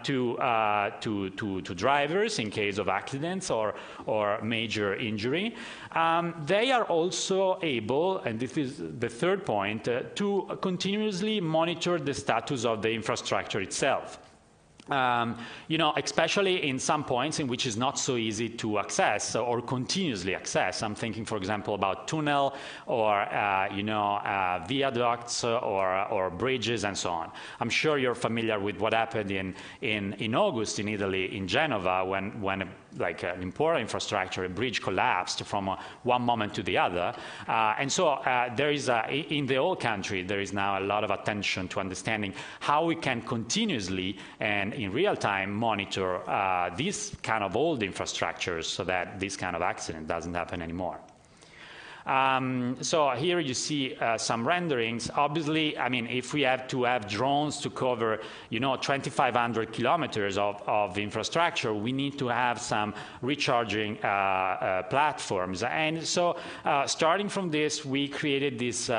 to drivers in case of accidents or major injury. They are also able, and this is the third point, to continuously monitor the status of the infrastructure itself. Especially in some points in which it's not so easy to access or continuously access. I'm thinking, for example, about tunnel or viaducts or bridges and so on. I'm sure you're familiar with what happened in August in Italy, in Genova, when like an important infrastructure, a bridge collapsed from one moment to the other. And so there is, in the whole country, there is now a lot of attention to understanding how we can continuously and in real time monitor these kind of old infrastructures so that this kind of accident doesn't happen anymore. So here you see some renderings. Obviously, I mean, if we have to have drones to cover, 2,500 kilometers of infrastructure, we need to have some recharging platforms. And so starting from this, we created this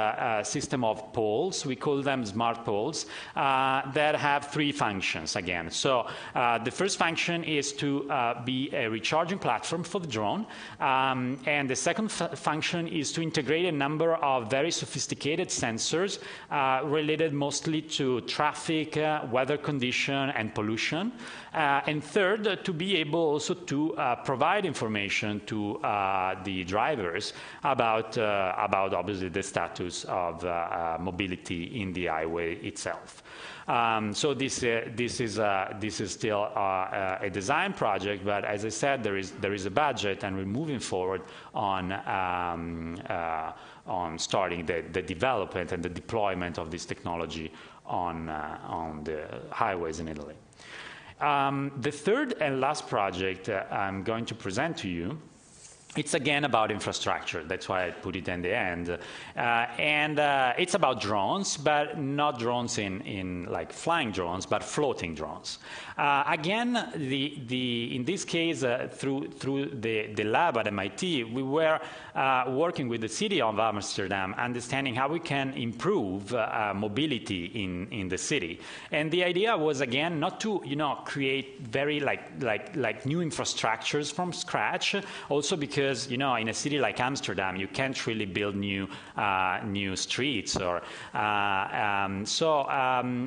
system of poles. We call them smart poles that have three functions again. So the first function is to be a recharging platform for the drone. And the second function is to integrate a number of very sophisticated sensors related mostly to traffic, weather condition, and pollution. And third, to be able also to provide information to the drivers about obviously the status of mobility in the highway itself. So this is still a design project, but as I said, there is a budget, and we're moving forward on starting the development and the deployment of this technology on the highways in Italy. The third and last project I'm going to present to you, it's again about infrastructure. That's why I put it in the end. And it's about drones, but not drones in like flying drones, but floating drones. Again, in this case, through the lab at MIT, we were working with the city of Amsterdam, understanding how we can improve mobility in the city. And the idea was, again, not to create very like new infrastructures from scratch. Also because in a city like Amsterdam, you can't really build new streets or so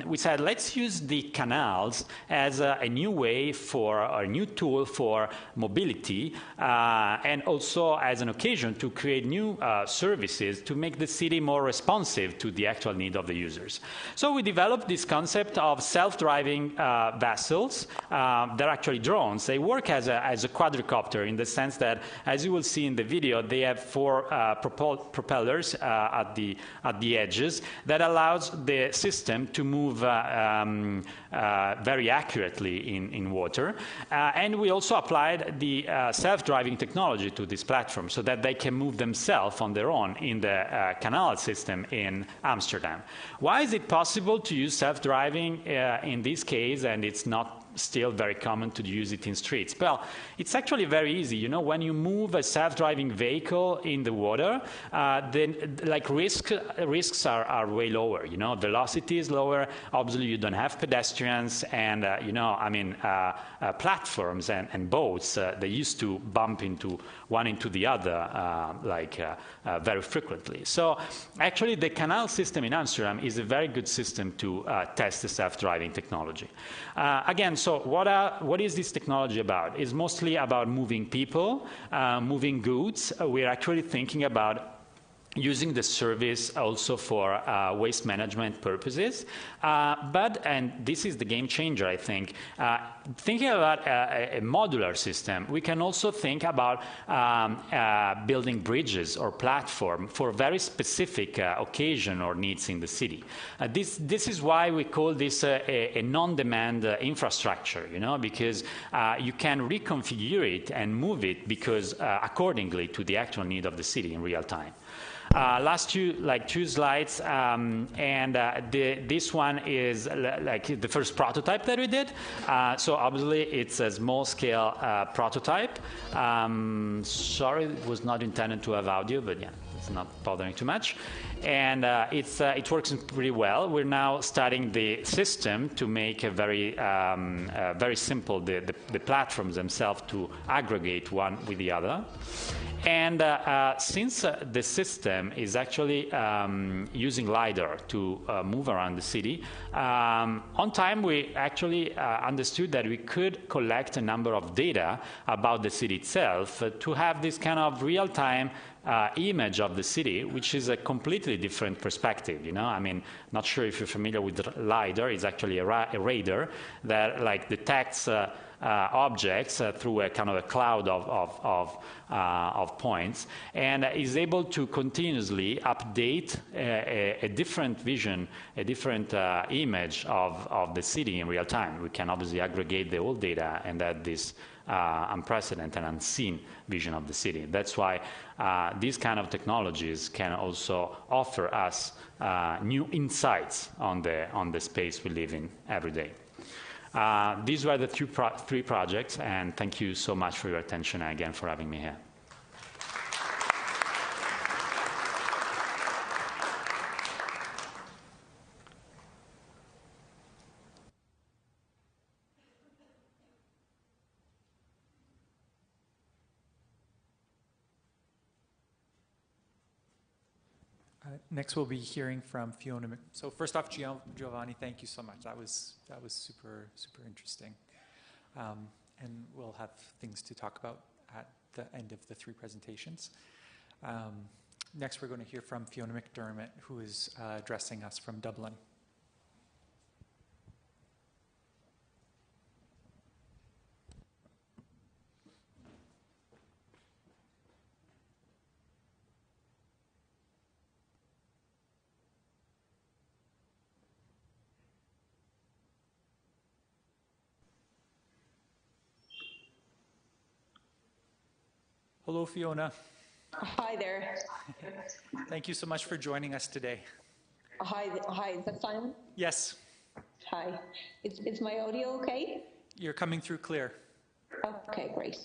we said, let's use the canals as a new way for a new tool for mobility and also as an occasion to create new services to make the city more responsive to the actual need of the users. So we developed this concept of self-driving vessels. They're actually drones. They work as a quadricopter in the sense that, as you will see in the video, they have four propellers at the edges that allows the system to move very accurately in water. And we also applied the self-driving technology to this platform so that they can move themselves on their own in the canal system in Amsterdam. Why is it possible to use self-driving in this case, and it's not still very common to use it in streets? Well, it's actually very easy. When you move a self-driving vehicle in the water, then like risks are way lower. Velocity is lower. Obviously, you don't have pedestrians, and platforms and boats. They used to bump into one into the other very frequently. So actually, the canal system in Amsterdam is a very good system to test the self-driving technology. Again, so what is this technology about? It's mostly about moving people, moving goods. We're actually thinking about using the service also for waste management purposes. And this is the game changer, I think. Thinking about a modular system, we can also think about building bridges or platform for very specific occasion or needs in the city. This is why we call this a non-demand infrastructure, because you can reconfigure it and move it because accordingly to the actual need of the city in real time. Last two slides, this one is like the first prototype that we did. So obviously it's a small-scale prototype. Sorry, it was not intended to have audio, but yeah. it's not bothering too much. And it works pretty well. We're now studying the system to make a very simple, the platforms themselves to aggregate one with the other. And since the system is actually using LiDAR to move around the city, on time we actually understood that we could collect a number of data about the city itself to have this kind of real-time image of the city, which is a completely different perspective. You know, I mean, not sure if you're familiar with LiDAR. It's actually a radar that like detects objects through a kind of a cloud of points, and is able to continuously update a different vision, a different image of the city in real time. We can obviously aggregate the whole data and add this unprecedented and unseen vision of the city. That's why these kind of technologies can also offer us new insights on the space we live in every day. These were the three projects, and thank you so much for your attention and again for having me here. Next, we'll be hearing from Fiona. So first off, Giovanni, thank you so much. That was super interesting, and we'll have things to talk about at the end of the three presentations. Next, we're going to hear from Fiona McDermott, who is addressing us from Dublin. Hello, Fiona. Hi there. Thank you so much for joining us today. Hi, is that Simon? Yes. Hi. Is my audio okay? You're coming through clear. Okay, great.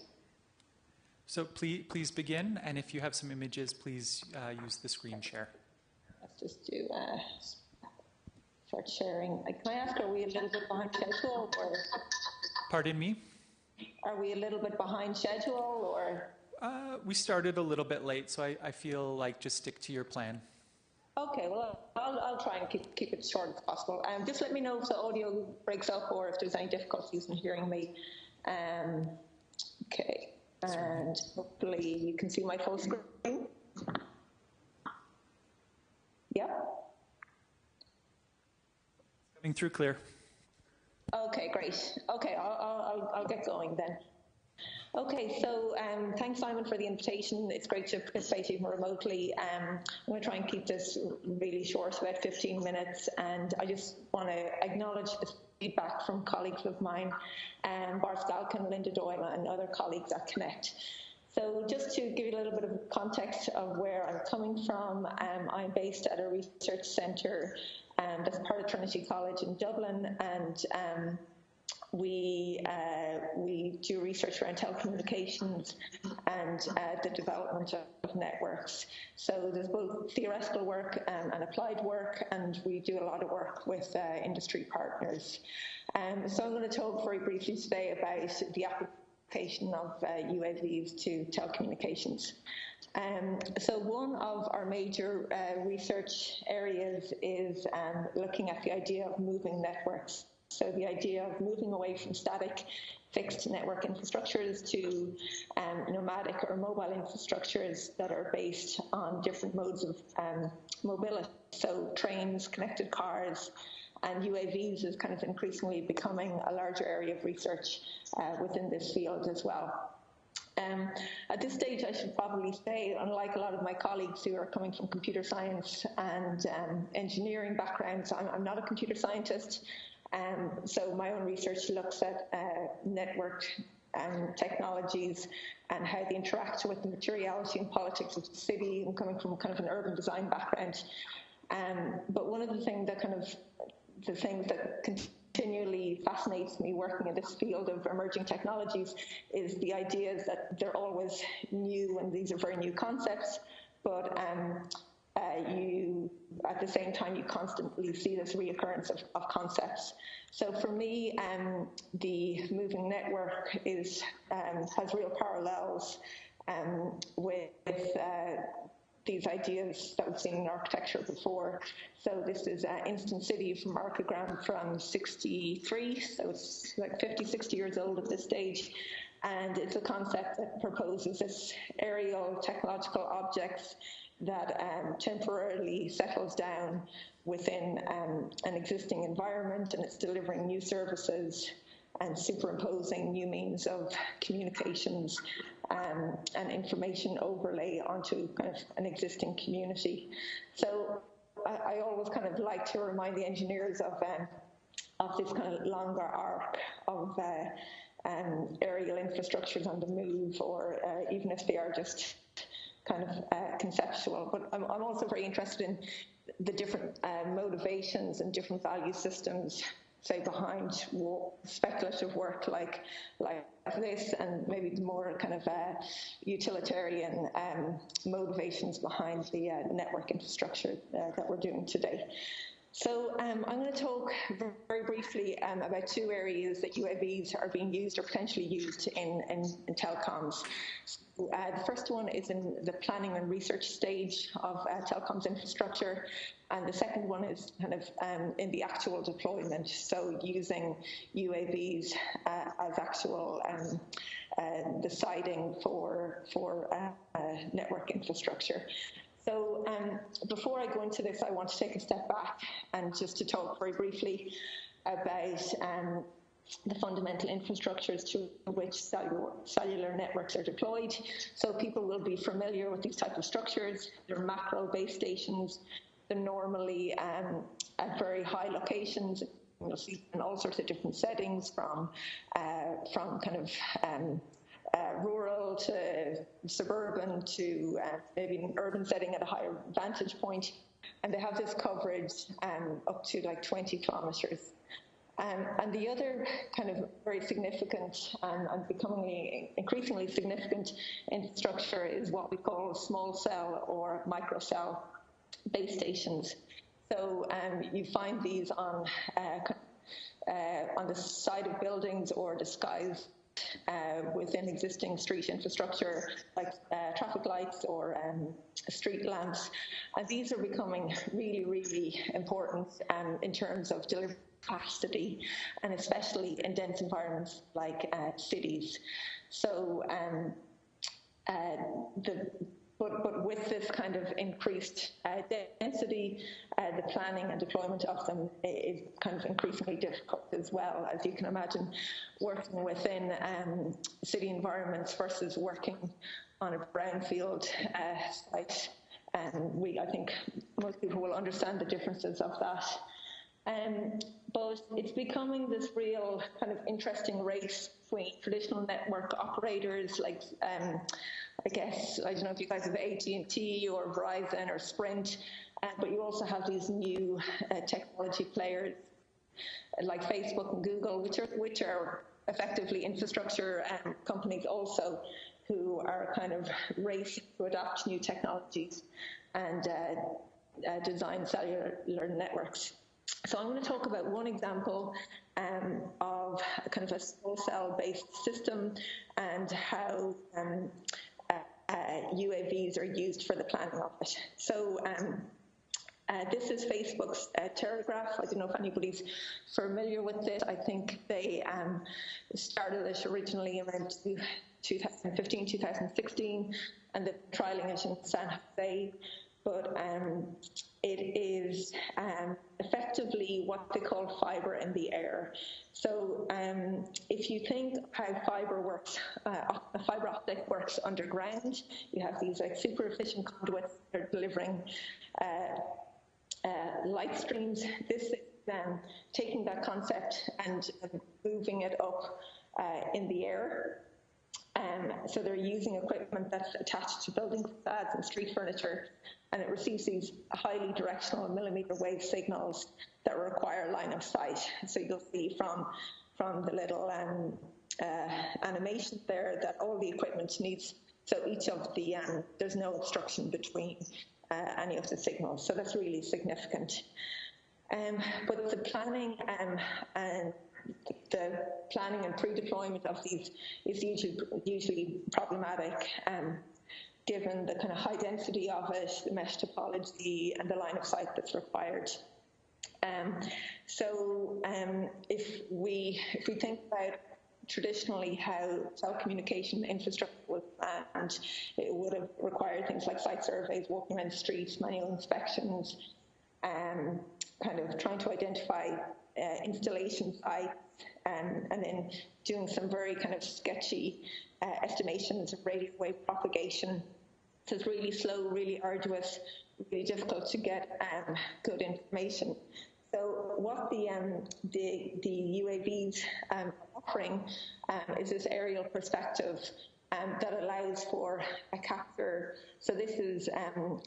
So please begin, and if you have some images, please use the screen share. Let's just do start sharing. Can I ask, are we a little bit behind schedule, or? Pardon me? Are we a little bit behind schedule, or? We started a little bit late, so I feel like just stick to your plan. Okay, well, I'll try and keep it short as possible. Just let me know if the audio breaks up or if there's any difficulties in hearing me. Okay, and hopefully you can see my full screen. Yeah? Coming through clear. Okay, great. Okay, I'll get going then. Okay, so thanks, Simon, for the invitation. It's great to participate even remotely. I'm going to try and keep this really short, about 15 minutes, and I just want to acknowledge the feedback from colleagues of mine, Bart Skalkin, Linda Doyle, and other colleagues at Connect. So just to give you a little bit of context of where I'm coming from, I'm based at a research centre that's part of Trinity College in Dublin, and we do research around telecommunications and the development of networks. So there's both theoretical work and applied work, and we do a lot of work with industry partners. So I'm going to talk very briefly today about the application of UAVs to telecommunications. So one of our major research areas is looking at the idea of moving networks. So the idea of moving away from static fixed network infrastructures to nomadic or mobile infrastructures that are based on different modes of mobility. So trains, connected cars, and UAVs is kind of increasingly becoming a larger area of research within this field as well. At this stage, I should probably say, unlike a lot of my colleagues who are coming from computer science and engineering backgrounds, I'm not a computer scientist. So my own research looks at network technologies and how they interact with the materiality and politics of the city. I'm coming from kind of an urban design background. But one of the things that continually fascinates me working in this field of emerging technologies is the idea that they're always new, and these are very new concepts, but you, at the same time, you constantly see this reoccurrence of concepts. So for me, the moving network has real parallels with these ideas that we've seen in architecture before. So this is Instant City from Archigram from 63, so it's like 50, 60 years old at this stage. And it's a concept that proposes this aerial technological objects that temporarily settles down within an existing environment, and it's delivering new services and superimposing new means of communications and information overlay onto kind of an existing community. So I always kind of like to remind the engineers of this kind of longer arc of aerial infrastructures on the move, or even if they are just kind of conceptual. But I'm also very interested in the different motivations and different value systems, say, behind speculative work like this, and maybe the more kind of utilitarian motivations behind the network infrastructure that we're doing today. So I'm going to talk very briefly about two areas that UAVs are being used or potentially used in telecoms. So, the first one is in the planning and research stage of telecoms infrastructure, and the second one is kind of in the actual deployment, so using UAVs as actual deciding for network infrastructure. So before I go into this, I want to take a step back and just to talk very briefly about the fundamental infrastructures to which cellular networks are deployed. So people will be familiar with these type of structures. They're macro base stations. They're normally at very high locations. You'll see in all sorts of different settings, from kind of rural to suburban to maybe an urban setting at a higher vantage point. And they have this coverage up to like 20 kilometers. And the other kind of very significant and becoming increasingly significant infrastructure is what we call small cell or micro cell base stations. So you find these on the side of buildings or disguised within existing street infrastructure, like traffic lights or street lamps. And these are becoming really, really important in terms of delivery capacity, and especially in dense environments like cities. So but with this kind of increased density, the planning and deployment of them is kind of increasingly difficult as well, as you can imagine, working within city environments versus working on a brownfield site. I think most people will understand the differences of that. But it's becoming this real kind of interesting race between traditional network operators like I guess, I don't know if you guys have AT&T or Verizon or Sprint, but you also have these new technology players like Facebook and Google, which are effectively infrastructure companies also, who are kind of racing to adopt new technologies and design cellular networks. So I'm going to talk about one example of kind of a small cell-based system and how UAVs are used for the planning of it. So this is Facebook's Terragraph. I don't know if anybody's familiar with this. I think they started it originally around 2015, 2016, and they're trialing it in San Jose. But it is effectively what they call fiber in the air. So if you think how fiber works, a fiber optic works underground, you have these like super efficient conduits that are delivering light streams. This is taking that concept and moving it up in the air. So they're using equipment that's attached to building facades and street furniture, and it receives these highly directional millimeter wave signals that require line of sight. So you'll see from the little animation there that all the equipment needs So each of the, there's no obstruction between any of the signals. So that's really significant. But the planning and the planning and pre-deployment of these is usually problematic, given the kind of high density of it, the mesh topology, and the line of sight that's required. If we think about traditionally how telecommunication infrastructure was planned, it would have required things like site surveys, walking around the streets, manual inspections, kind of trying to identify installation sites, and then doing some very kind of sketchy estimations of radio wave propagation. So it's really slow, really arduous, really difficult to get good information. So what the UAVs are offering is this aerial perspective that allows for a capture. So this is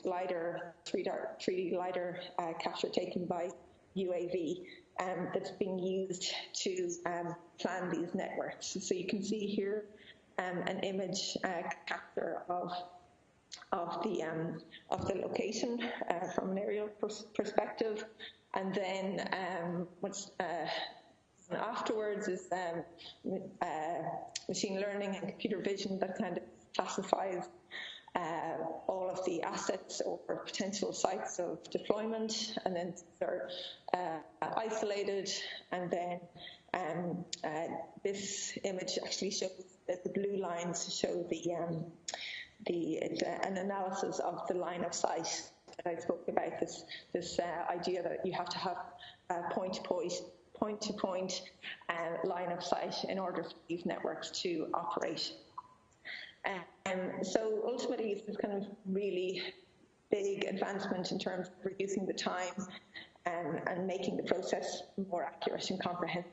LiDAR, 3D LiDAR capture taken by UAV that's being used to plan these networks. So you can see here an image capture of the location from an aerial perspective, and then what's afterwards is machine learning and computer vision that kind of classifies all of the assets or potential sites of deployment, and then they're isolated, and then this image actually shows that the blue lines show an analysis of the line of sight that I spoke about, this idea that you have to have point-to-point line of sight in order for these networks to operate. So ultimately, it's this kind of really big advancement in terms of reducing the time and making the process more accurate and comprehensive.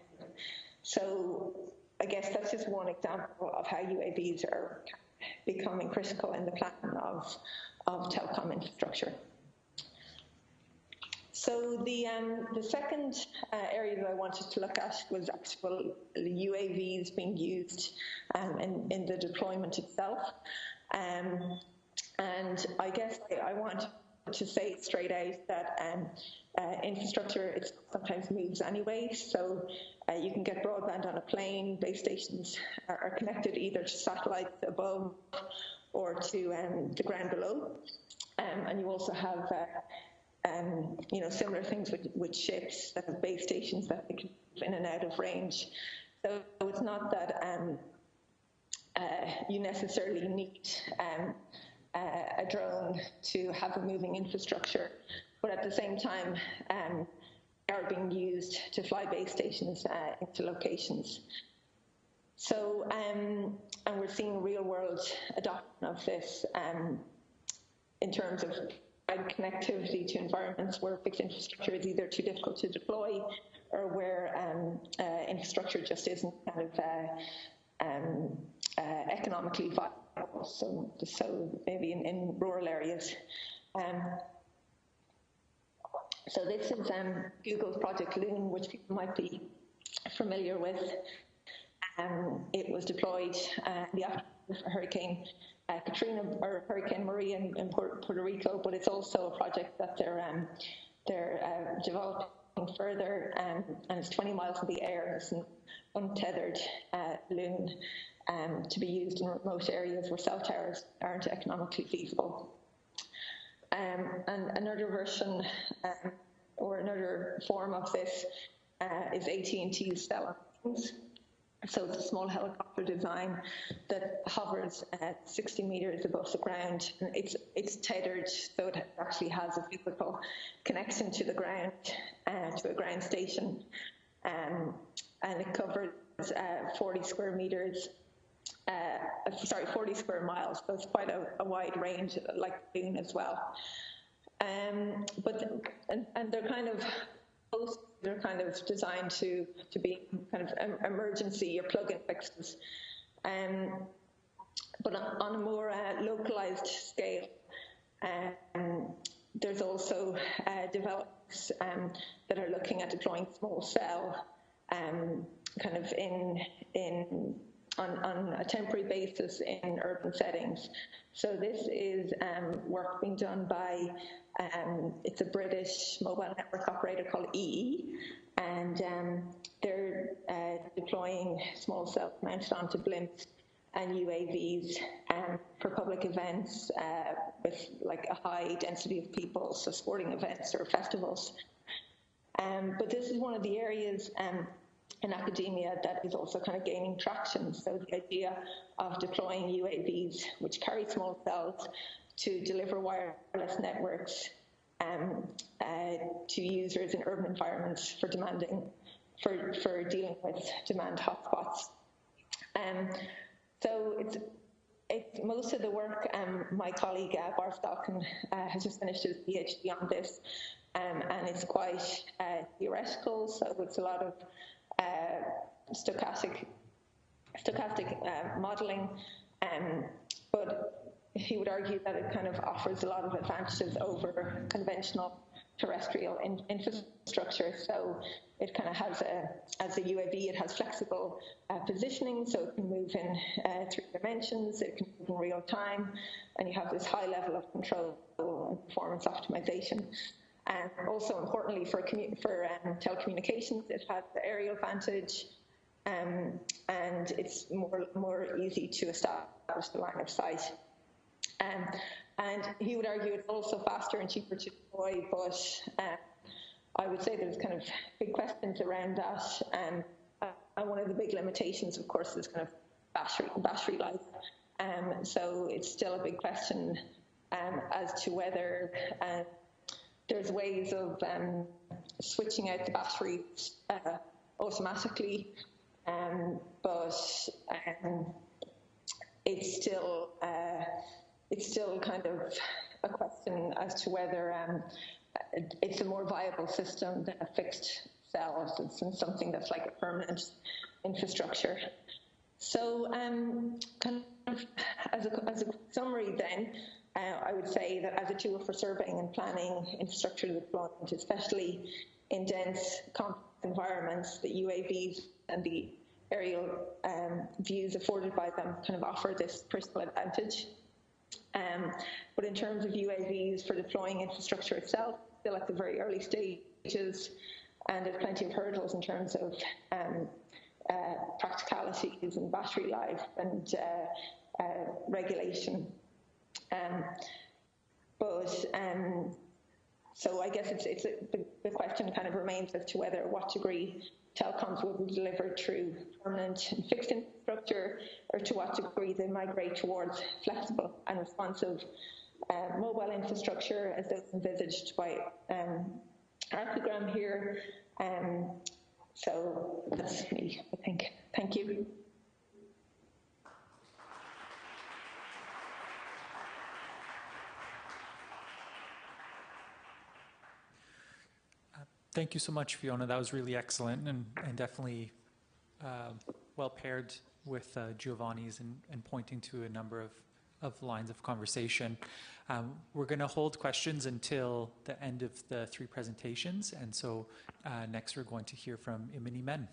So I guess that's just one example of how UAVs are becoming critical in the planning of telecom infrastructure. So the second area that I wanted to look at was actual UAVs being used in the deployment itself. And I guess I want to say straight out that infrastructure it sometimes moves anyway. So you can get broadband on a plane. Base stations are connected either to satellites above or to the ground below. And you also have similar things with ships that have base stations that they can move in and out of range. So it's not that you necessarily need a drone to have a moving infrastructure, but at the same time, they are being used to fly base stations into locations. So, and we're seeing real-world adoption of this in terms of connectivity to environments where fixed infrastructure is either too difficult to deploy, or where infrastructure just isn't kind of economically viable. So maybe in rural areas. So this is Google's Project Loon, which people might be familiar with. It was deployed in the aftermath of Hurricane Katrina or Hurricane Maria in Puerto Rico, but it's also a project that they're developing further, and it's 20 miles in the air. It's an untethered loon to be used in remote areas where cell towers aren't economically feasible. And another version or another form of this is AT&T's Stellar. So it's a small helicopter design that hovers at 60 meters above the ground. And it's tethered, so it actually has a physical connection to the ground, to a ground station. And it covers 40 square meters, 40 square miles. So it's quite a wide range, like Loon as well. But they're kind of both. They're kind of designed to be kind of emergency or plug-in fixes. But on a more localized scale, there's also developments that are looking at deploying small cell kind of in on a temporary basis in urban settings. So this is work being done by, it's a British mobile network operator called EE, and they're deploying small cells mounted onto blimps and UAVs for public events with like a high density of people, so sporting events or festivals. But this is one of the areas in academia that is also kind of gaining traction. So the idea of deploying UAVs, which carry small cells, to deliver wireless networks to users in urban environments for dealing with demand hotspots. So it's most of the work. My colleague Bart Stockin has just finished his PhD on this, and it's quite theoretical. So it's a lot of stochastic modeling, but he would argue that it kind of offers a lot of advantages over conventional terrestrial infrastructure. So it kind of has as a UAV, it has flexible positioning, so it can move in 3 dimensions, it can move in real time, and you have this high level of control and performance optimization. And also importantly for telecommunications, it has the aerial vantage, and it's more easy to establish the line of sight. And he would argue it's also faster and cheaper to deploy, but I would say there's kind of big questions around that. And one of the big limitations, of course, is kind of battery life. So it's still a big question as to whether there's ways of switching out the batteries automatically, but it's still kind of a question as to whether it's a more viable system than a fixed cell, than something that's like a permanent infrastructure. So kind of as a summary then, I would say that as a tool for surveying and planning infrastructure deployment, especially in dense, complex environments, the UAVs and the aerial views afforded by them kind of offer this personal advantage. But in terms of UAVs for deploying infrastructure itself, still at the very early stages, and there's plenty of hurdles in terms of practicalities and battery life and regulation. So I guess the question kind of remains as to what degree telecoms will be delivered through permanent and fixed infrastructure, or to what degree they migrate towards flexible and responsive mobile infrastructure, as those envisaged by Archigram here. So that's me, I think. Thank you. Thank you so much, Fiona. That was really excellent and definitely well paired with Giovanni's and pointing to a number of lines of conversation. We're going to hold questions until the end of the 3 presentations, and so next we're going to hear from Imani Men.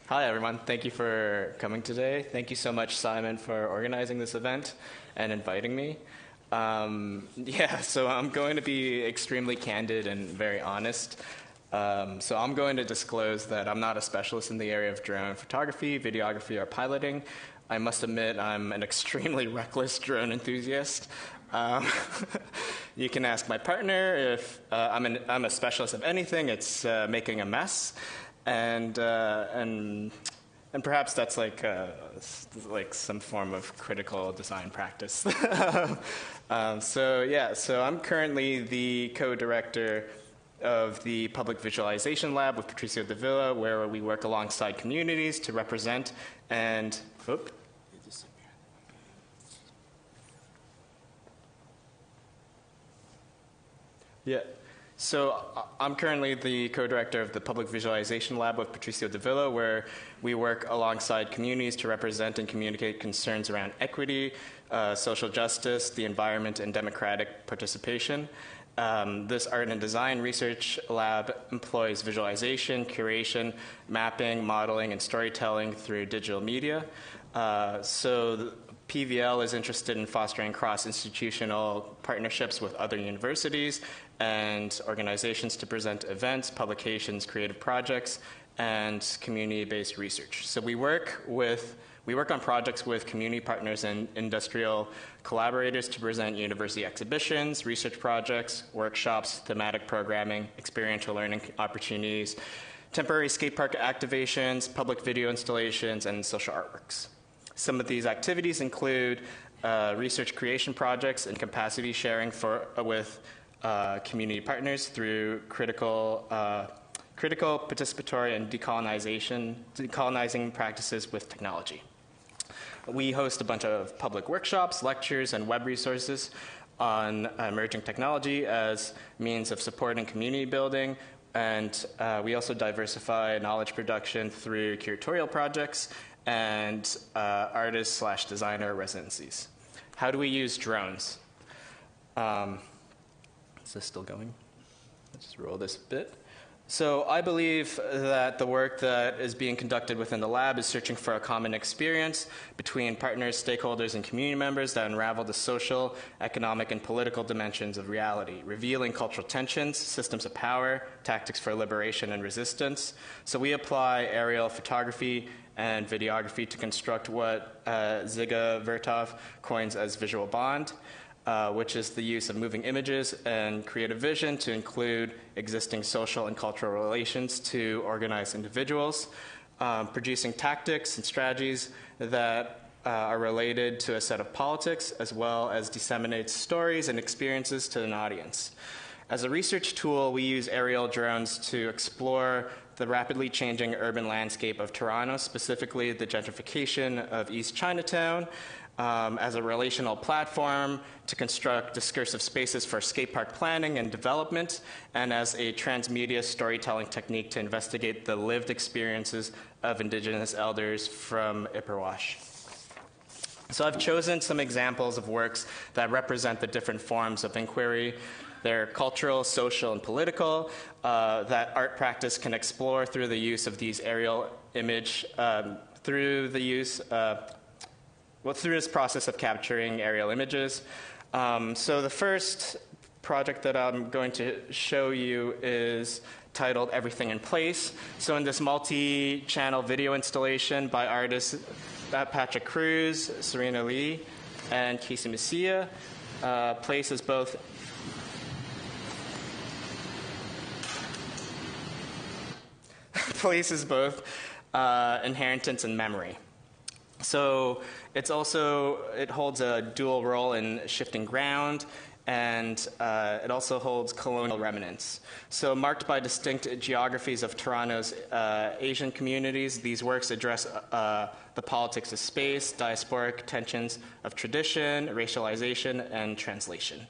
Hi, everyone. Thank you for coming today. Thank you so much, Simon, for organizing this event and inviting me. So I'm going to be extremely candid and very honest. So I'm going to disclose that I'm not a specialist in the area of drone photography, videography, or piloting. I must admit I'm an extremely reckless drone enthusiast. You can ask my partner if I'm a specialist of anything. It's making a mess, and perhaps that's like some form of critical design practice. So I'm currently the co-director of the Public Visualization Lab with Patricio Davila, where we work alongside communities to represent and So I'm currently the co-director of the Public Visualization Lab with Patricio Davila, where we work alongside communities to represent and communicate concerns around equity, social justice, the environment, and democratic participation. This art and design research lab employs visualization, curation, mapping, modeling, and storytelling through digital media. So PVL is interested in fostering cross-institutional partnerships with other universities and organizations to present events, publications, creative projects, and community-based research. So we work on projects with community partners and industrial collaborators to present university exhibitions, research projects, workshops, thematic programming, experiential learning opportunities, temporary skate park activations, public video installations, and social artworks. Some of these activities include research creation projects and capacity sharing with community partners through critical, participatory, and decolonizing practices with technology. We host a bunch of public workshops, lectures, and web resources on emerging technology as means of supporting community building, and we also diversify knowledge production through curatorial projects and artist/designer residencies. How do we use drones? Is this still going? Let's just roll this a bit. So I believe that the work that is being conducted within the lab is searching for a common experience between partners, stakeholders, and community members that unravel the social, economic, and political dimensions of reality, revealing cultural tensions, systems of power, tactics for liberation and resistance. So we apply aerial photography and videography to construct what Ziga Vertov coins as visual bond, which is the use of moving images and creative vision to include existing social and cultural relations to organize individuals, producing tactics and strategies that are related to a set of politics, as well as disseminate stories and experiences to an audience. As a research tool, we use aerial drones to explore the rapidly changing urban landscape of Toronto, specifically the gentrification of East Chinatown, as a relational platform to construct discursive spaces for skate park planning and development, and as a transmedia storytelling technique to investigate the lived experiences of Indigenous elders from Ipperwash. So I've chosen some examples of works that represent the different forms of inquiry. They're cultural, social, and political, that art practice can explore through the use of these aerial image, through this process of capturing aerial images. So the first project that I'm going to show you is titled Everything in Place. So in this multi-channel video installation by artists Patrick Cruz, Serena Lee, and Casey Messia, Place is both inheritance and memory. So it holds a dual role in shifting ground, and it also holds colonial remnants. So marked by distinct geographies of Toronto's Asian communities, these works address the politics of space, diasporic tensions of tradition, racialization, and translation.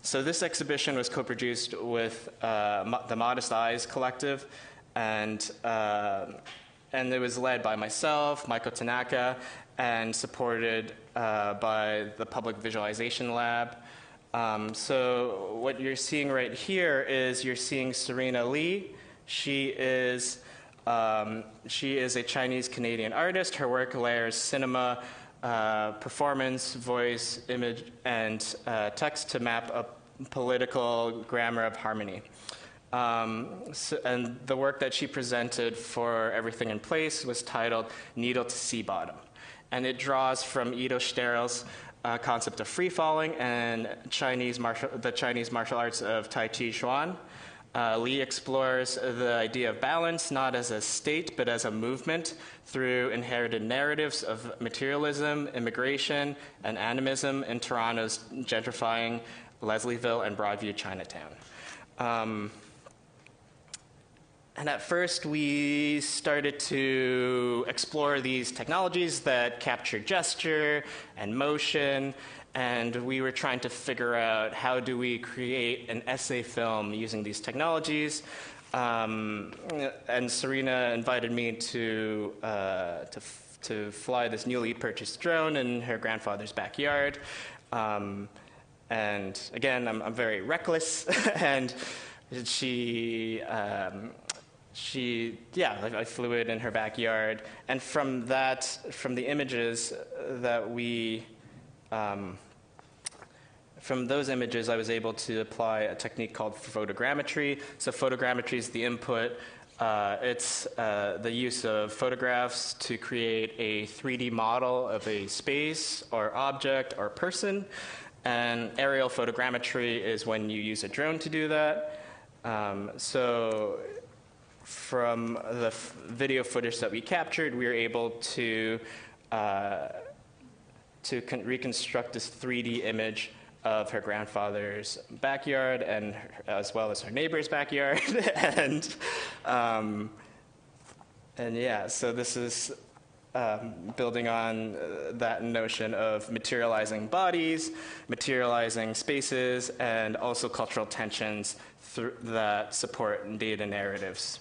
So this exhibition was co-produced with the Modest Eyes Collective, and it was led by myself, Michael Tanaka, and supported by the Public Visualization Lab. So what you're seeing right here is you're seeing Serena Lee. She is a Chinese-Canadian artist. Her work layers cinema, performance, voice, image, and text to map a political grammar of harmony. And the work that she presented for Everything in Place was titled Needle to Sea Bottom. And it draws from Ido Sterl's concept of free falling and the Chinese martial arts of Tai Chi Chuan. Lee explores the idea of balance not as a state but as a movement through inherited narratives of materialism, immigration, and animism in Toronto's gentrifying Leslieville and Broadview Chinatown. And at first, we started to explore these technologies that capture gesture and motion, and we were trying to figure out how do we create an essay film using these technologies. And Serena invited me to fly this newly purchased drone in her grandfather's backyard. And again, I'm very reckless, and I flew it in her backyard, and from the images that from those images, I was able to apply a technique called photogrammetry. So photogrammetry is the input. It's the use of photographs to create a 3D model of a space or object or person. And aerial photogrammetry is when you use a drone to do that. So from the video footage that we captured, we were able to reconstruct this 3D image of her grandfather's backyard, and as well as her neighbor's backyard. So this is building on that notion of materializing bodies, materializing spaces, and also cultural tensions that support data narratives.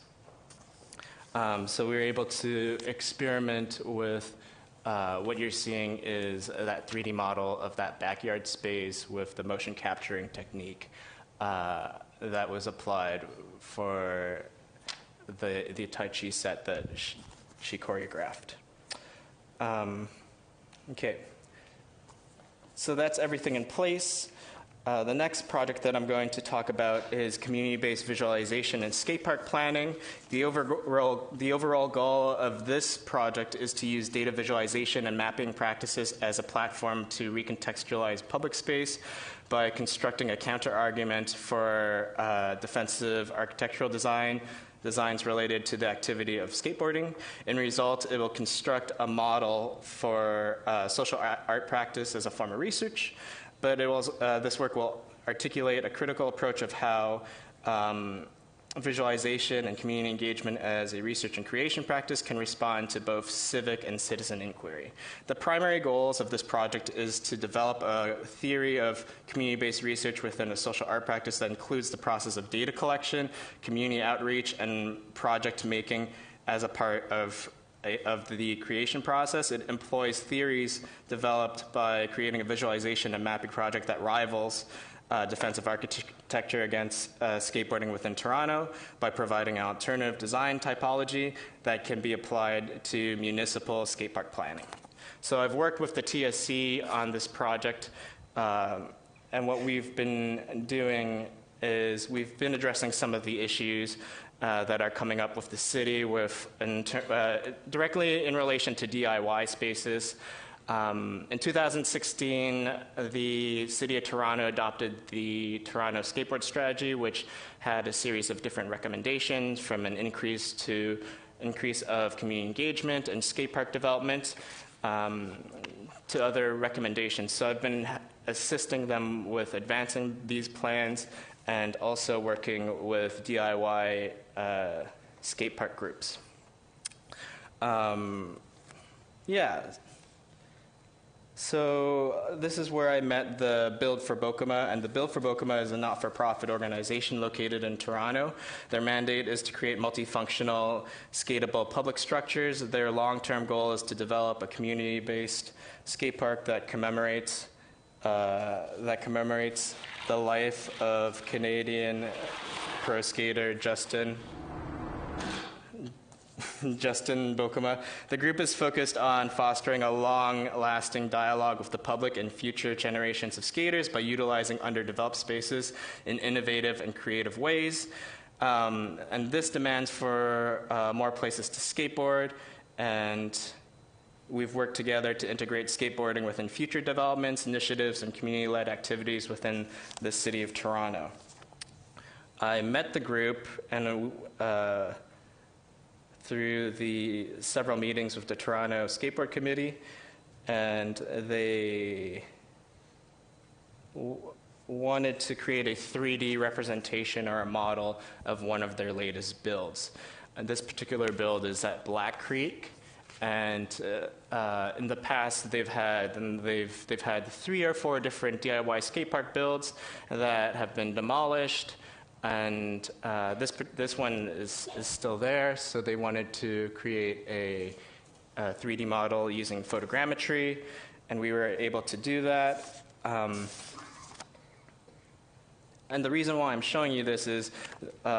So we were able to experiment with what you're seeing is that 3D model of that backyard space with the motion capturing technique that was applied for the Tai Chi set that she choreographed. Okay, so that's Everything in Place. The next project that I'm going to talk about is community-based visualization and skate park planning. The overall goal of this project is to use data visualization and mapping practices as a platform to recontextualize public space by constructing a counter-argument for defensive architectural designs related to the activity of skateboarding. In result, it will construct a model for social art practice as a form of research. But this work will articulate a critical approach of how visualization and community engagement as a research and creation practice can respond to both civic and citizen inquiry. The primary goals of this project is to develop a theory of community-based research within a social art practice that includes the process of data collection, community outreach, and project making as a part of the creation process. It employs theories developed by creating a visualization and mapping project that rivals defensive architecture against skateboarding within Toronto by providing an alternative design typology that can be applied to municipal skate park planning. So I've worked with the TSC on this project, and what we've been doing is we've been addressing some of the issues that are coming up with the city directly in relation to DIY spaces. In 2016, the City of Toronto adopted the Toronto Skateboard Strategy, which had a series of different recommendations from an increase of community engagement and skate park development to other recommendations. So I've been assisting them with advancing these plans and also working with DIY skate park groups. So this is where I met the Build for Bokuma, and the Build for Bokuma is a not-for-profit organization located in Toronto. Their mandate is to create multifunctional, skatable public structures. Their long-term goal is to develop a community-based skate park that commemorates the life of Canadian pro skater Justin Bokuma. The group is focused on fostering a long-lasting dialogue with the public and future generations of skaters by utilizing underdeveloped spaces in innovative and creative ways. And this demands for more places to skateboard, and we've worked together to integrate skateboarding within future developments, initiatives, and community-led activities within the city of Toronto. I met the group and through the several meetings with the Toronto Skateboard Committee, and they wanted to create a 3D representation or a model of one of their latest builds. And this particular build is at Black Creek, and in the past they've had 3 or 4 different DIY skate park builds that have been demolished, and this one is still there. So they wanted to create a 3D model using photogrammetry, and we were able to do that. And the reason why I'm showing you this is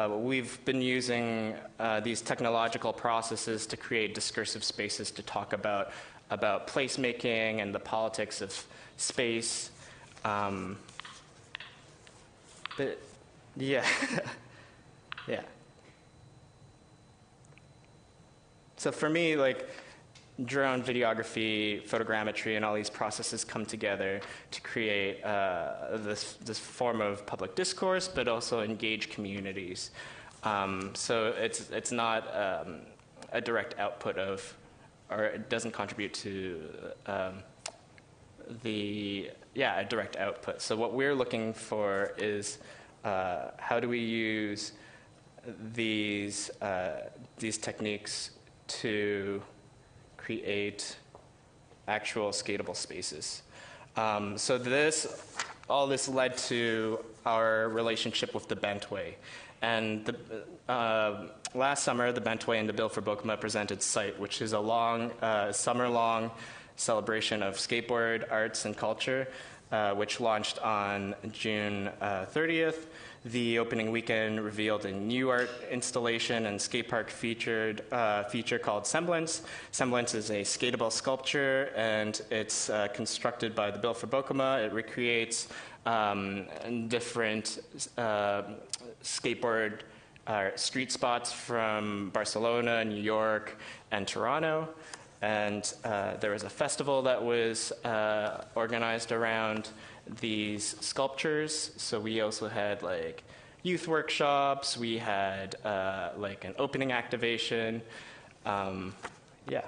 we've been using these technological processes to create discursive spaces to talk about placemaking and the politics of space. But yeah, yeah. So for me, like, drone videography, photogrammetry, and all these processes come together to create this form of public discourse, but also engage communities. So it's not a direct output of, or it doesn't contribute to a direct output. So what we're looking for is how do we use these techniques to create actual skatable spaces. So all this led to our relationship with the Bentway. And last summer, the Bentway and the Bill for Bokuma presented Sight, which is a summer-long celebration of skateboard, arts, and culture, which launched on June 30th. The opening weekend revealed a new art installation and skate park feature called Semblance. Semblance is a skatable sculpture, and it's constructed by the Bill for Bokuma. It recreates different skateboard street spots from Barcelona, New York, and Toronto. And there was a festival that was organized around these sculptures. So we also had like youth workshops. We had like an opening activation. Yeah.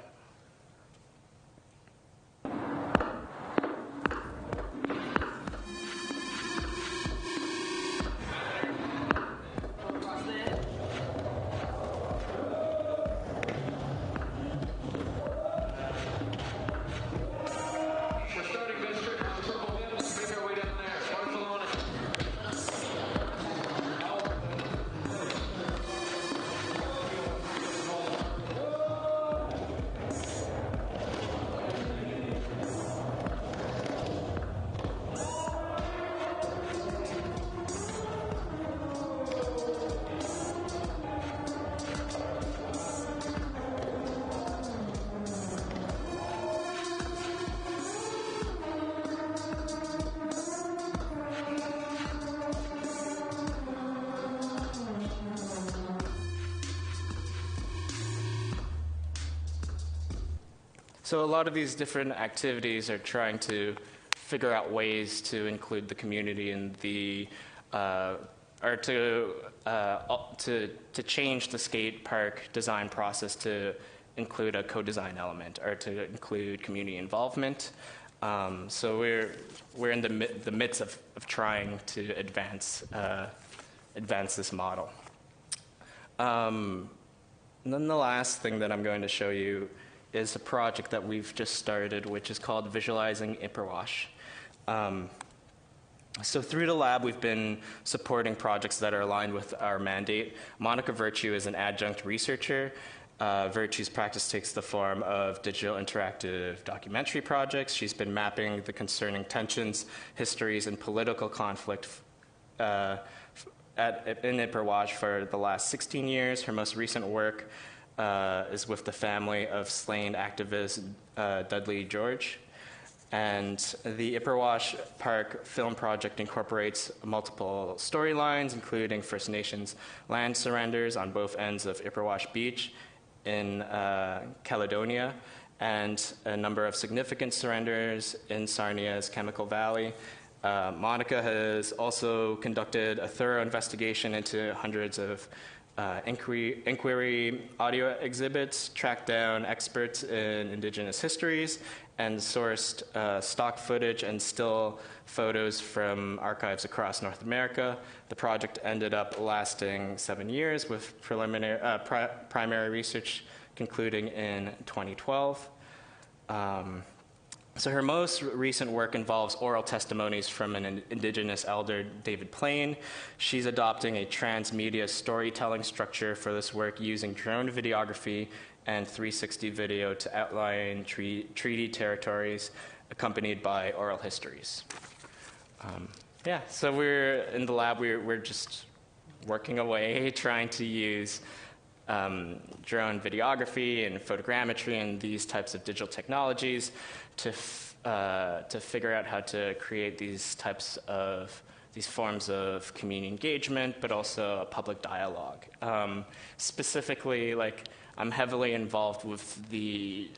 So a lot of these different activities are trying to figure out ways to include the community in the, or to change the skate park design process to include a co-design element or to include community involvement. So we're in the midst of trying to advance this model. And then the last thing that I'm going to show you is a project that we've just started, which is called Visualizing Ipperwash. So through the lab, we've been supporting projects that are aligned with our mandate. Monica Virtue is an adjunct researcher. Virtue's practice takes the form of digital interactive documentary projects. She's been mapping the concerning tensions, histories, and political conflict in Ipperwash for the last 16 years. Her most recent work is with the family of slain activist Dudley George. And the Ipperwash Park Film Project incorporates multiple storylines, including First Nations land surrenders on both ends of Ipperwash Beach in Caledonia, and a number of significant surrenders in Sarnia's Chemical Valley. Monica has also conducted a thorough investigation into hundreds of inquiry audio exhibits, tracked down experts in Indigenous histories, and sourced stock footage and still photos from archives across North America. The project ended up lasting 7 years, with primary research concluding in 2012. So her most recent work involves oral testimonies from an Indigenous elder, David Plain. She's adopting a transmedia storytelling structure for this work using drone videography and 360 video to outline treaty territories accompanied by oral histories. Yeah, so we're in the lab, we're just working away, trying to use drone videography and photogrammetry and these types of digital technologies to figure out how to create these forms of community engagement, but also a public dialogue. Specifically, like, I'm heavily involved with the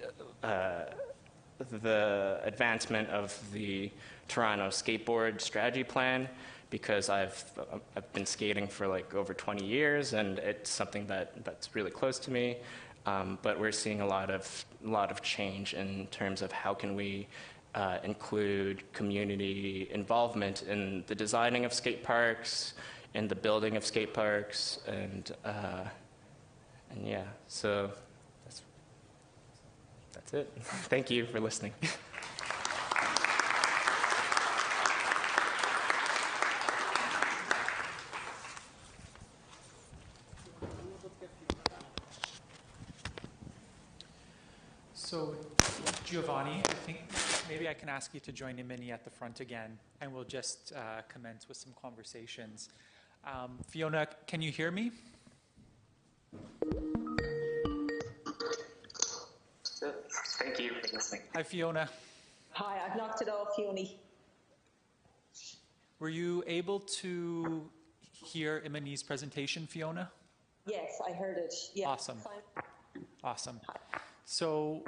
advancement of the Toronto skateboard strategy plan, because I've been skating for like over 20 years, and it's something that's really close to me. But we're seeing a lot of change in terms of how can we include community involvement in the designing of skate parks, in the building of skate parks, and yeah, so that's it. Thank you for listening. So, Giovanni, I think maybe I can ask you to join Imini at the front again, and we'll just commence with some conversations. Fiona, can you hear me? Thank you for listening. Hi, Fiona. Hi, I've knocked it off, Fiona. Were you able to hear Imini's presentation, Fiona? Yes, I heard it. Yeah. Awesome. Fine. Awesome. So,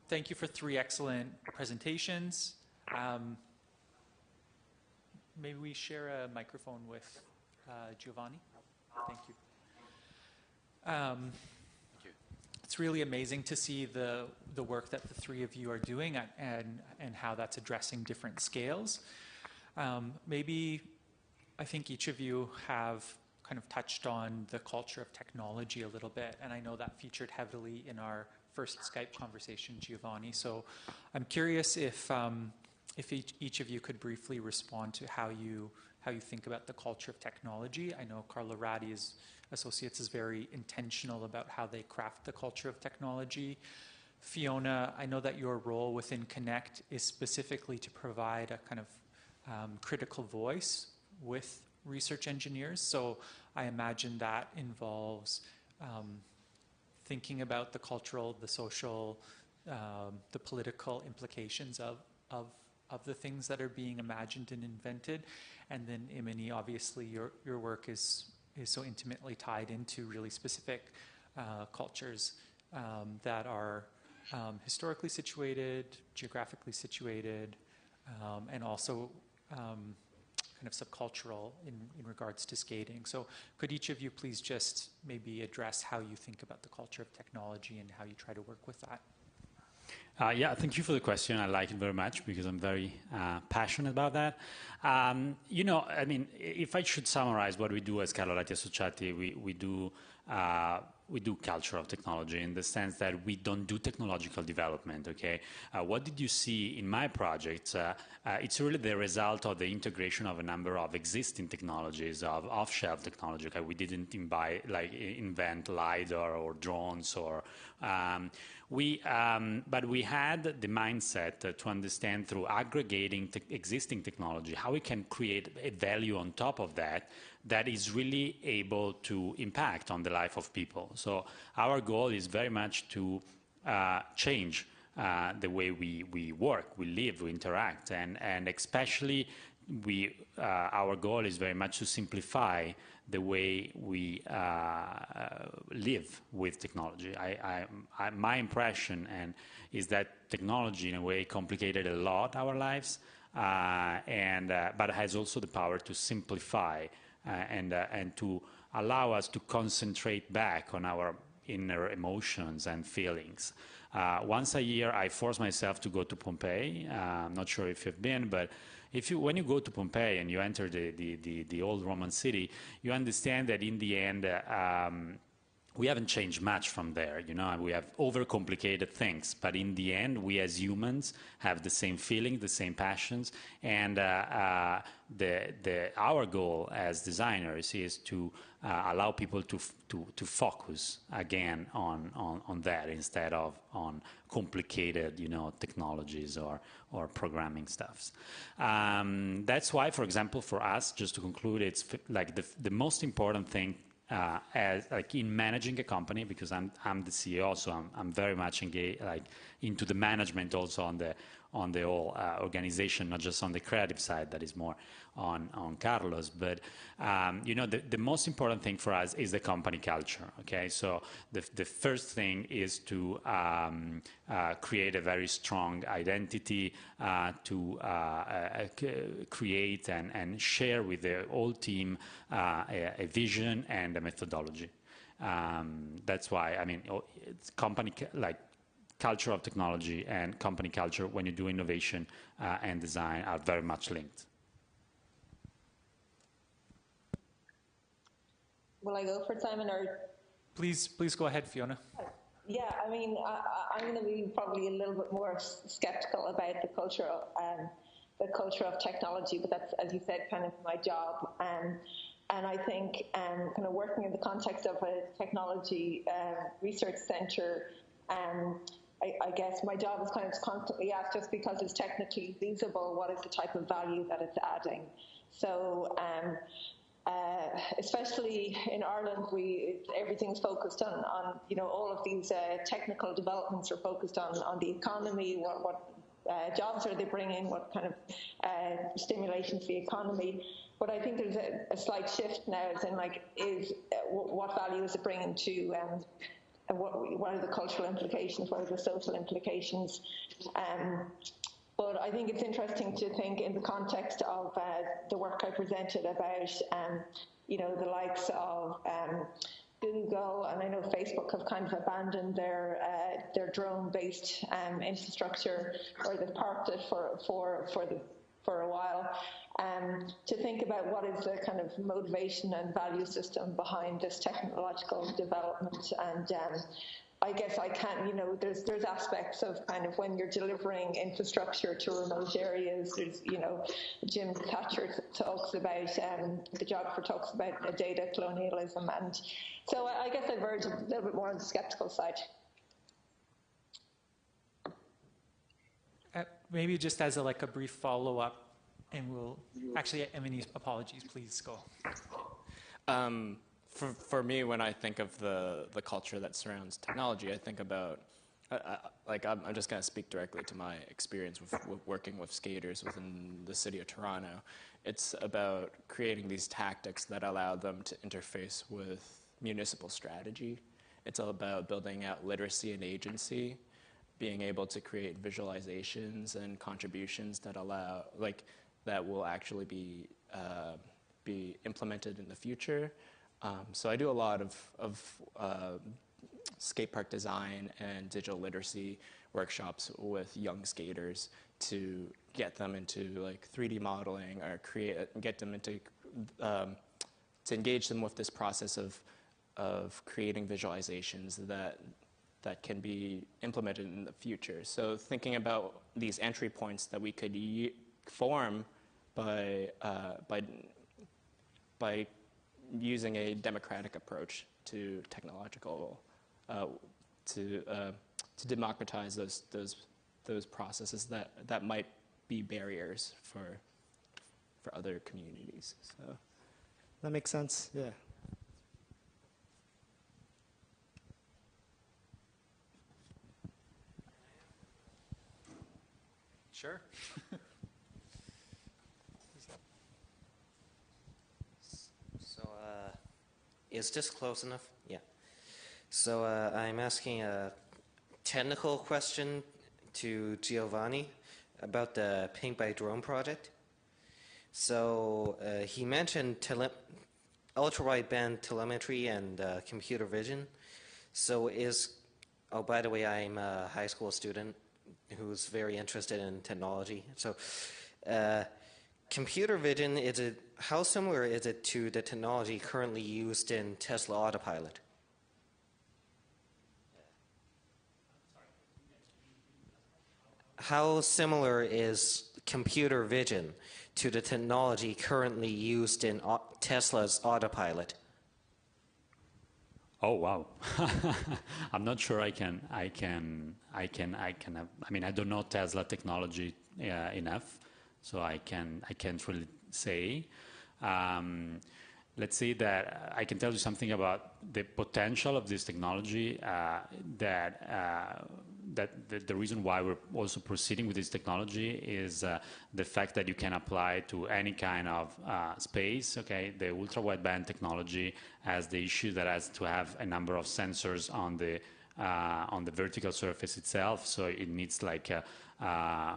thank you for 3 excellent presentations. Maybe we share a microphone with Giovanni. Thank you. It's really amazing to see the work that the 3 of you are doing and how that's addressing different scales. Maybe I think each of you have kind of touched on the culture of technology a little bit, and I know that featured heavily in our first Skype conversation, Giovanni. So I'm curious if each of you could briefly respond to how you think about the culture of technology. I know Carla Ratti's Associates is very intentional about how they craft the culture of technology. Fiona, I know that your role within Connect is specifically to provide a kind of critical voice with research engineers. So I imagine that involves thinking about the cultural, the social, the political implications of the things that are being imagined and invented. And then, Imini, obviously your work is so intimately tied into really specific cultures that are historically situated, geographically situated, and also kind of subcultural in regards to skating. So could each of you please just maybe address how you think about the culture of technology and how you try to work with that? Yeah, thank you for the question. I like it very much because I'm very passionate about that. You know, I mean, if I should summarize what we do as Carlo Ratti Associati, we do culture of technology in the sense that we don't do technological development, okay? What did you see in my project? It's really the result of the integration of a number of existing technologies, of off-shelf technology. Okay? We didn't invent LiDAR or drones or... but we had the mindset to understand through aggregating existing technology how we can create a value on top of that that is really able to impact on the life of people. So our goal is very much to change the way we work, we live, we interact, and especially our goal is very much to simplify the way we live with technology. My impression is that technology, in a way, complicated a lot our lives, but has also the power to simplify and to allow us to concentrate back on our inner emotions and feelings. Once a year, I force myself to go to Pompeii. I'm not sure if you've been, but when you go to Pompeii and you enter the old Roman city, you understand that in the end, we haven't changed much from there. We have overcomplicated things, but in the end, we as humans have the same feelings, the same passions, and our goal as designers is to allow people to focus again on that instead of on complicated, technologies or programming stuffs. That's why, for example, for us, just to conclude, it's like the most important thing as like in managing a company, because I'm the CEO, so I'm very much engaged, like into the management also on the whole organization, not just on the creative side. That is more on Carlos. But the most important thing for us is the company culture. Okay, so the first thing is to create a very strong identity, to create and share with the whole team a vision and a methodology. That's why, I mean, it's company culture of technology and company culture when you do innovation and design are very much linked. Will I go for it, Simon, or? Please go ahead, Fiona. Yeah, I mean, I'm going to be probably a little bit more skeptical about the culture of technology, but that's, as you said, kind of my job. And I think kind of working in the context of a technology research center, I guess my job is kind of constantly asked, just because it's technically feasible, what is the type of value that it's adding? So especially in Ireland, everything's focused on all of these technical developments are focused on the economy, what jobs are they bringing, what kind of stimulation to the economy. But I think there's a slight shift now, as in what value is it bringing to what are the cultural implications, what are the social implications. But I think it's interesting to think in the context of the work I presented about, the likes of Google, and I know Facebook have kind of abandoned their drone-based infrastructure, or they've parked it for a while. To think about what is the kind of motivation and value system behind this technological development. And I guess I can't, there's aspects of kind of when you're delivering infrastructure to remote areas. There's, Jim Thatcher talks about, the geographer talks about data colonialism. And so I guess I verge a little bit more on the skeptical side. Maybe just as a brief follow-up, and we'll actually, Emily's apologies, please go. For me, when I think of the culture that surrounds technology, I think about, I'm just going to speak directly to my experience with working with skaters within the city of Toronto. It's about creating these tactics that allow them to interface with municipal strategy. It's all about building out literacy and agency, being able to create visualizations and contributions that allow, that will actually be implemented in the future. So I do a lot of skate park design and digital literacy workshops with young skaters to get them into 3D modeling, or get them into to engage them with this process of creating visualizations that can be implemented in the future. So thinking about these entry points that we could form by using a democratic approach to technological, to democratize those processes that might be barriers for other communities. So that makes sense, yeah. Sure. So, is this close enough? Yeah. So I'm asking a technical question to Giovanni about the Paint by Drone project. So he mentioned ultra-wideband telemetry and computer vision. So oh, by the way, I'm a high school student who's very interested in technology. So computer vision, how similar is it to the technology currently used in Tesla Autopilot? How similar is computer vision to the technology currently used in Tesla's Autopilot? Oh wow! I'm not sure I mean, I don't know Tesla technology enough, so I can't really say. Let's say that I can tell you something about the potential of this technology. That the reason why we're also proceeding with this technology is the fact that you can apply to any kind of space. Okay, the ultra-wideband technology has the issue that has to have a number of sensors on the vertical surface itself, so it needs like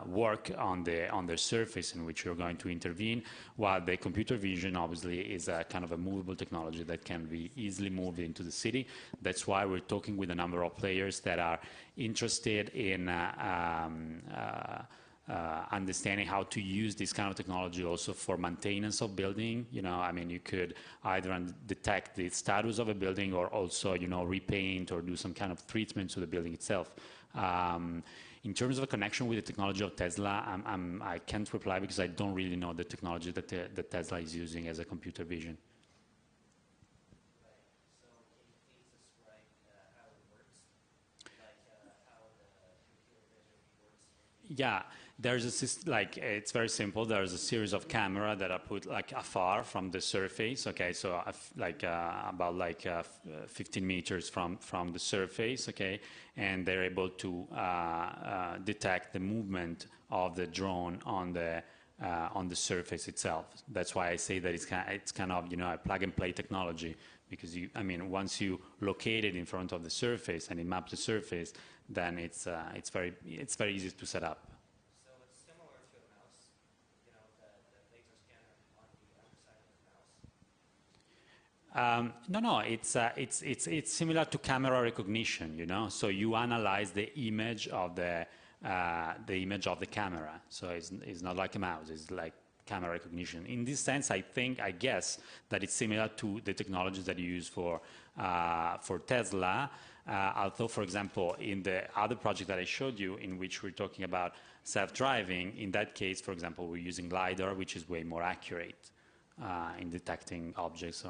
work on the surface in which you're going to intervene, while the computer vision obviously is a kind of a movable technology that can be easily moved into the city. That's why we're talking with a number of players that are interested in understanding how to use this kind of technology also for maintenance of building. You know, I mean, you could either detect the status of a building or also, you know, repaint or do some kind of treatment to the building itself. In terms of a connection with the technology of Tesla, I can't reply because I don't really know the technology that Tesla is using as a computer vision. Right. So can you please describe how it works? Like how the computer vision works? Yeah, there's a system, like it's very simple. There's a series of cameras that are put like afar from the surface. Okay, so about 15 meters from the surface. Okay, and they're able to detect the movement of the drone on the surface itself. That's why I say that it's kind of, you know, a plug and play technology, because once you locate it in front of the surface and it maps the surface, then it's very easy to set up. So it's similar to a mouse, you know, the laser scanner on the underside of the mouse. No, it's similar to camera recognition, you know. So you analyze the image of the camera. So it's not like a mouse. It's like camera recognition. In this sense, I guess that it's similar to the technologies that you use for Tesla. Although, for example, in the other project that I showed you, in which we're talking about self-driving, in that case, for example, we're using LiDAR, which is way more accurate in detecting objects.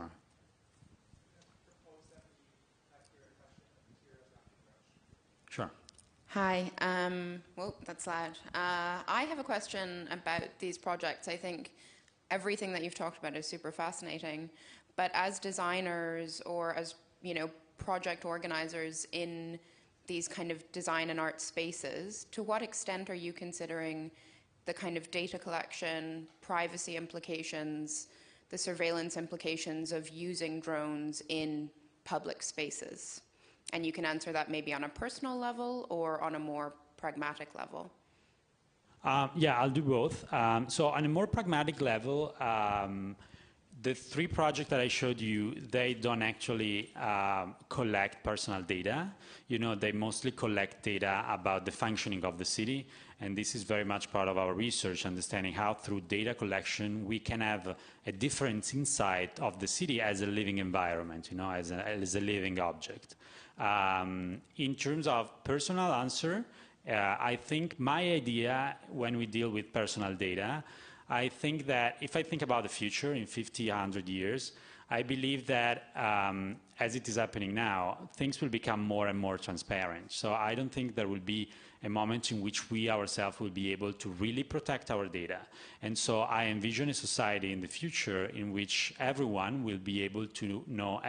Sure. Hi. Well, that's loud. I have a question about these projects. I think everything that you've talked about is super fascinating, but as designers or as, you know, project organizers in these kind of design and art spaces, to what extent are you considering the kind of data collection, privacy implications, the surveillance implications of using drones in public spaces? And you can answer that maybe on a personal level or on a more pragmatic level. Yeah, I'll do both. So on a more pragmatic level, the three projects that I showed you, they don't actually collect personal data. You know, they mostly collect data about the functioning of the city. And this is very much part of our research, understanding how through data collection we can have a different insight of the city as a living environment, you know, as a living object. In terms of personal answer, I think my idea when we deal with personal data, I think that if I think about the future in 50, 100 years, I believe that as it is happening now, things will become more and more transparent. So I don't think there will be a moment in which we ourselves will be able to really protect our data. And so I envision a society in the future in which everyone will be able to know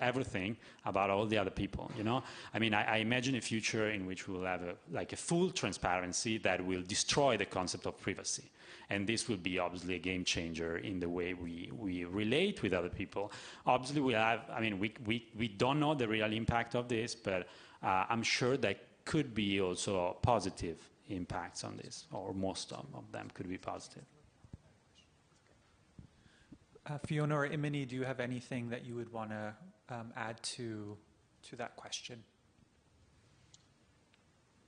everything about all the other people, you know? I mean, I imagine a future in which we will have a full transparency that will destroy the concept of privacy. And this will be obviously a game changer in the way we relate with other people. Obviously, we don't know the real impact of this, but I'm sure there could be also positive impacts on this, or most of them could be positive. Fiona or Imani, do you have anything that you would want to add to that question?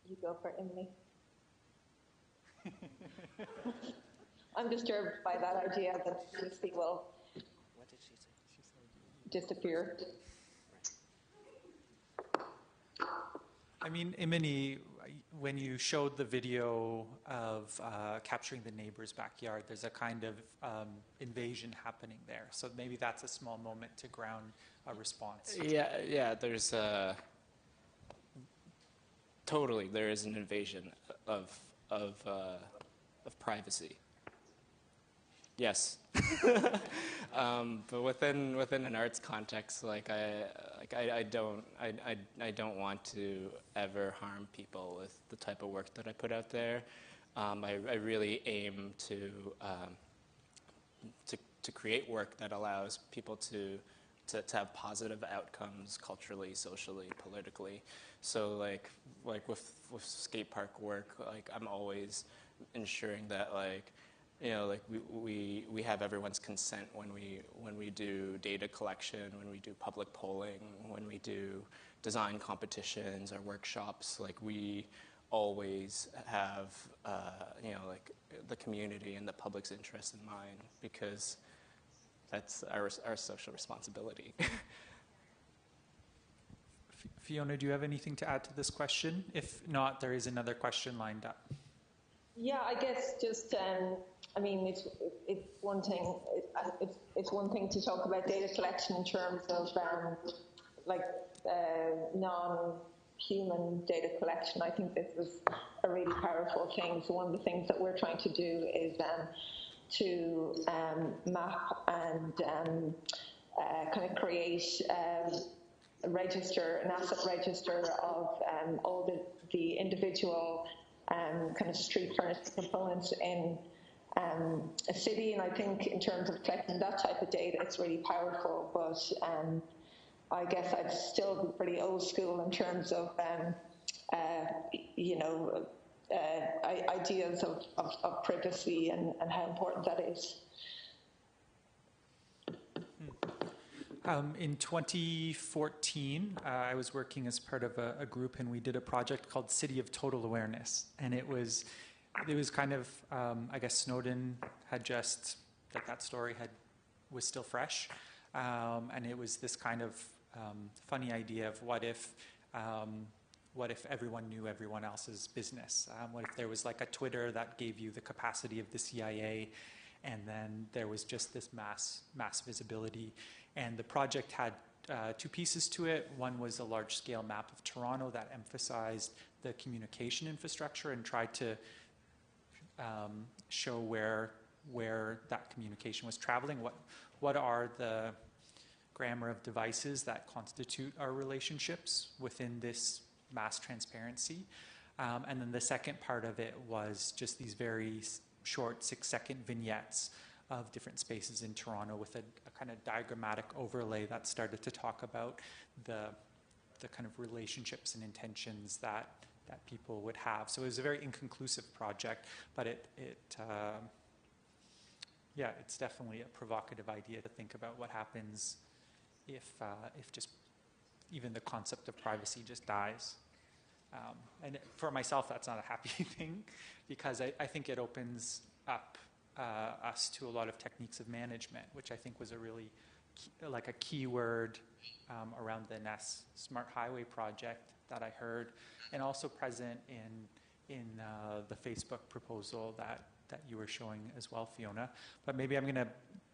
You go for it, Imani. I'm disturbed by that idea that privacy will disappear. I mean, Imani, when you showed the video of capturing the neighbor's backyard, there's a kind of invasion happening there. So maybe that's a small moment to ground a response. Yeah, there's totally there is an invasion of privacy. Yes, but within an arts context, I don't want to ever harm people with the type of work that I put out there. I really aim to create work that allows people to have positive outcomes culturally, socially, politically. So like with skate park work, I'm always ensuring that we have everyone's consent when we do data collection, when we do public polling, when we do design competitions or workshops. We always have the community and the public's interest in mind, because that's our social responsibility. Fiona, do you have anything to add to this question? If not, there is another question lined up. Yeah, I guess just it's one thing. It's one thing to talk about data collection in terms of non-human data collection. I think this is a really powerful thing. So one of the things that we're trying to do is to map and kind of create an asset register of all the individual kind of street furniture components in a city. And I think in terms of collecting that type of data, it's really powerful. But I guess I'd still be pretty old school in terms of ideas of privacy and how important that is. In 2014, I was working as part of a group, and we did a project called City of Total Awareness. And it was kind of, I guess Snowden had just, that story was still fresh. And it was this kind of funny idea of what if everyone knew everyone else's business? What if there was like a Twitter that gave you the capacity of the CIA, and then there was just this mass visibility? And the project had two pieces to it. One was a large-scale map of Toronto that emphasized the communication infrastructure and tried to show where that communication was traveling. What are the grammar of devices that constitute our relationships within this mass transparency? And then the second part of it was just these very short 6-second vignettes of different spaces in Toronto with a kind of diagrammatic overlay that started to talk about the kind of relationships and intentions that people would have. So it was a very inconclusive project, but it's definitely a provocative idea to think about what happens if just even the concept of privacy just dies. And for myself, that's not a happy thing, because I think it opens up us to a lot of techniques of management, which I think was a really a keyword around the NES Smart Highway project that I heard, and also present in the Facebook proposal that you were showing as well, Fiona. But maybe I'm going to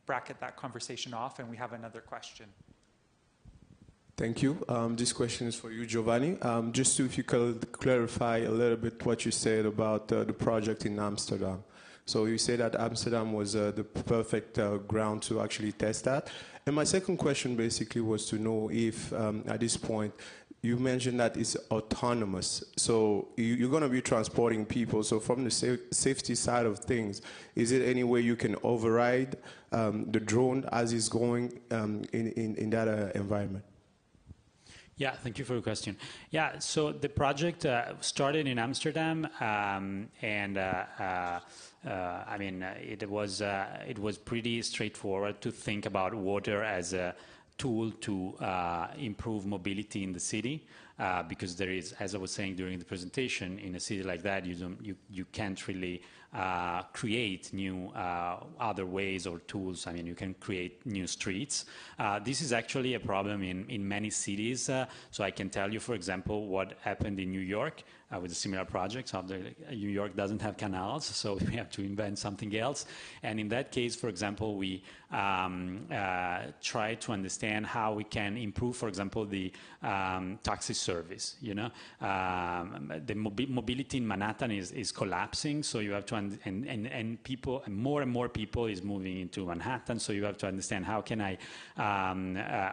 bracket that conversation off, and we have another question. Thank you. This question is for you, Giovanni. If you could clarify a little bit what you said about the project in Amsterdam. So you say that Amsterdam was the perfect ground to actually test that. And my second question basically was to know if at this point, you mentioned that it's autonomous. So you're going to be transporting people. So from the safety side of things, is it any way you can override the drone as it's going in that environment? Yeah, thank you for the question. Yeah, so the project started in Amsterdam, and I mean, it was pretty straightforward to think about water as a tool to improve mobility in the city, because there is, as I was saying during the presentation, in a city like that, you can't really create new other ways or tools. I mean, you can create new streets. This is actually a problem in many cities. So I can tell you, for example, what happened in New York with a similar project. So New York doesn't have canals, so we have to invent something else. And in that case, for example, we try to understand how we can improve, for example, the taxi service. You know, the mobility in Manhattan is collapsing, so you have to and people, and more people is moving into Manhattan, so you have to understand how can I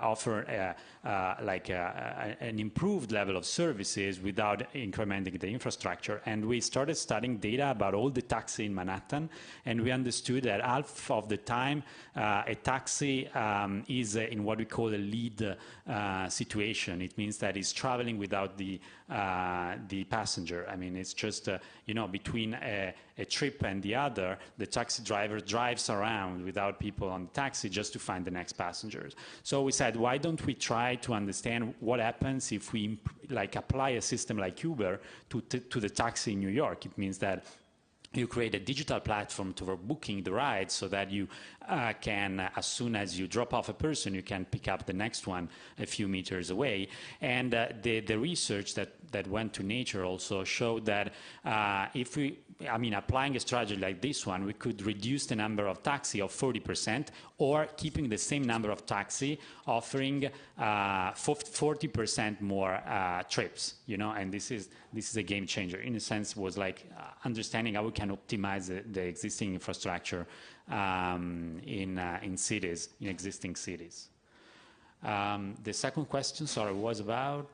offer an improved level of services without incrementing the infrastructure. And we started studying data about all the taxi in Manhattan, and we understood that half of the time a taxi is in what we call a lead situation. It means that it's traveling without the passenger. I mean, it's just you know, between a trip and the other, the taxi driver drives around without people on the taxi just to find the next passengers. So we said, why don't we try to understand what happens if we apply a system like Uber to the taxi in New York? It means that you create a digital platform for booking the ride, so that you can, as soon as you drop off a person, you can pick up the next one a few meters away. And the research that went to Nature also showed that if we, I mean, applying a strategy like this one, we could reduce the number of taxi of 40%, or keeping the same number of taxi, offering 40% more trips. You know, and this is a game changer. In a sense, was like understanding how we can optimize the existing infrastructure in cities, in existing cities. The second question, sorry, was about.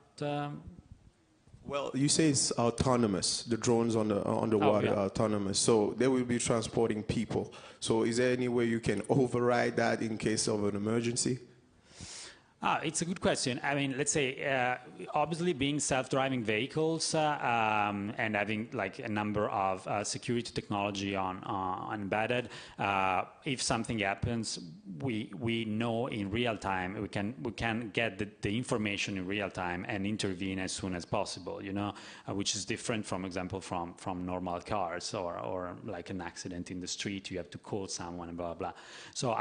Well, you say it's autonomous. The drones on the water are autonomous, so they will be transporting people. So, is there any way you can override that in case of an emergency? It's a good question. I mean, let's say, obviously being self-driving vehicles and having like a number of security technology embedded, if something happens, we know in real time, we can get the information in real time and intervene as soon as possible, you know, which is different, from example, from normal cars or like an accident in the street, you have to call someone and blah, blah. So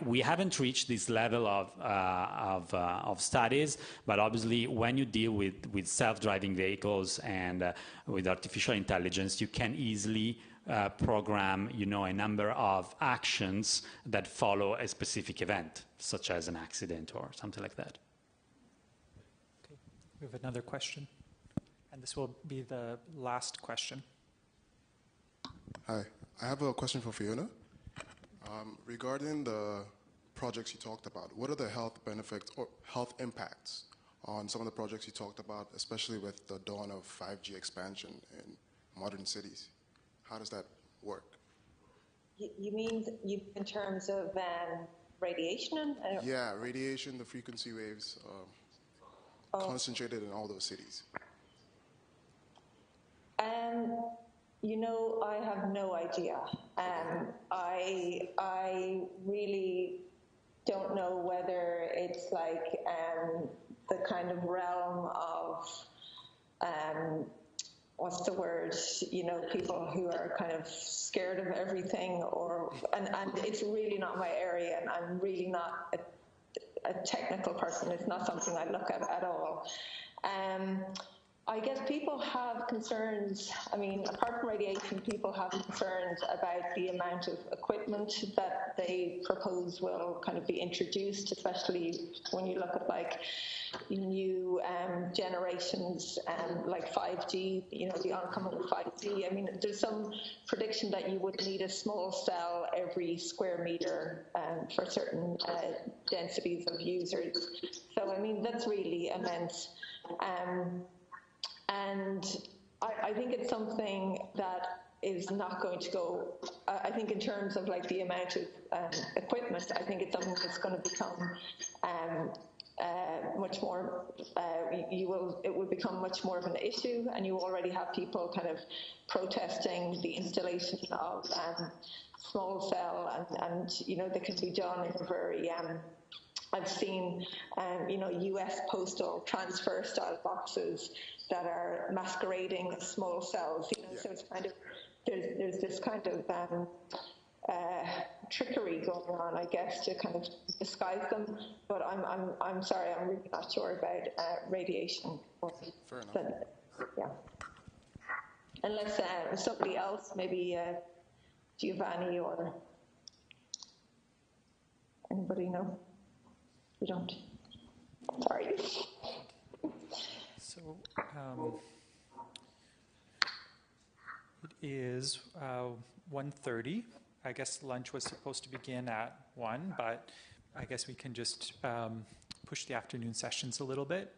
we haven't reached this level of studies, but obviously when you deal with self-driving vehicles and with artificial intelligence, you can easily program, you know, a number of actions that follow a specific event, such as an accident or something like that. Okay, we have another question, and this will be the last question. Hi, I have a question for Fiona. Regarding the projects you talked about, what are the health benefits or health impacts on some of the projects you talked about, especially with the dawn of 5G expansion in modern cities? How does that work? You mean in terms of radiation? Yeah, radiation, the frequency waves concentrated in all those cities. You know, I have no idea. I really don't know whether it's like the kind of realm of what's the word, you know, people who are kind of scared of everything, and it's really not my area, and I'm really not a technical person. It's not something I look at all. I guess people have concerns. I mean, apart from radiation, people have concerns about the amount of equipment that they propose will kind of be introduced, especially when you look at like new generations like 5G, you know, the oncoming of 5G. I mean, there's some prediction that you would need a small cell every square meter for certain densities of users. So, I mean, that's really immense. And I think it's something that is not going to go, I think in terms of like the amount of equipment, I think it's something that's going to become much more, it will become much more of an issue, and you already have people kind of protesting the installation of small cell, and you know, they can be done in a very, I've seen, you know, US postal transfer style boxes that are masquerading as small cells, you know, so it's kind of, there's this kind of trickery going on, I guess, to kind of disguise them. But I'm sorry, I'm really not sure about radiation. Fair enough. But, yeah. Unless somebody else, maybe Giovanni or anybody know? You don't. Sorry. So it is 1:30. I guess lunch was supposed to begin at 1, but I guess we can just push the afternoon sessions a little bit.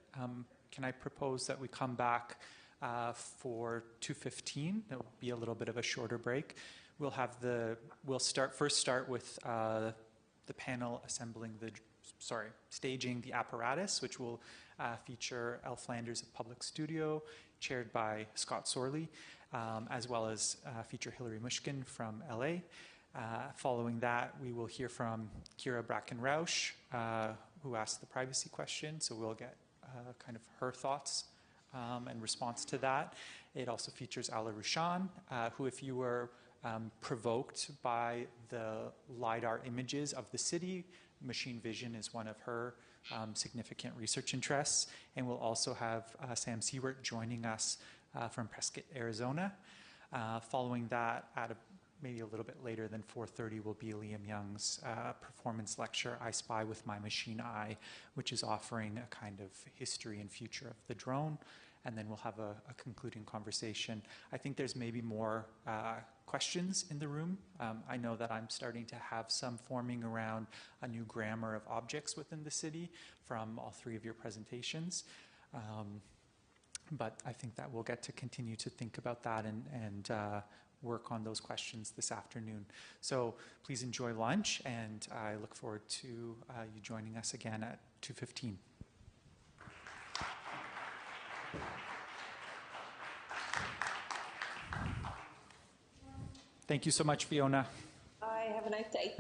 Can I propose that we come back for 2:15? It'll be a little bit of a shorter break. We'll start with the panel staging the apparatus, which will feature Elle Flanders of Public Studio, chaired by Scott Sorley, as well as feature Hilary Mushkin from LA. Following that, we will hear from Kira Bracken-Rausch, who asked the privacy question, so we'll get kind of her thoughts and response to that. It also features Ala Rushan, who, if you were provoked by the LiDAR images of the city, machine vision is one of her significant research interests. And we'll also have Sam Seward joining us from Prescott, Arizona. Following that, maybe a little bit later than 4:30, will be Liam Young's performance lecture, I Spy with My Machine Eye, which is offering a kind of history and future of the drone. And then we'll have a concluding conversation. I think there's maybe more questions in the room. I know that I'm starting to have some forming around a new grammar of objects within the city from all three of your presentations. But I think that we'll get to continue to think about that and work on those questions this afternoon. So please enjoy lunch, and I look forward to you joining us again at 2:15. Thank you so much, Fiona. Bye, have a nice day.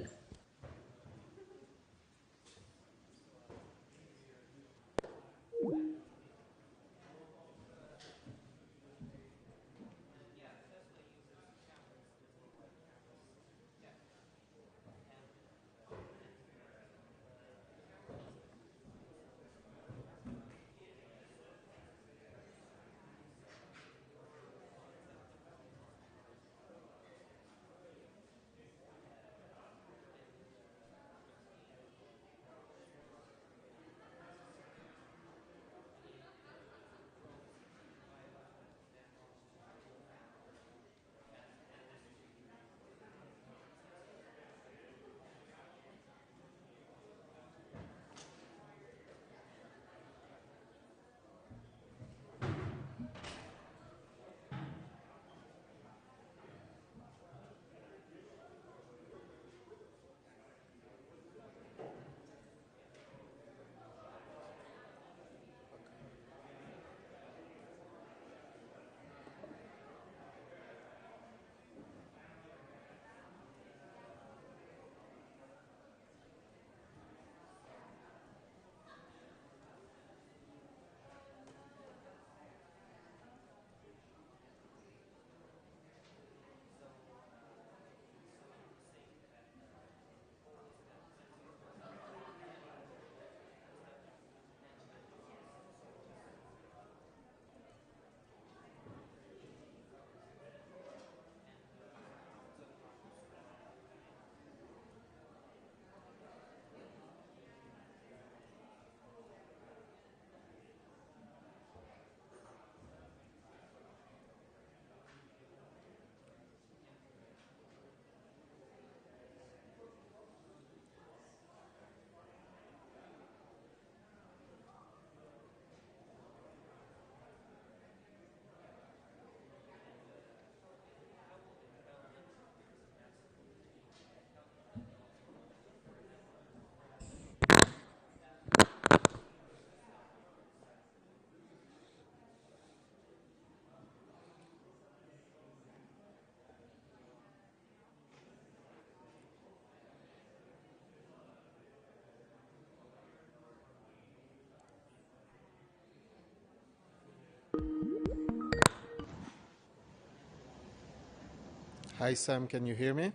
Hi, Sam. Can you hear me?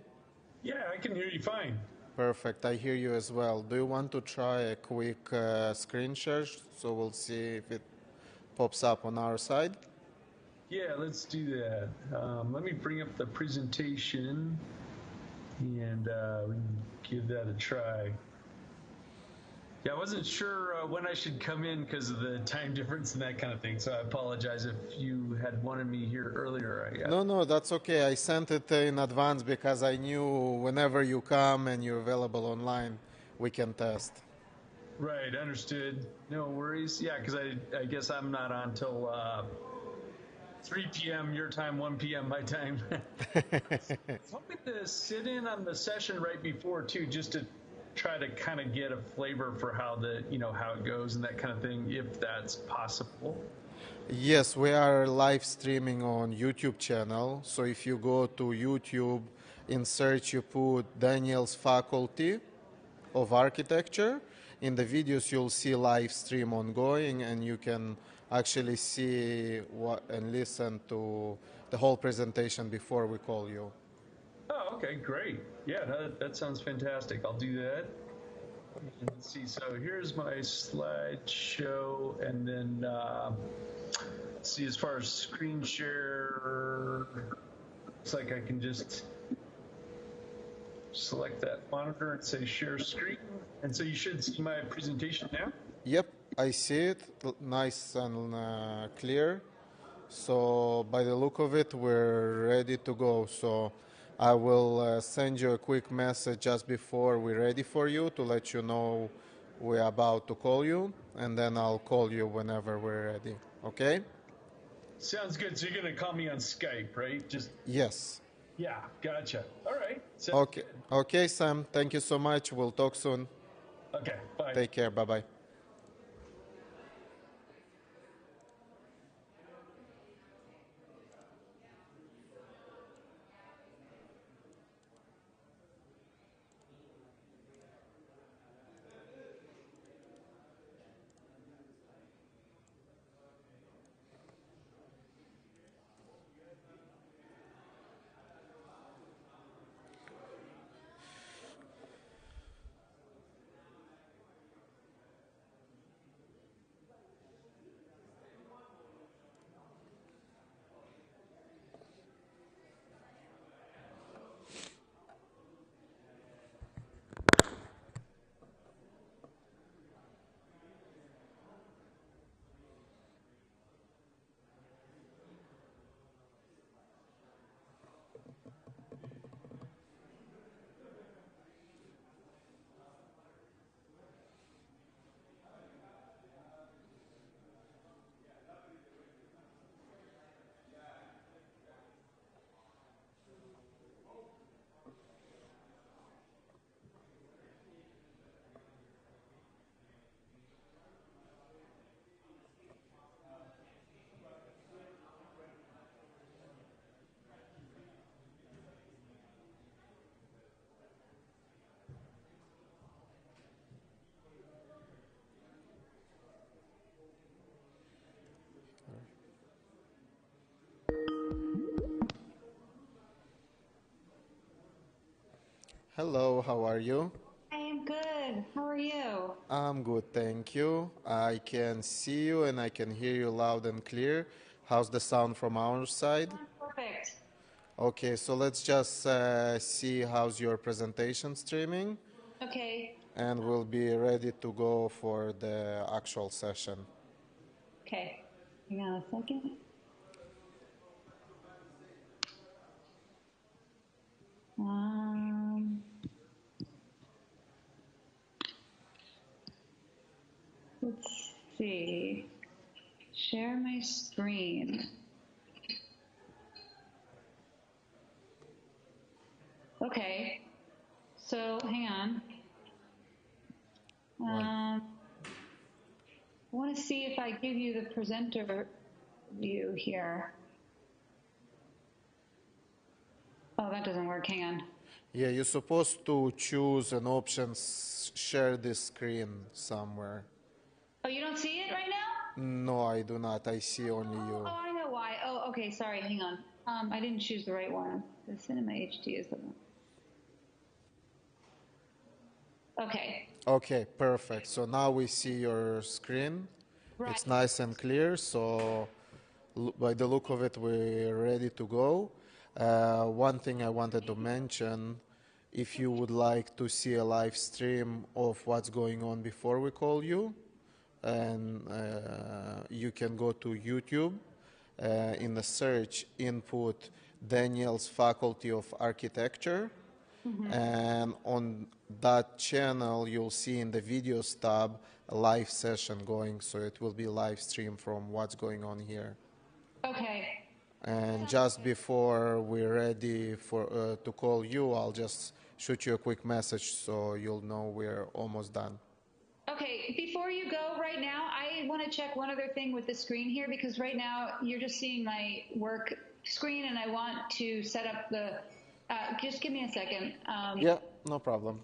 Yeah, I can hear you fine. Perfect. I hear you as well. Do you want to try a quick screen share so we'll see if it pops up on our side? Yeah, let's do that. Let me bring up the presentation and we can give that a try. Yeah, I wasn't sure when I should come in because of the time difference and that kind of thing, so I apologize if you had wanted me here earlier. No, that's okay. I sent it in advance because I knew whenever you come and you're available online, we can test. Right, understood. No worries. Yeah, because I guess I'm not on till 3 p.m. your time, 1 p.m. my time. I was hoping to sit in on the session right before too, just to try to kind of get a flavor for how how it goes and that kind of thing, if that's possible. Yes, we are live streaming on YouTube channel. So if you go to YouTube, in search you put Daniel's Faculty of Architecture. In the videos you'll see live stream ongoing, and you can actually see and listen to the whole presentation before we call you. Oh, okay, great. Yeah, that sounds fantastic. I'll do that. And let's see, so here's my slideshow, and then let's see, as far as screen share, looks like I can just select that monitor and say share screen. And so you should see my presentation now. Yep, I see it, nice and clear. So by the look of it, we're ready to go. So I will send you a quick message just before we're ready for you to let you know we're about to call you, and then I'll call you whenever we're ready. Okay? Sounds good. So you're going to call me on Skype, right? Yes. Yeah, gotcha. All right. Okay. Okay, Sam. Thank you so much. We'll talk soon. Okay. Bye. Take care. Bye-bye. Hello, how are you? I am good. How are you? I'm good, thank you. I can see you and I can hear you loud and clear. How's the sound from our side? Perfect. Okay, so let's just see how's your presentation streaming. Okay. And we'll be ready to go for the actual session. Okay. Hang on a second. Let's see. Share my screen. Okay. So hang on. I want to see if I give you the presenter view here. Oh, that doesn't work. Hang on. Yeah, you're supposed to choose an option, share this screen somewhere. Oh, you don't see it right now? No, I do not. I see only you. Oh, I know why. Oh, okay. Sorry. Hang on. I didn't choose the right one. The Cinema HD is the one. Okay. Okay, perfect. So now we see your screen. Right. It's nice and clear. So by the look of it, we're ready to go. One thing I wanted to mention, if you would like to see a live stream of what's going on before we call you, and you can go to YouTube. In the search, input Daniel's Faculty of Architecture. And on that channel, you'll see in the videos tab a live session going, so it will be live stream from what's going on here. Okay. And just before we're ready for to call you, I'll just shoot you a quick message so you'll know we're almost done. Okay, before you go right now, I want to check one other thing with the screen here, because right now you're just seeing my work screen and I want to set up the, just give me a second. Yeah, no problem.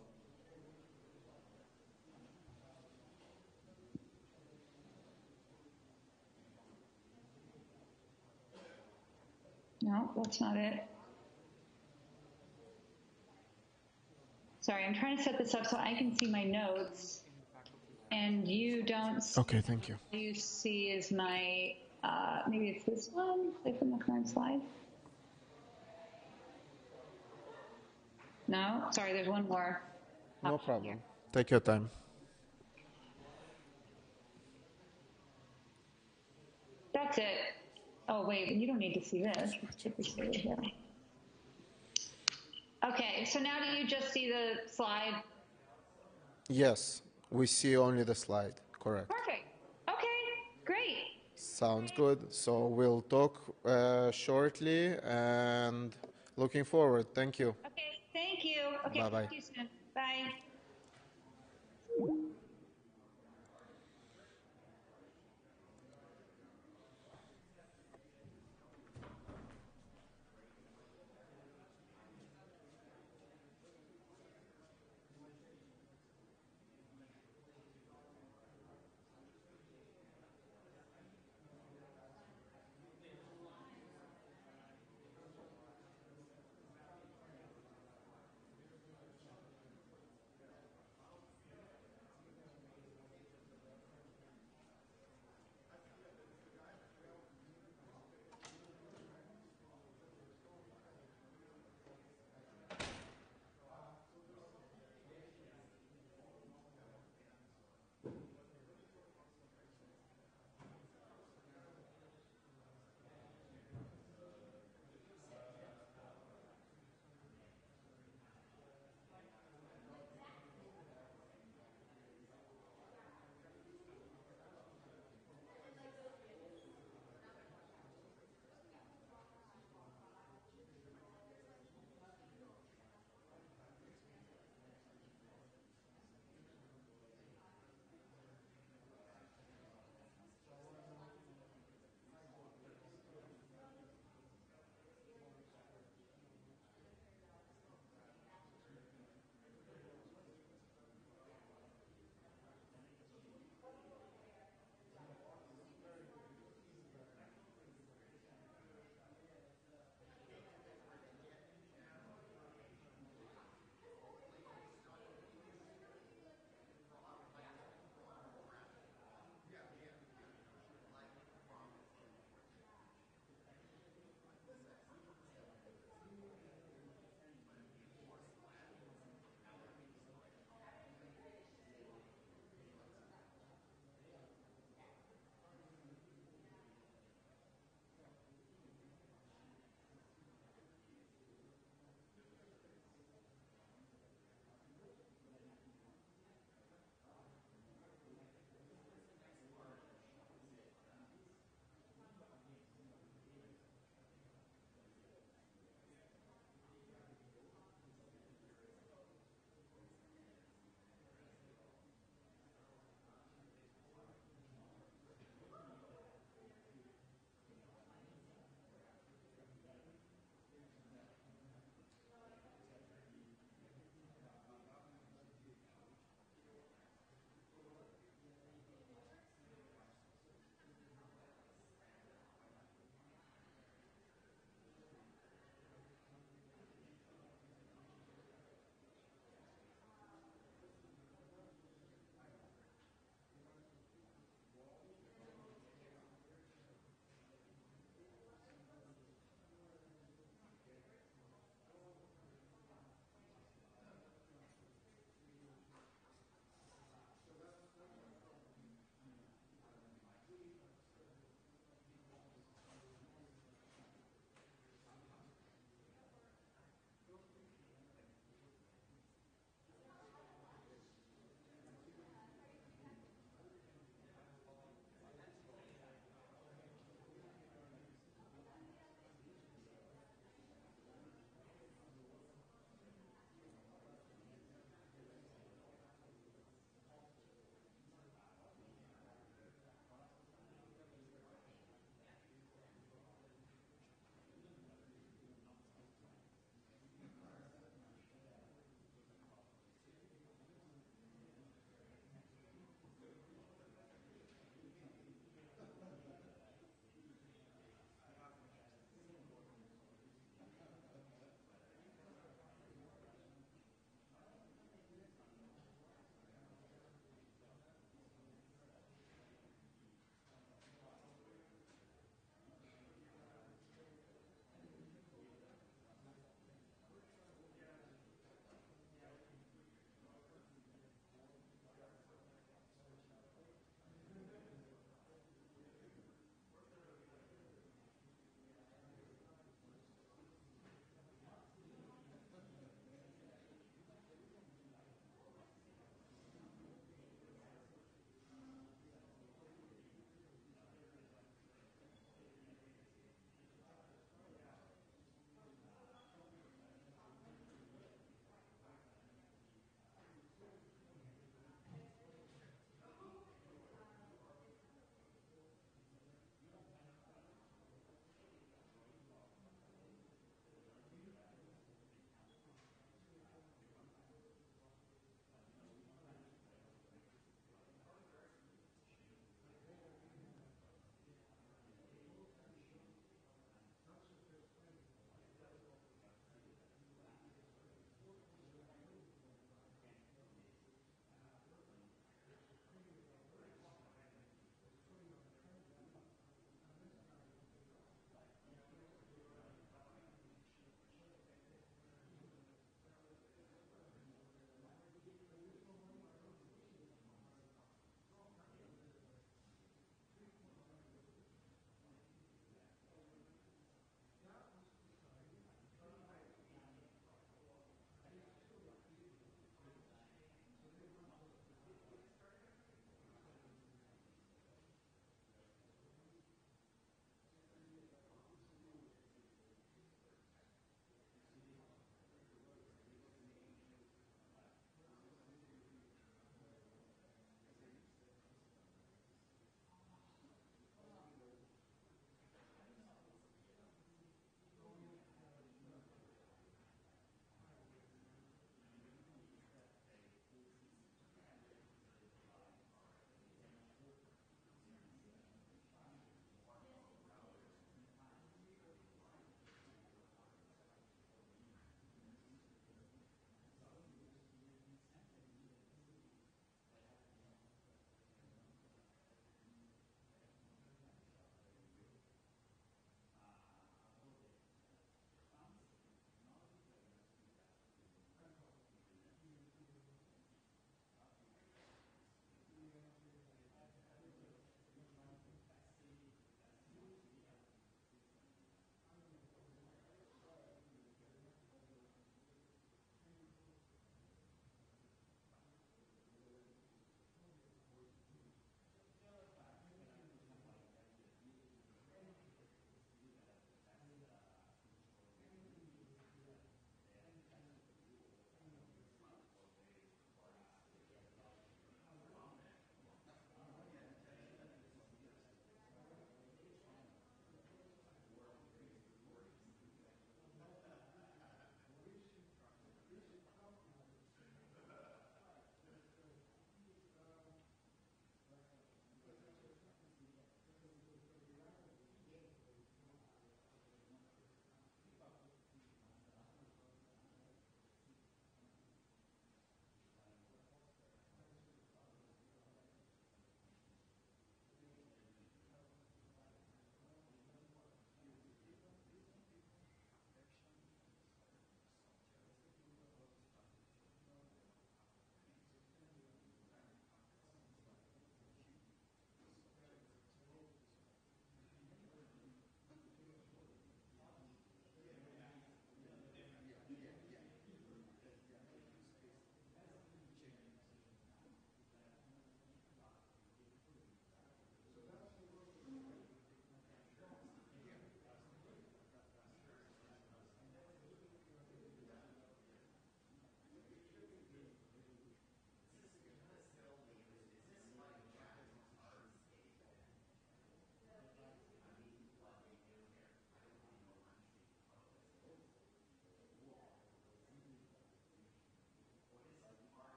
No, that's not it. Sorry, I'm trying to set this up so I can see my notes. And you don't see. Okay, thank you. All you see is my, maybe it's this one, like from the current slide. No, sorry, there's one more. No problem. Take your time. That's it. Oh, wait, you don't need to see this. Let's put this over here. Okay, so now do you just see the slide? Yes, we see only the slide, correct. Perfect. Okay, great. Sounds good. So we'll talk shortly and looking forward. Thank you. Okay, thank you. Okay, Bye-bye. talk to you soon. Bye.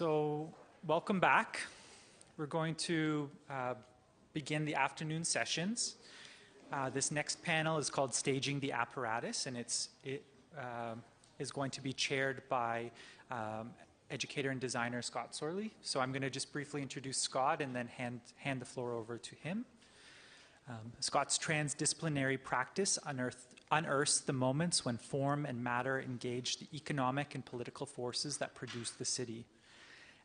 So welcome back. We're going to begin the afternoon sessions. This next panel is called Staging the Apparatus, and it is going to be chaired by educator and designer Scott Sorley. So I'm going to just briefly introduce Scott and then hand the floor over to him. Scott's transdisciplinary practice unearths the moments when form and matter engage the economic and political forces that produce the city.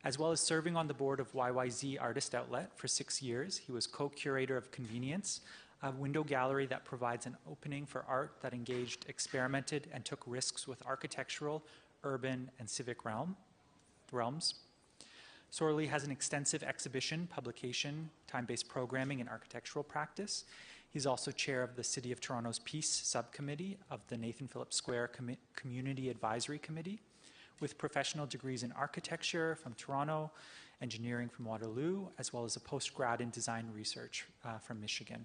As well as serving on the board of YYZ Artist Outlet for 6 years, he was co-curator of Convenience, a window gallery that provides an opening for art that engaged, experimented, and took risks with architectural, urban, and civic realms. Sorley has an extensive exhibition, publication, time-based programming, and architectural practice. He's also chair of the City of Toronto's Peace Subcommittee of the Nathan Phillips Square Community Advisory Committee, with professional degrees in architecture from Toronto, engineering from Waterloo, as well as a postgrad in design research from Michigan.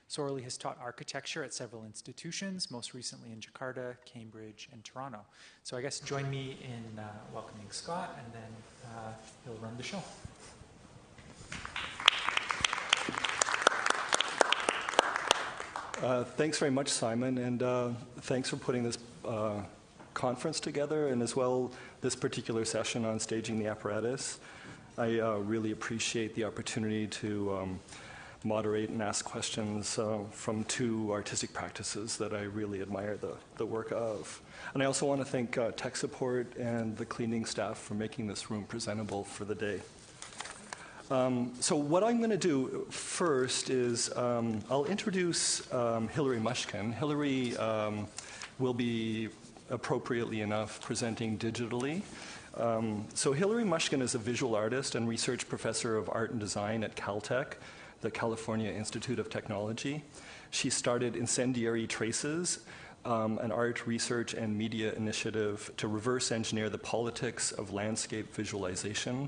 Sorley has taught architecture at several institutions, most recently in Jakarta, Cambridge, and Toronto. So I guess join me in welcoming Scott, and then he'll run the show. Thanks very much, Simon, and thanks for putting this conference together, and as well this particular session on staging the apparatus. I really appreciate the opportunity to moderate and ask questions from two artistic practices that I really admire the work of. And I also want to thank tech support and the cleaning staff for making this room presentable for the day. So what I'm going to do first is I'll introduce Hilary Mushkin. Hilary will be appropriately enough presenting digitally. So Hilary Mushkin is a visual artist and research professor of art and design at Caltech, the California Institute of Technology. She started Incendiary Traces, an art research and media initiative to reverse engineer the politics of landscape visualization.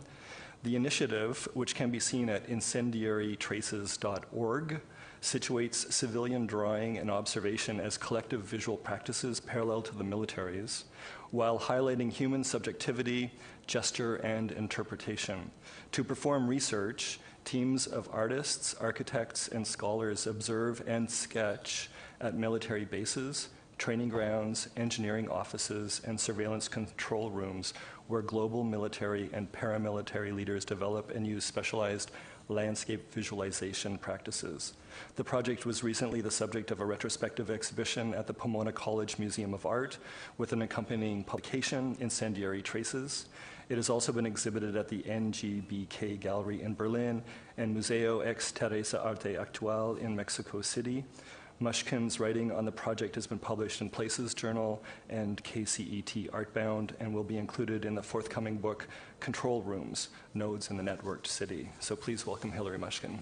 The initiative, which can be seen at incendiarytraces.org, situates civilian drawing and observation as collective visual practices parallel to the military's, while highlighting human subjectivity, gesture, and interpretation. To perform research, teams of artists, architects, and scholars observe and sketch at military bases, training grounds, engineering offices, and surveillance control rooms where global military and paramilitary leaders develop and use specialized landscape visualization practices. The project was recently the subject of a retrospective exhibition at the Pomona College Museum of Art with an accompanying publication, Incendiary Traces. It has also been exhibited at the NGBK Gallery in Berlin and Museo Ex Teresa Arte Actual in Mexico City. Mushkin's writing on the project has been published in Places Journal and KCET Artbound and will be included in the forthcoming book, Control Rooms, Nodes in the Networked City. So please welcome Hilary Mushkin.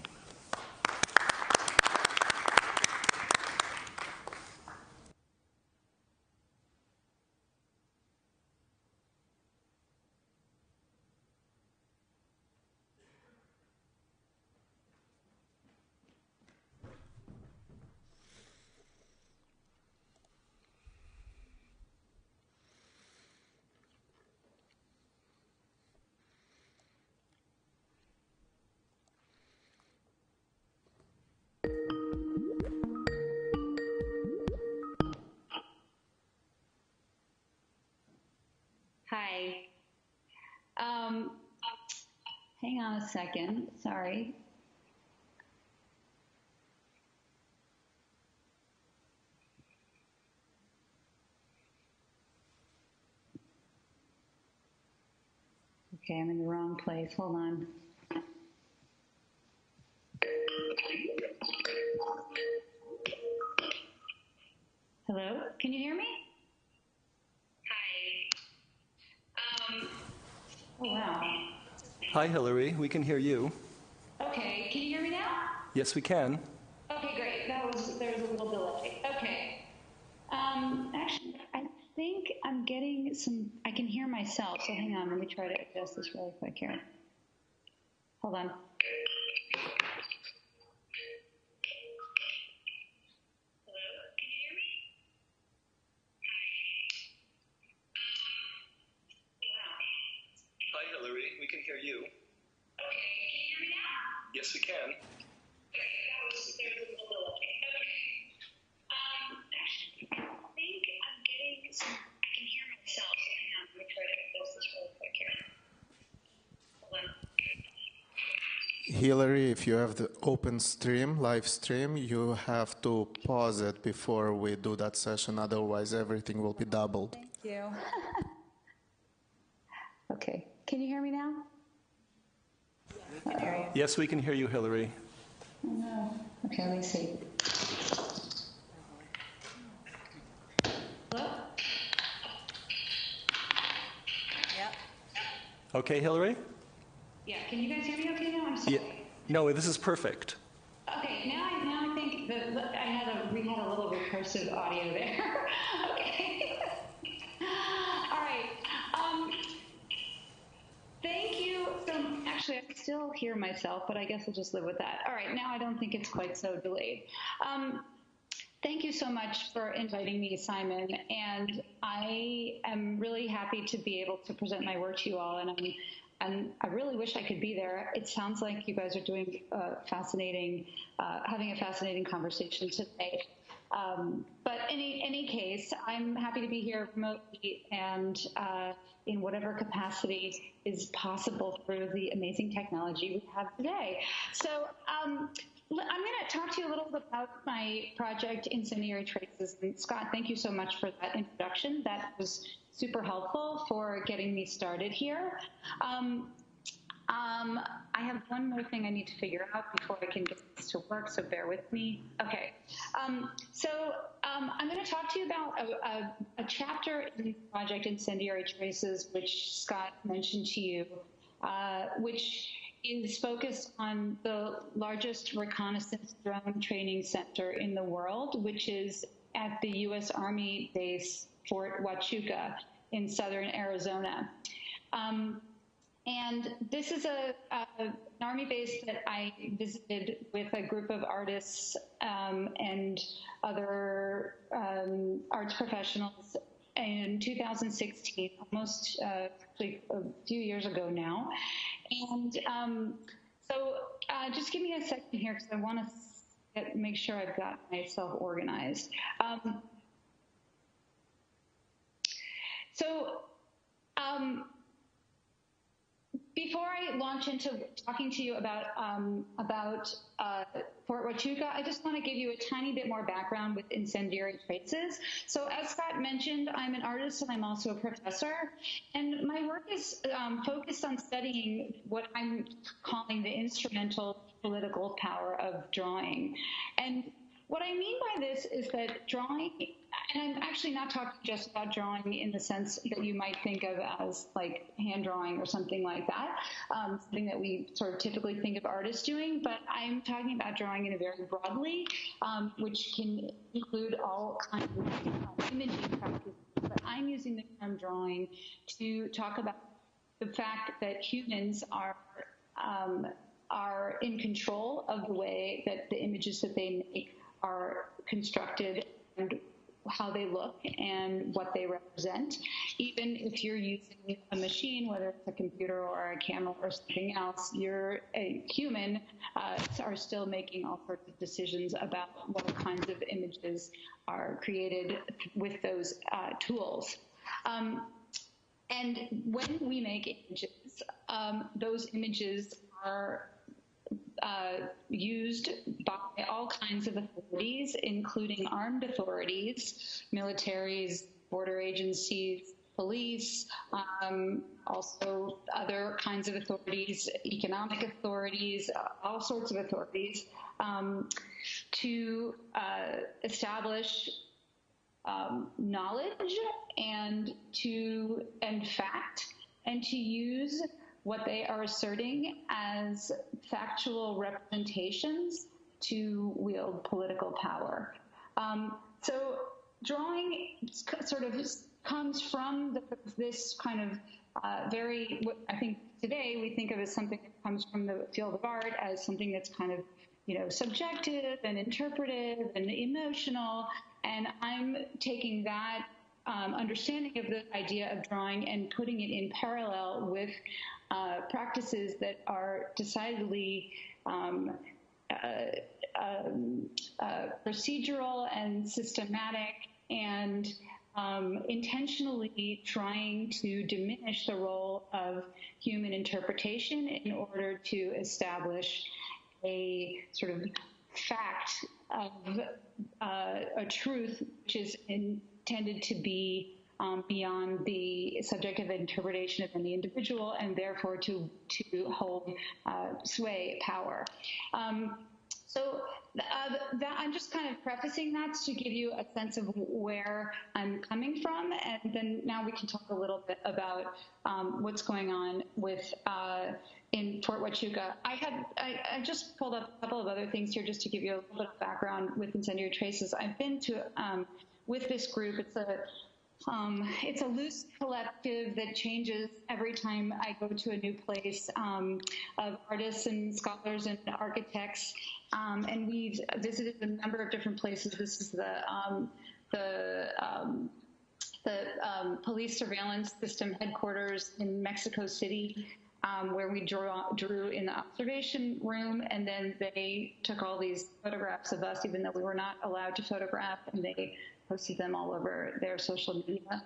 Hi. Hang on a second. Sorry. Okay, I'm in the wrong place. Hold on. Hello? Can you hear me? Oh, wow. Hi, Hilary. We can hear you. Okay, can you hear me now? Yes, we can. Okay, great. There was a little delay. Okay. Actually, I think I'm getting I can hear myself, so hang on. Let me try to adjust this really quick here. Hold on. Hi, Hilary. we can hear you. Okay, can you hear me now? Yes, we can. Okay, there was a little delay. Okay. I think I'm getting some, I can hear myself. So hang on, let me try to close this really quick here. Hold on. Hillary, if you have the open stream, live stream, you have to pause it before we do that session. Otherwise, everything will be doubled. Thank you. Okay. Can you hear me now? We can hear you. Yes, we can hear you, Hillary. Oh, no. Okay, let me see. Hello? Yep. Okay, Hillary? Yeah, can you guys hear me okay now? I'm sorry. Yeah. No, this is perfect. Okay, now I think that we had a little recursive audio there. Okay. All right. Thank you. So actually, I can still hear myself, but I guess I'll just live with that. All right, now I don't think it's quite so delayed. Thank you so much for inviting me, Simon, and I am really happy to be able to present my work to you all, and I really wish I could be there. It sounds like you guys are doing having a fascinating conversation today. But in any case, I'm happy to be here remotely and in whatever capacity is possible through the amazing technology we have today. So I'm going to talk to you a little bit about my project, Incendiary Traces. And Scott, thank you so much for that introduction. That was super helpful for getting me started here. I have one more thing I need to figure out before I can get this to work, so bear with me. Okay. I'm going to talk to you about a chapter in the project Incendiary Traces, which Scott mentioned to you, which is focused on the largest reconnaissance drone training center in the world, which is at the U.S. Army base Fort Huachuca in southern Arizona. And this is an Army base that I visited with a group of artists and other arts professionals in 2016, almost actually a few years ago now. And just give me a second here because I want to make sure I've got myself organized. Before I launch into talking to you about Fort Huachuca, I just want to give you a tiny bit more background with Incendiary Traces. So as Scott mentioned, I'm an artist and I'm also a professor. And my work is focused on studying what I'm calling the instrumental political power of drawing. And what I mean by this is that drawing, and I'm actually not talking just about drawing in the sense that you might think of as like hand drawing or something like that, something that we sort of typically think of artists doing, but I'm talking about drawing in a very broadly, which can include all kinds of imaging practices. But I'm using the term drawing to talk about the fact that humans are in control of the way that the images that they make are constructed and how they look and what they represent. Even if you're using a machine, whether it's a computer or a camera or something else, you're a human, are still making all sorts of decisions about what kinds of images are created with those tools. And when we make images, those images are used by all kinds of authorities, including armed authorities, militaries, border agencies, police, also other kinds of authorities, economic authorities, all sorts of authorities, to establish knowledge and fact, and to use what they are asserting as factual representations to wield political power. So drawing sort of comes from this kind of what I think today we think of as something that comes from the field of art as something that's kind of, subjective and interpretive and emotional. And I'm taking that understanding of the idea of drawing and putting it in parallel with practices that are decidedly procedural and systematic and intentionally trying to diminish the role of human interpretation in order to establish a sort of fact of a truth which is intended to be beyond the subjective interpretation of any individual, and therefore to hold sway, power. So I'm just kind of prefacing that to give you a sense of where I'm coming from, and then now we can talk a little bit about what's going on with in Fort Huachuca. I just pulled up a couple of other things here just to give you a little bit of background with Incendiary Traces. I've been to with this group. It's a loose collective that changes every time I go to a new place, of artists and scholars and architects, and we've visited a number of different places. This is the police surveillance system headquarters in Mexico City, where we drew in the observation room, and then they took all these photographs of us, even though we were not allowed to photograph, and they posted them all over their social media.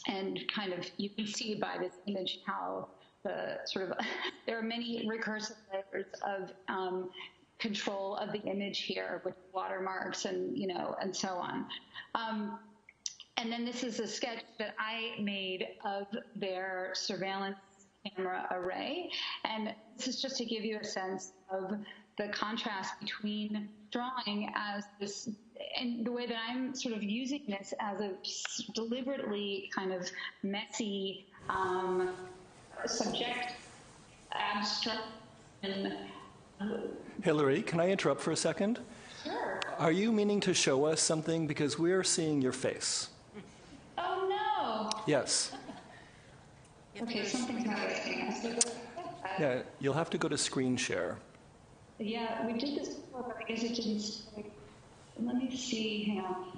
And kind of, you can see by this image how the sort of, there are many recursive layers of control of the image here with watermarks and, and so on. And then this is a sketch that I made of their surveillance camera array. And this is just to give you a sense of the contrast between drawing as this, and the way that I'm sort of using this as a deliberately kind of messy subject, abstract. Hillary, can I interrupt for a second? Sure. Are you meaning to show us something? Because we're seeing your face. Oh, no. Yes. Okay, something's not working. Yeah, you'll have to go to screen share. Yeah, we did this before, but I guess it didn't stay. Let me see, hang on.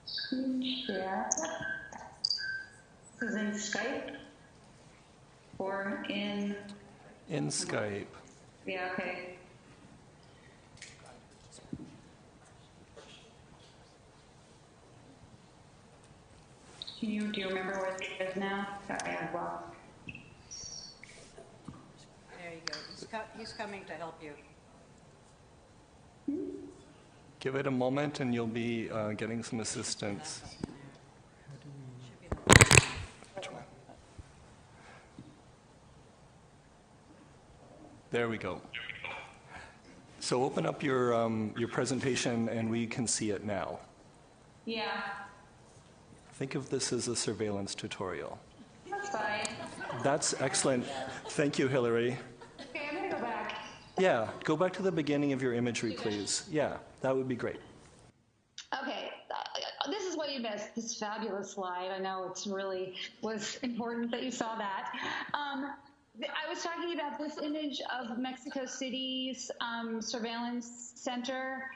Screen share. This is in Skype or in? In Skype. Yeah, okay. Do you remember where it is now? Sorry, I've lost. There you go. He's coming to help you. Give it a moment and you'll be getting some assistance. There we go. So open up your presentation and we can see it now. Yeah. Think of this as a surveillance tutorial. That's fine. That's excellent. Thank you, Hillary. Okay, I'm going to go back. Yeah, go back to the beginning of your imagery, please. Yeah, that would be great. Okay, this is what you missed, this fabulous slide. I know it's really was important that you saw that. I was talking about this image of Mexico City's surveillance center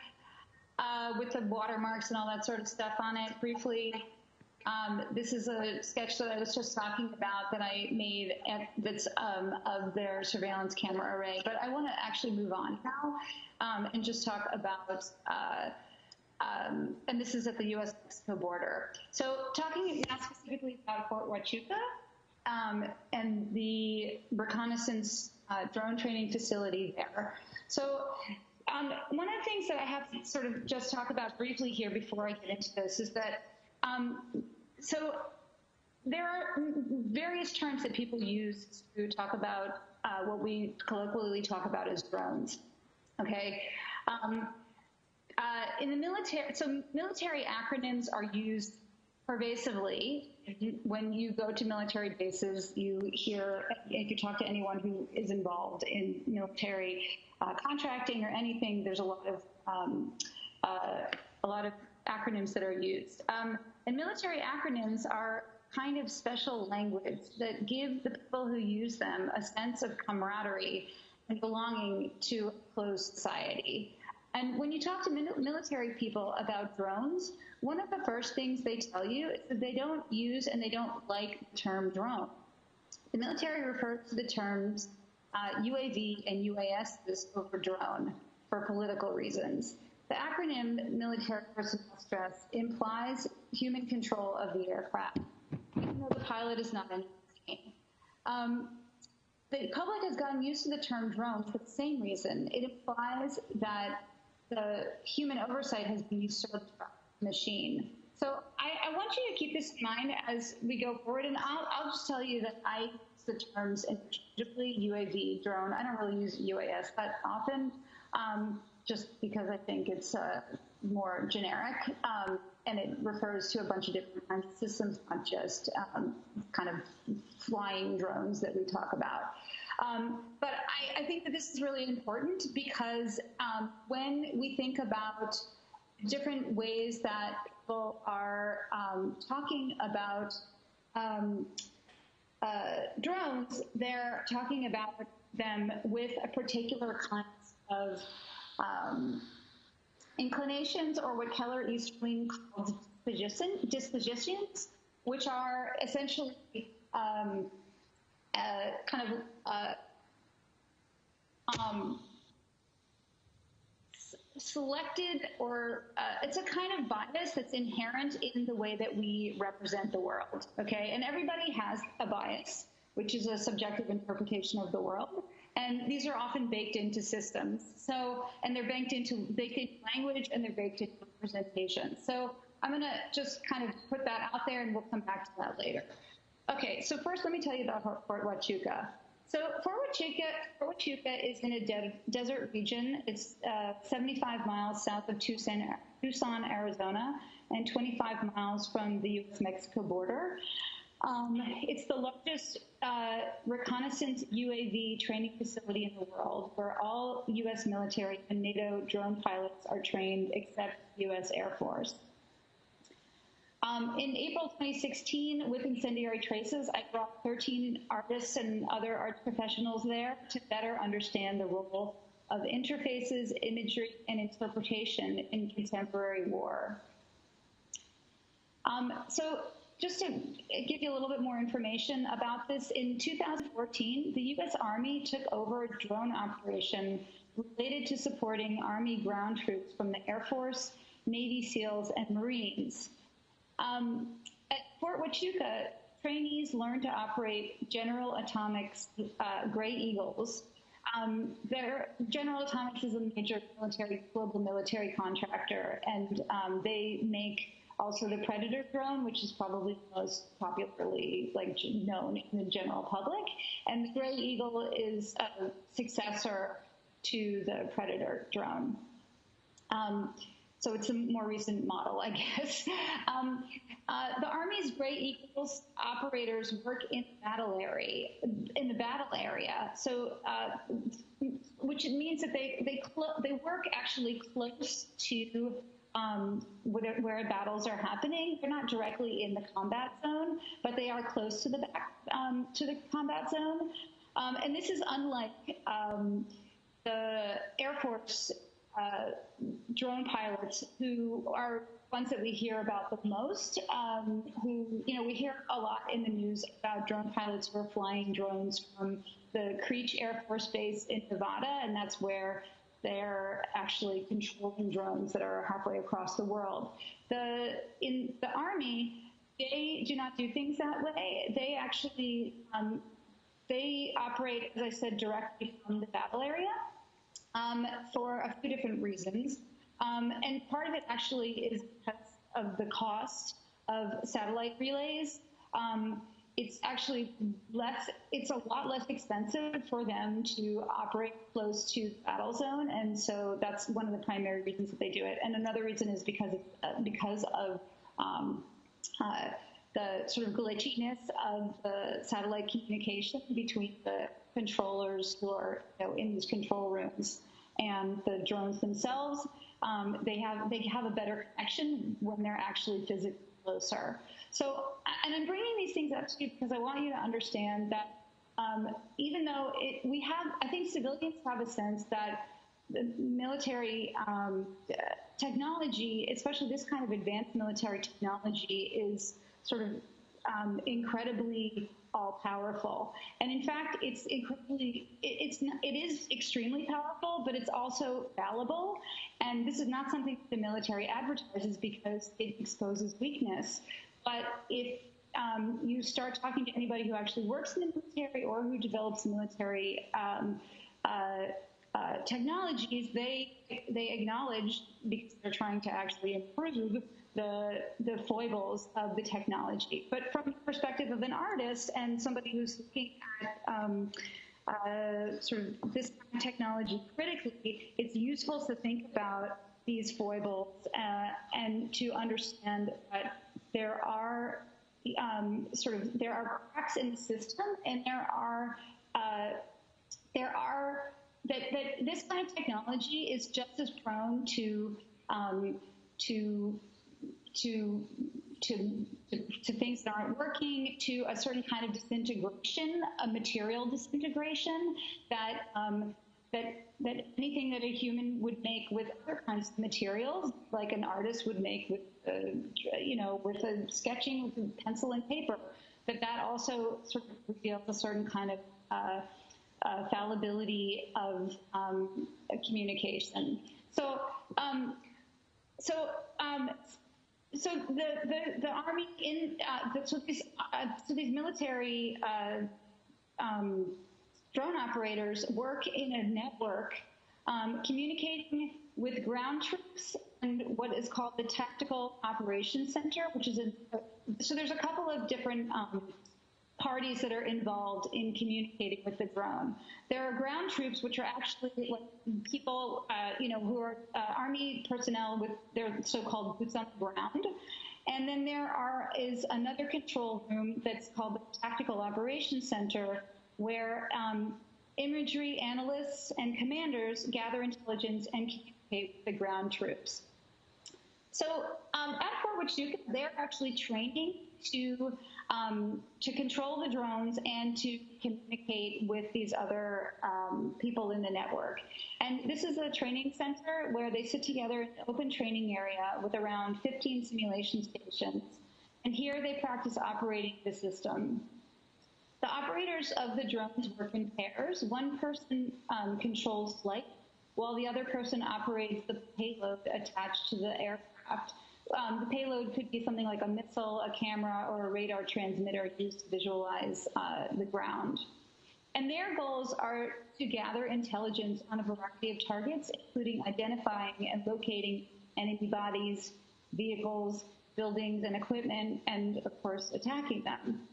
with the watermarks and all that sort of stuff on it briefly. This is a sketch that I was just talking about that I made that's of their surveillance camera array. But I want to actually move on now and just talk about, and this is at the U.S.-Mexico border. So talking now specifically about Fort Huachuca and the reconnaissance drone training facility there. So one of the things that I have to sort of just talk about briefly here before I get into this is that so there are various terms that people use to talk about what we colloquially talk about as drones, okay? In the military, so military acronyms are used pervasively. When you go to military bases, you hear, if you talk to anyone who is involved in military contracting or anything, there's a lot of acronyms that are used. And military acronyms are kind of special language that give the people who use them a sense of camaraderie and belonging to a closed society. And when you talk to military people about drones, one of the first things they tell you is that they don't use and they don't like the term drone. The military refers to the terms UAV and UAS over drone for political reasons. The acronym military personnel stress implies human control of the aircraft, even though the pilot is not in the plane. The public has gotten used to the term drone for the same reason. It implies that the human oversight has been usurped by the machine. So I want you to keep this in mind as we go forward, and I'll just tell you that I use the terms interchangeably, UAV, drone. I don't really use UAS that often, just because I think it's more generic, and it refers to a bunch of different kinds of systems, not just kind of flying drones that we talk about. But I think that this is really important because when we think about different ways that people are talking about drones, they're talking about them with a particular kind of inclinations, or what Keller Easterling calls dispositions, which are essentially selected, or it's a kind of bias that's inherent in the way that we represent the world, okay? And everybody has a bias, which is a subjective interpretation of the world. And these are often baked into systems. So, and they're baked into language, and they're baked into representation. So I'm going to just kind of put that out there, and we'll come back to that later. Okay, so first let me tell you about Fort Huachuca. So Fort Huachuca is in a desert region. It's 75 miles south of Tucson, Arizona, and 25 miles from the U.S.-Mexico border. It's the largest reconnaissance UAV training facility in the world, where all U.S. military and NATO drone pilots are trained except U.S. Air Force. In April 2016, with Incendiary Traces, I brought 13 artists and other art professionals there to better understand the role of interfaces, imagery, and interpretation in contemporary war. So just to give you a little bit more information about this, in 2014, the U.S. Army took over a drone operation related to supporting Army ground troops from the Air Force, Navy SEALs, and Marines. At Fort Huachuca, trainees learned to operate General Atomics Gray Eagles. General Atomics is a major global military contractor, and they make also the Predator drone, which is probably the most popularly known in the general public. And the Gray Eagle is a successor to the Predator drone. So it's a more recent model, I guess. The Army's Gray Eagles operators work in the battle area. So, which means that they work actually close to where battles are happening. They're not directly in the combat zone, but they are close to the combat zone. And this is unlike the Air Force drone pilots, who are ones that we hear about the most, we hear a lot in the news about drone pilots who are flying drones from the Creech Air Force Base in Nevada, and that's where they're actually controlling drones that are halfway across the world. In the Army, they do not do things that way. They actually, they operate, as I said, directly from the battle area. For a few different reasons. And part of it actually is because of the cost of satellite relays. It's actually it's a lot less expensive for them to operate close to the battle zone. And so that's one of the primary reasons that they do it. And another reason is because of the sort of glitchiness of the satellite communication between the controllers who are in these control rooms and the drones themselves. They have a better connection when they're actually physically closer. So, and I'm bringing these things up to you because I want you to understand that even though I think civilians have a sense that the military technology, especially this kind of advanced military technology, is sort of incredibly all-powerful. And in fact, it is extremely powerful, but it's also fallible. And this is not something the military advertises because it exposes weakness. But if you start talking to anybody who actually works in the military or who develops military technologies, they acknowledge, because they're trying to actually improve the foibles of the technology. But from the perspective of an artist and somebody who's looking at sort of this kind of technology critically, it's useful to think about these foibles and to understand that there are cracks in the system, and that this kind of technology is just as prone to things that aren't working, to a certain kind of disintegration, a material disintegration that anything that a human would make with other kinds of materials, like an artist would make with sketching with pencil and paper, that also sort of reveals a certain kind of fallibility of communication. So the army these military drone operators work in a network, communicating with ground troops and what is called the Tactical Operations Center, which is so there's a couple of different parties that are involved in communicating with the drone. There are ground troops, which are actually like people, who are Army personnel with their so-called boots on the ground. And then there is another control room that's called the Tactical Operations Center, where imagery analysts and commanders gather intelligence and communicate with the ground troops. So at Fort Huachuca, they're actually training to control the drones and to communicate with these other people in the network. And this is a training center where they sit together in an open training area with around 15 simulation stations. And here they practice operating the system. The operators of the drones work in pairs. One person controls flight, while the other person operates the payload attached to the aircraft. The payload could be something like a missile, a camera, or a radar transmitter used to visualize the ground. And their goals are to gather intelligence on a variety of targets, including identifying and locating enemy bodies, vehicles, buildings, and equipment, and, of course, attacking them.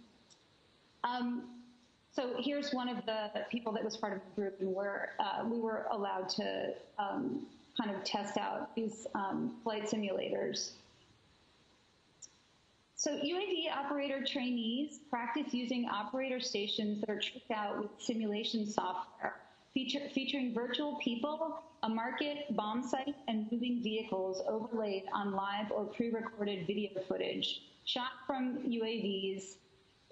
So here's one of the people that was part of the group, and we were allowed to kind of test out these flight simulators. So UAV operator trainees practice using operator stations that are tricked out with simulation software, featuring virtual people, a market, bomb site, and moving vehicles overlaid on live or pre-recorded video footage shot from UAVs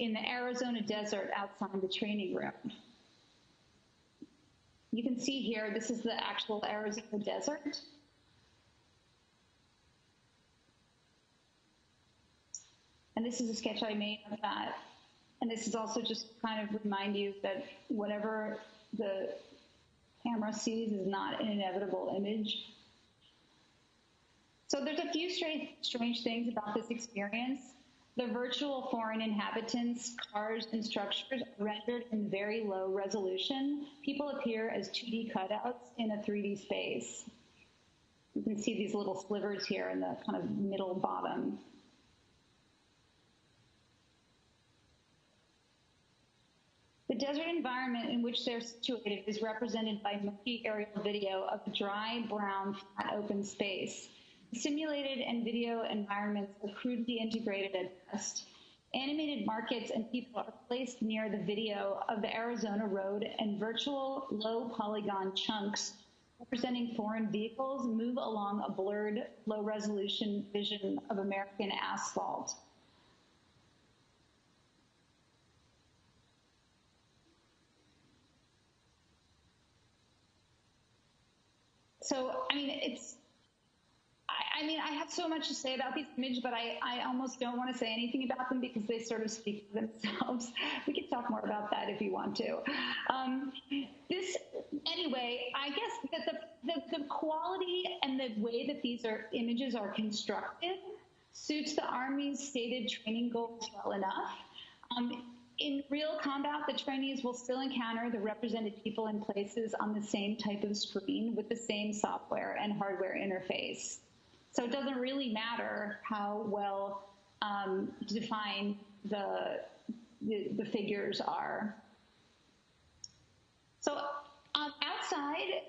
in the Arizona desert outside the training room. You can see here, this is the actual Arizona desert. And this is a sketch I made of that. And this is also just kind of remind you that whatever the camera sees is not an inevitable image. So there's a few strange things about this experience. The virtual foreign inhabitants, cars, and structures are rendered in very low resolution. People appear as 2D cutouts in a 3D space. You can see these little slivers here in the kind of middle bottom. The desert environment in which they're situated is represented by murky aerial video of a dry, brown, flat open space. Simulated and video environments are crudely integrated at best. Animated markets and people are placed near the video of the Arizona road, and virtual low-polygon chunks representing foreign vehicles move along a blurred, low-resolution vision of American asphalt. So, I mean, I have so much to say about these images, but I almost don't want to say anything about them because they sort of speak for themselves. We can talk more about that if you want to. Anyway, I guess that the quality and the way that these images are constructed suits the Army's stated training goals well enough. In real combat, the trainees will still encounter the represented people and places on the same type of screen with the same software and hardware interface. So it doesn't really matter how well defined the figures are. So outside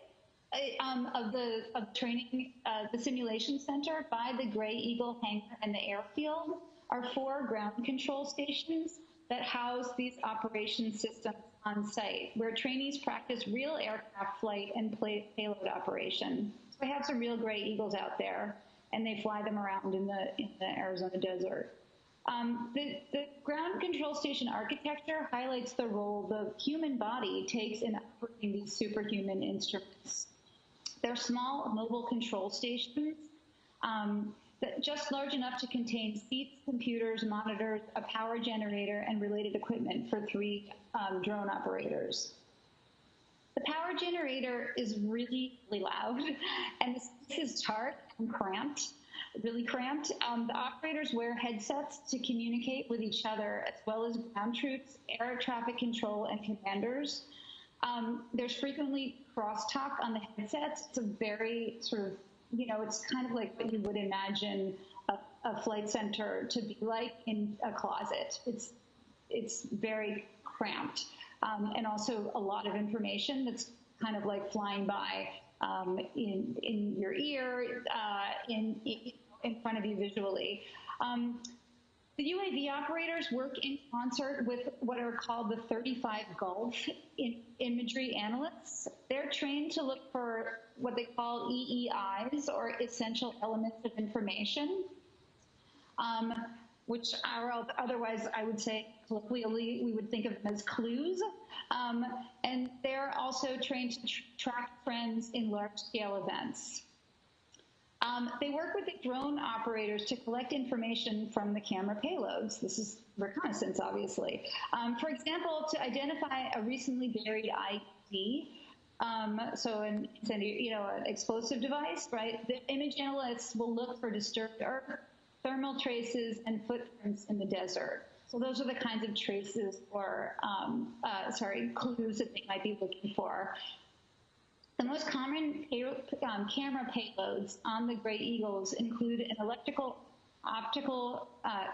of the training, the simulation center by the Gray Eagle hangar and the airfield are 4 ground control stations that house these operation systems on site, where trainees practice real aircraft flight and payload operation. So we have some real Gray Eagles out there, and they fly them around in the Arizona desert. The ground control station architecture highlights the role the human body takes in operating these superhuman instruments. They're small mobile control stations that just large enough to contain seats, computers, monitors, a power generator, and related equipment for 3 drone operators. The power generator is really, really loud, and the space is dark and cramped, really cramped. The operators wear headsets to communicate with each other, as well as ground troops, air traffic control, and commanders. There's frequently crosstalk on the headsets. It's a very sort of, it's kind of like what you would imagine a flight center to be like in a closet. It's very cramped, and also a lot of information that's kind of like flying by in your ear, in front of you visually. The UAV operators work in concert with what are called the 35 Gulf imagery analysts. They're trained to look for what they call EEIs, or essential elements of information, which are otherwise, I would say, colloquially, we would think of them as clues. And they're also trained to track trends in large-scale events. They work with the drone operators to collect information from the camera payloads. This is reconnaissance, obviously. For example, to identify a recently buried ID, so an explosive device, right? The image analysts will look for disturbed earth, thermal traces, and footprints in the desert. So those are the kinds of traces or, clues that they might be looking for. The most common camera payloads on the Gray Eagles include an optical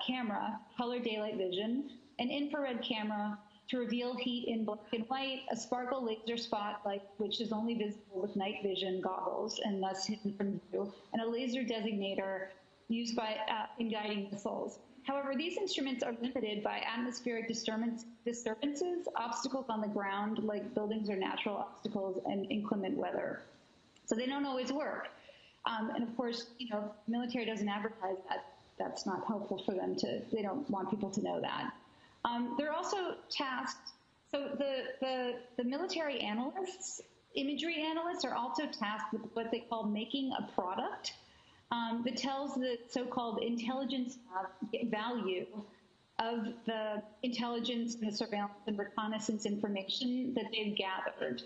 camera, color daylight vision, an infrared camera to reveal heat in black and white, a sparkle laser spotlight, which is only visible with night vision goggles and thus hidden from view, and a laser designator used by in guiding missiles. However, these instruments are limited by atmospheric disturbances, obstacles on the ground, like buildings or natural obstacles, and inclement weather. So they don't always work. And of course, the military doesn't advertise that. That's not helpful for them they don't want people to know that. They're also tasked, so the military analysts, imagery analysts, are also tasked with what they call making a product that tells the so-called intelligence value of the intelligence and the surveillance and reconnaissance information that they've gathered.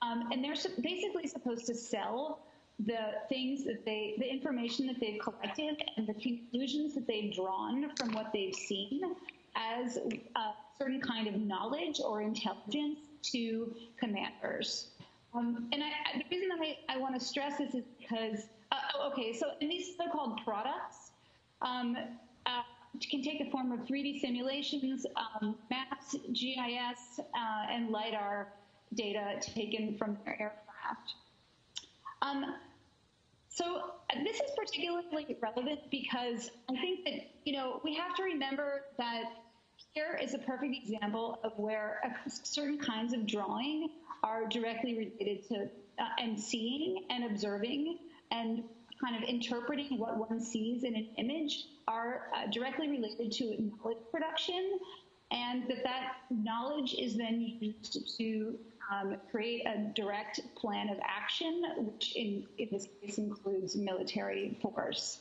And they're basically supposed to sell the information that they've collected and the conclusions that they've drawn from what they've seen as a certain kind of knowledge or intelligence to commanders. And the reason that I want to stress this is because so in these so-called products can take the form of 3D simulations, maps, GIS, and LiDAR data taken from their aircraft. So this is particularly relevant because I think that, we have to remember that here is a perfect example of where certain kinds of drawing are directly related to and seeing and observing and kind of interpreting what one sees in an image are directly related to knowledge production, and that knowledge is then used to create a direct plan of action, which in this case includes military force.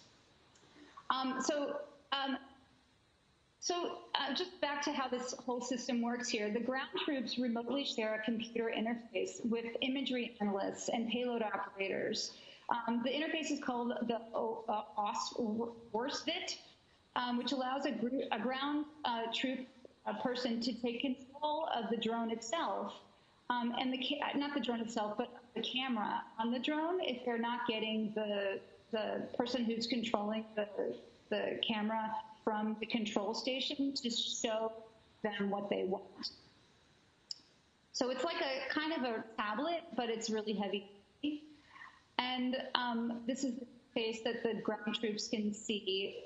Just back to how this whole system works here. The ground troops remotely share a computer interface with imagery analysts and payload operators. The interface is called the OSVIT, which allows a ground troop person to take control of the drone itself, and not the drone itself, but the camera on the drone if they're not getting the person who's controlling the camera from the control station to show them what they want. So it's like a kind of a tablet, but it's really heavy. And this is the face that the ground troops can see,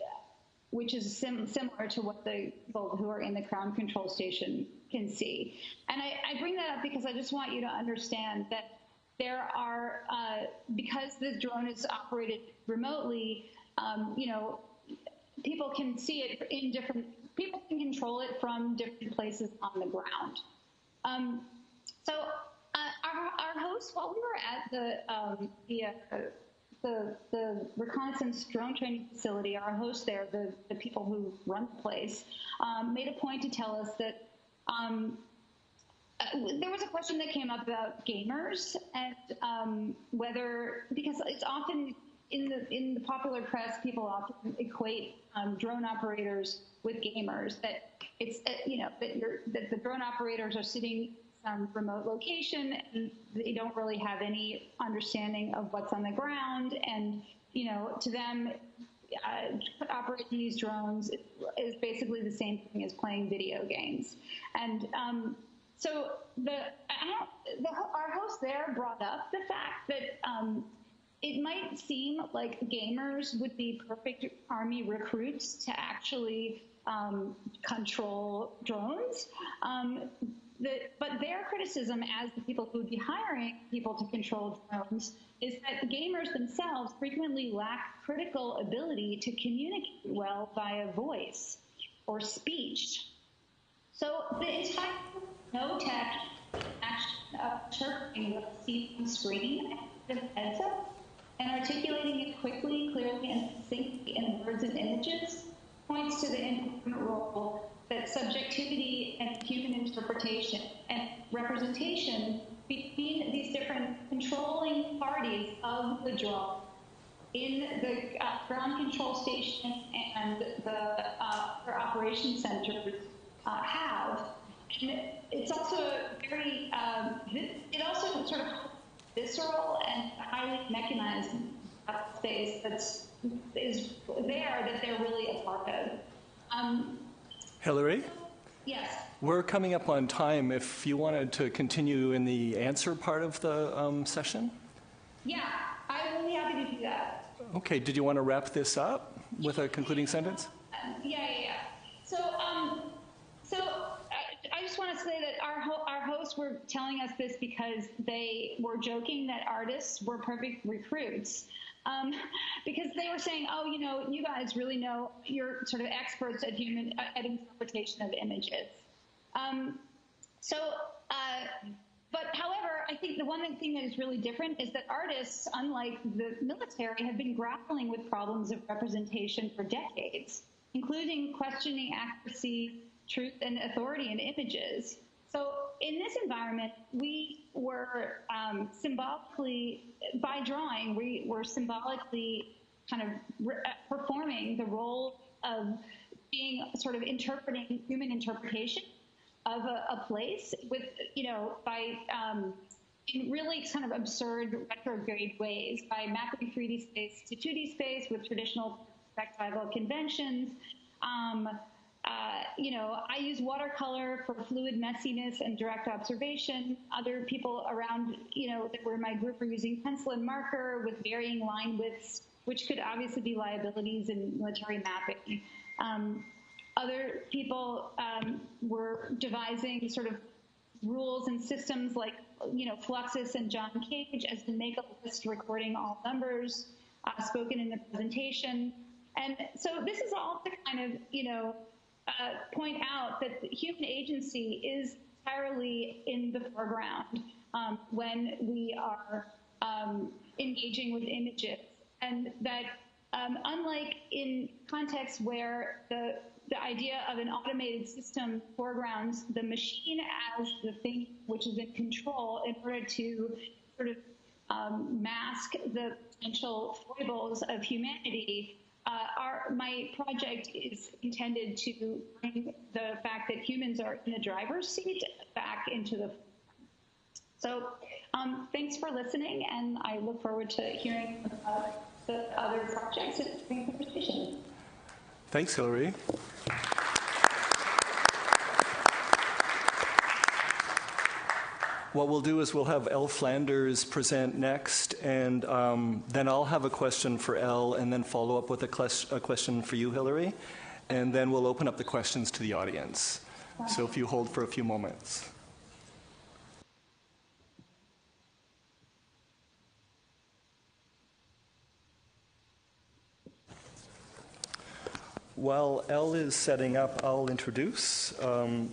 which is similar to what the people who are in the ground control station can see. And I bring that up because I just want you to understand that there are, because the drone is operated remotely, people can see it in different, people can control it from different places on the ground. Our host, while we were at the reconnaissance drone training facility, our host there, the people who run the place, made a point to tell us that there was a question that came up about gamers and whether, because it's often in the popular press, people often equate drone operators with gamers. That it's that the drone operators are sitting in some remote location and they don't really have any understanding of what's on the ground, and to them, operating these drones is basically the same thing as playing video games. And so our host there brought up the fact that it might seem like gamers would be perfect Army recruits to actually control drones. But their criticism as the people who would be hiring people to control drones is that gamers themselves frequently lack critical ability to communicate well via voice or speech. So the entire no-tech action of interpreting what you see on screen and heads up and articulating it quickly, clearly, and succinctly in words and images points to the important role that subjectivity and human interpretation and representation between these different controlling parties of the drone in the ground control station and their operation centers have. And it's also very, it also sort of visceral and highly mechanized space is there that they're really a part of. Hillary? Yes. We're coming up on time. If you wanted to continue in the answer part of the session? Yeah, I'm really happy to do that. Okay, did you want to wrap this up with a concluding sentence? Yeah. So I just want to say that our hosts were telling us this because they were joking that artists were perfect recruits. Because they were saying, oh, you guys really know, you're sort of experts at interpretation of images. But however, I think the one thing that is really different is that artists, unlike the military, have been grappling with problems of representation for decades, including questioning accuracy, truth, and authority in images. So in this environment, we were symbolically, by drawing, we were symbolically kind of performing the role of being sort of interpreting human interpretation of a place with, by in really kind of absurd retrograde ways, by mapping 3D space to 2D space with traditional perspectival conventions. I use watercolor for fluid messiness and direct observation. Other people around, that were in my group were using pencil and marker with varying line widths, which could obviously be liabilities in military mapping. Other people were devising sort of rules and systems like, Fluxus and John Cage as the make a list recording all numbers spoken in the presentation. And so this is all to kind of, point out that human agency is entirely in the foreground when we are engaging with images, and that unlike in contexts where the idea of an automated system foregrounds the machine as the thing which is in control in order to sort of mask the potential foibles of humanity, my project is intended to bring the fact that humans are in the driver's seat back into the. So thanks for listening, and I look forward to hearing about the other projects and having a conversation. Thanks, Hillary. What we'll do is we'll have Elle Flanders present next, and then I'll have a question for Elle, and then follow up with a question for you, Hillary, and then we'll open up the questions to the audience. So if you hold for a few moments. While Elle is setting up, I'll introduce.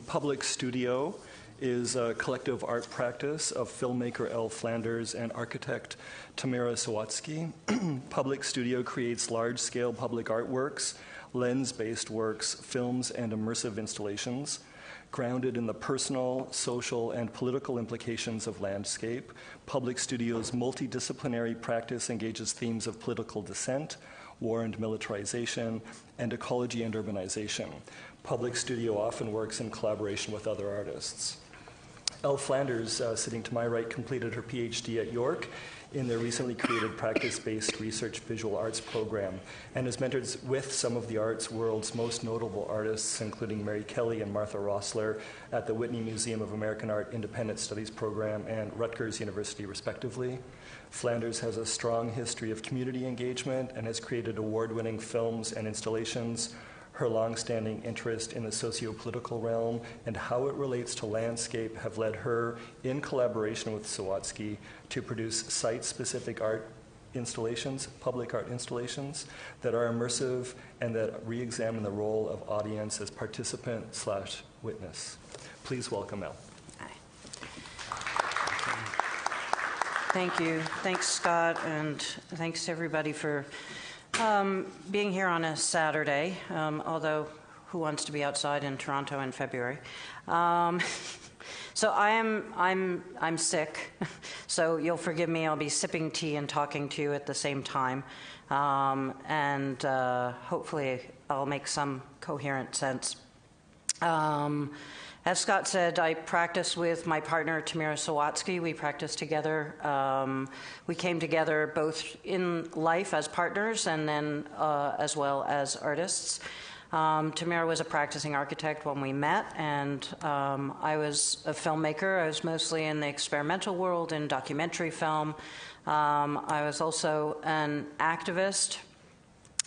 Public Studio is a collective art practice of filmmaker Elle Flanders and architect Tamara Sawatsky. Public Studio creates large-scale public artworks, lens-based works, films, and immersive installations. Grounded in the personal, social, and political implications of landscape, Public Studio's multidisciplinary practice engages themes of political dissent, war and militarization, and ecology and urbanization. Public Studio often works in collaboration with other artists. Elle Flanders, sitting to my right, completed her PhD at York in their recently created practice-based research visual arts program, and has mentored with some of the arts world's most notable artists, including Mary Kelly and Martha Rossler at the Whitney Museum of American Art Independent Studies program and Rutgers University, respectively. Flanders has a strong history of community engagement and has created award-winning films and installations. Her long-standing interest in the socio-political realm and how it relates to landscape have led her, in collaboration with Sawatsky, to produce site-specific art installations, public art installations, that are immersive and that re-examine the role of audience as participant/witness. Please welcome Elle. Thank you. Thanks, Scott, and thanks to everybody for being here on a Saturday, although who wants to be outside in Toronto in February? So I'm sick, so you'll forgive me. I'll be sipping tea and talking to you at the same time, and hopefully I'll make some coherent sense. As Scott said, I practice with my partner, Tamara Sawatsky. We practice together. We came together both in life as partners and then as well as artists. Tamara was a practicing architect when we met, and I was a filmmaker. I was mostly in the experimental world, in documentary film. I was also an activist.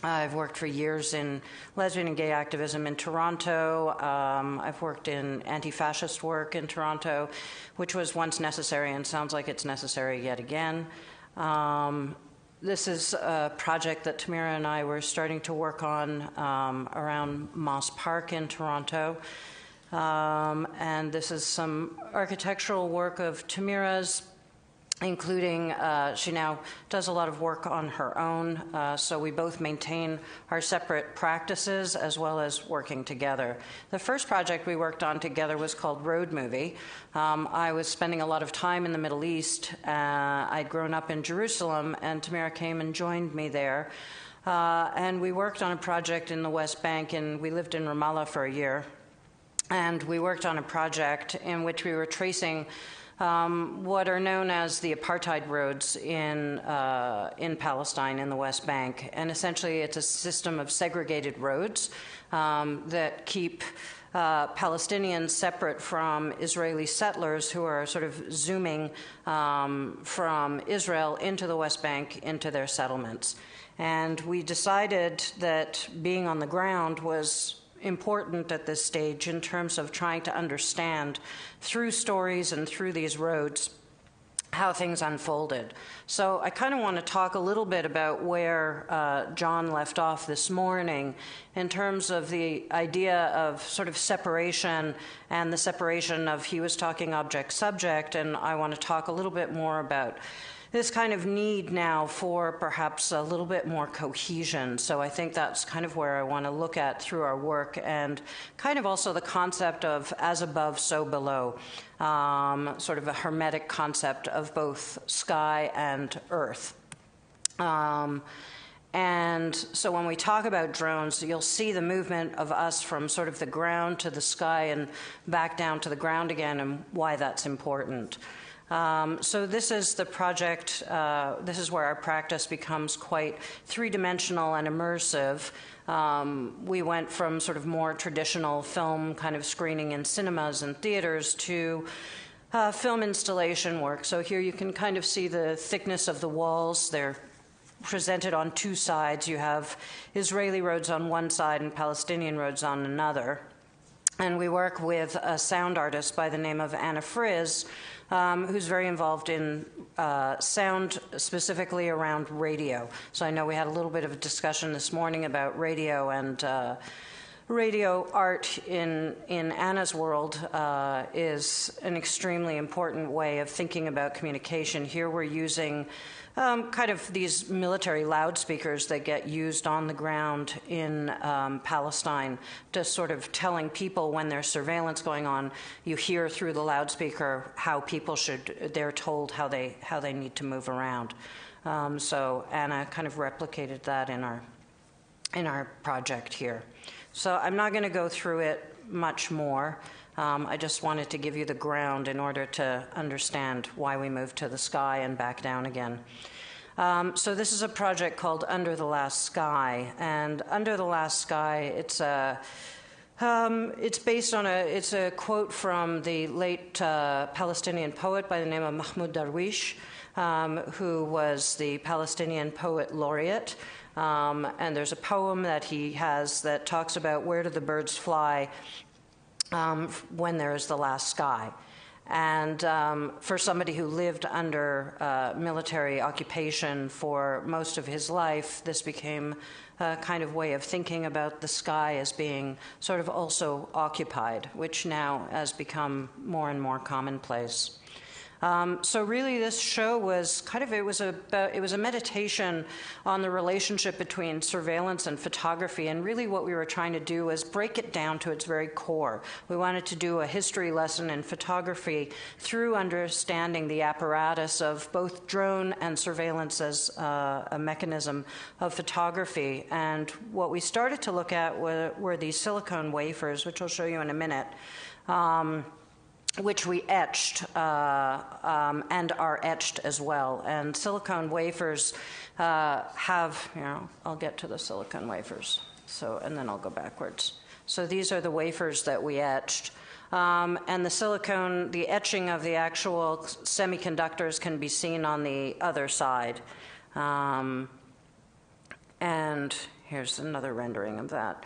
I've worked for years in lesbian and gay activism in Toronto. I've worked in anti-fascist work in Toronto, which was once necessary and sounds like it's necessary yet again. This is a project that Tamara and I were starting to work on around Moss Park in Toronto. And this is some architectural work of Tamara's, including she now does a lot of work on her own, so we both maintain our separate practices as well as working together. The first project we worked on together was called Road Movie. I was spending a lot of time in the Middle East. I'd grown up in Jerusalem, and Tamara came and joined me there. And we worked on a project in the West Bank, and we lived in Ramallah for a year. And we worked on a project in which we were tracing what are known as the apartheid roads in Palestine, in the West Bank. And essentially it's a system of segregated roads that keep Palestinians separate from Israeli settlers who are sort of zooming from Israel into the West Bank, into their settlements. And we decided that being on the ground was important at this stage in terms of trying to understand through stories and through these roads how things unfolded. So I kind of want to talk a little bit about where John left off this morning in terms of the idea of sort of separation and the separation of, he was talking object-subject, and I want to talk a little bit more about this kind of need now for perhaps a little bit more cohesion. So I think that's kind of where I want to look at through our work, and kind of also the concept of as above, so below, sort of a hermetic concept of both sky and earth. And so when we talk about drones, you'll see the movement of us from sort of the ground to the sky and back down to the ground again, and why that's important. So this is the project, this is where our practice becomes quite three-dimensional and immersive. We went from sort of more traditional film kind of screening in cinemas and theaters to film installation work. So here you can kind of see the thickness of the walls. They're presented on two sides. You have Israeli roads on one side and Palestinian roads on another. And we work with a sound artist by the name of Anna Frizz, who's very involved in sound, specifically around radio. So I know we had a little bit of a discussion this morning about radio, and radio art in Anna's world is an extremely important way of thinking about communication. Here we're using kind of these military loudspeakers that get used on the ground in Palestine, to sort of telling people when there's surveillance going on, you hear through the loudspeaker how people they're told how they need to move around. So Anna kind of replicated that in our project here. So I'm not going to go through it much more. I just wanted to give you the ground in order to understand why we moved to the sky and back down again. So this is a project called Under the Last Sky, and Under the Last Sky, it's based on it's a quote from the late Palestinian poet by the name of Mahmoud Darwish, who was the Palestinian poet laureate. And there's a poem that he has that talks about where do the birds fly when there is the last sky. And for somebody who lived under military occupation for most of his life, this became a kind of way of thinking about the sky as being sort of also occupied, which now has become more and more commonplace. So really this show was kind of, it was a meditation on the relationship between surveillance and photography, and really what we were trying to do was break it down to its very core. We wanted to do a history lesson in photography through understanding the apparatus of both drone and surveillance as a mechanism of photography. And what we started to look at were these silicone wafers, which I'll show you in a minute, which we etched and are etched as well. And silicone wafers have, I'll get to the silicone wafers, and then I'll go backwards. So these are the wafers that we etched. And the silicone, the etching of the actual semiconductors can be seen on the other side. And here's another rendering of that.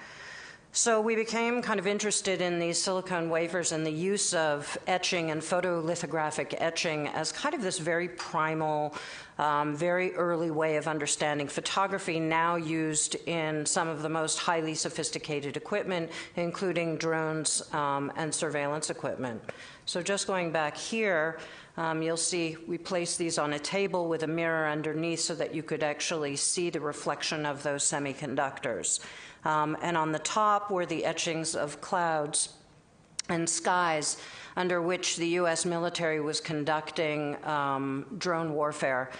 So we became kind of interested in these silicone wafers and the use of etching and photolithographic etching as kind of this very primal, very early way of understanding photography, now used in some of the most highly sophisticated equipment, including drones and surveillance equipment. So just going back here, you'll see we placed these on a table with a mirror underneath so that you could actually see the reflection of those semiconductors. And on the top were the etchings of clouds and skies under which the U.S. military was conducting drone warfare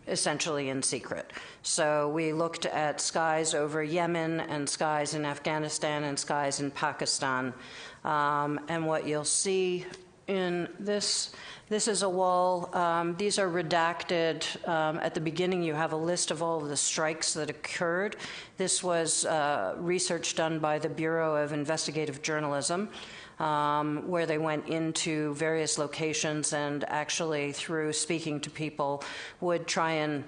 essentially in secret. So we looked at skies over Yemen and skies in Afghanistan and skies in Pakistan. And what you'll see in this is a wall. These are redacted. At the beginning, you have a list of all of the strikes that occurred. This was research done by the Bureau of Investigative Journalism, where they went into various locations and actually, through speaking to people, would try and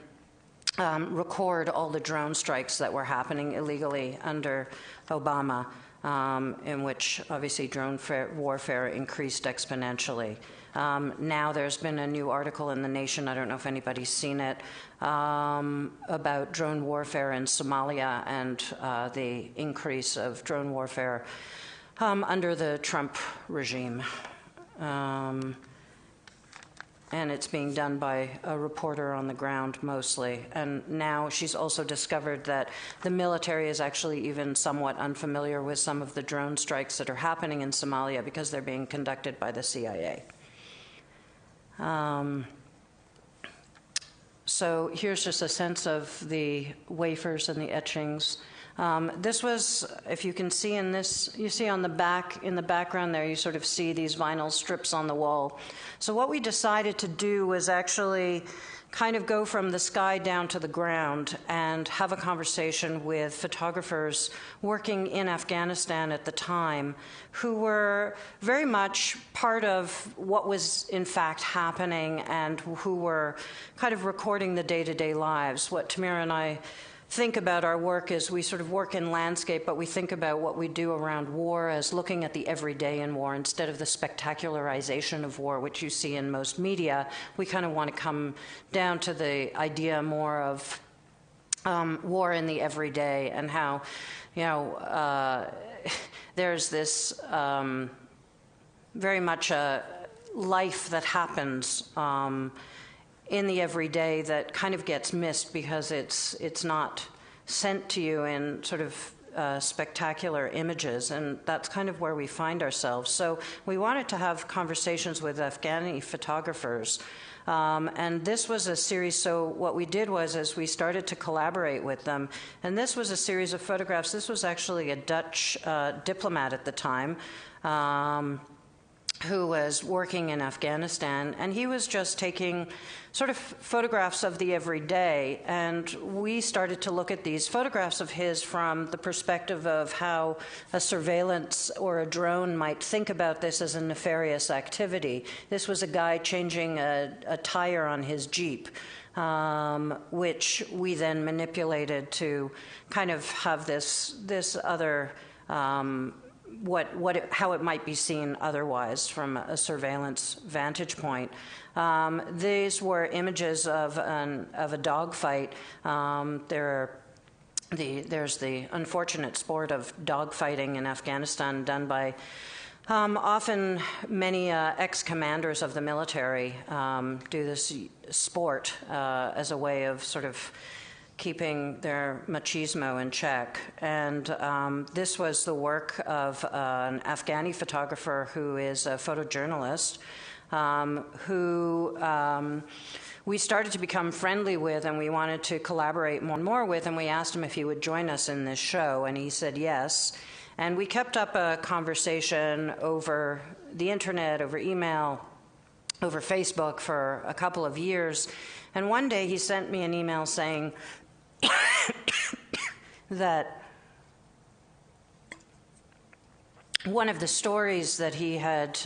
record all the drone strikes that were happening illegally under Obama. in which obviously drone warfare increased exponentially. Now there's been a new article in The Nation, I don't know if anybody's seen it, about drone warfare in Somalia and the increase of drone warfare under the Trump regime. And it's being done by a reporter on the ground mostly. And now she's also discovered that the military is actually even somewhat unfamiliar with some of the drone strikes that are happening in Somalia because they're being conducted by the CIA. So here's just a sense of the wafers and the etchings. This was, if you can see in this, you see on the back, in the background there, you sort of see these vinyl strips on the wall. So what we decided to do was actually kind of go from the sky down to the ground and have a conversation with photographers working in Afghanistan at the time who were very much part of what was in fact happening and who were kind of recording the day-to-day lives. What Tamira and I think about our work is we sort of work in landscape, but we think about what we do around war as looking at the everyday in war instead of the spectacularization of war, which you see in most media. We kind of want to come down to the idea more of war in the everyday and how, you know, there's this very much a life that happens in the everyday that kind of gets missed because it's not sent to you in sort of spectacular images, and that's kind of where we find ourselves. So we wanted to have conversations with Afghani photographers, and this was a series. So what we did was we started to collaborate with them, and this was a series of photographs. This was actually a Dutch diplomat at the time, who was working in Afghanistan, and he was just taking sort of photographs of the everyday, and we started to look at these photographs of his from the perspective of how a surveillance or a drone might think about this as a nefarious activity. This was a guy changing a tire on his Jeep, which we then manipulated to kind of have this other how it might be seen otherwise from a surveillance vantage point. These were images of a dogfight. There's the unfortunate sport of dogfighting in Afghanistan done by often many ex-commanders of the military do this sport as a way of sort of keeping their machismo in check. And this was the work of an Afghani photographer who is a photojournalist who we started to become friendly with, and we wanted to collaborate more and more with, and we asked him if he would join us in this show, and he said yes. And we kept up a conversation over the internet, over email, over Facebook for a couple of years. And one day he sent me an email saying that one of the stories that he had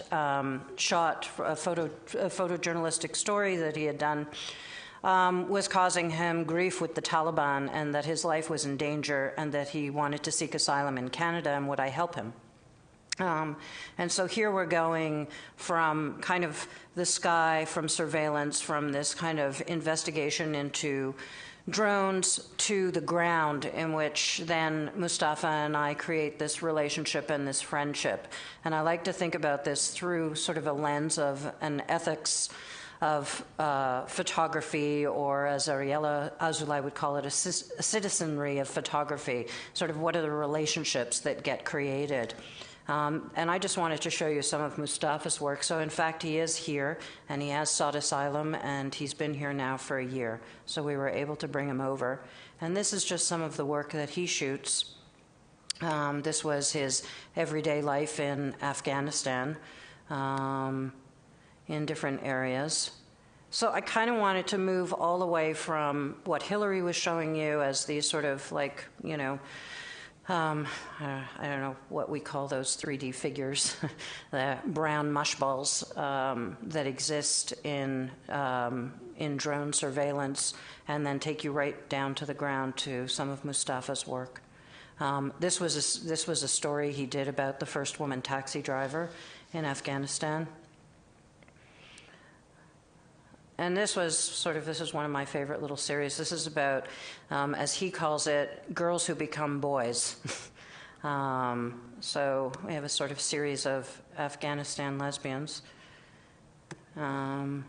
shot, a photojournalistic story that he had done, was causing him grief with the Taliban, and that his life was in danger, and that he wanted to seek asylum in Canada, and would I help him? And so here we're going from kind of the sky, from surveillance, from this kind of investigation into drones to the ground, in which then Mustafa and I create this relationship and this friendship. And I like to think about this through sort of a lens of an ethics of photography, or as Ariella Azulay would call it, a citizenry of photography. Sort of what are the relationships that get created? And I just wanted to show you some of Mustafa's work. So in fact, he is here, and he has sought asylum, and he's been here now for a year. So we were able to bring him over. And this is just some of the work that he shoots. This was his everyday life in Afghanistan, in different areas. So I kind of wanted to move all the way from what Hillary was showing you as these sort of like, you know, I don't know what we call those 3D figures, the brown mush balls that exist in drone surveillance, and then take you right down to the ground to some of Mustafa's work. This was a story he did about the first woman taxi driver in Afghanistan. And this is one of my favorite little series. This is about, as he calls it, girls who become boys. So we have a sort of series of Afghanistan lesbians. And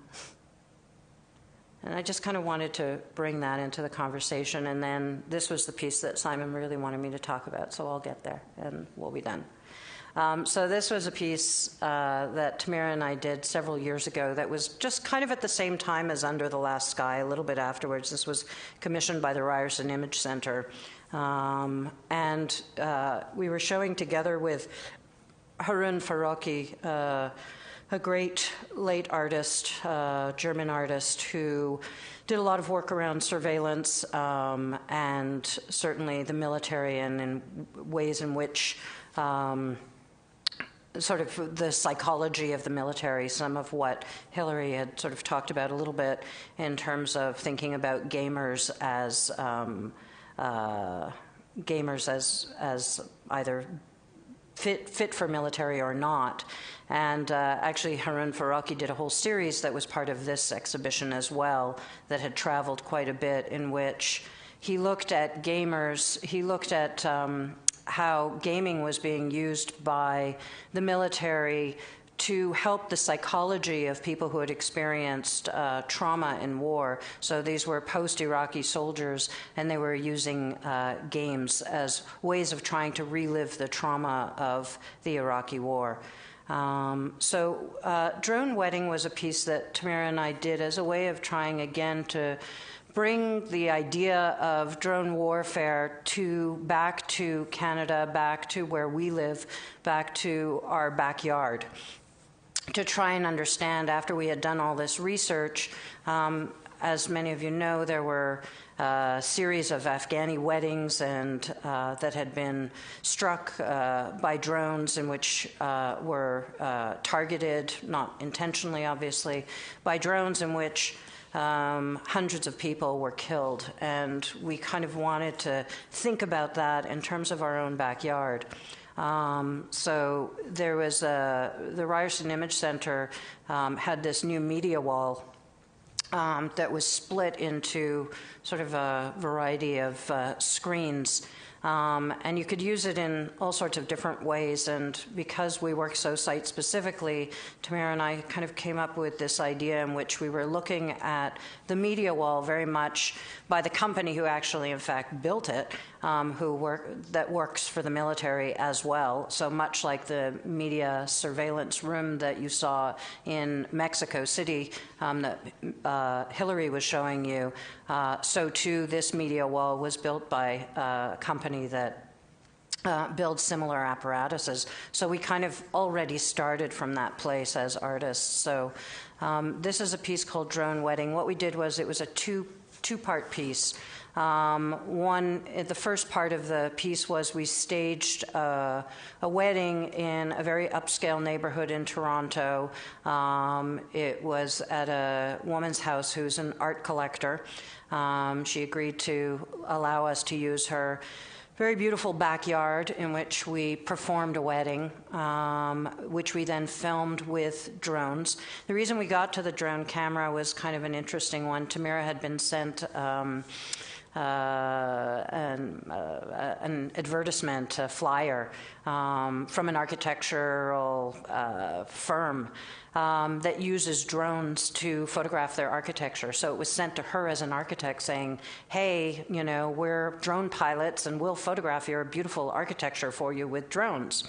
I just kind of wanted to bring that into the conversation. And then this was the piece that Simon really wanted me to talk about. So I'll get there and we'll be done. So this was a piece that Tamira and I did several years ago that was just kind of at the same time as Under the Last Sky, a little bit afterwards. This was commissioned by the Ryerson Image Center. And we were showing together with Harun Faraki, a great late artist, German artist, who did a lot of work around surveillance and certainly the military and in ways in which sort of the psychology of the military, some of what Hillary had sort of talked about a little bit in terms of thinking about gamers as either fit for military or not. And actually, Harun Faraki did a whole series that was part of this exhibition as well that had traveled quite a bit, in which he looked at gamers, he looked at how gaming was being used by the military to help the psychology of people who had experienced trauma in war. So these were post-Iraqi soldiers, and they were using games as ways of trying to relive the trauma of the Iraqi war. Drone Wedding was a piece that Tamira and I did as a way of trying again to bring the idea of drone warfare back to Canada, back to where we live, back to our backyard, to try and understand, after we had done all this research, as many of you know, there were a series of Afghani weddings and that had been struck by drones, in which were targeted, not intentionally obviously, by drones in which hundreds of people were killed. And we kind of wanted to think about that in terms of our own backyard. So there was the Ryerson Image Center had this new media wall that was split into sort of a variety of screens. And you could use it in all sorts of different ways. And because we work so site-specifically, Tamira and I kind of came up with this idea in which we were looking at the media wall very much by the company who actually, in fact, built it, that works for the military as well. So much like the media surveillance room that you saw in Mexico City that Hillary was showing you, so too this media wall was built by a company that builds similar apparatuses. So we kind of already started from that place as artists. So this is a piece called Drone Wedding. What we did was, it was a two-part piece. The first part of the piece was we staged a wedding in a very upscale neighborhood in Toronto. It was at a woman's house who's an art collector. She agreed to allow us to use her very beautiful backyard in which we performed a wedding, which we then filmed with drones. The reason we got to the drone camera was kind of an interesting one. Tamira had been sent an advertisement, a flyer from an architectural firm that uses drones to photograph their architecture. So it was sent to her as an architect saying, hey, you know, we're drone pilots and we'll photograph your beautiful architecture for you with drones.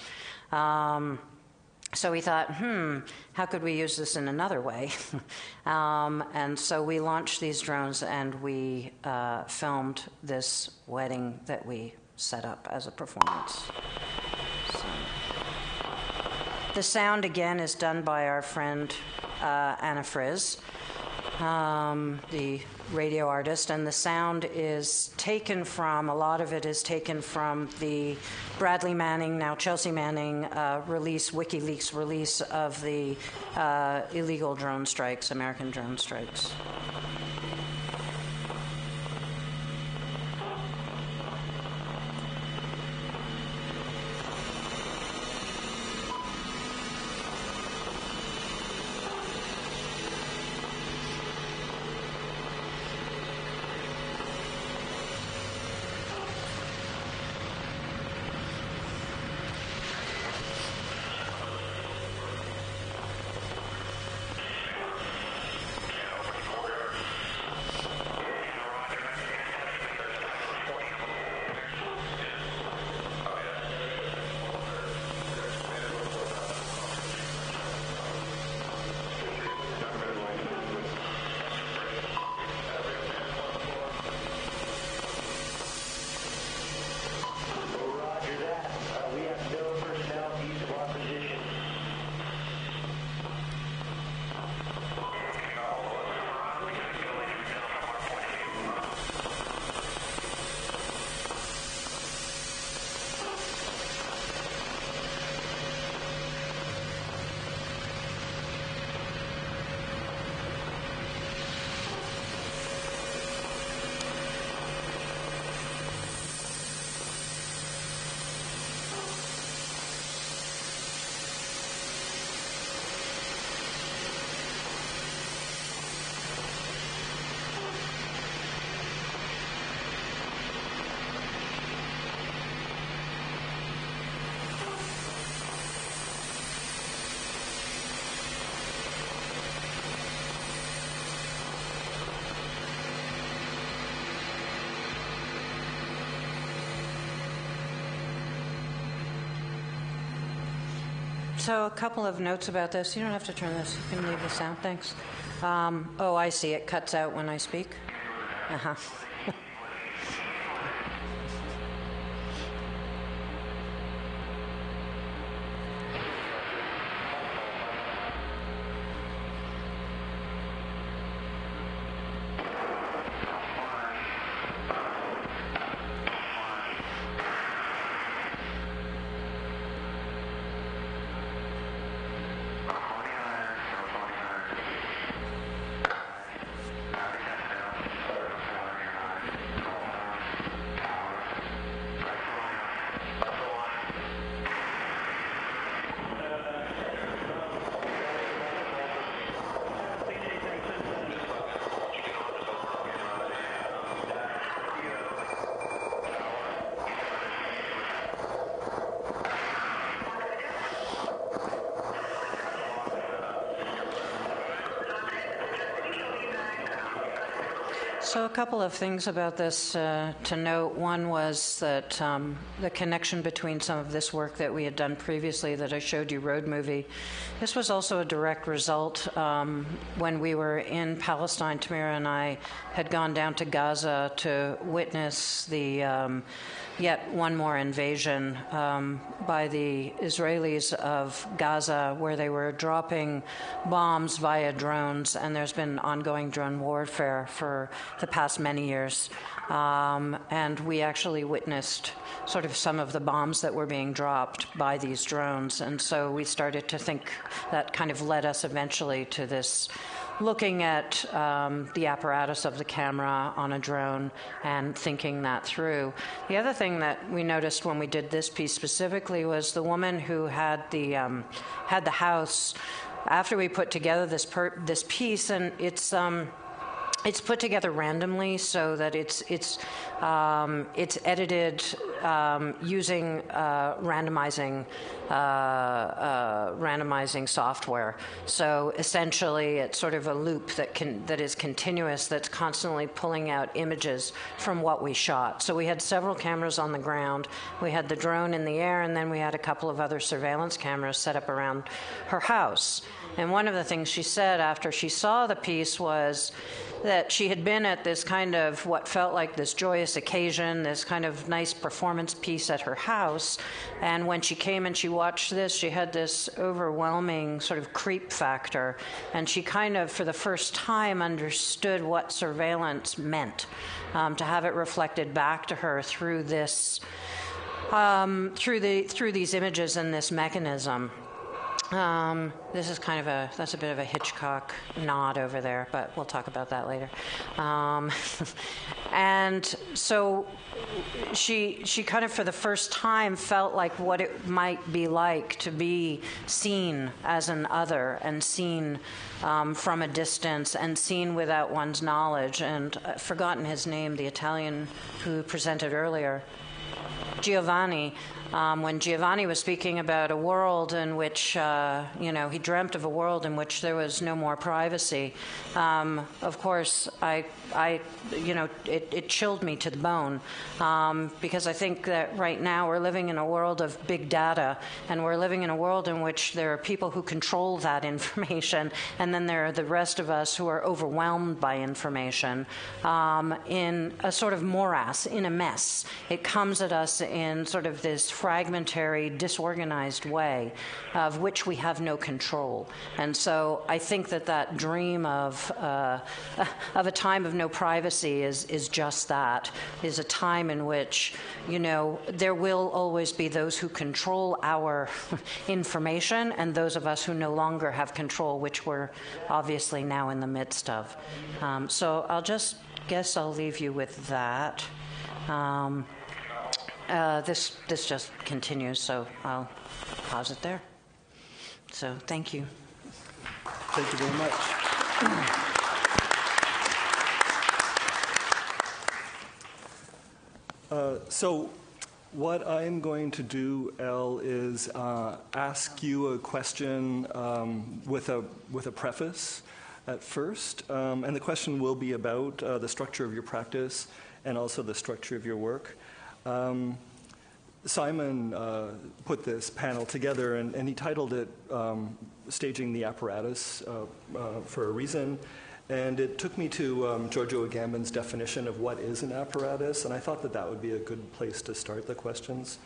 So we thought, how could we use this in another way? And so we launched these drones and we filmed this wedding that we set up as a performance. So. The sound, again, is done by our friend Anna Frizz, the radio artist, and the sound is taken from, a lot of it is taken from the Bradley Manning, now Chelsea Manning, WikiLeaks release of the illegal drone strikes, American drone strikes. So a couple of notes about this. You don't have to turn this. You can leave the sound. Thanks. Oh, I see. It cuts out when I speak. Uh-huh. So a couple of things about this to note. One was that the connection between some of this work that we had done previously that I showed you, Road Movie. This was also a direct result when we were in Palestine. Tamira and I had gone down to Gaza to witness the yet one more invasion by the Israelis of Gaza, where they were dropping bombs via drones, and there's been ongoing drone warfare for the past many years. And we actually witnessed sort of some of the bombs that were being dropped by these drones. And so we started to think, that kind of led us eventually to this looking at the apparatus of the camera on a drone and thinking that through. The other thing that we noticed when we did this piece specifically was the woman who had the house. After we put together this piece, and it's put together randomly so that it's edited using randomizing software. So essentially, it's sort of a loop that is continuous, that's constantly pulling out images from what we shot. So we had several cameras on the ground, we had the drone in the air, and then we had a couple of other surveillance cameras set up around her house. And one of the things she said after she saw the piece was that she had been at this kind of what felt like this joyous occasion, this kind of nice performance piece at her house. And when she came and she watched this, she had this overwhelming sort of creep factor. And she kind of, for the first time, understood what surveillance meant, to have it reflected back to her through this, through these images and this mechanism. This is kind of that's a bit of a Hitchcock nod over there, but we'll talk about that later. And so she kind of, for the first time, felt like what it might be like to be seen as an other, and seen from a distance, and seen without one's knowledge. And I've forgotten his name, the Italian who presented earlier, Giovanni. When Giovanni was speaking about a world in which, he dreamt of a world in which there was no more privacy. Of course, it chilled me to the bone, because I think that right now we're living in a world of big data, and we're living in a world in which there are people who control that information, and then there are the rest of us who are overwhelmed by information in a sort of morass, in a mess. It comes at us in sort of this fragmentary, disorganized way of which we have no control. And so I think that dream of a time of no privacy is just that, is a time in which, there will always be those who control our information, and those of us who no longer have control, which we're obviously now in the midst of. So I'll leave you with that. This just continues, so I'll pause it there. So thank you. Thank you very much. So what I'm going to do, Elle, is ask you a question with a preface at first, and the question will be about the structure of your practice and also the structure of your work. Simon put this panel together, and he titled it Staging the Apparatus for a Reason. And it took me to Giorgio Agamben's definition of what is an apparatus, and I thought that that would be a good place to start the questions.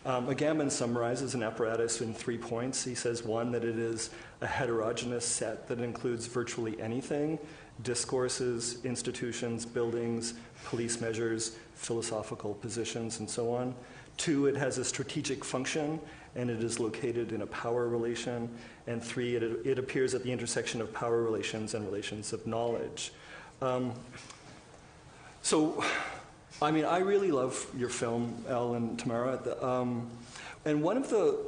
Agamben summarizes an apparatus in 3 points. He says, one, that it is a heterogeneous set that includes virtually anything: discourses, institutions, buildings, police measures, philosophical positions, and so on. 2, it has a strategic function, and it is located in a power relation. And 3, it appears at the intersection of power relations and relations of knowledge. So, I mean, I really love your film, Elle and Tamara. And one of the,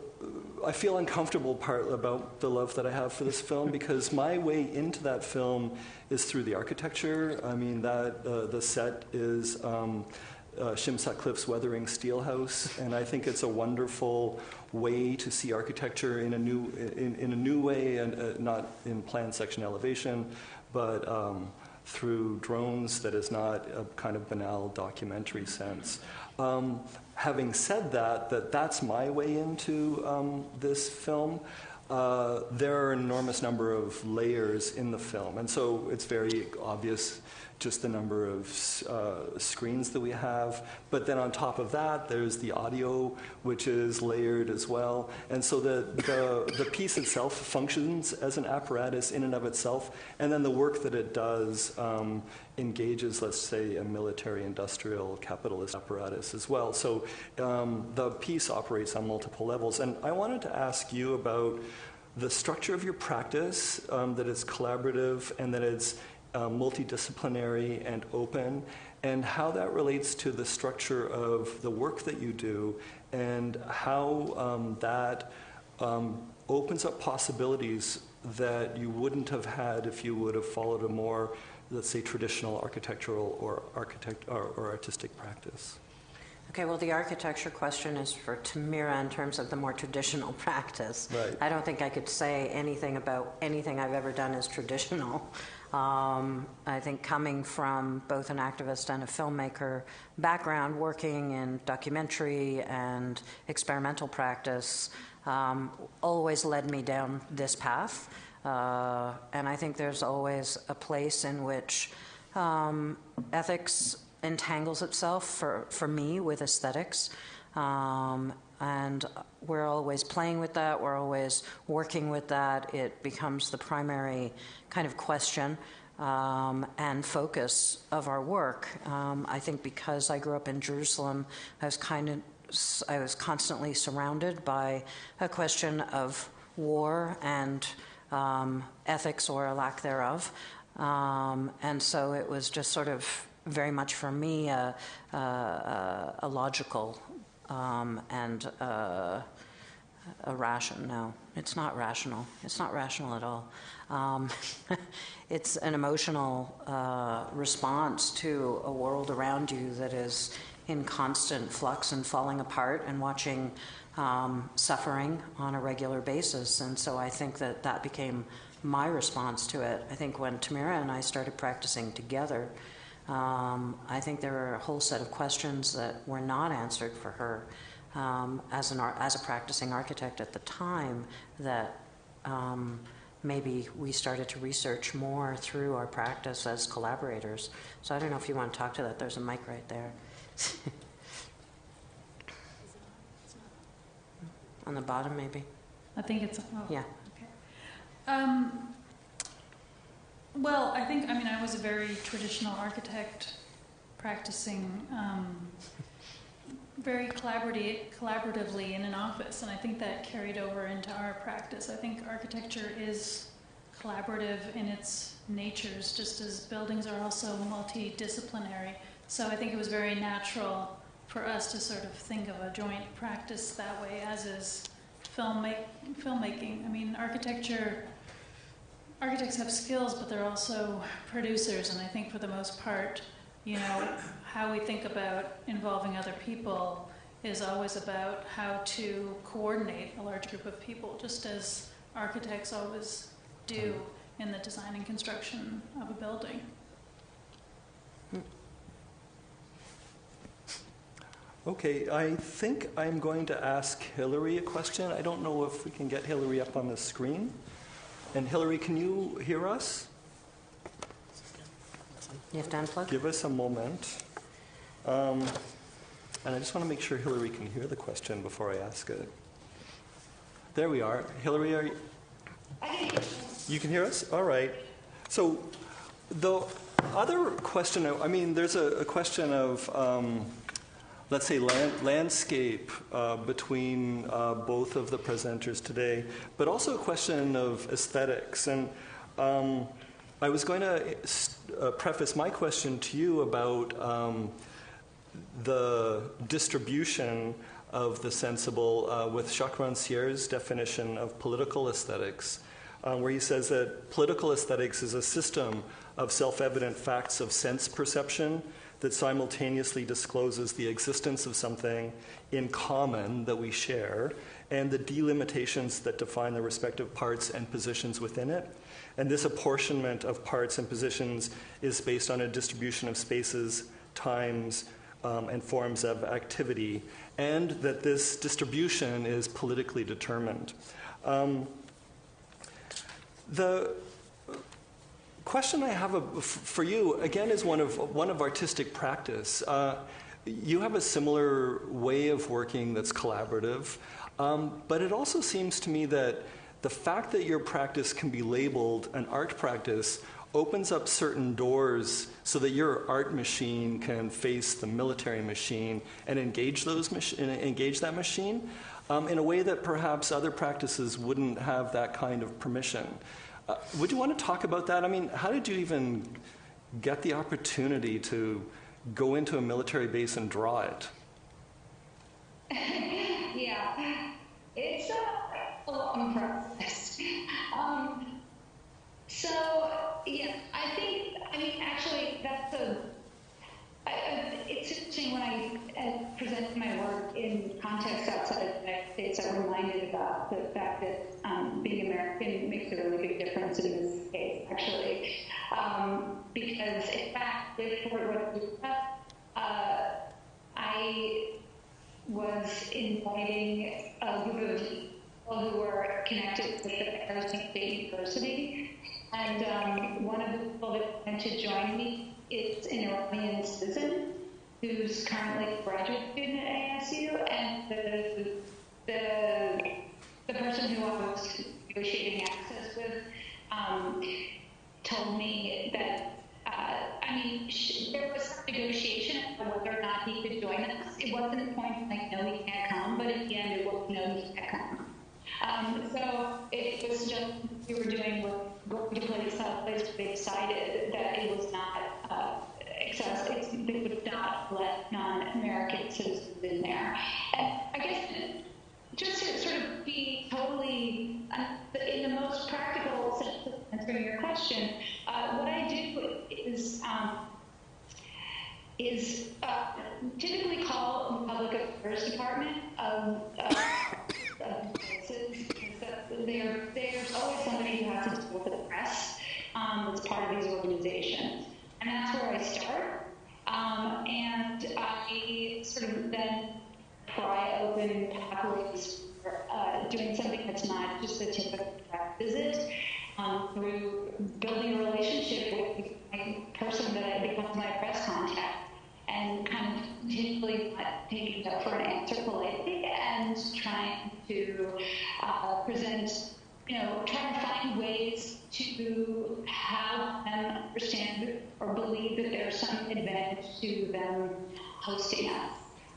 I feel uncomfortable part about the love that I have for this film, because my way into that film is through the architecture. I mean, that the set is Shim Sutcliffe's Weathering Steel House, and I think it's a wonderful way to see architecture in a new way, and not in plan, section, elevation, but through drones that is not a kind of banal documentary sense. Having said that, that's my way into this film. There are an enormous number of layers in the film, and so it's very obvious just the number of screens that we have. But then on top of that, there's the audio, which is layered as well. And so the piece itself functions as an apparatus in and of itself, and then the work that it does engages, let's say, a military, industrial, capitalist apparatus as well. So the piece operates on multiple levels. And I wanted to ask you about the structure of your practice, that it's collaborative and that it's multidisciplinary and open, and how that relates to the structure of the work that you do, and how that opens up possibilities that you wouldn't have had if you would have followed a more, let's say, traditional architectural or artistic practice. Okay, well, the architecture question is for Tamira in terms of the more traditional practice. Right. I don't think I could say anything about anything I've ever done as traditional. I think coming from both an activist and a filmmaker background, working in documentary and experimental practice, always led me down this path. And I think there's always a place in which ethics entangles itself for me with aesthetics, and we're always playing with that, we're always working with that. It becomes the primary kind of question and focus of our work. I think because I grew up in Jerusalem, I was constantly surrounded by a question of war and ethics or a lack thereof, and so it was just sort of very much for me a logical and a ration. No, it's not rational. It's not rational at all. It's an emotional response to a world around you that is in constant flux and falling apart, and watching suffering on a regular basis. And so I think that became my response to it. I think when Tamira and I started practicing together, I think there were a whole set of questions that were not answered for her as a practicing architect at the time, that maybe we started to research more through our practice as collaborators. So I don't know if you want to talk to that. There's a mic right there. On the bottom, maybe? I think it's... Oh, yeah. Okay. Well, I think, I was a very traditional architect practicing very collaboratively in an office, and I think that carried over into our practice. I think architecture is collaborative in its natures, just as buildings are also multidisciplinary. So I think it was very natural for us to sort of think of a joint practice that way, as is filmmaking. Architects have skills, but they're also producers, and I think for the most part, how we think about involving other people is always about how to coordinate a large group of people, just as architects always do in the design and construction of a building. Okay, I think I'm going to ask Hillary a question. I don't know if we can get Hillary up on the screen. And Hillary, can you hear us? You have to unplug? Give us a moment. And I just want to make sure Hillary can hear the question before I ask it. There we are. Hillary, are you? You can hear us? All right. So the other question, I mean, there's a question of, let's say, landscape between both of the presenters today, but also a question of aesthetics. And I was going to preface my question to you about the distribution of the sensible with Jacques Rancière's definition of political aesthetics, where he says that political aesthetics is a system of self-evident facts of sense perception that simultaneously discloses the existence of something in common that we share and the delimitations that define the respective parts and positions within it. And this apportionment of parts and positions is based on a distribution of spaces, times, and forms of activity, and that this distribution is politically determined. The question I have for you, again, is one of artistic practice. You have a similar way of working that's collaborative, but it also seems to me that the fact that your practice can be labeled an art practice opens up certain doors so that your art machine can face the military machine and engage that machine in a way that perhaps other practices wouldn't have that kind of permission. Would you want to talk about that? I mean, how did you even get the opportunity to go into a military base and draw it? Yeah, it's a long process. So, yeah, actually, that's it's interesting when I present my work in context outside of the United States, I'm reminded about the fact that being American makes a really big difference in this case, actually. Because, in fact, I was inviting a group of people who were connected with the Arizona State University. And one of the people that went to join me is an Iranian citizen who's currently a graduate student at ASU. And the person who I was negotiating access with told me that, there was some negotiation about whether or not he could join us. It wasn't a point like, no, he can't come, but at the end it was, no, he can't come. So it was just, we were going to place where they decided that it was not accessible. They would not let non-American citizens in there. And I guess just to sort of be totally, in the most practical sense of answering your question, what I do is typically call the public affairs department of places, because there's always somebody who has to deal with the press that's part of these organizations. And that's where I start. And I sort of then pry open pathways for doing something that's not just a typical press visit, through building a relationship with the person that becomes my press contact, and kind of continually not taking no for an answer politely, and trying to present, trying to find ways to have them understand or believe that there's some advantage to them hosting us.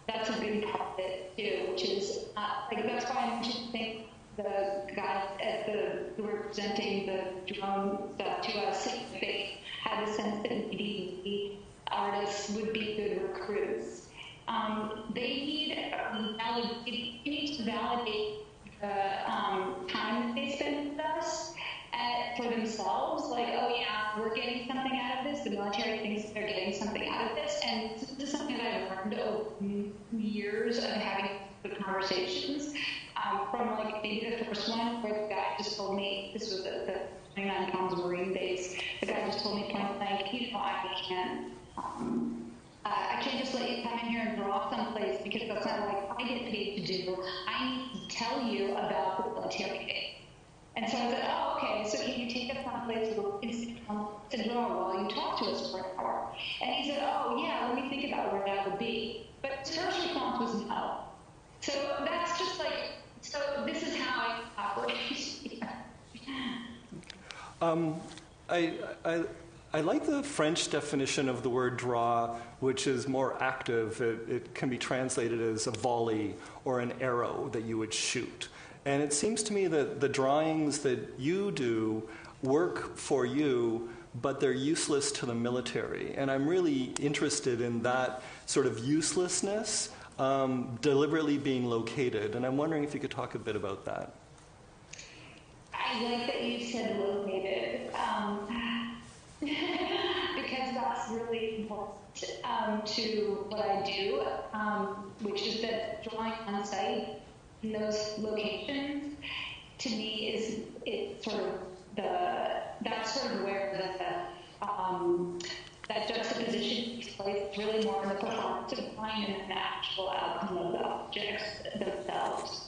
That's a big part of it too, which is that's why I think the guys who were presenting the drone stuff to us, they had a sense that maybe artists would be good recruits. They need to validate the time that they spend with us for themselves. Like, oh yeah, we're getting something out of this. The military thinks they're getting something out of this, and this is something that I've learned over years of having good conversations. From like maybe the first one where the guy just told me, this was the 29 pounds Marine base, the guy just told me point blank, I can't just let you come in here and draw someplace because because that's not like I get paid to do. I need to tell you about the military. And so I said, oh, okay, so can you take us someplace to draw while you talk to us for an hour? And he said, oh, yeah, let me think about where that would be. But his first response was no. So that's just like, so this is how I operate. I like the French definition of the word draw, which is more active. It can be translated as a volley or an arrow that you would shoot. And it seems to me that the drawings that you do work for you, but they're useless to the military. And I'm really interested in that sort of uselessness deliberately being located. And I'm wondering if you could talk a bit about that. I like that you said located, because that's really important to what I do, which is that drawing on site in those locations, to me, is sort of that's sort of where that juxtaposition takes place. It's really more in the performance of drawing and the actual outcome of the objects themselves.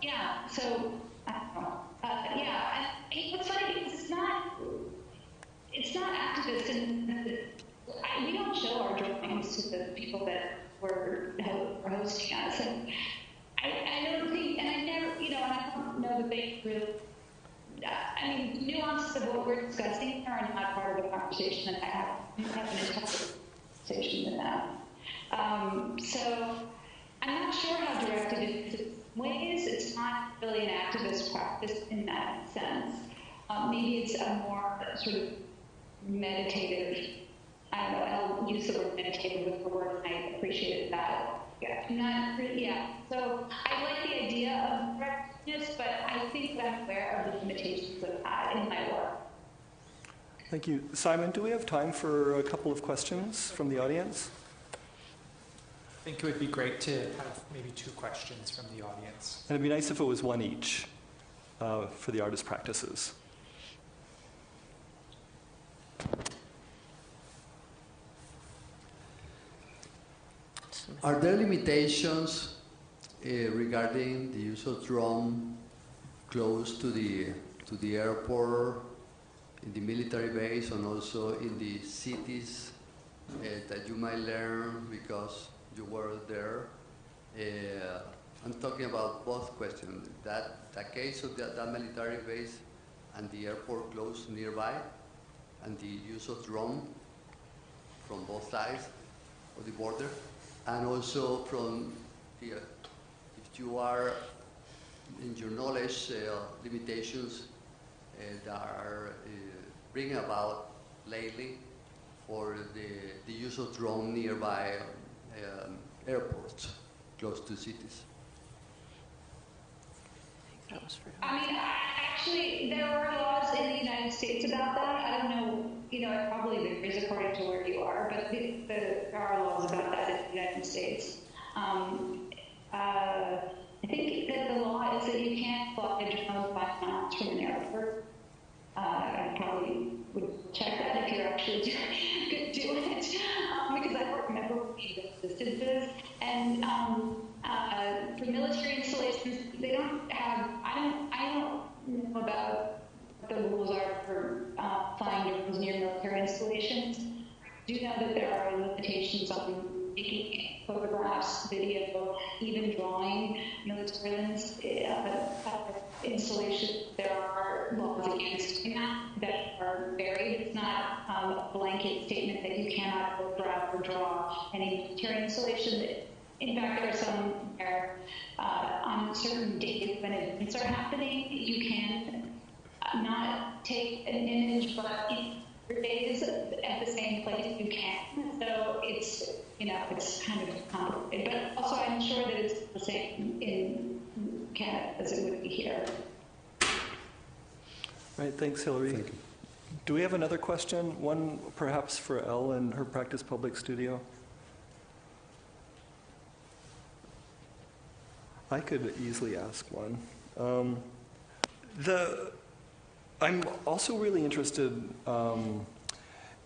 Yeah, so I don't know. Yeah, and what's funny because it's not activist, and we don't show our drawings to the people that were hosting us, and I don't think, and I never, and I don't know that they really. I mean, nuances of what we're discussing are not part of the conversation that I have an entire conversation with them. So I'm not sure how directed it is. In ways, it's not really an activist practice in that sense. Maybe it's a more sort of meditative, I don't know, I'll use the word meditative with the word, and I appreciated that. Yeah. So I like the idea of directness, but I think that I'm aware of the limitations of that in my work. Thank you. Simon, do we have time for a couple of questions from the audience? I think it would be great to have maybe 2 questions from the audience. And it'd be nice if it was one each for the artist practices. Are there limitations regarding the use of drone close to the airport, in the military base, and also in the cities that you might learn because you were there? I'm talking about both questions. The case of that military base and the airport close nearby, and the use of drone from both sides of the border, and also from the, if you are, in your knowledge, limitations that are bringing about lately for the use of drone nearby airports close to cities. I mean, actually, there are laws in the United States about that. I don't know, it probably varies according to where you are, but there are laws about that in the United States. I think that the law is that you can't fly a drone 5 miles from an airport. I probably would check that if you're actually doing it, because I don't remember what the distances. And for military installations, they don't have. I don't know about what the rules are for flying drones near military installations. I do know that there are limitations on taking photographs, video, even drawing military installations. There are laws against doing that are varied. It's not a blanket statement that you cannot photograph or draw any military installation. In fact, there are some where on certain days when events are happening, you can not take an image, but in days at the same place you can. So it's it's kind of complicated. But also, I'm sure that it's the same in Canada as it would be here. Right. Thanks, Hillary. Thank you. Do we have another question? One perhaps for Elle and her practice public studio. I could easily ask one. I'm also really interested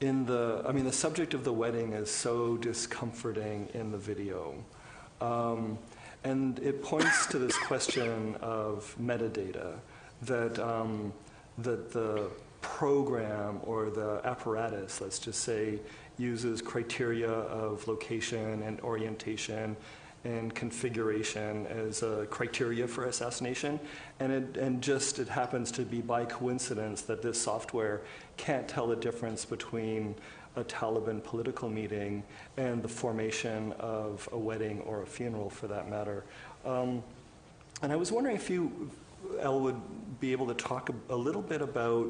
the subject of the wedding is so discomforting in the video. And it points to this question of metadata, that the program or the apparatus, let's just say, uses criteria of location and orientation and configuration as a criteria for assassination, and it happens to be by coincidence that this software can't tell the difference between a Taliban political meeting and the formation of a wedding or a funeral, for that matter. And I was wondering if you, Elle, would be able to talk a little bit about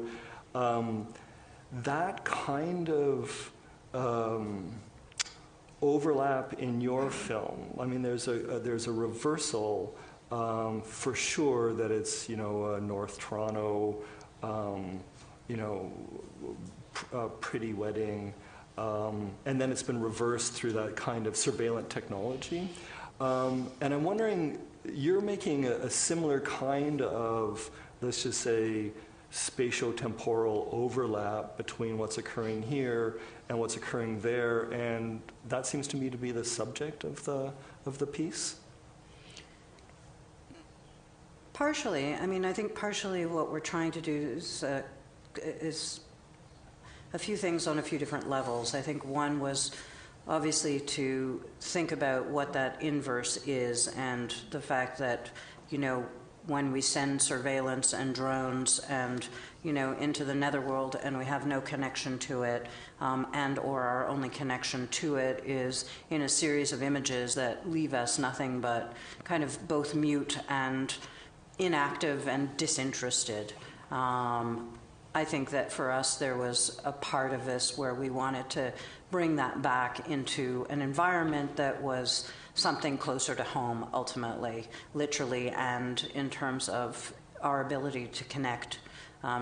that kind of overlap in your film. I mean, there's a reversal for sure that it's North Toronto, pretty wedding, and then it's been reversed through that kind of surveillance technology. And I'm wondering, you're making a similar kind of, let's just say, spatio-temporal overlap between what's occurring here and what's occurring there, and that seems to me to be the subject of the piece. Partially. I mean, I think partially what we're trying to do is a few things on a few different levels. I think one was obviously to think about what that inverse is, and the fact that, when we send surveillance and drones and, into the netherworld and we have no connection to it, and or our only connection to it is in a series of images that leave us nothing but kind of both mute and inactive and disinterested. I think that for us there was a part of this where we wanted to bring that back into an environment that was something closer to home, ultimately, literally, and in terms of our ability to connect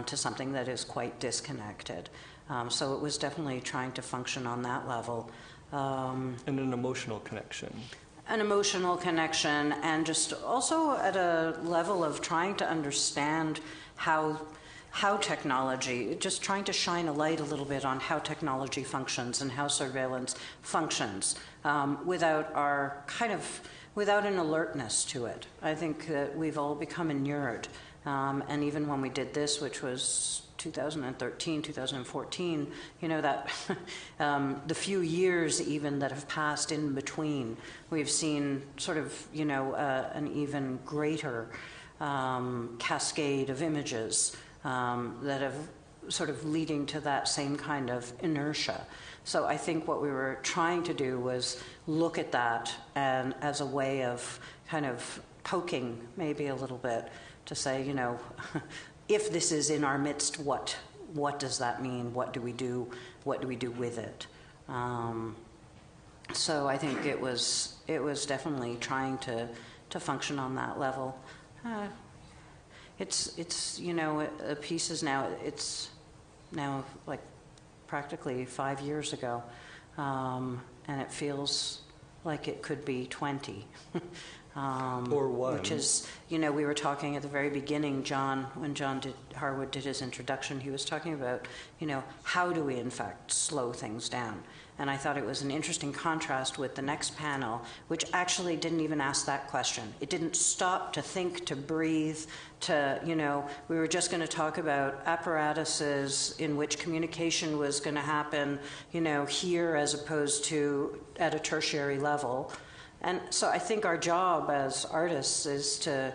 to something that is quite disconnected. So it was definitely trying to function on that level. And an emotional connection. An emotional connection, and just also at a level of trying to understand how technology, just trying to shine a light a little bit on how technology functions and how surveillance functions, without an alertness to it. I think that we've all become inured, and even when we did this, which was 2013, 2014, that the few years even that have passed in between, we've seen sort of, an even greater cascade of images that have sort of leading to that same kind of inertia. So I think what we were trying to do was look at that and as a way of kind of poking maybe a little bit to say, if this is in our midst, what does that mean? What do we do? What do we do with it? So I think it was definitely trying to function on that level. It's a piece is now, it's now like practically 5 years ago, and it feels like it could be 20. Or one. Which is, we were talking at the very beginning, when John Harwood did his introduction, he was talking about, how do we in fact slow things down? And I thought it was an interesting contrast with the next panel, which actually didn't even ask that question. It didn't stop to think, to breathe, we were just going to talk about apparatuses in which communication was going to happen, here as opposed to at a tertiary level. And so I think our job as artists is to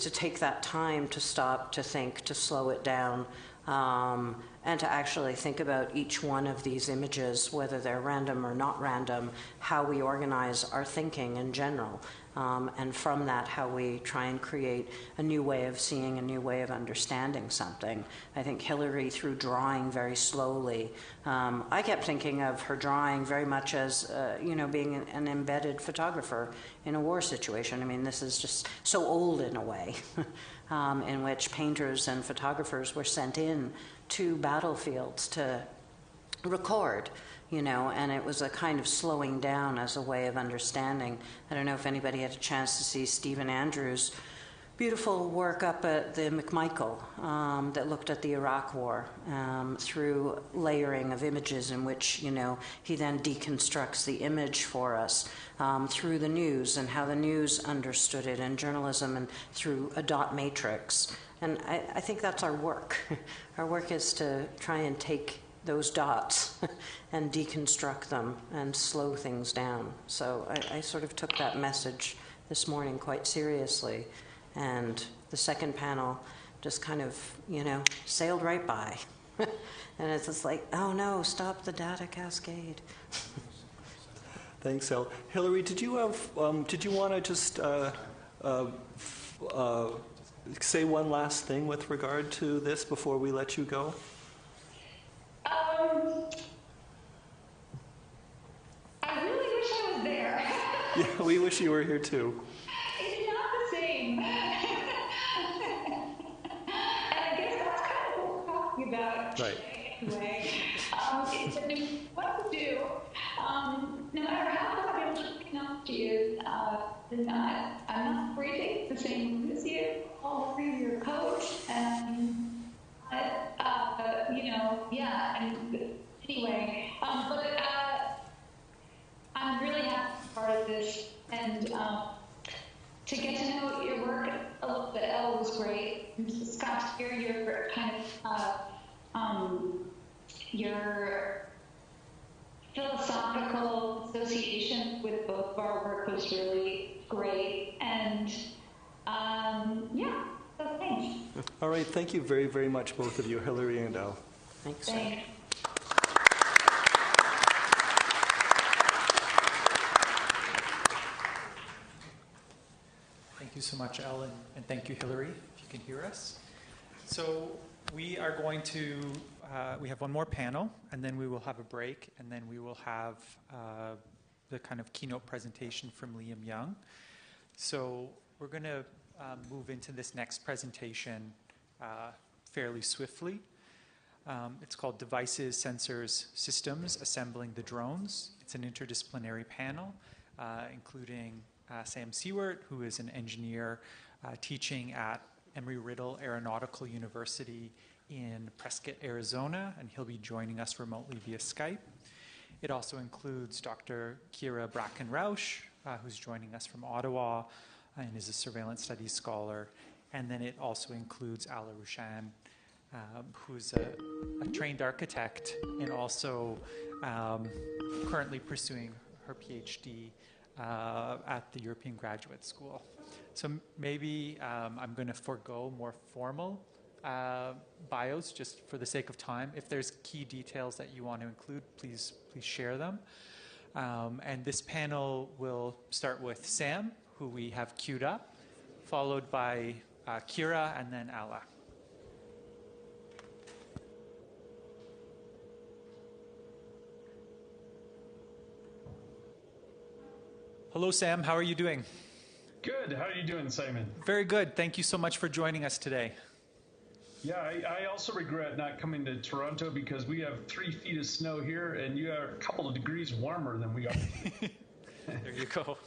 take that time to stop, to think, to slow it down, and to actually think about each one of these images, whether they're random or not random, how we organize our thinking in general. And from that, how we try and create a new way of seeing, a new way of understanding something. I think Hilary, through drawing very slowly, I kept thinking of her drawing very much as, being an embedded photographer in a war situation. I mean, this is just so old in a way, in which painters and photographers were sent in to battlefields to record. And it was a kind of slowing down as a way of understanding. I don't know if anybody had a chance to see Stephen Andrews' beautiful work up at the McMichael that looked at the Iraq War through layering of images in which, you know, he then deconstructs the image for us through the news and how the news understood it, and journalism, and through a dot matrix. And I think that's our work. Our work is to try and take those dots and deconstruct them and slow things down. So I sort of took that message this morning quite seriously. And the second panel just kind of, you know, sailed right by. And it's just like, oh no, stop the data cascade. Thanks, Elle. Hillary, did you want to just say one last thing with regard to this before we let you go? I really wish I was there. Yeah, we wish you were here too. It's not the same. And I guess that's kind of what we're talking about. Right. Anyway, it's a new what to do. No matter how fabulous technology is, I'm not breathing the same room as you, all three of your coats, and you know, yeah. And anyway, but I'm really happy to be part of this, and to get to know your work a little bit. Elle was great. Scott, to hear your kind of your philosophical association with both of our work was really great, and yeah. So thanks. All right, thank you very, very much, both of you, Hillary and Elle. Thanks. Thanks. Thank you so much, Elle, and thank you, Hillary, if you can hear us. So we are going to, we have one more panel, and then we will have a break, and then we will have the kind of keynote presentation from Liam Young. So we're going to move into this next presentation fairly swiftly. It's called Devices, Sensors, Systems, Assembling the Drones. It's an interdisciplinary panel, including Sam Seward, who is an engineer teaching at Embry-Riddle Aeronautical University in Prescott, Arizona, and he'll be joining us remotely via Skype. It also includes Dr. Kira Bracken-Rausch, who's joining us from Ottawa and is a surveillance studies scholar. And then it also includes Ala Rushan, who's a trained architect and also currently pursuing her PhD at the European Graduate School. So maybe I'm going to forego more formal bios just for the sake of time. If there's key details that you want to include, please share them. And this panel will start with Sam, who we have queued up, followed by Kira, and then Ala. Hello, Sam. How are you doing? Good. How are you doing, Simon? Very good. Thank you so much for joining us today. Yeah, I also regret not coming to Toronto because we have 3 feet of snow here, and you are a couple of degrees warmer than we are. There you go.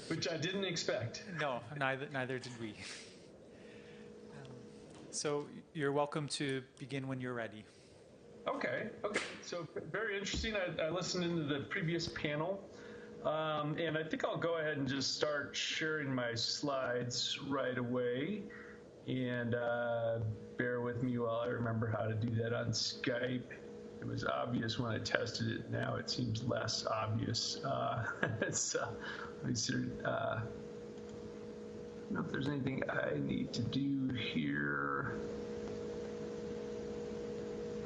Which I didn't expect. No, neither did we. So you're welcome to begin when you're ready. Okay. So very interesting. I listened into the previous panel. And I think I'll go ahead and just start sharing my slides right away. And bear with me while I remember how to do that on Skype. It was obvious when I tested it. Now it seems less obvious. Let me see. I don't know if there's anything I need to do here.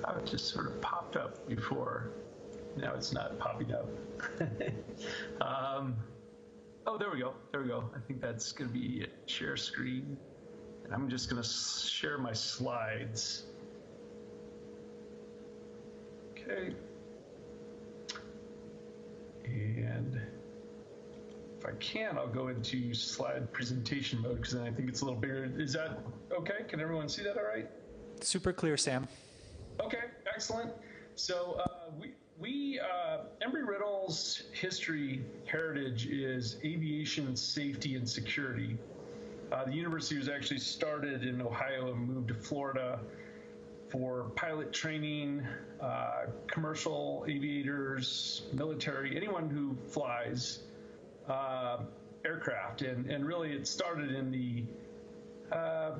Oh, it just sort of popped up before. Now it's not popping up. Oh, there we go. I think that's going to be it. Share screen. And I'm just going to share my slides. Okay. And if I can, I'll go into slide presentation mode because then I think it's a little bigger. Is that okay? Can everyone see that all right? Super clear, Sam. Okay, excellent. So Embry-Riddle's heritage is aviation safety and security. The university was actually started in Ohio and moved to Florida for pilot training, commercial aviators, military, anyone who flies aircraft. And really it started in the, it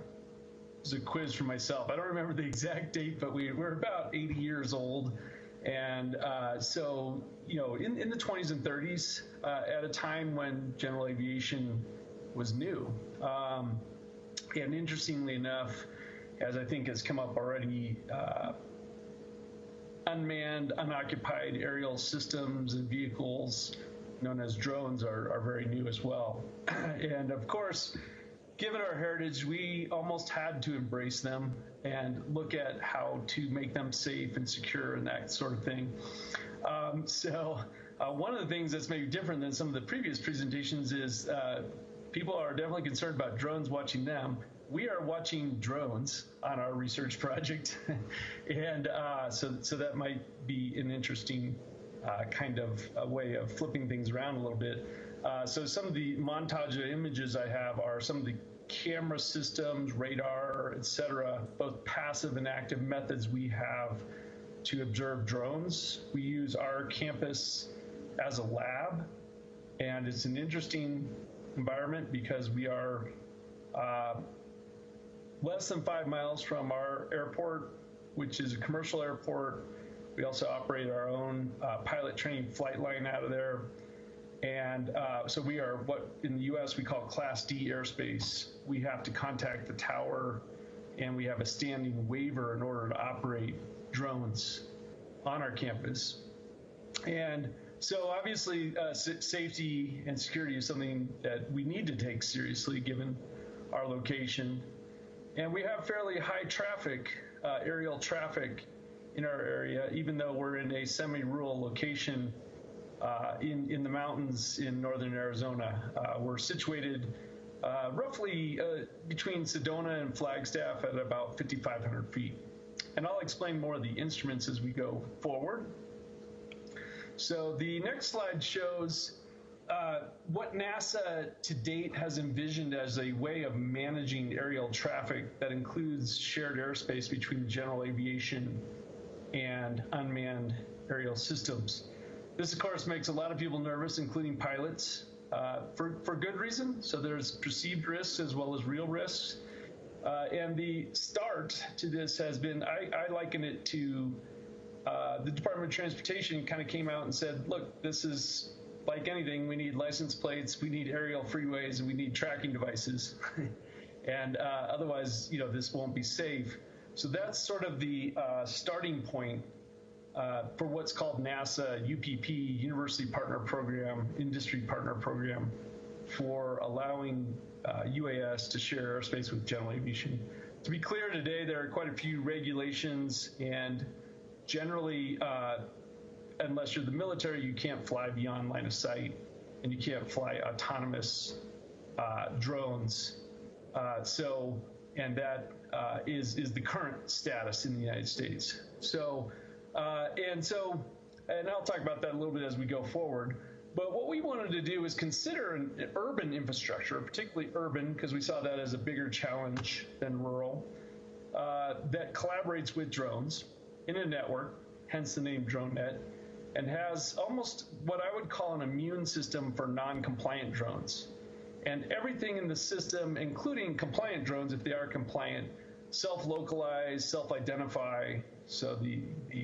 was a quiz for myself. I don't remember the exact date, but we're about 80 years old. And so, you know, in the 20s and 30s, at a time when general aviation was new. And interestingly enough, as I think has come up already, unmanned, unoccupied aerial systems and vehicles known as drones are very new as well. And of course, given our heritage, we almost had to embrace them and look at how to make them safe and secure and that sort of thing. So one of the things that's maybe different than some of the previous presentations is people are definitely concerned about drones, watching them. We are watching drones on our research project. And so that might be an interesting kind of a way of flipping things around a little bit. So some of the montage of images I have are some of the camera systems, radar, et cetera, both passive and active methods we have to observe drones. We use our campus as a lab, and it's an interesting environment because we are less than 5 miles from our airport, which is a commercial airport. We also operate our own pilot training flight line out of there. And so we are what in the US we call Class D airspace. We have to contact the tower, and we have a standing waiver in order to operate drones on our campus. And so obviously safety and security is something that we need to take seriously given our location. And we have fairly high traffic, aerial traffic in our area, even though we're in a semi-rural location in the mountains in northern Arizona. We're situated roughly between Sedona and Flagstaff at about 5,500 feet. And I'll explain more of the instruments as we go forward. So the next slide shows what NASA to date has envisioned as a way of managing aerial traffic that includes shared airspace between general aviation and unmanned aerial systems. This, of course, makes a lot of people nervous, including pilots, for good reason. So there's perceived risks as well as real risks. And the start to this has been, I liken it to the Department of Transportation kind of came out and said, look, this is like anything. We need license plates, we need aerial freeways, and we need tracking devices. And otherwise, you know, this won't be safe. So that's sort of the starting point for what's called NASA UPP, University Partner Program, Industry Partner Program, for allowing UAS to share airspace with general aviation. To be clear, today there are quite a few regulations, and generally, unless you're the military, you can't fly beyond line of sight, and you can't fly autonomous drones. And that is the current status in the United States. So, and I'll talk about that a little bit as we go forward. But what we wanted to do is consider an urban infrastructure, particularly urban, because we saw that as a bigger challenge than rural, that collaborates with drones in a network, hence the name DroneNet, and has almost what I would call an immune system for non-compliant drones. And everything in the system, including compliant drones, if they are compliant, self-localize, self-identify. So the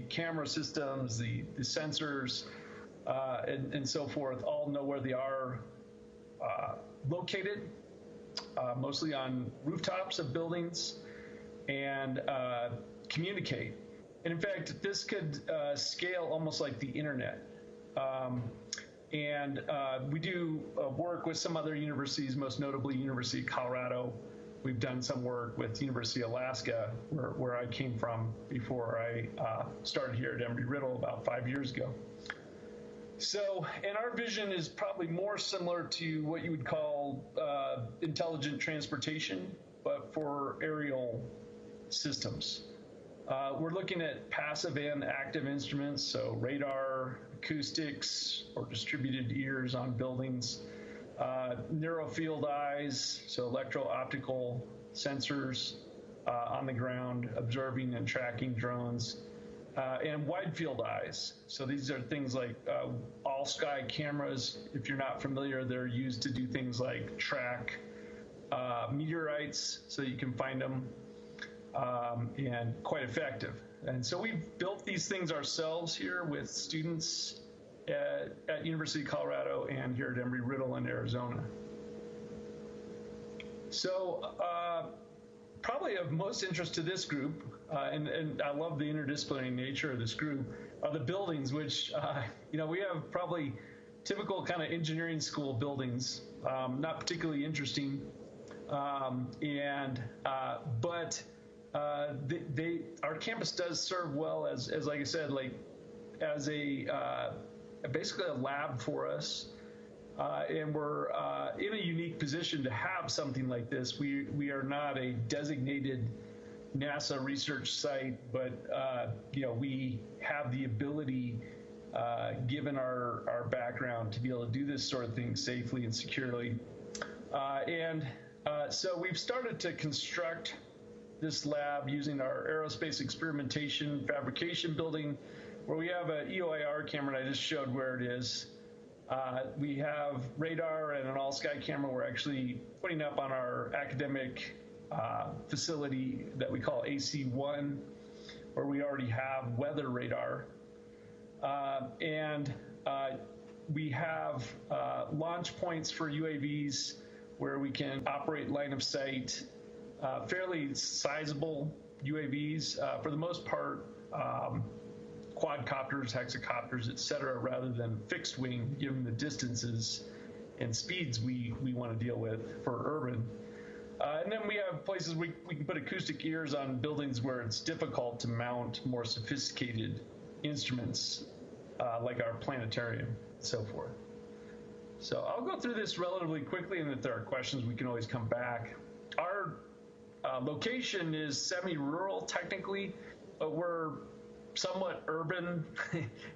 camera systems, the sensors, and so forth, all know where they are located, mostly on rooftops of buildings, and communicate. And in fact, this could scale almost like the internet. And we do work with some other universities, most notably University of Colorado. We've done some work with University of Alaska, where I came from before I started here at Embry-Riddle about 5 years ago. So, and our vision is probably more similar to what you would call intelligent transportation, but for aerial systems. We're looking at passive and active instruments, so radar, acoustics, or distributed ears on buildings, narrow field eyes, so electro-optical sensors on the ground, observing and tracking drones, and wide field eyes. So these are things like all sky cameras. If you're not familiar, they're used to do things like track meteorites so you can find them, and quite effective. And so we've built these things ourselves here with students at University of Colorado and here at Embry-Riddle in Arizona. So probably of most interest to this group, and I love the interdisciplinary nature of this group, are the buildings, which, we have probably typical kind of engineering school buildings, not particularly interesting, but our campus does serve well as like I said, like as basically a lab for us, and we're in a unique position to have something like this. We are not a designated NASA research site, but we have the ability, given our background, to be able to do this sort of thing safely and securely. So we've started to construct this lab using our aerospace experimentation fabrication building, where we have an EOIR camera, and I just showed where it is. We have radar and an all-sky camera we're actually putting up on our academic facility that we call AC1, where we already have weather radar. We have launch points for UAVs where we can operate line of sight, fairly sizable UAVs, for the most part, quadcopters, hexacopters, et cetera, rather than fixed wing, given the distances and speeds we want to deal with for urban. And then we have places we can put acoustic ears on buildings where it's difficult to mount more sophisticated instruments, like our planetarium and so forth. So I'll go through this relatively quickly, and if there are questions, we can always come back. Our location is semi-rural technically, but we're somewhat urban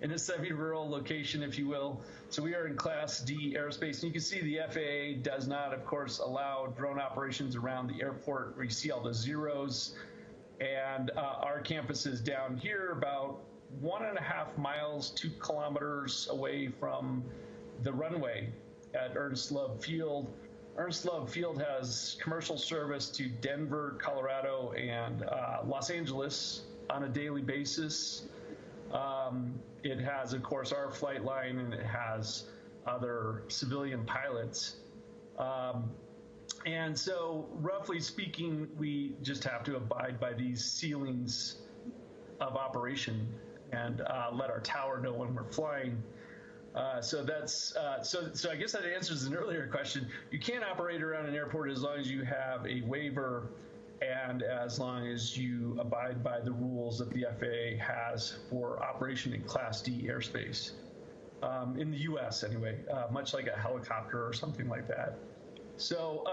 in a semi-rural location, if you will. So we are in Class D airspace. And you can see the FAA does not, of course, allow drone operations around the airport where you see all the zeros. And our campus is down here about 1.5 miles, 2 kilometers away from the runway at Ernst Love Field. Ernst Love Field has commercial service to Denver, Colorado, and Los Angeles on a daily basis. It has, of course, our flight line, and it has other civilian pilots. And so, roughly speaking, we just have to abide by these ceilings of operation and let our tower know when we're flying. So I guess that answers an earlier question. You can't operate around an airport as long as you have a waiver and as long as you abide by the rules that the FAA has for operation in Class D airspace, in the U.S. anyway, much like a helicopter or something like that. So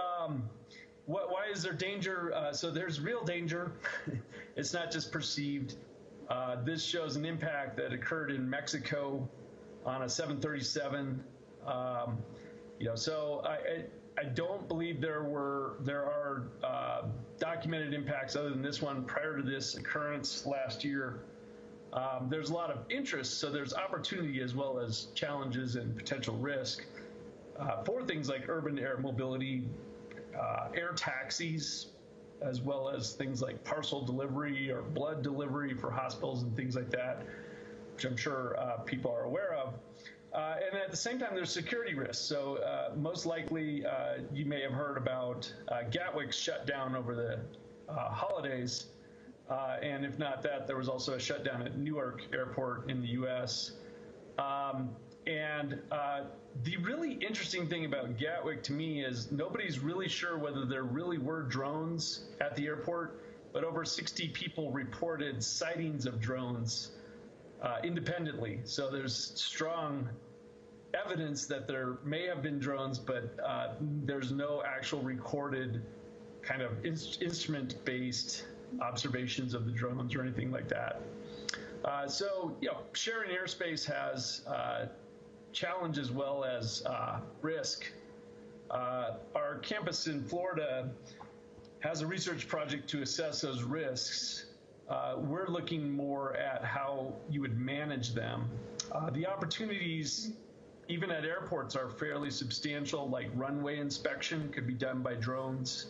why is there danger? So there's real danger. It's not just perceived. This shows an impact that occurred in Mexico on a 737. So I don't believe there are documented impacts other than this one prior to this occurrence last year. There's a lot of interest, so there's opportunity as well as challenges and potential risk for things like urban air mobility, air taxis, as well as things like parcel delivery or blood delivery for hospitals and things like that, which I'm sure people are aware of. And at the same time, there's security risks. So most likely, you may have heard about Gatwick's shutdown over the holidays. And if not that, there was also a shutdown at Newark Airport in the U.S. The really interesting thing about Gatwick to me is nobody's really sure whether there really were drones at the airport, but over 60 people reported sightings of drones independently. So there's strong evidence that there may have been drones, but there's no actual recorded kind of instrument-based observations of the drones or anything like that. Sharing airspace has challenge as well as risk. our campus in Florida has a research project to assess those risks. We're looking more at how you would manage them. The opportunities, even at airports, are fairly substantial, like runway inspection could be done by drones,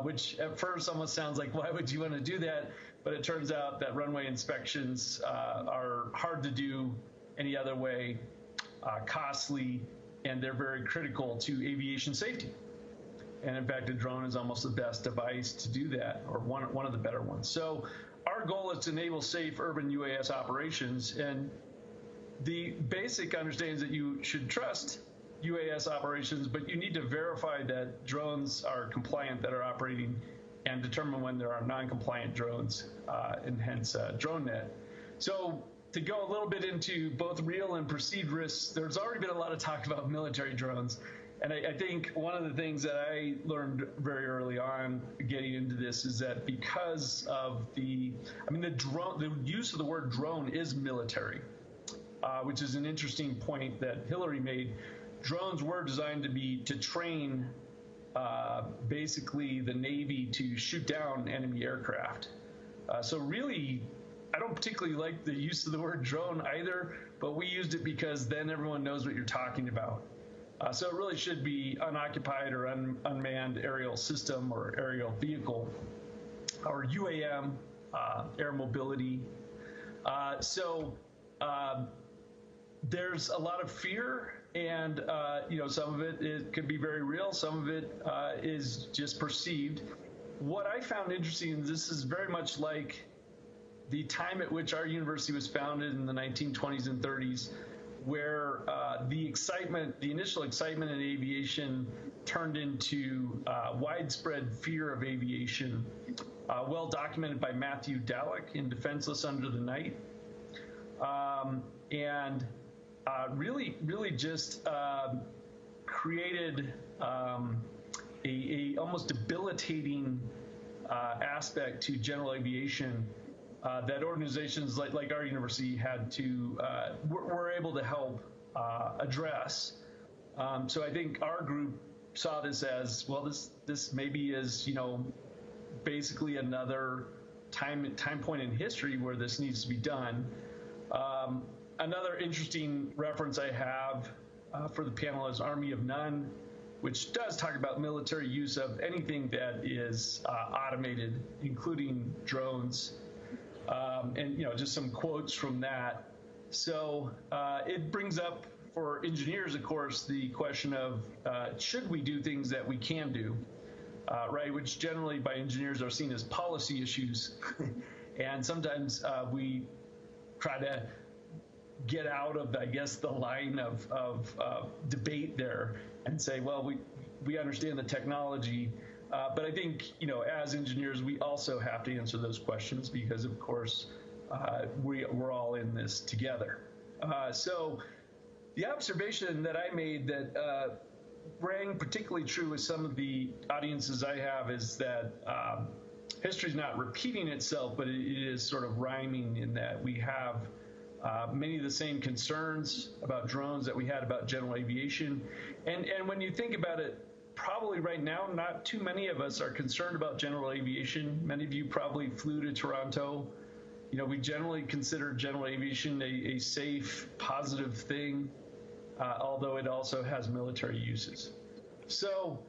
which at first almost sounds like, why would you want to do that? But it turns out that runway inspections are hard to do any other way, costly, and they're very critical to aviation safety. And in fact, a drone is almost the best device to do that, or one of the better ones. So our goal is to enable safe urban UAS operations, and the basic understanding is that you should trust UAS operations, but you need to verify that drones are compliant that are operating and determine when there are non-compliant drones, and hence DroneNet. So to go a little bit into both real and perceived risks, there's already been a lot of talk about military drones. And I think one of the things that I learned very early on getting into this is that because of the use of the word drone is military, which is an interesting point that Hillary made. Drones were designed to train basically the Navy to shoot down enemy aircraft. So really, I don't particularly like the use of the word drone either, but we used it because then everyone knows what you're talking about. So it really should be unoccupied or unmanned aerial system or aerial vehicle, or UAM, air mobility. There's a lot of fear, and some of it could be very real, some of it is just perceived. What I found interesting, and this is very much like the time at which our university was founded in the 1920s and 30s, where the initial excitement in aviation turned into widespread fear of aviation, well documented by Matthew Dallek in Defenseless Under the Night. And really just created a almost debilitating aspect to general aviation that organizations like our university had to were able to help address. So I think our group saw this as, well, this maybe is basically another time point in history where this needs to be done. Another interesting reference I have for the panel is Army of None, which does talk about military use of anything that is automated, including drones. And just some quotes from that. So it brings up for engineers, of course, the question of should we do things that we can do, right? Which generally by engineers are seen as policy issues. And sometimes we try to get out of, I guess, the line of debate there and say, well, we understand the technology. But I think, as engineers, we also have to answer those questions because, of course, we're all in this together. So the observation that I made that rang particularly true with some of the audiences I have is that history is not repeating itself, but it is sort of rhyming in that we have many of the same concerns about drones that we had about general aviation. And when you think about it, probably right now, not too many of us are concerned about general aviation. Many of you probably flew to Toronto. We generally consider general aviation a safe, positive thing, although it also has military uses. So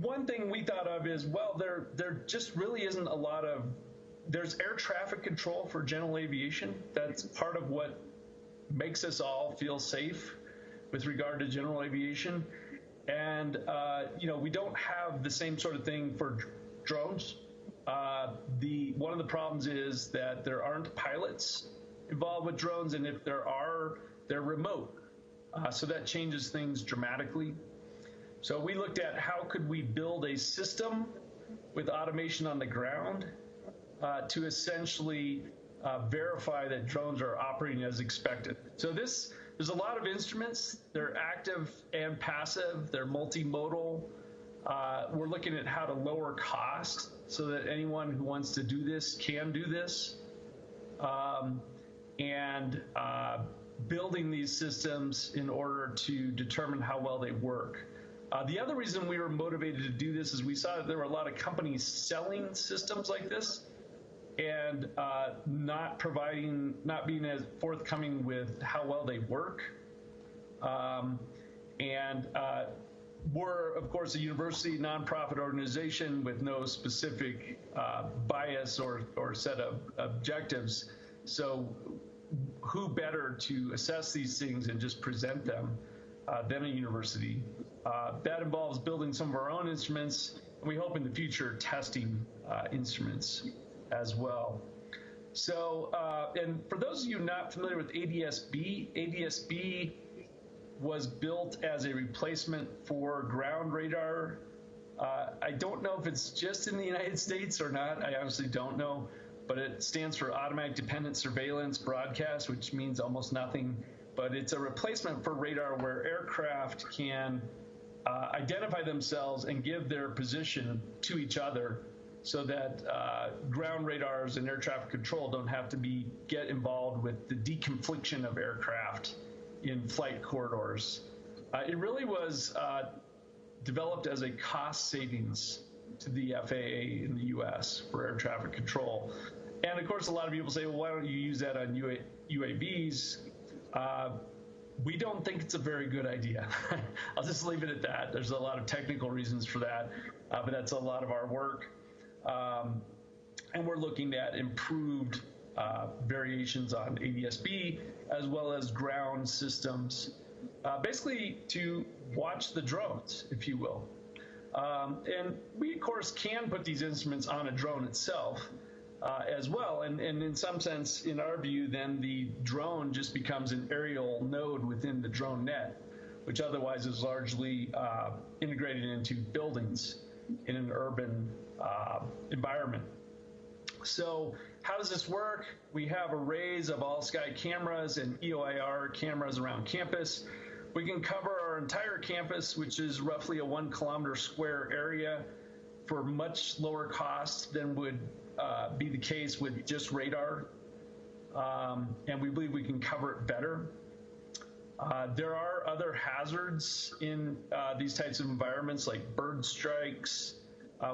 one thing we thought of is, well, there just really isn't a lot of, there's air traffic control for general aviation. That's part of what makes us all feel safe with regard to general aviation. And, we don't have the same sort of thing for drones. One of the problems is that there aren't pilots involved with drones, and if there are, they're remote. So that changes things dramatically. So we looked at how could we build a system with automation on the ground to essentially verify that drones are operating as expected. So there's a lot of instruments. They're active and passive. They're multimodal. We're looking at how to lower cost so that anyone who wants to do this can do this. building these systems in order to determine how well they work. The other reason we were motivated to do this is we saw that there were a lot of companies selling systems like this and not being as forthcoming with how well they work. We're, of course, a university nonprofit organization with no specific bias or set of objectives. So who better to assess these things and just present them than a university? That involves building some of our own instruments, and we hope in the future testing instruments as well. So, and for those of you not familiar with ADS-B was built as a replacement for ground radar. I don't know if it's just in the United States or not. I honestly don't know, but it stands for Automatic Dependent Surveillance Broadcast, which means almost nothing. But it's a replacement for radar where aircraft can identify themselves and give their position to each other so that ground radars and air traffic control don't have to get involved with the deconfliction of aircraft in flight corridors. It really was developed as a cost savings to the FAA in the US for air traffic control. And of course, a lot of people say, well, why don't you use that on UAVs? We don't think it's a very good idea. I'll just leave it at that. There's a lot of technical reasons for that, but that's a lot of our work. And we're looking at improved variations on ADS-B as well as ground systems, basically to watch the drones, if you will. And we, of course, can put these instruments on a drone itself as well. And in some sense, in our view, then the drone just becomes an aerial node within the drone net, which otherwise is largely integrated into buildings in an urban environment. So how does this work? We have arrays of all-sky cameras and EOIR cameras around campus. We can cover our entire campus, which is roughly a 1 kilometer square area, for much lower cost than would be the case with just radar. And we believe we can cover it better. There are other hazards in these types of environments, like bird strikes.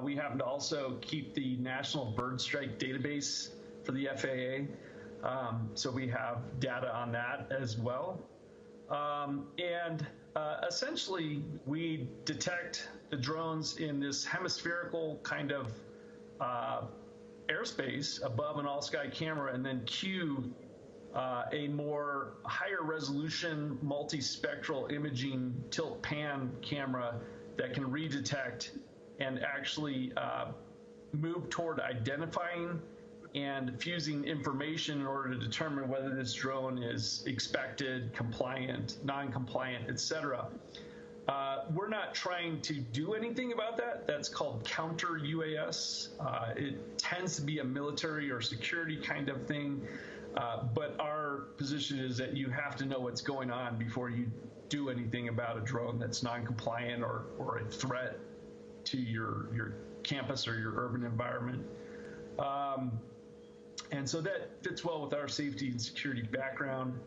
We happen to also keep the National Bird Strike Database for the FAA, so we have data on that as well. Essentially, we detect the drones in this hemispherical kind of airspace above an all-sky camera, and then cue a more higher resolution multispectral imaging tilt-pan camera that can redetect and actually move toward identifying and fusing information in order to determine whether this drone is expected, compliant, non-compliant, etc. We're not trying to do anything about that. That's called counter UAS. It tends to be a military or security kind of thing, but our position is that you have to know what's going on before you do anything about a drone that's non-compliant or a threat to your campus or your urban environment. And so that fits well with our safety and security background.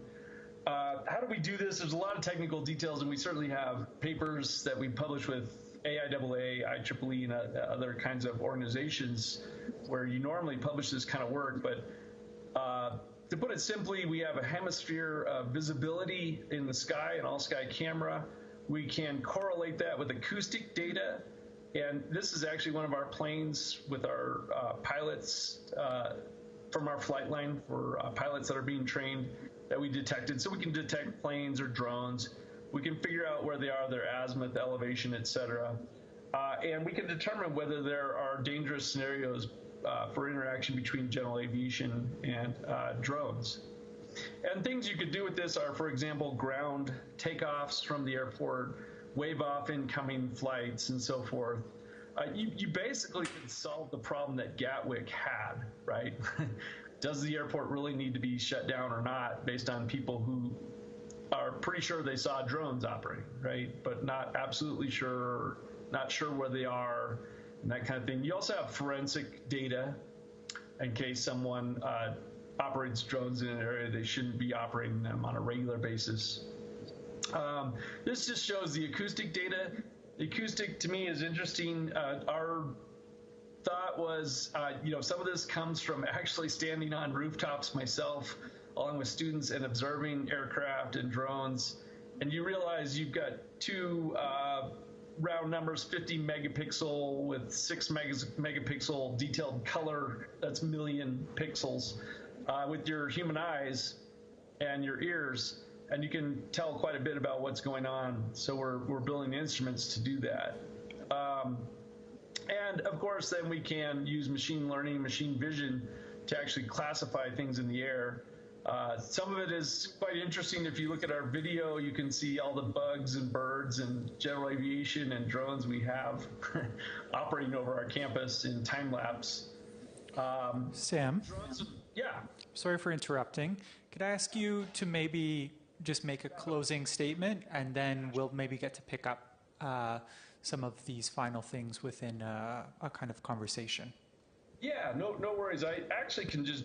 How do we do this? There's a lot of technical details, and we certainly have papers that we publish with AIAA, IEEE, and other kinds of organizations where you normally publish this kind of work. But to put it simply, we have a hemisphere of visibility in the sky, an all-sky camera. We can correlate that with acoustic data. And this is actually one of our planes with our pilots from our flight line for pilots that are being trained that we detected. So we can detect planes or drones. We can figure out where they are, their azimuth, elevation, etc. And we can determine whether there are dangerous scenarios for interaction between general aviation and drones. And things you could do with this are, for example, ground takeoffs from the airport, wave off incoming flights, and so forth. You basically can solve the problem that Gatwick had, right? Does the airport really need to be shut down or not, based on people who are pretty sure they saw drones operating, right? But not absolutely sure, not sure where they are, and that kind of thing. You also have forensic data in case someone operates drones in an area, they shouldn't be operating them on a regular basis. This just shows the acoustic data. The acoustic to me is interesting. Our thought was, some of this comes from actually standing on rooftops myself, along with students, and observing aircraft and drones. And you realize you've got two round numbers, 50 megapixel with 6 megapixel detailed color. That's million pixels with your human eyes and your ears. And you can tell quite a bit about what's going on. So we're building instruments to do that. And of course, then we can use machine learning, machine vision to actually classify things in the air. Some of it is quite interesting. If you look at our video, you can see all the bugs and birds and general aviation and drones we have operating over our campus in time lapse. Sam? Drones, yeah. Sorry for interrupting. Could I ask you to maybe just make a closing statement, and then we'll maybe get to pick up some of these final things within a kind of conversation? Yeah, no worries. I actually can just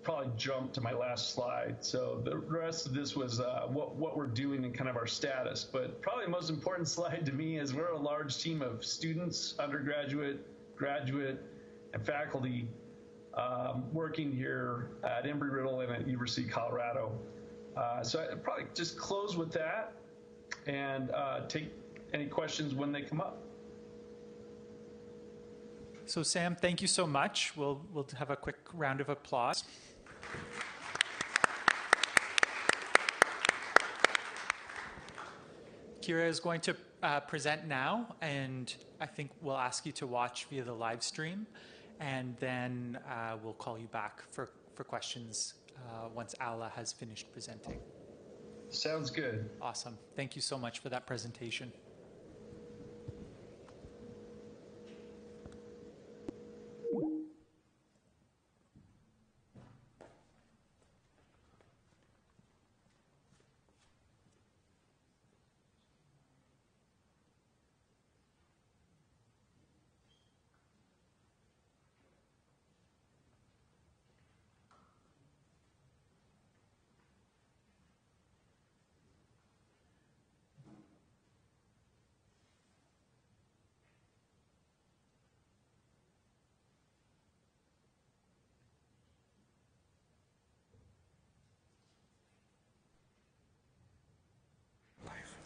probably jump to my last slide. So the rest of this was what we're doing and kind of our status. But probably the most important slide to me is we're a large team of students, undergraduate, graduate, and faculty working here at Embry-Riddle and at University of Colorado. So I'd probably just close with that and take any questions when they come up. So Sam, thank you so much. We'll have a quick round of applause. Kira is going to present now, and I think we'll ask you to watch via the live stream, and then we'll call you back for questions once Ala has finished presenting. Sounds good. Awesome. Thank you so much for that presentation.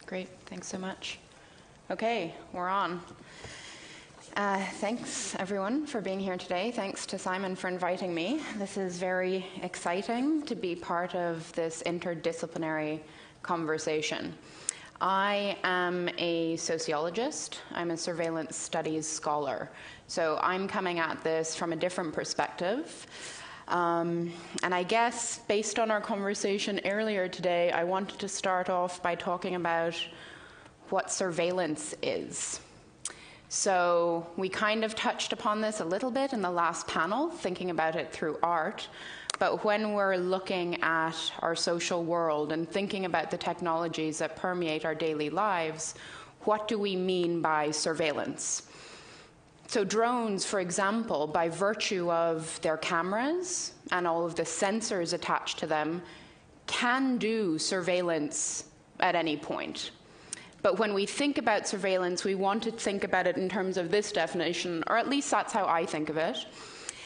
Great, thanks so much. Okay, we're on. Thanks everyone for being here today. Thanks to Simon for inviting me. This is very exciting to be part of this interdisciplinary conversation. I am a sociologist. I'm a surveillance studies scholar. So I'm coming at this from a different perspective. And I guess, based on our conversation earlier today, I wanted to start off by talking about what surveillance is. So we kind of touched upon this a little bit in the last panel, thinking about it through art. But when we're looking at our social world and thinking about the technologies that permeate our daily lives, what do we mean by surveillance? So drones, for example, by virtue of their cameras and all of the sensors attached to them, can do surveillance at any point. But when we think about surveillance, we want to think about it in terms of this definition, or at least that's how I think of it.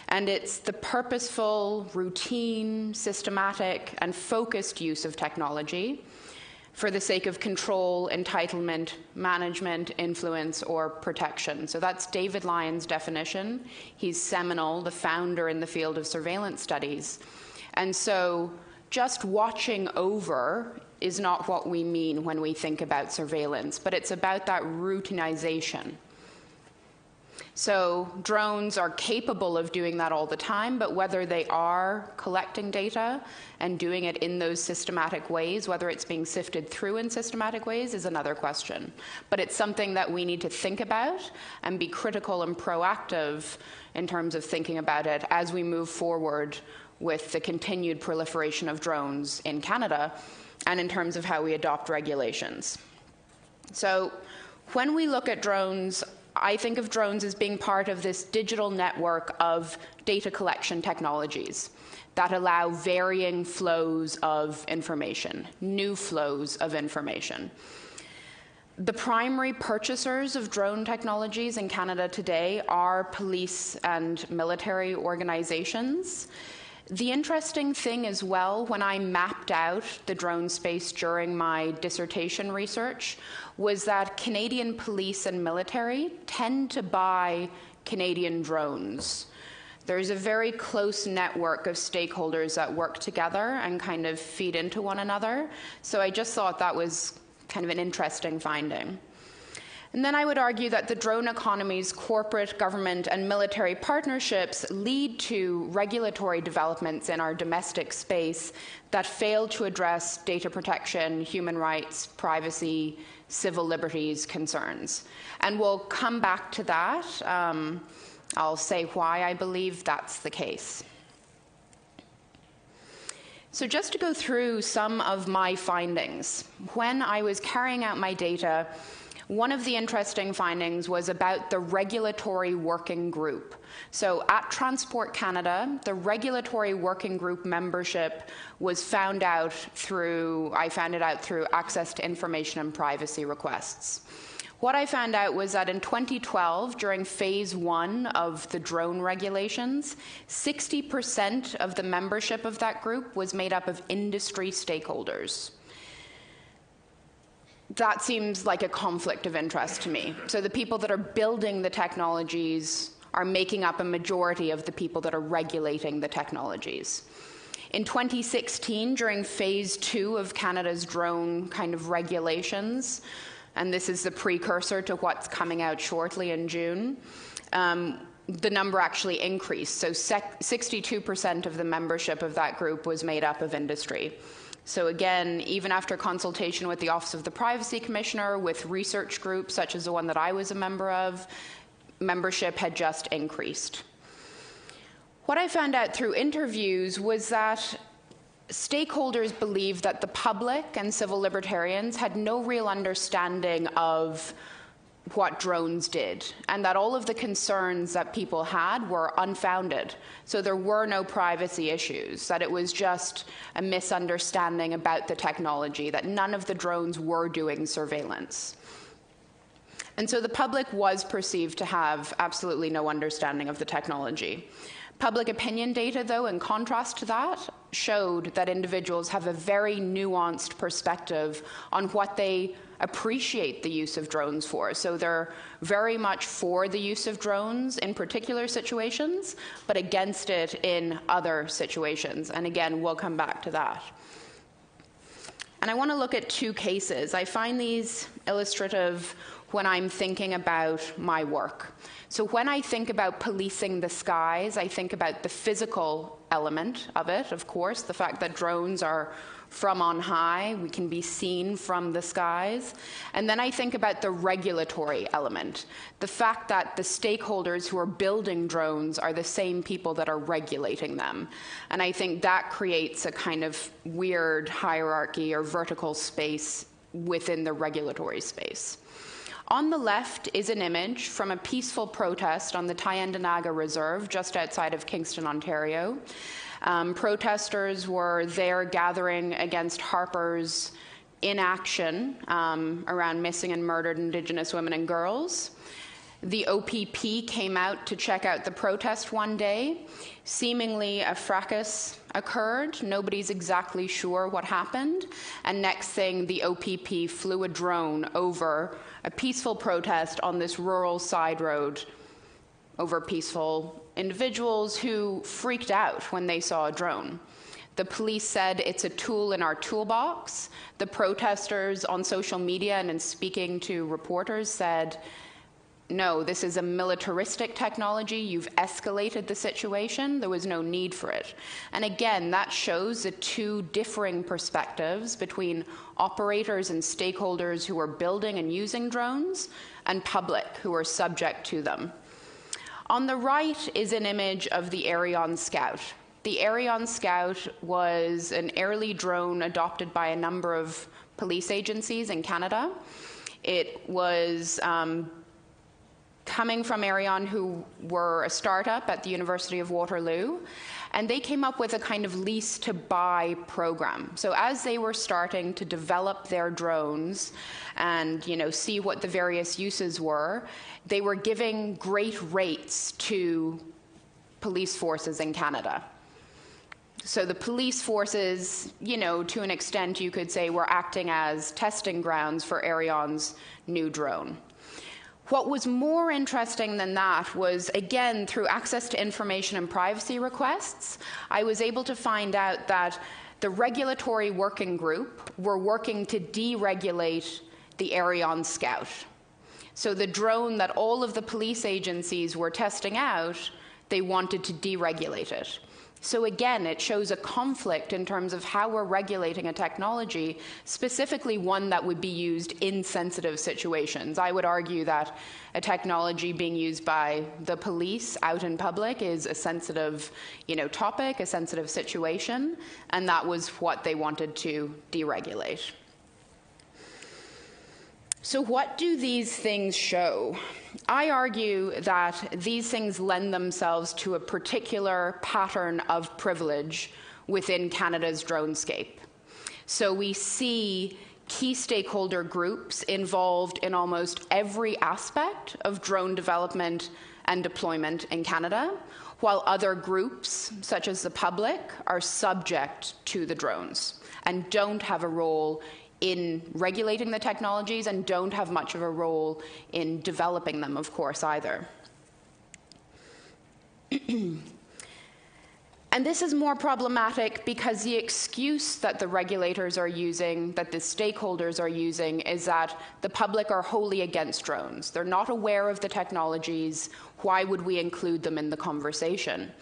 And it's the purposeful, routine, systematic, and focused use of technology for the sake of control, entitlement, management, influence, or protection. So that's David Lyon's definition. He's seminal, the founder in the field of surveillance studies. And so just watching over is not what we mean when we think about surveillance, but it's about that routinization. So drones are capable of doing that all the time, but whether they are collecting data and doing it in those systematic ways, whether it's being sifted through in systematic ways, is another question. But it's something that we need to think about and be critical and proactive in terms of thinking about it as we move forward with the continued proliferation of drones in Canada and in terms of how we adopt regulations. So when we look at drones, I think of drones as being part of this digital network of data collection technologies. that allow varying flows of information, new flows of information. The primary purchasers of drone technologies in Canada today are police and military organizations. The interesting thing as well, when I mapped out the drone space during my dissertation research, was that Canadian police and military tend to buy Canadian drones. There's a very close network of stakeholders that work together and kind of feed into one another. So I just thought that was kind of an interesting finding. And then I would argue that the drone economy's corporate, government, and military partnerships lead to regulatory developments in our domestic space that fail to address data protection, human rights, privacy, civil liberties concerns. And we'll come back to that. I'll say why I believe that's the case. So just to go through some of my findings. When I was carrying out my data, one of the interesting findings was about the regulatory working group. So at Transport Canada, the regulatory working group membership was found out through, I found it out through access to information and privacy requests. What I found out was that in 2012, during phase 1 of the drone regulations, 60% of the membership of that group was made up of industry stakeholders. That seems like a conflict of interest to me. So the people that are building the technologies are making up a majority of the people that are regulating the technologies. In 2016, during phase 2 of Canada's drone kind of regulations, and this is the precursor to what's coming out shortly in June, the number actually increased. So 62% of the membership of that group was made up of industry. So again, even after consultation with the Office of the Privacy Commissioner, with research groups such as the one that I was a member of, membership had just increased. What I found out through interviews was that stakeholders believed that the public and civil libertarians had no real understanding of what drones did, and that all of the concerns that people had were unfounded. So there were no privacy issues, that it was just a misunderstanding about the technology, that none of the drones were doing surveillance. And so the public was perceived to have absolutely no understanding of the technology. Public opinion data, though, in contrast to that, showed that individuals have a very nuanced perspective on what they appreciate the use of drones for. So they're very much for the use of drones in particular situations, but against it in other situations. And again, we'll come back to that. And I want to look at two cases. I find these illustrative when I'm thinking about my work. So when I think about policing the skies, I think about the physical element of it, of course, the fact that drones are from on high, we can be seen from the skies. And then I think about the regulatory element, the fact that the stakeholders who are building drones are the same people that are regulating them. And I think that creates a kind of weird hierarchy or vertical space within the regulatory space. On the left is an image from a peaceful protest on the Tyendinaga Reserve just outside of Kingston, Ontario. Protesters were there gathering against Harper's inaction around missing and murdered Indigenous women and girls. The OPP came out to check out the protest one day. Seemingly a fracas occurred. Nobody's exactly sure what happened. And next thing, the OPP flew a drone over a peaceful protest on this rural side road over peaceful individuals who freaked out when they saw a drone. The police said it's a tool in our toolbox. The protesters on social media and in speaking to reporters said, no, this is a militaristic technology. You've escalated the situation. There was no need for it. And again, that shows the two differing perspectives between operators and stakeholders who are building and using drones and public who are subject to them. On the right is an image of the Arion Scout. The Arion Scout was an airly drone adopted by a number of police agencies in Canada. It was coming from Arion, who were a startup at the University of Waterloo, and they came up with a kind of lease to buy program. So as they were starting to develop their drones and see what the various uses were, they were giving great rates to police forces in Canada. So the police forces, to an extent you could say, were acting as testing grounds for Arion's new drone. What was more interesting than that was, again, through access to information and privacy requests, I was able to find out that the regulatory working group were working to deregulate the Arion Scout. So the drone that all of the police agencies were testing out, they wanted to deregulate it. So again, it shows a conflict in terms of how we're regulating a technology, specifically one that would be used in sensitive situations. I would argue that a technology being used by the police out in public is a sensitive, topic, a sensitive situation, and that was what they wanted to deregulate. So what do these things show? I argue that these things lend themselves to a particular pattern of privilege within Canada's dronescape. So we see key stakeholder groups involved in almost every aspect of drone development and deployment in Canada, while other groups, such as the public, are subject to the drones and don't have a role in regulating the technologies and don't have much of a role in developing them, of course, either. And this is more problematic because the excuse that the regulators are using, that the stakeholders are using, is that the public are wholly against drones. They're not aware of the technologies. Why would we include them in the conversation?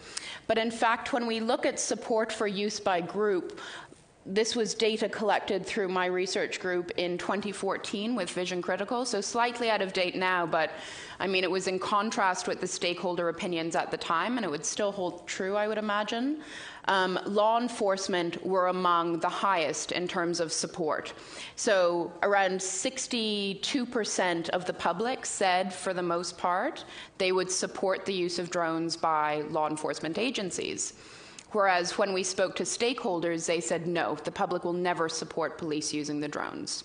But in fact, when we look at support for use by group, this was data collected through my research group in 2014 with Vision Critical, so slightly out of date now, but it was in contrast with the stakeholder opinions at the time, and it would still hold true, I would imagine. Law enforcement were among the highest in terms of support. So around 62% of the public said, for the most part, they would support the use of drones by law enforcement agencies. Whereas when we spoke to stakeholders, they said, no, the public will never support police using the drones.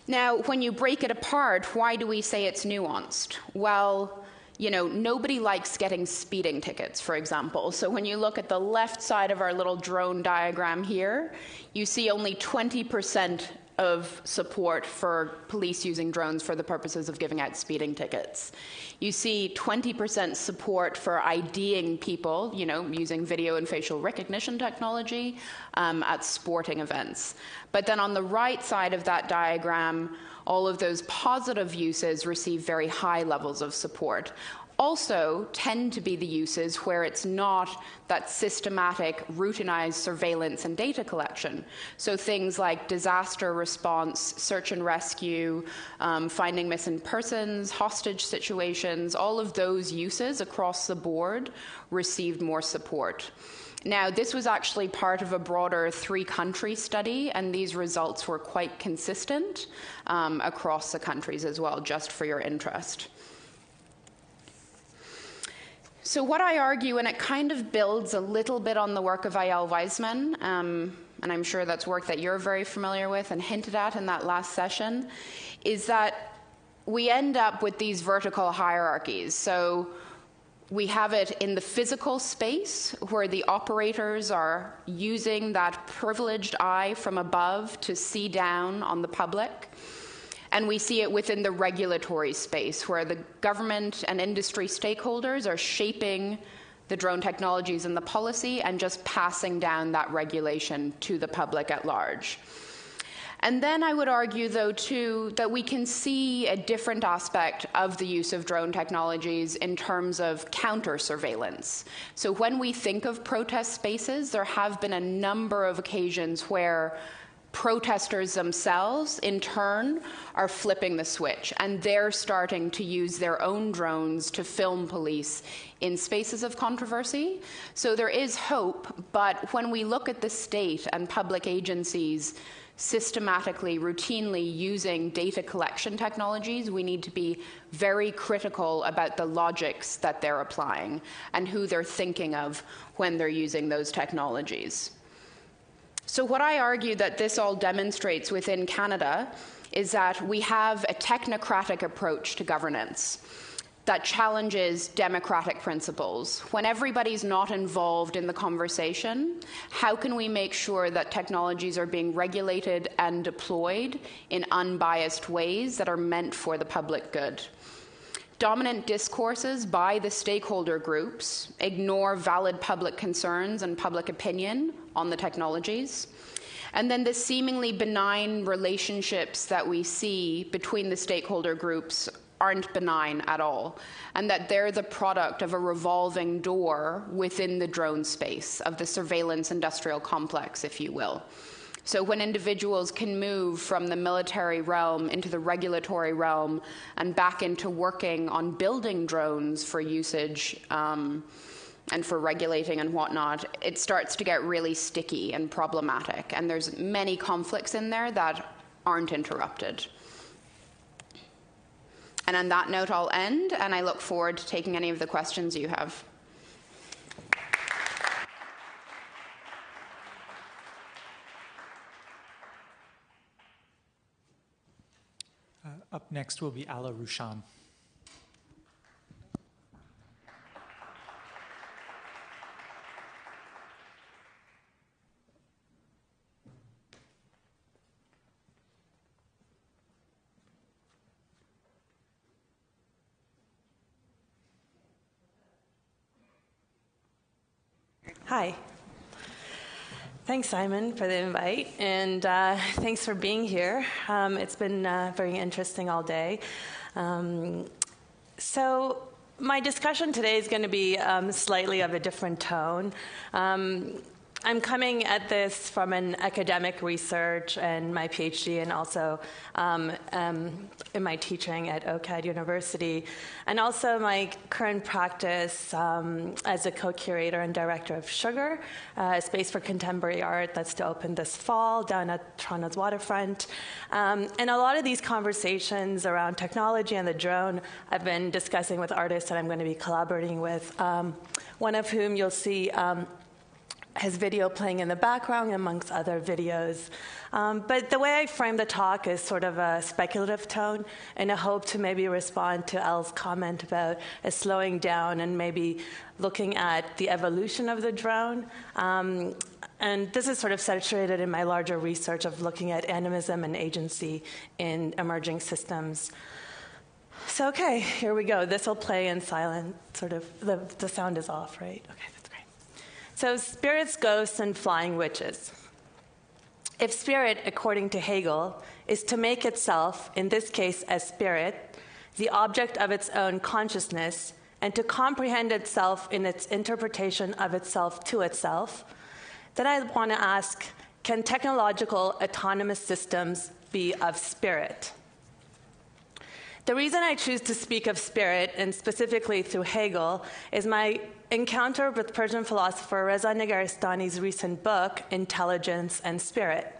Now, when you break it apart, why do we say it's nuanced? Well, nobody likes getting speeding tickets, for example. So when you look at the left side of our little drone diagram here, you see only 20% of support for police using drones for the purposes of giving out speeding tickets. You see 20% support for IDing people, using video and facial recognition technology at sporting events. But then on the right side of that diagram, all of those positive uses receive very high levels of support. Also tend to be the uses where it's not that systematic, routinized surveillance and data collection. So things like disaster response, search and rescue, finding missing persons, hostage situations, all of those uses across the board received more support. Now, this was actually part of a broader 3-country study, and these results were quite consistent across the countries as well, just for your interest. So what I argue, and it kind of builds a little bit on the work of Eyal Weizman, and I'm sure that's work that you're very familiar with and hinted at in that last session, is that we end up with these vertical hierarchies. So we have it in the physical space where the operators are using that privileged eye from above to see down on the public. And we see it within the regulatory space where the government and industry stakeholders are shaping the drone technologies and the policy and just passing down that regulation to the public at large. And then I would argue, though, too, that we can see a different aspect of the use of drone technologies in terms of counter-surveillance. So when we think of protest spaces, there have been a number of occasions where protesters themselves, in turn, are flipping the switch, and they're starting to use their own drones to film police in spaces of controversy. So there is hope, but when we look at the state and public agencies systematically, routinely using data collection technologies, we need to be very critical about the logics that they're applying and who they're thinking of when they're using those technologies. So what I argue that this all demonstrates within Canada is that we have a technocratic approach to governance that challenges democratic principles. When everybody's not involved in the conversation, how can we make sure that technologies are being regulated and deployed in unbiased ways that are meant for the public good? Dominant discourses by the stakeholder groups ignore valid public concerns and public opinion on the technologies. And then the seemingly benign relationships that we see between the stakeholder groups aren't benign at all, and that they're the product of a revolving door within the drone space, of the surveillance industrial complex, if you will. So when individuals can move from the military realm into the regulatory realm and back into working on building drones for usage and for regulating and whatnot, it starts to get really sticky and problematic. And there's many conflicts in there that aren't interrupted. And on that note, I'll end, and I look forward to taking any of the questions you have. Up next will be Ala Rushan. Hi. Thanks, Simon, for the invite, and thanks for being here. It's been very interesting all day. So my discussion today is going to be slightly of a different tone. I'm coming at this from an academic research and my PhD, and also in my teaching at OCAD University, and also my current practice as a co-curator and director of Sugar, a space for contemporary art that's to open this fall down at Toronto's waterfront. And a lot of these conversations around technology and the drone I've been discussing with artists that I'm going to be collaborating with, one of whom you'll see his video playing in the background amongst other videos. But the way I frame the talk is sort of a speculative tone in a hope to maybe respond to Elle's comment about a slowing down and maybe looking at the evolution of the drone. And this is sort of saturated in my larger research of looking at animism and agency in emerging systems. So, okay, here we go. This will play in silent, sort of, the sound is off, right? Okay. So spirits, ghosts, and flying witches. If spirit, according to Hegel, is to make itself, in this case as spirit, the object of its own consciousness, and to comprehend itself in its interpretation of itself to itself, then I want to ask, can technological autonomous systems be of spirit? The reason I choose to speak of spirit, and specifically through Hegel, is my encounter with Persian philosopher Reza Negarestani's recent book, Intelligence and Spirit.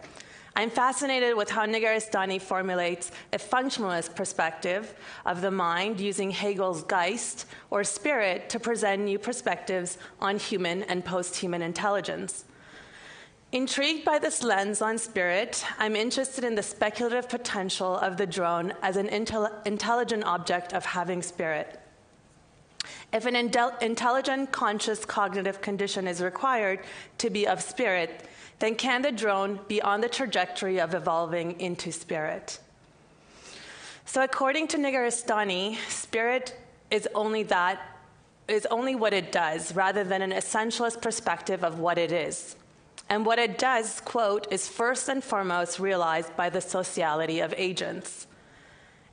I'm fascinated with how Negarestani formulates a functionalist perspective of the mind using Hegel's Geist, or spirit, to present new perspectives on human and post-human intelligence. Intrigued by this lens on spirit, I'm interested in the speculative potential of the drone as an intelligent object of having spirit. If an intelligent, conscious, cognitive condition is required to be of spirit, then can the drone be on the trajectory of evolving into spirit? So according to Negarestani, spirit is only what it does, rather than an essentialist perspective of what it is. And what it does, quote, is first and foremost realized by the sociality of agents.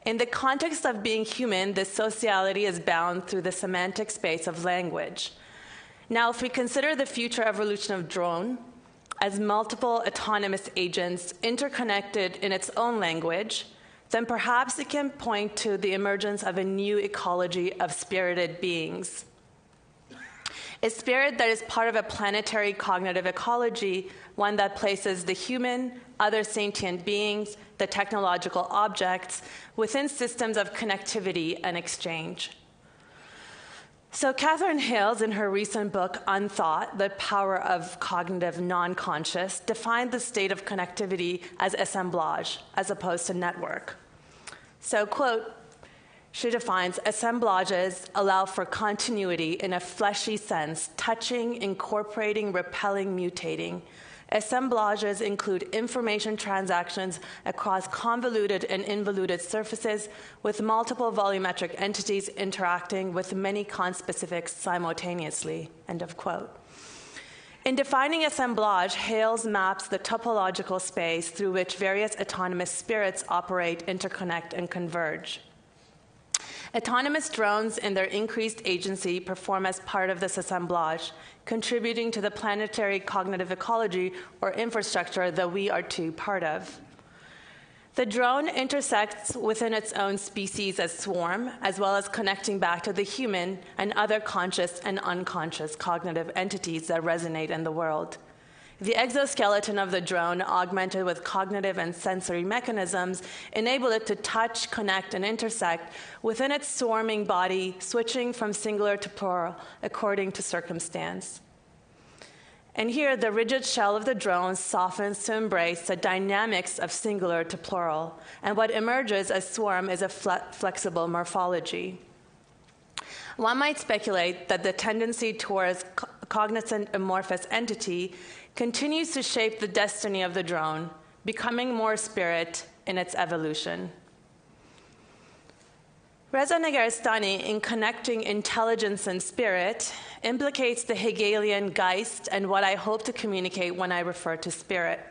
In the context of being human, this sociality is bound through the semantic space of language. Now, if we consider the future evolution of drone, as multiple autonomous agents interconnected in its own language, then perhaps it can point to the emergence of a new ecology of spirited beings. A spirit that is part of a planetary cognitive ecology, one that places the human, other sentient beings, the technological objects, within systems of connectivity and exchange. So Catherine Hales, in her recent book, Unthought, The Power of Cognitive Non-Conscious, defined the state of connectivity as assemblage, as opposed to network. So, quote, she defines, assemblages allow for continuity in a fleshy sense, touching, incorporating, repelling, mutating. Assemblages include information transactions across convoluted and involuted surfaces with multiple volumetric entities interacting with many conspecifics simultaneously, end of quote. In defining assemblage, Hales maps the topological space through which various autonomous spirits operate, interconnect, and converge. Autonomous drones and their increased agency perform as part of this assemblage, contributing to the planetary cognitive ecology or infrastructure that we are too part of. The drone intersects within its own species as swarm, as well as connecting back to the human and other conscious and unconscious cognitive entities that resonate in the world. The exoskeleton of the drone, augmented with cognitive and sensory mechanisms, enable it to touch, connect, and intersect within its swarming body, switching from singular to plural according to circumstance. And here, the rigid shell of the drone softens to embrace the dynamics of singular to plural, and what emerges as swarm is a flexible morphology. One might speculate that the tendency towards cognizant amorphous entity continues to shape the destiny of the drone, becoming more spirit in its evolution. Reza Negarestani, in Connecting Intelligence and Spirit, implicates the Hegelian Geist and what I hope to communicate when I refer to spirit.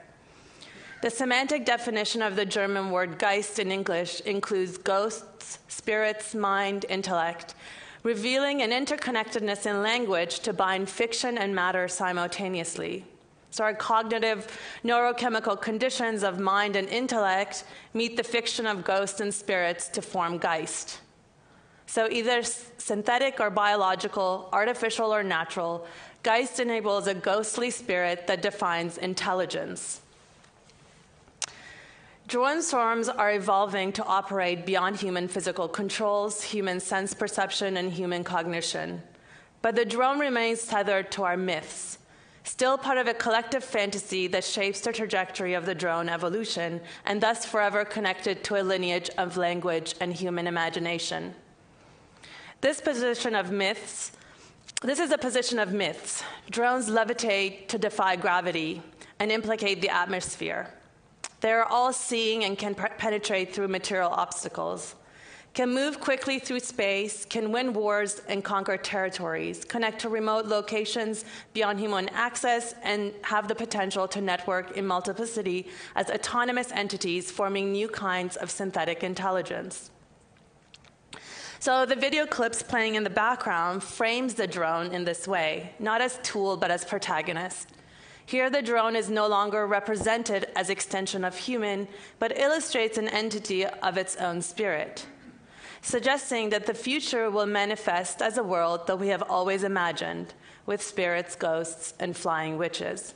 The semantic definition of the German word Geist in English includes ghosts, spirits, mind, intellect, revealing an interconnectedness in language to bind fiction and matter simultaneously. So our cognitive neurochemical conditions of mind and intellect meet the fiction of ghosts and spirits to form Geist. So either synthetic or biological, artificial or natural, Geist enables a ghostly spirit that defines intelligence. Drone swarms are evolving to operate beyond human physical controls, human sense perception, and human cognition. But the drone remains tethered to our myths, still part of a collective fantasy that shapes the trajectory of the drone evolution, and thus forever connected to a lineage of language and human imagination. This is a position of myths. Drones levitate to defy gravity and implicate the atmosphere. They are all-seeing and can penetrate through material obstacles, can move quickly through space, can win wars and conquer territories, connect to remote locations beyond human access, and have the potential to network in multiplicity as autonomous entities forming new kinds of synthetic intelligence. So the video clips playing in the background frames the drone in this way, not as tool but as protagonist. Here the drone is no longer represented as extension of human, but illustrates an entity of its own spirit, suggesting that the future will manifest as a world that we have always imagined, with spirits, ghosts, and flying witches.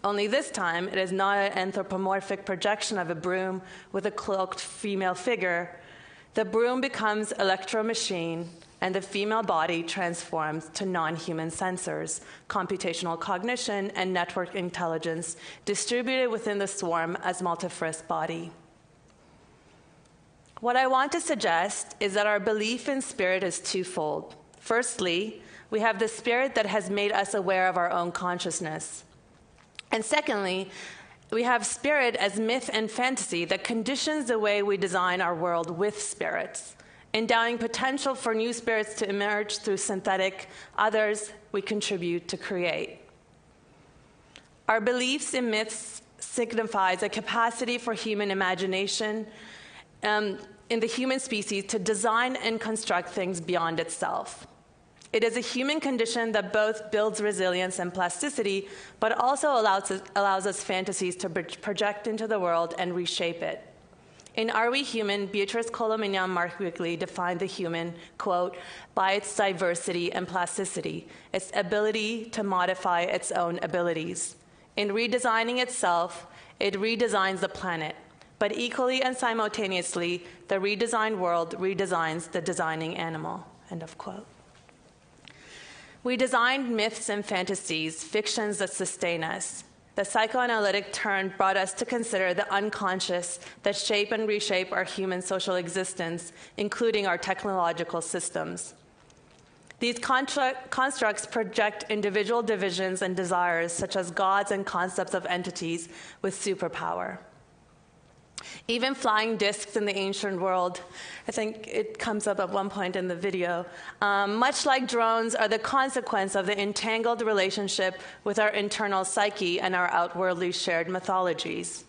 Only this time, it is not an anthropomorphic projection of a broom with a cloaked female figure. The broom becomes electro-machine, and the female body transforms to non-human sensors, computational cognition, and network intelligence distributed within the swarm as multifrisk body. What I want to suggest is that our belief in spirit is twofold. Firstly, we have the spirit that has made us aware of our own consciousness. And secondly, we have spirit as myth and fantasy that conditions the way we design our world with spirits, endowing potential for new spirits to emerge through synthetic others we contribute to create. Our beliefs in myths signifies a capacity for human imagination in the human species to design and construct things beyond itself. It is a human condition that both builds resilience and plasticity, but also allows us fantasies to project into the world and reshape it. In Are We Human, Beatrice Colomignan Marquigley defined the human, quote, by its diversity and plasticity, its ability to modify its own abilities. In redesigning itself, it redesigns the planet, but equally and simultaneously, the redesigned world redesigns the designing animal, end of quote. We designed myths and fantasies, fictions that sustain us. The psychoanalytic turn brought us to consider the unconscious that shape and reshape our human social existence, including our technological systems. These constructs project individual divisions and desires, such as gods and concepts of entities with superpower. Even flying discs in the ancient world, I think it comes up at one point in the video, much like drones, are the consequence of the entangled relationship with our internal psyche and our outwardly shared mythologies.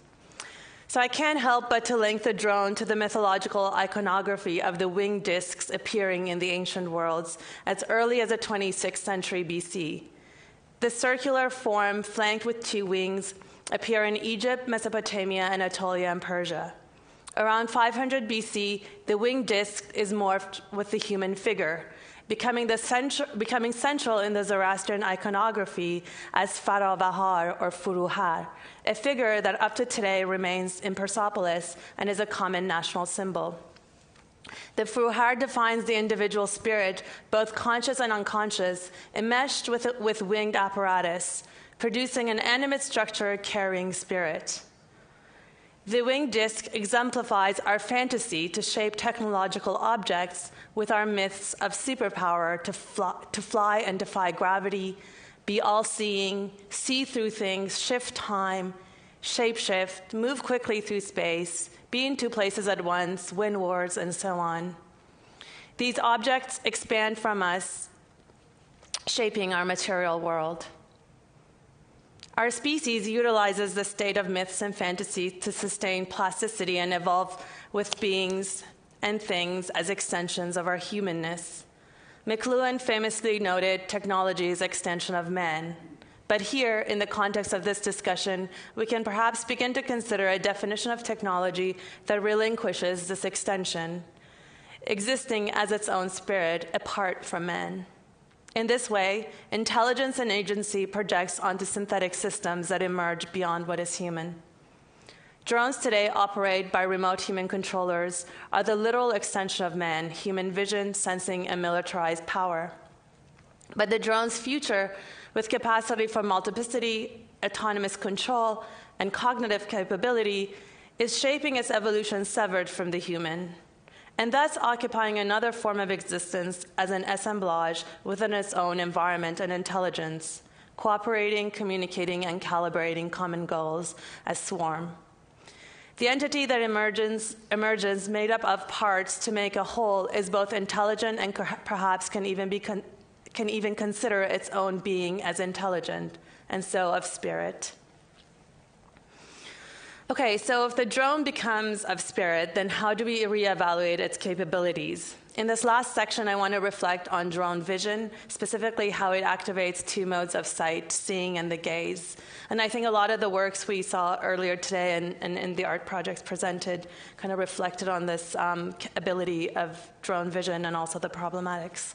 So I can't help but to link the drone to the mythological iconography of the winged discs appearing in the ancient worlds as early as the 26th century BC. The circular form, flanked with two wings, appear in Egypt, Mesopotamia, Anatolia, and Persia. Around 500 BC, the winged disc is morphed with the human figure, becoming central in the Zoroastrian iconography as Faravahar or Furuhar, a figure that up to today remains in Persepolis and is a common national symbol. The Furuhar defines the individual spirit, both conscious and unconscious, enmeshed with winged apparatus, producing an animate structure carrying spirit. The winged disc exemplifies our fantasy to shape technological objects with our myths of superpower to fly and defy gravity, be all-seeing, see through things, shift time, shapeshift, move quickly through space, be in two places at once, win wars, and so on. These objects expand from us, shaping our material world. Our species utilizes the state of myths and fantasies to sustain plasticity and evolve with beings and things as extensions of our humanness. McLuhan famously noted technology is extension of man. But here, in the context of this discussion, we can perhaps begin to consider a definition of technology that relinquishes this extension, existing as its own spirit apart from man. In this way, intelligence and agency projects onto synthetic systems that emerge beyond what is human. Drones today operate by remote human controllers, are the literal extension of man, human vision, sensing, and militarized power. But the drone's future, with capacity for multiplicity, autonomous control, and cognitive capability, is shaping its evolution severed from the human, and thus occupying another form of existence as an assemblage within its own environment and intelligence, cooperating, communicating, and calibrating common goals as swarm. The entity that emerges made up of parts to make a whole is both intelligent and perhaps can even consider its own being as intelligent, and so of spirit. Okay, so if the drone becomes of spirit, then how do we reevaluate its capabilities? In this last section, I want to reflect on drone vision, specifically how it activates two modes of sight, seeing and the gaze. And I think a lot of the works we saw earlier today and the art projects presented kind of reflected on this ability of drone vision and also the problematics.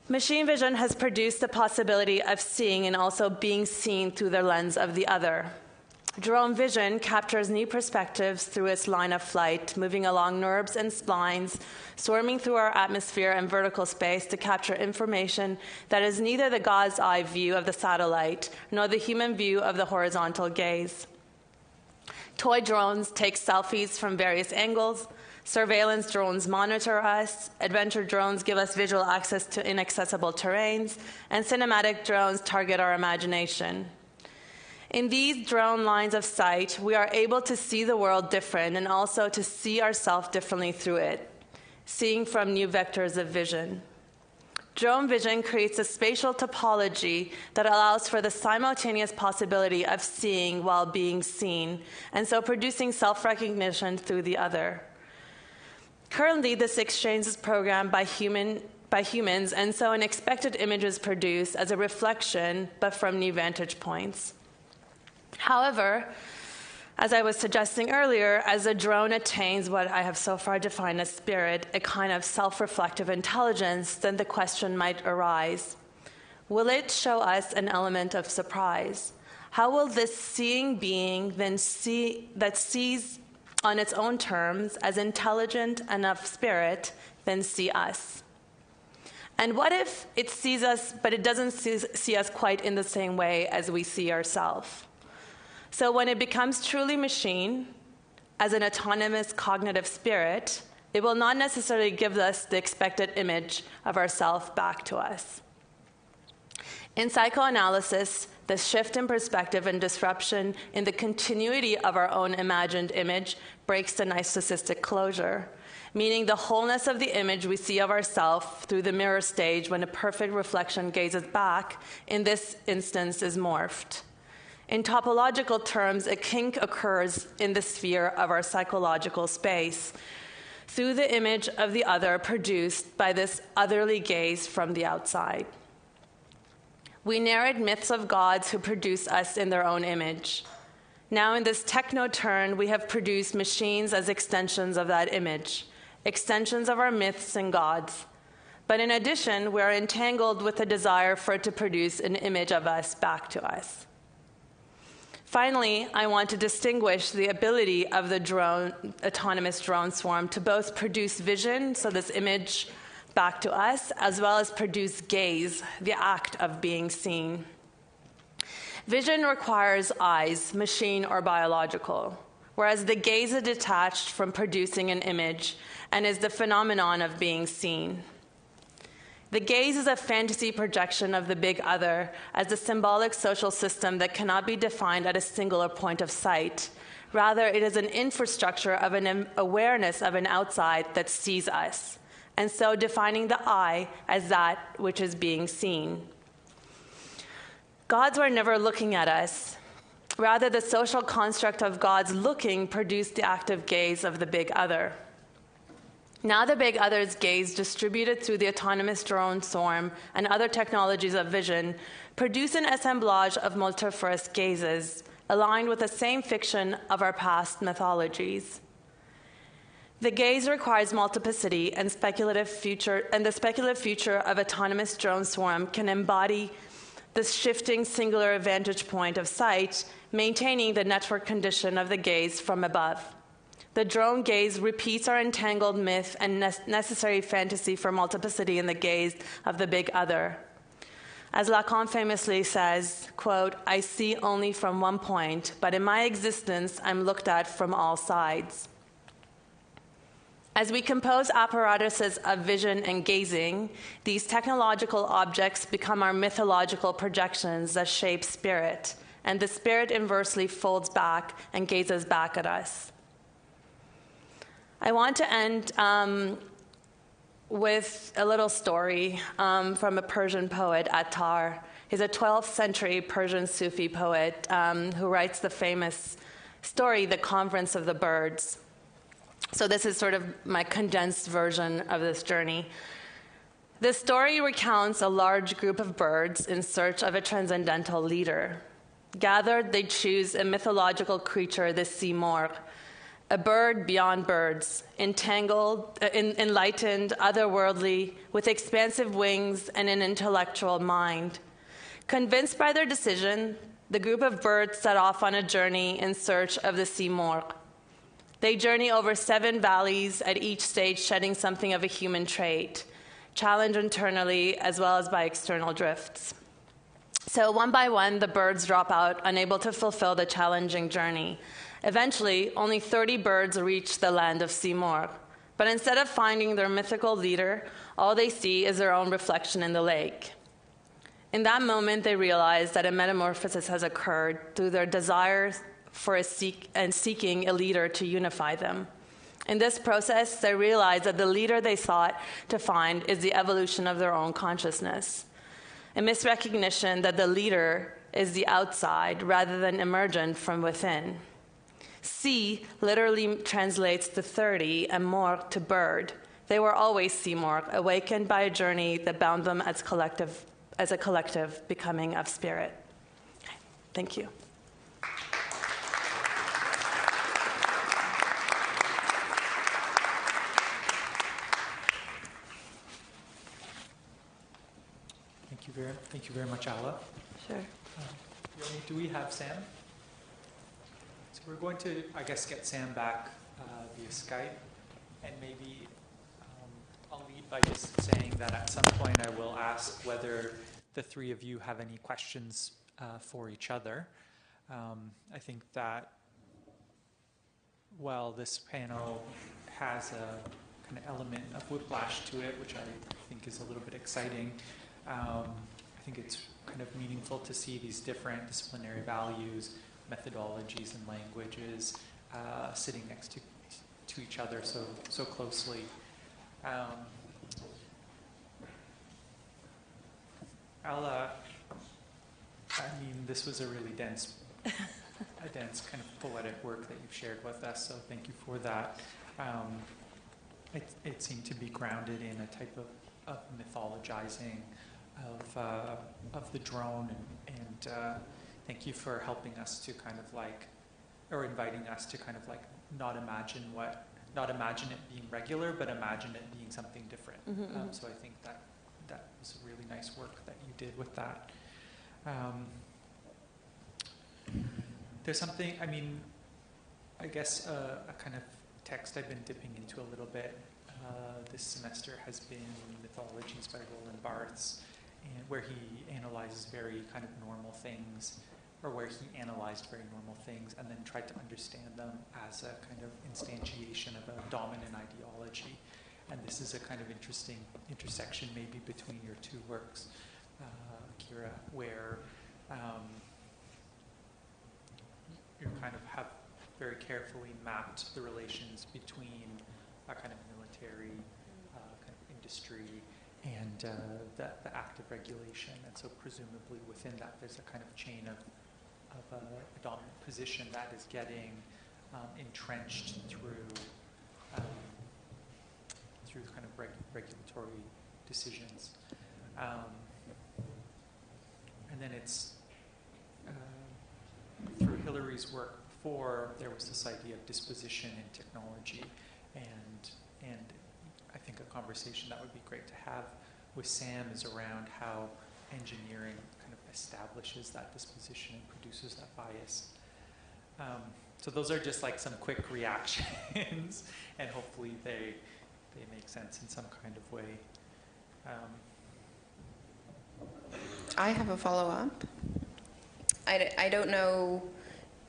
Machine vision has produced the possibility of seeing and also being seen through the lens of the other. Drone vision captures new perspectives through its line of flight, moving along nerves and splines, swarming through our atmosphere and vertical space to capture information that is neither the God's eye view of the satellite nor the human view of the horizontal gaze. Toy drones take selfies from various angles. Surveillance drones monitor us. Adventure drones give us visual access to inaccessible terrains. And cinematic drones target our imagination. In these drone lines of sight, we are able to see the world different and also to see ourselves differently through it, seeing from new vectors of vision. Drone vision creates a spatial topology that allows for the simultaneous possibility of seeing while being seen, and so producing self-recognition through the other. Currently, this exchange is programmed by human by humans, and so an expected image is produced as a reflection, but from new vantage points. However, as I was suggesting earlier, as a drone attains what I have so far defined as spirit, a kind of self-reflective intelligence, then the question might arise, will it show us an element of surprise? How will this seeing being then that sees on its own terms as intelligent enough spirit then see us? And what if it sees us, but it doesn't see us quite in the same way as we see ourselves? So when it becomes truly machine, as an autonomous cognitive spirit, it will not necessarily give us the expected image of ourself back to us. In psychoanalysis, the shift in perspective and disruption in the continuity of our own imagined image breaks the narcissistic closure, meaning the wholeness of the image we see of ourselves through the mirror stage when a perfect reflection gazes back, in this instance, is morphed. In topological terms, a kink occurs in the sphere of our psychological space through the image of the other produced by this otherly gaze from the outside. We narrate myths of gods who produce us in their own image. Now in this techno-turn, we have produced machines as extensions of that image, extensions of our myths and gods. But in addition, we are entangled with the desire for it to produce an image of us back to us. Finally, I want to distinguish the ability of the autonomous drone swarm to both produce vision, so this image back to us, as well as produce gaze, the act of being seen. Vision requires eyes, machine or biological, whereas the gaze is detached from producing an image and is the phenomenon of being seen. The gaze is a fantasy projection of the big other as a symbolic social system that cannot be defined at a singular point of sight. Rather, it is an infrastructure of an awareness of an outside that sees us, and so defining the I as that which is being seen. Gods were never looking at us. Rather, the social construct of gods looking produced the active gaze of the big other. Now the big other's gaze, distributed through the autonomous drone swarm and other technologies of vision, produce an assemblage of multifarious gazes, aligned with the same fiction of our past mythologies. The gaze requires multiplicity, and the speculative future of autonomous drone swarm can embody this shifting singular vantage point of sight, maintaining the network condition of the gaze from above. The drone gaze repeats our entangled myth and necessary fantasy for multiplicity in the gaze of the big other. As Lacan famously says, quote, "I see only from one point, but in my existence I'm looked at from all sides." As we compose apparatuses of vision and gazing, these technological objects become our mythological projections that shape spirit, and the spirit inversely folds back and gazes back at us. I want to end with a little story from a Persian poet, Attar. He's a 12th century Persian Sufi poet who writes the famous story, The Conference of the Birds. So this is sort of my condensed version of this journey. The story recounts a large group of birds in search of a transcendental leader. Gathered, they choose a mythological creature, the Simorgh, a bird beyond birds, entangled, enlightened, otherworldly, with expansive wings and an intellectual mind. Convinced by their decision, the group of birds set off on a journey in search of the Simorgh. They journey over 7 valleys, at each stage shedding something of a human trait, challenged internally as well as by external drifts. So one by one, the birds drop out, unable to fulfill the challenging journey. Eventually, only 30 birds reach the land of Simorgh. But instead of finding their mythical leader, all they see is their own reflection in the lake. In that moment, they realize that a metamorphosis has occurred through their desire for seeking a leader to unify them. In this process, they realize that the leader they sought to find is the evolution of their own consciousness, a misrecognition that the leader is the outside rather than emergent from within. Si literally translates to 30 and morgh to bird, They were always Seymour, awakened by a journey that bound them as a collective becoming of spirit. Thank you. Thank you very much, Alla. Sure. Yoni, do we have Sam? So we're going to, I guess, get Sam back via Skype, and maybe I'll lead by just saying that at some point I will ask whether the three of you have any questions for each other. I think that while this panel has a kind of element of whiplash to it, which I think is a little bit exciting, I think it's kind of meaningful to see these different disciplinary values, methodologies, and languages sitting next to each other so closely. Alla, I mean, this was a really dense kind of poetic work that you've shared with us, so thank you for that. It seemed to be grounded in a type of mythologizing of the drone, and thank you for helping us to kind of like, or inviting us to kind of like not imagine it being regular, but imagine it being something different. So I think that was a really nice work that you did with that. There's something, I mean, I guess a kind of text I've been dipping into a little bit this semester has been Mythologies by Roland Barthes, and where he analyzes very kind of normal things, or where he analyzed very normal things and then tried to understand them as a kind of instantiation of a dominant ideology. And this is a kind of interesting intersection maybe between your two works, Kira, where you kind of have very carefully mapped the relations between a kind of military kind of industry and the act of regulation. And so presumably within that there's a kind of chain of a dominant position that is getting entrenched through kind of regulatory decisions. And then it's through Hillary's work before, there was this idea of disposition in technology, and I think a conversation that would be great to have with Sam is around how engineering kind of establishes that disposition and produces that bias. So those are just like some quick reactions, and hopefully they make sense in some kind of way. I have a follow-up. I don't know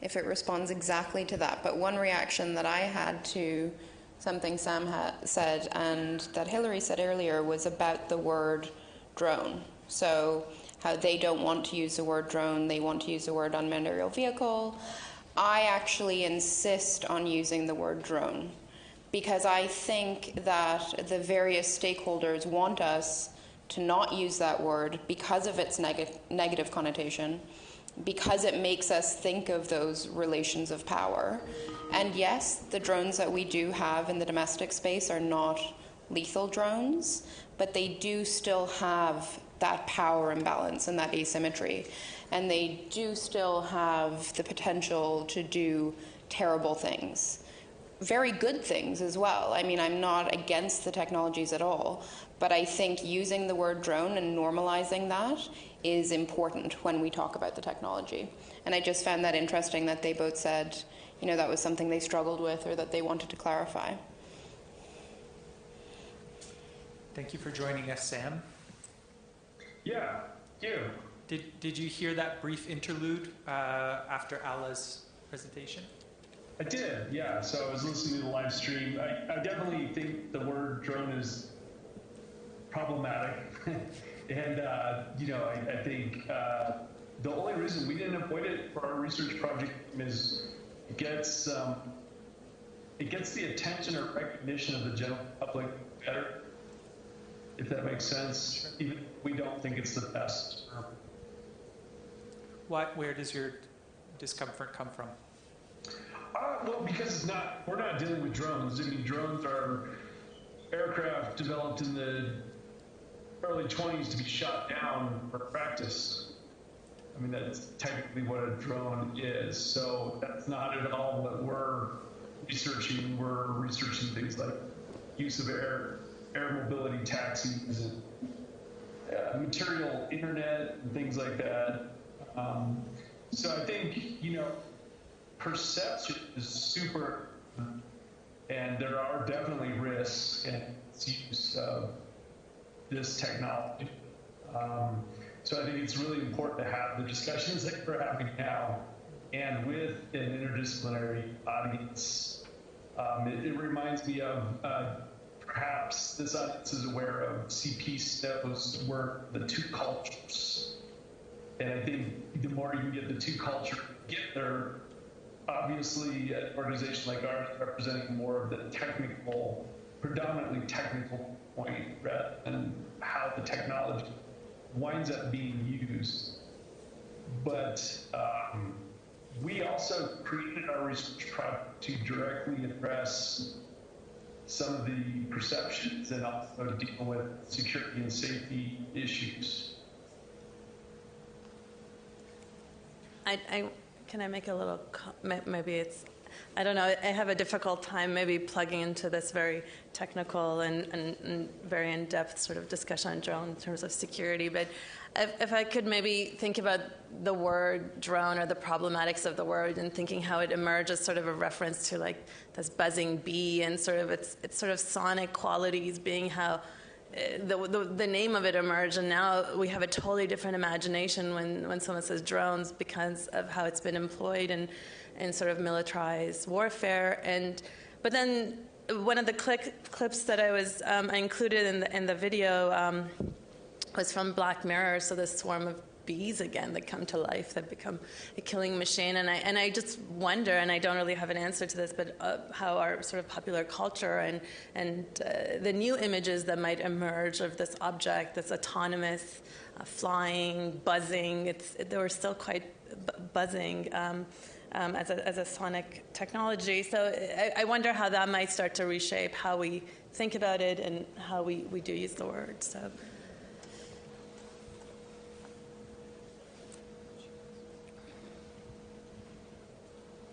if it responds exactly to that, but one reaction that I had to something Sam said and that Hillary said earlier was about the word drone. So how they don't want to use the word drone, they want to use the word unmanned aerial vehicle. I actually insist on using the word drone because I think that the various stakeholders want us to not use that word because of its negative connotation, because it makes us think of those relations of power. And yes, the drones that we do have in the domestic space are not lethal drones, but they do still have that power imbalance and that asymmetry. And they do still have the potential to do terrible things. Very good things as well. I mean, I'm not against the technologies at all, but I think using the word drone and normalizing that is important when we talk about the technology. And I just found that interesting that they both said, you know, that was something they struggled with or that they wanted to clarify. Thank you for joining us, Sam. Yeah, thank you. Did you hear that brief interlude after Alla's presentation? I did, yeah. So I was listening to the live stream. I definitely think the word drone is problematic. And, you know, I think the only reason we didn't avoid it for our research project is it gets the attention or recognition of the general public better, if that makes sense. Even if we don't think it's the best. Where does your discomfort come from? Well, because we're not dealing with drones. I mean, drones are, aircraft developed in the early 20s to be shot down for practice. I mean, that's technically what a drone is. So that's not at all what we're researching. We're researching things like use of air mobility taxis and material internet and things like that. So I think, perception is super, and there are definitely risks in its use of this technology. So I think it's really important to have the discussions that we're having now, and with an interdisciplinary audience. It reminds me of perhaps this audience is aware of C.P. Stowe's work, The Two Cultures. And I think the more you can get the two cultures together, obviously an organization like ours representing more of the technical, predominantly technical point rather than how the technology winds up being used. But we also created our research project to directly address some of the perceptions and also deal with security and safety issues. Can I make a little, maybe it's, I don't know, I have a difficult time maybe plugging into this very technical and very in-depth sort of discussion on drone in terms of security, but if I could maybe think about the word drone or the problematics of the word and thinking how it emerges sort of a reference to like this buzzing bee and sort of its sort of sonic qualities being how the name of it emerged, and now we have a totally different imagination when someone says drones because of how it's been employed in sort of militarized warfare. But then one of the clips that I included in the video was from Black Mirror. So this swarm of bees again that come to life, that become a killing machine, and I just wonder, and I don't really have an answer to this, but how our sort of popular culture and the new images that might emerge of this object, this autonomous, flying, buzzing. They were still quite buzzing as a sonic technology. So I wonder how that might start to reshape how we think about it and how we do use the word. So.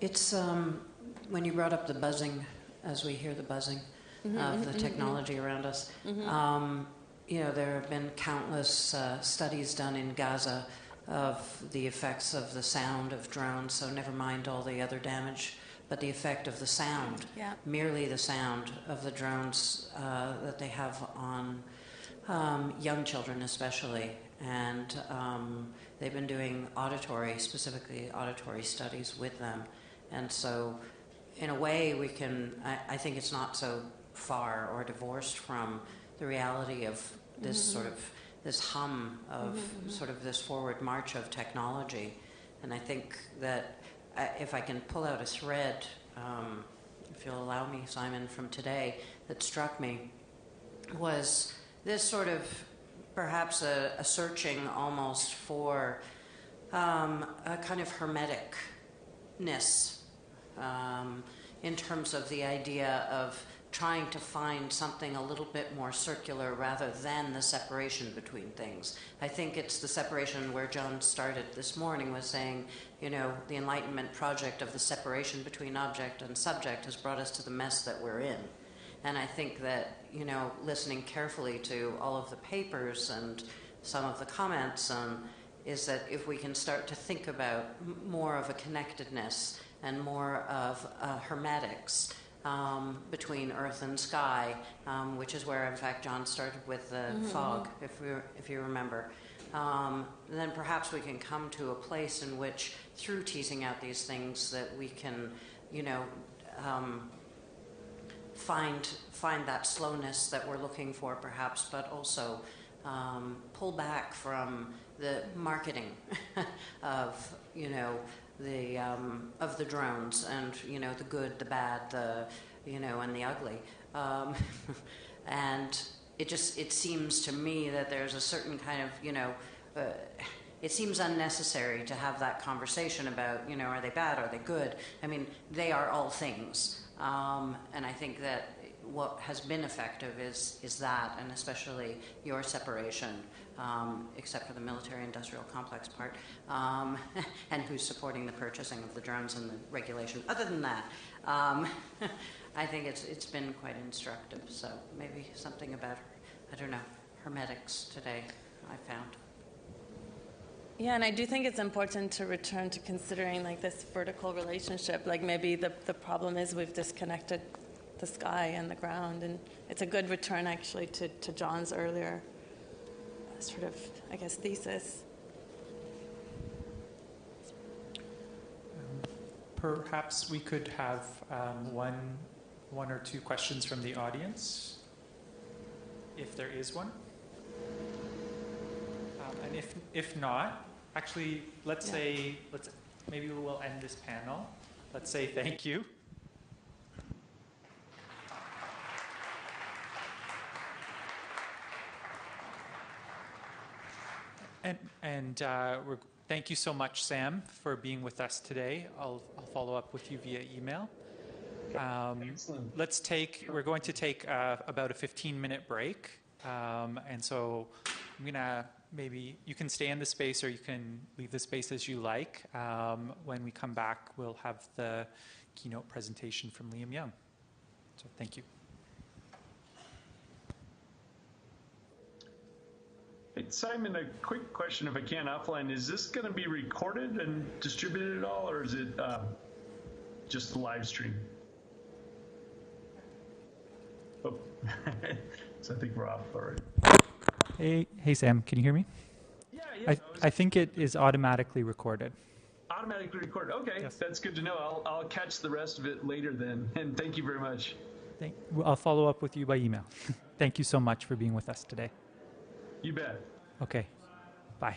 It's when you brought up the buzzing, as we hear the buzzing of the technology around us. There have been countless studies done in Gaza of the effects of the sound of drones. So never mind all the other damage, but the effect of the sound, merely the sound of the drones that they have on young children, especially. And they've been doing specifically auditory studies with them. And so, in a way, we can, I think it's not so far or divorced from the reality of this sort of, this hum of sort of this forward march of technology. And I think that if I can pull out a thread, if you'll allow me, Simon, from today, that struck me, was this sort of perhaps a searching almost for a kind of hermeticness in terms of the idea of trying to find something a little bit more circular rather than the separation between things. I think it's the separation where John started this morning was saying, the Enlightenment project of the separation between object and subject has brought us to the mess that we're in. And I think that, listening carefully to all of the papers and some of the comments is that if we can start to think about more of a connectedness and more of hermetics between earth and sky, which is where, in fact, John started with the fog, if you remember. Then perhaps we can come to a place in which, through teasing out these things, that we can, find that slowness that we're looking for, perhaps, but also pull back from the marketing of, of the drones and, the good, the bad, and the ugly. And it seems to me that there's a certain kind of, it seems unnecessary to have that conversation about, are they bad, are they good? I mean, they are all things. And I think that, what has been effective is that, and especially your separation, except for the military-industrial complex part, and who's supporting the purchasing of the drones and the regulation. Other than that, I think it's been quite instructive. So maybe something about, I don't know, hermetics today I found. Yeah, and I do think it's important to return to considering like this vertical relationship. Like maybe the problem is we've disconnected the sky and the ground, and it's a good return actually to John's earlier sort of, I guess, thesis. Perhaps we could have one or two questions from the audience, if there is one. And if not, actually, let's maybe we'll end this panel. Let's say thank you. And thank you so much, Sam, for being with us today. I'll follow up with you via email. We're going to take about a 15-minute break. And so I'm going to, maybe you can stay in the space or you can leave the space as you like. When we come back, we'll have the keynote presentation from Liam Young. So thank you. Hey, Simon, a quick question, if I can, offline. Is this going to be recorded and distributed at all, or is it just a live stream? Oh, so I think we're off already. Hey, Sam, can you hear me? Yeah. I think it is automatically recorded. Automatically recorded. Okay, yes. That's good to know. I'll catch the rest of it later then. And thank you very much. I'll follow up with you by email. Thank you so much for being with us today. You bet. Okay. Bye.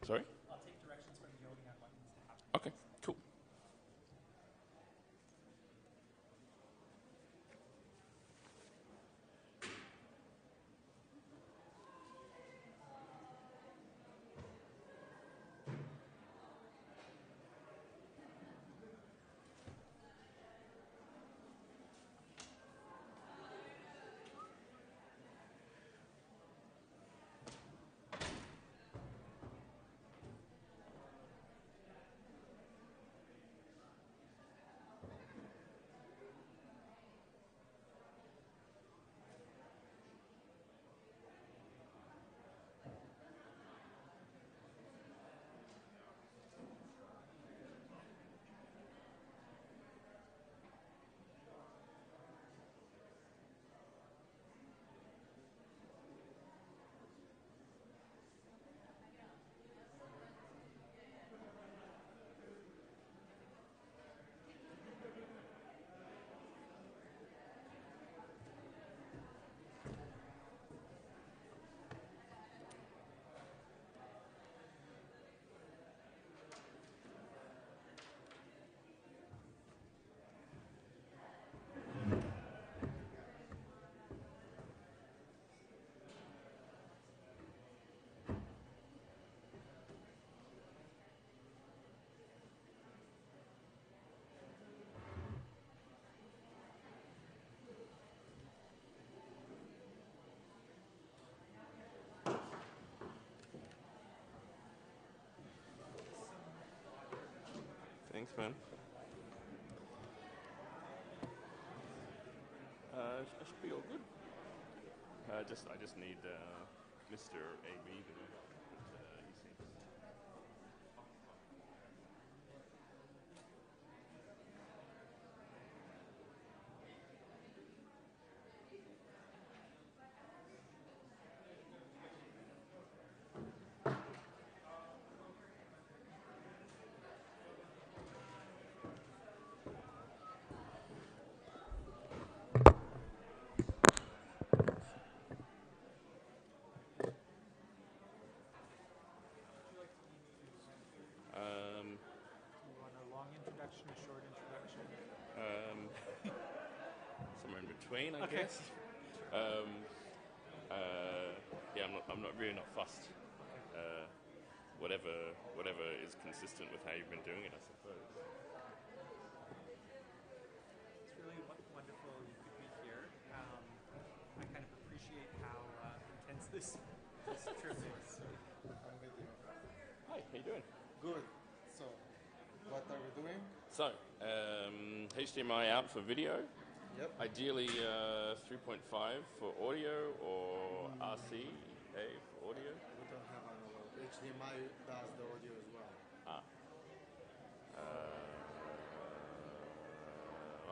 Sorry? I'll take directions from Yoni on what needs to happen. Okay, cool. Thanks, man. I should be all good. I just need Mr. AB to. He seems. between, I guess. Yeah, I'm not really not fussed. Whatever is consistent with how you've been doing it, I suppose. It's really wonderful you could be here. I kind of appreciate how intense this trip is. I'm with you. Hi, how you doing? Good. So, what are we doing? So, HDMI out for video. Yep. Ideally 3.5 for audio or RCA for audio. We don't have analog. HDMI does the audio as well.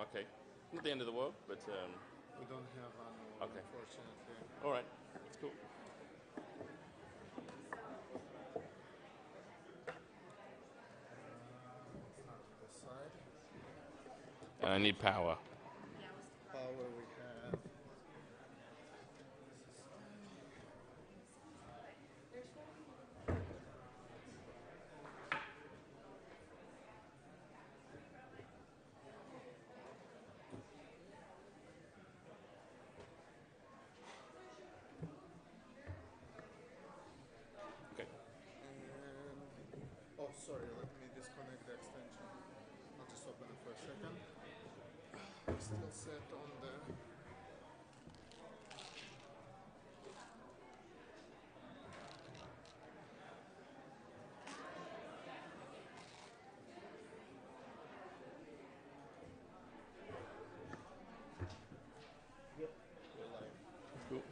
Okay. Not the end of the world, but... we don't have analog, okay. Unfortunately. All right. That's cool. This side. And I need power. Power we have. Okay. Oh, sorry, let me disconnect the extension. I'll just open it for a second. Still set on the... Yep, we're live. Cool.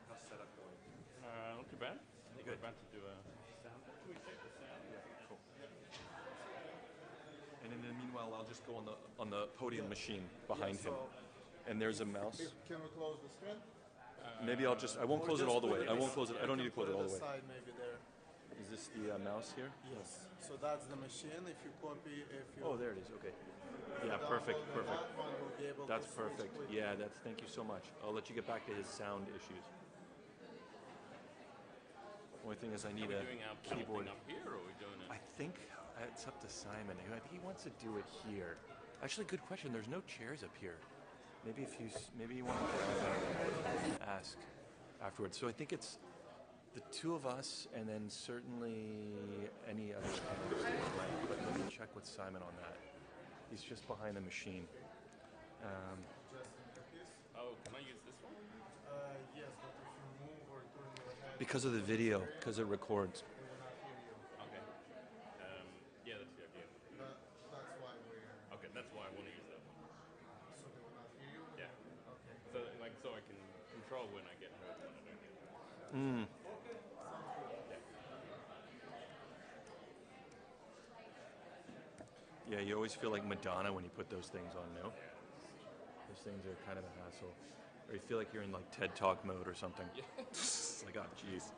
How's setup going? Not too bad. I think we're Good. about to do a sound. Can we check the sound? Yeah, cool. And in the meanwhile, I'll just go on the podium machine behind him. And there's a mouse. Can we close the screen? Maybe I won't close it all the way. I won't close it. I don't need to close it all the way. Side maybe there. Is this the mouse here? Yes. So that's the machine. If you copy, if you. Oh, there it is. Okay. Yeah, perfect. Perfect. That's perfect. Yeah, thank you so much. I'll let you get back to his sound issues. Only thing is I need Are we a doing our keyboard. thing up here, or are we doing it? I think it's up to Simon. I think he wants to do it here. Actually, good question. There's no chairs up here. Maybe you want to grab that and ask afterwards. So I think it's the two of us, and then certainly any other panelists. But let me check with Simon on that. He's just behind the machine. Oh, can I use this one? Yes, but if you move or turn your head. Because of the video, because it records. Okay. Yeah, that's the idea. That's why we're. Okay, that's why I want to use that one. So they will not hear you? Yeah. Okay. So I can control when I get heard and when I don't get heard. Yeah, you always feel like Madonna when you put those things on, no? Those things are kind of a hassle. Or you feel like you're in like TED Talk mode or something. Yeah. It's like, oh, jeez.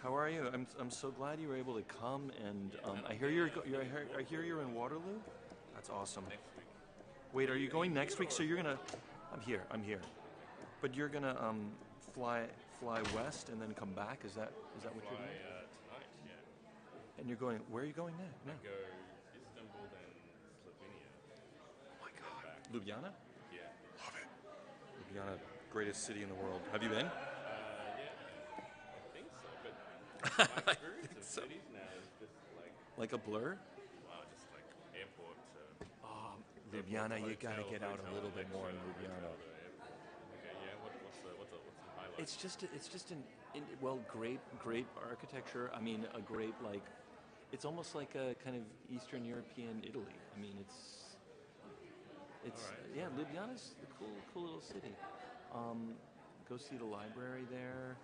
How are you? I'm so glad you were able to come, and I hear you're in Waterloo. That's awesome. Next week. Wait, are you going next week? So you're gonna? I'm here. But you're gonna fly west and then come back. Is that what you're doing? Tonight, yeah. And you're going. Where are you going now? I go Istanbul, then Slovenia. Oh my God. Ljubljana? Yeah. Love it. Ljubljana, greatest city in the world. Have you been? Yeah. I think so, but my experience of cities now is just like a blur. Wow, just like airport. Ljubljana, you gotta get out a little bit more in Ljubljana. Okay, yeah. What's the highlight? It's just great architecture. I mean, a great it's almost like a kind of Eastern European Italy. I mean, it's right. yeah. Ljubljana's a cool little city. Go see the library there.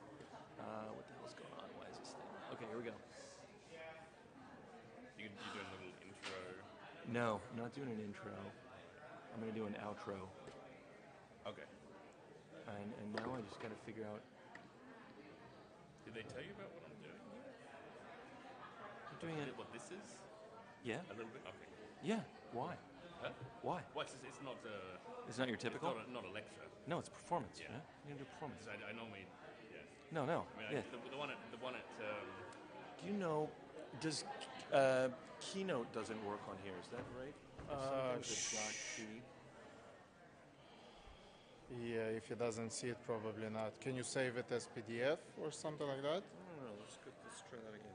What the hell's going on? Why is this thing? Okay, here we go. You doing a little intro? No, I'm not doing an intro. I'm gonna do an outro. Okay. And now I just gotta figure out. Did they tell you about what I'm doing? I'm doing it. What this is? Yeah. A little bit. Okay. Yeah. Why? Huh? Why? Well, it's not. It's not your typical. It's not a lecture. No, it's performance. Yeah. You're gonna do performance. I normally. Yeah. No. I mean, Yeah. the one at. Do you know? Does Keynote doesn't work on here? Is that right? Yeah, if he doesn't see it, probably not. Can you save it as PDF or something like that? No. Let's try that again.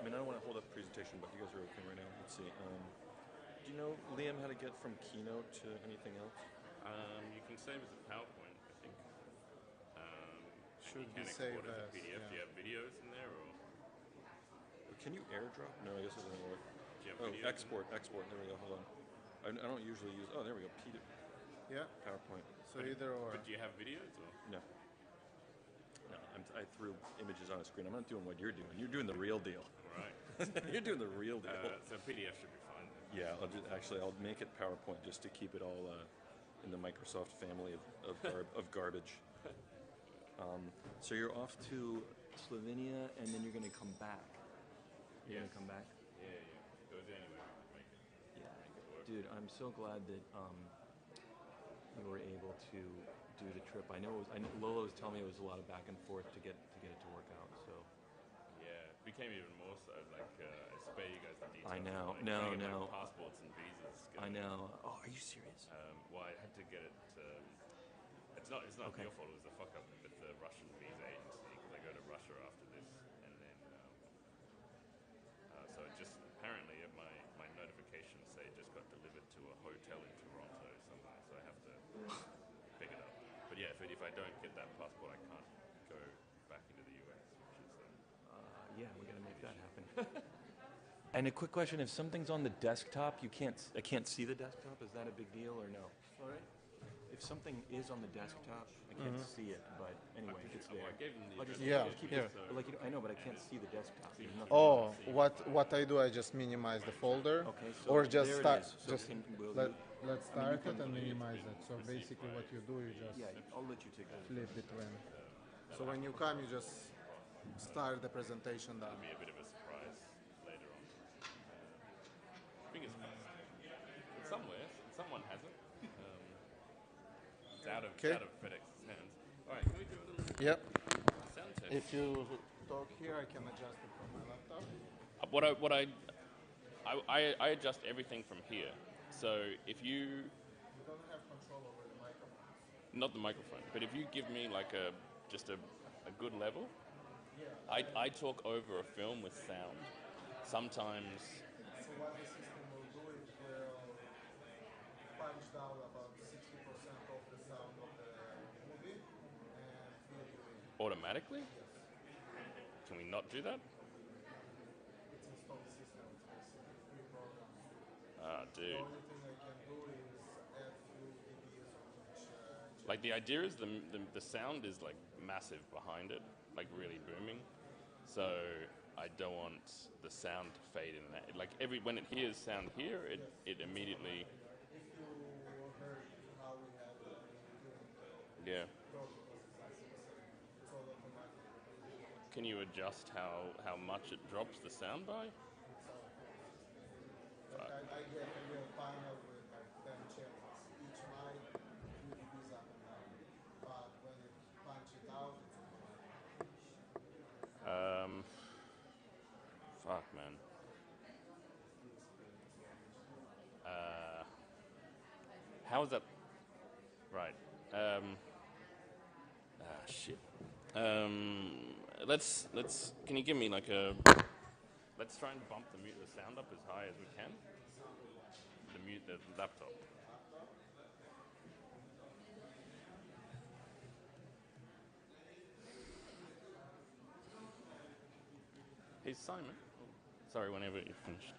I mean, I don't want to hold up the presentation, but you guys are okay right now. Let's see. Do you know, Liam, how to get from Keynote to anything else? You can save as a PowerPoint, I think. Should be saved as a as PDF. yeah. Do you have videos in there, or Can you airdrop? No, I guess it doesn't work. do you have Oh, videos? export. There we go. Hold on. I don't usually use. Oh, there we go. Yeah. PowerPoint. So either or. But do you have videos, or No. I threw images on a screen. I'm not doing what you're doing. You're doing the real deal. right? You're doing the real deal. So PDF should be fine. Yeah, I'll make it PowerPoint just to keep it all in the Microsoft family of garbage. So you're off to Slovenia, and then you're going to come back. You're going to come back? Yeah. Goes anywhere. Make it work. Dude, I'm so glad that we were able to do the trip. I know Lola was telling me it was a lot of back and forth to get it to work out. So Yeah, it became even more so. I spare you guys the details. I know. Trying to get No. passports and visas. I know. Oh, are you serious? Well, I had to get it. It's not Okay. your fault. It was the fuck up with the Russian visa agency because I go to Russia after this, and then so it just apparently my notifications say it just got delivered to a hotel in Toronto somewhere, so I have to pick it up. But yeah, if I don't get that passport, I can't go back into the US, which is Yeah, we're gonna make that happen. And a quick question: if something's on the desktop, I can't see the desktop. Is that a big deal or no? Sorry? If something is on the desktop, I can't see it. But anyway, if it's there, I gave them the I'll just, address. Yeah, I'll just keep here. it. But I know, but I can't see the desktop. There's nothing Oh, to see. what I do, I just minimize the folder, Okay, so or just there it start. is. So Just we'll let's I mean, start you it can- and minimize it. So basically, what you do, you just Yeah, I'll let you take that. flip between. So when you come, you just start the presentation down. It'll be a bit of a surprise later on. Fingers crossed. In some ways, someone has it. It's out of FedEx's hands. All right, can we do a little Yep. sound test? If you talk here, I can adjust it from my laptop. I adjust everything from here. So if you You don't have control over the microphone. not the microphone, but if you give me like just a good level, I talk over a film with sound. Sometimes So what the system will do, it will punch down about 60% of the sound of the movie and fill you in. automatically. Can we not do that? It's installed system, it's basically free program. Ah, The dude. only thing I can do is add few dBs on each. Like the idea is the sound is like massive behind it, like really booming. So I don't want the sound to fade in and out. Like when it hears sound here, it immediately. If you heard how we had it during the Yeah. process, it's all automatic. Can you adjust how much it drops the sound by? Like I get a real panel with like 10 channels. Each mic, few dBs up and down. Can you give me like a? Let's try and bump the sound up as high as we can. Mute the laptop. Hey Simon. Oh, sorry, whenever you're finished.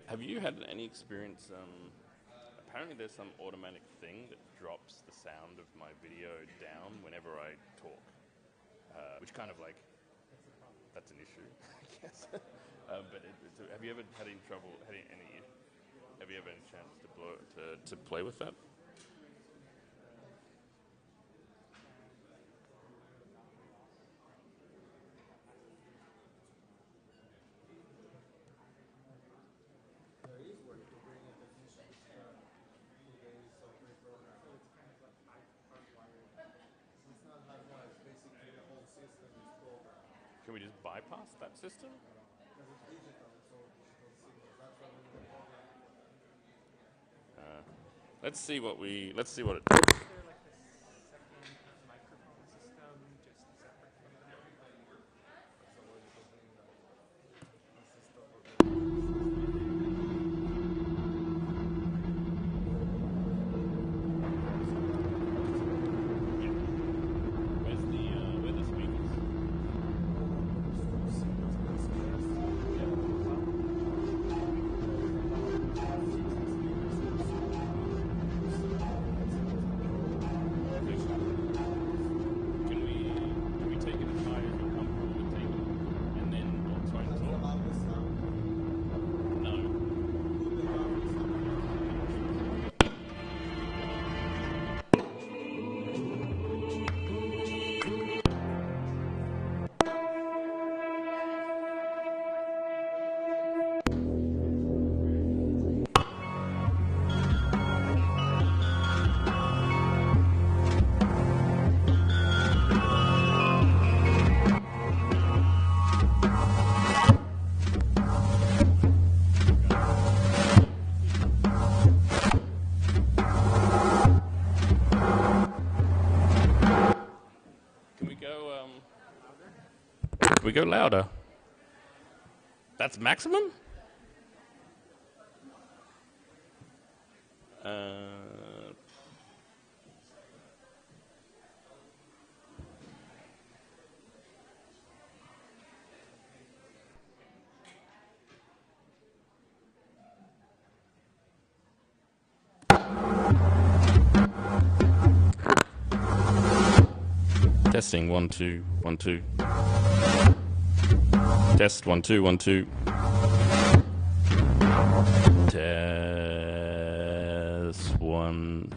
Have you had any experience? Apparently, there's some automatic thing that drops the sound of my video down whenever I talk, which kind of like that's an issue, I guess. Have you ever had any trouble? Have you ever had a chance to play with that? Can we just bypass that system? Let's see what it does. Can we go louder? That's maximum? Testing 1 2 1 2. Test 1 2 1 2. Test 1.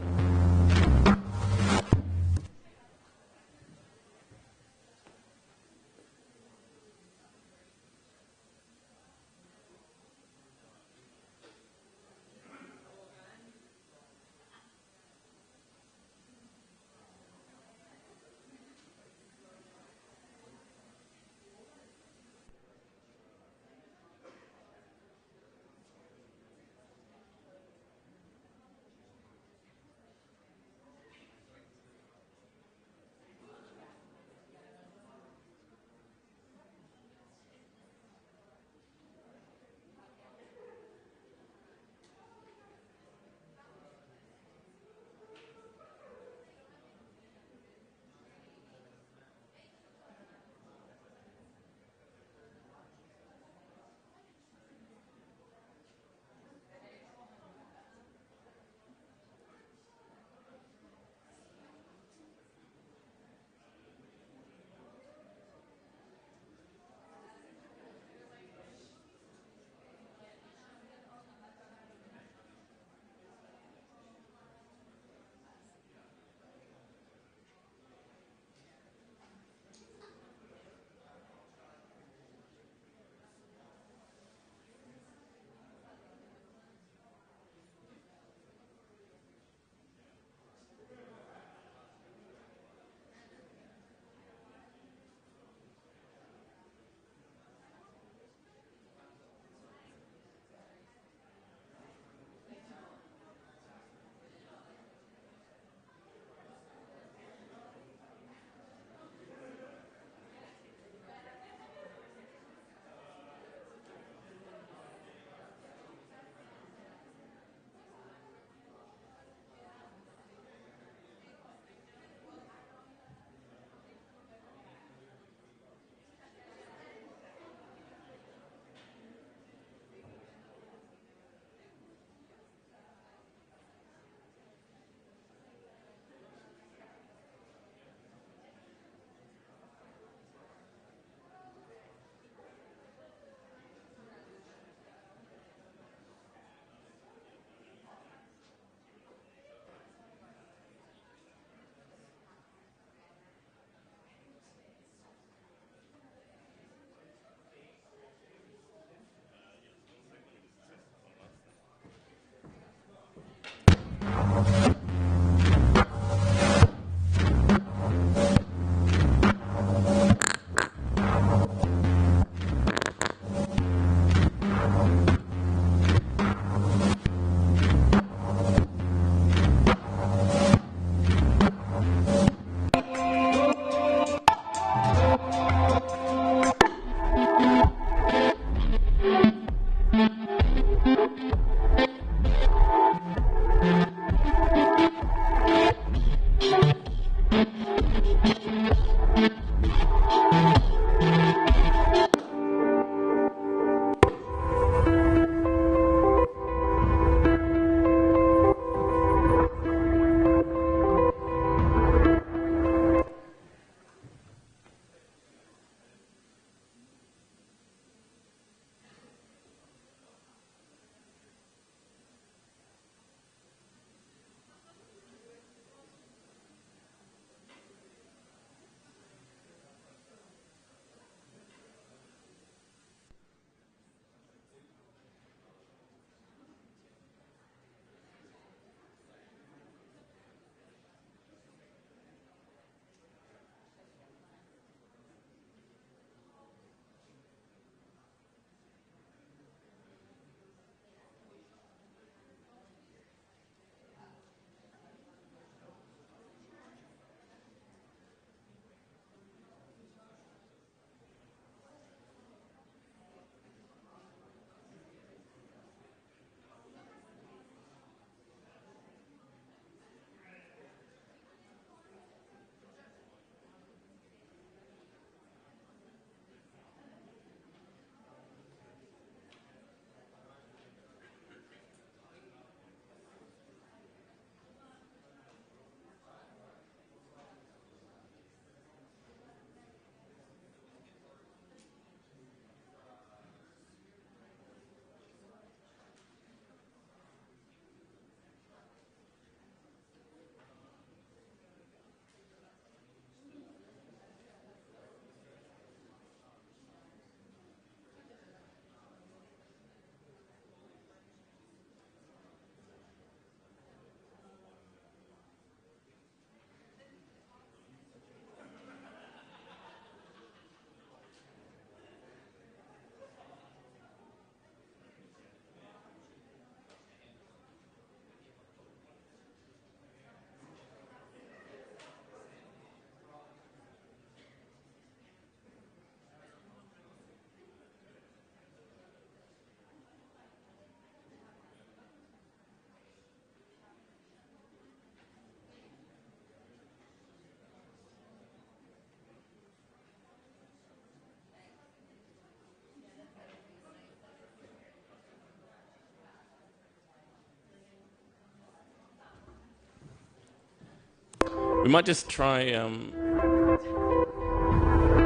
We might just try.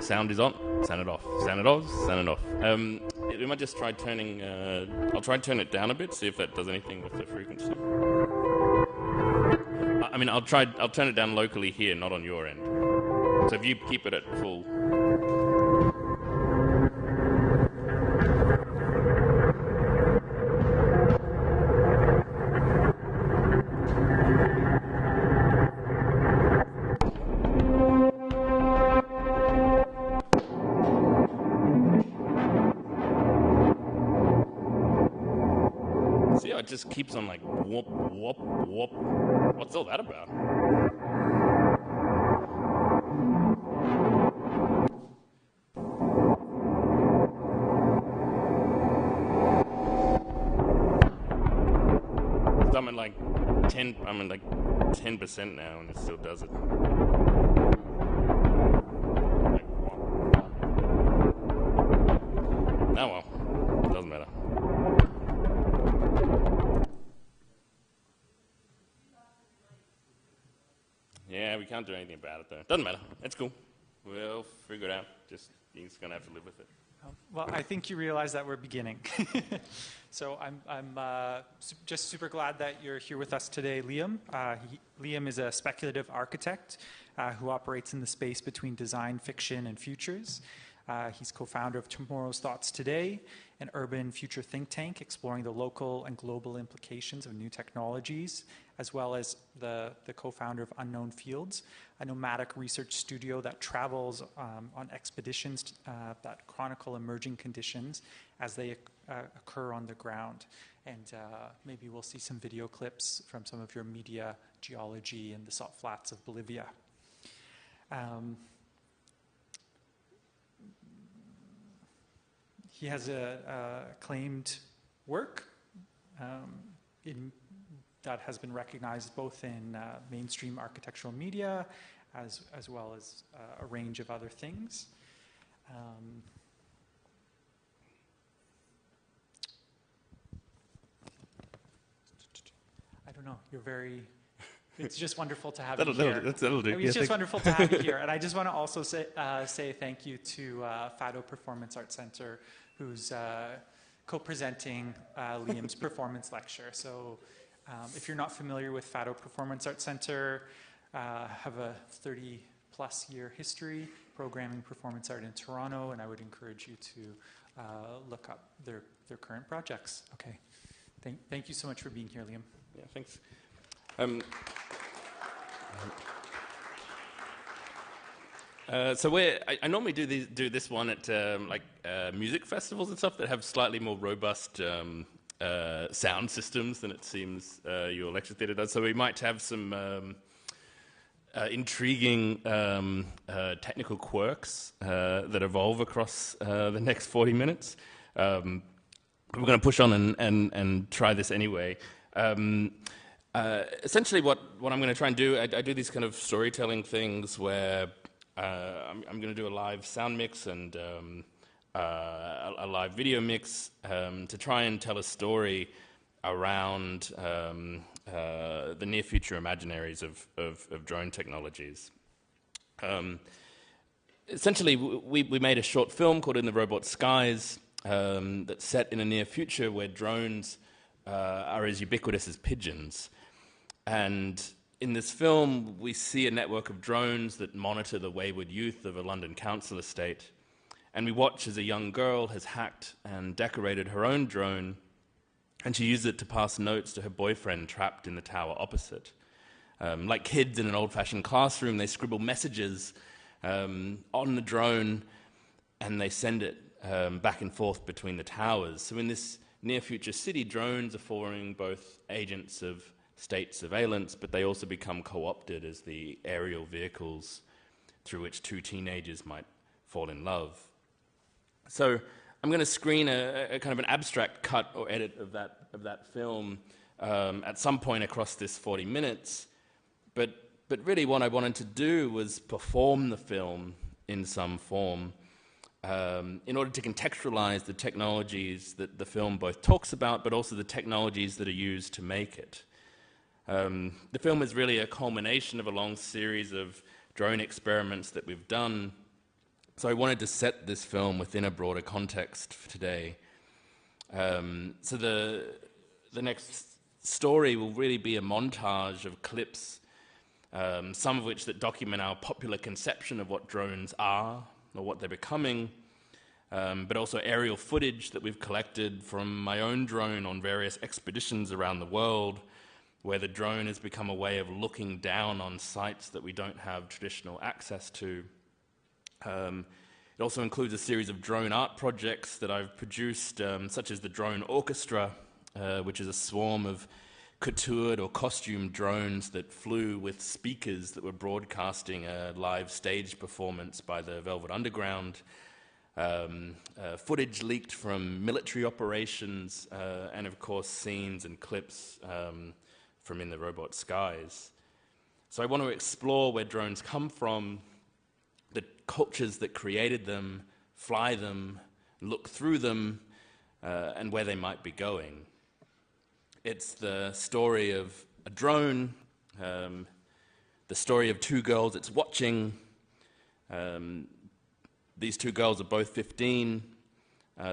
Sound is on. Sound it off. Sound it off. Sound it off. We might just try turning. I'll try and turn it down a bit. See if that does anything with the frequency. I mean, I'll turn it down locally here, not on your end. So if you keep it at full. See how it just keeps on like whoop, whoop, whoop. What's all that about? So I'm at like 10% now and it still does it. Like, oh well, doesn't matter. Yeah, we can't do anything about it though. Doesn't matter. It's cool. We'll figure it out. You're just gonna have to live with it. Well, I think you realize that we're beginning. So I'm just super glad that you're here with us today, Liam. Liam is a speculative architect who operates in the space between design, fiction, and futures. He's co-founder of Tomorrow's Thoughts Today, an urban future think tank exploring the local and global implications of new technologies, as well as the co-founder of Unknown Fields, a nomadic research studio that travels on expeditions that chronicle emerging conditions as they occur on the ground. And maybe we'll see some video clips from some of your media, geology, and the salt flats of Bolivia. He has acclaimed work that has been recognized both in mainstream architectural media as well as a range of other things. I don't know, you're very... It's just wonderful to have you here. That'll do. It's just wonderful to have you here. And I just want to also say thank you to Fado Performance Arts Center, who's co-presenting Liam's performance lecture. So if you're not familiar with Fado Performance Arts Center, have a 30-plus year history programming performance art in Toronto, and I would encourage you to look up their current projects. Okay. Thank you so much for being here, Liam. Yeah, thanks. So I normally do this one at music festivals and stuff that have slightly more robust sound systems than it seems your lecture theatre does. So we might have some intriguing technical quirks that evolve across the next 40 minutes. We're going to push on and try this anyway. Essentially what I'm going to try and do, I do these kind of storytelling things where I'm going to do a live sound mix and a live video mix to try and tell a story around the near future imaginaries of drone technologies. Essentially, we made a short film called In the Robot Skies that's set in a near future where drones are as ubiquitous as pigeons. And in this film, we see a network of drones that monitor the wayward youth of a London council estate. And we watch as a young girl has hacked and decorated her own drone, and she used it to pass notes to her boyfriend trapped in the tower opposite. Like kids in an old-fashioned classroom, they scribble messages on the drone, and they send it back and forth between the towers. So in this near-future city, drones are forming both agents of state surveillance, but they also become co-opted as the aerial vehicles through which two teenagers might fall in love. So I'm going to screen a kind of an abstract cut or edit of that film at some point across this 40 minutes, but really what I wanted to do was perform the film in some form in order to contextualize the technologies that the film both talks about, but also the technologies that are used to make it. The film is really a culmination of a long series of drone experiments that we've done. So I wanted to set this film within a broader context for today. So the next story will really be a montage of clips, some of which that document our popular conception of what drones are or what they're becoming, but also aerial footage that we've collected from my own drone on various expeditions around the world, where the drone has become a way of looking down on sites that we don't have traditional access to. It also includes a series of drone art projects that I've produced, such as the Drone Orchestra, which is a swarm of couteured or costumed drones that flew with speakers that were broadcasting a live stage performance by the Velvet Underground, footage leaked from military operations, and of course scenes and clips from In the Robot Skies. So I want to explore where drones come from, the cultures that created them, fly them, look through them, and where they might be going. It's the story of a drone, the story of two girls it's watching. These two girls are both 15.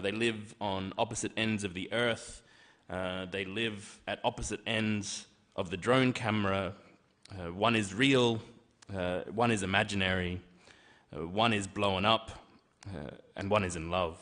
They live on opposite ends of the earth. They live at opposite ends of the drone camera. One is real, one is imaginary, one is blown up, and one is in love.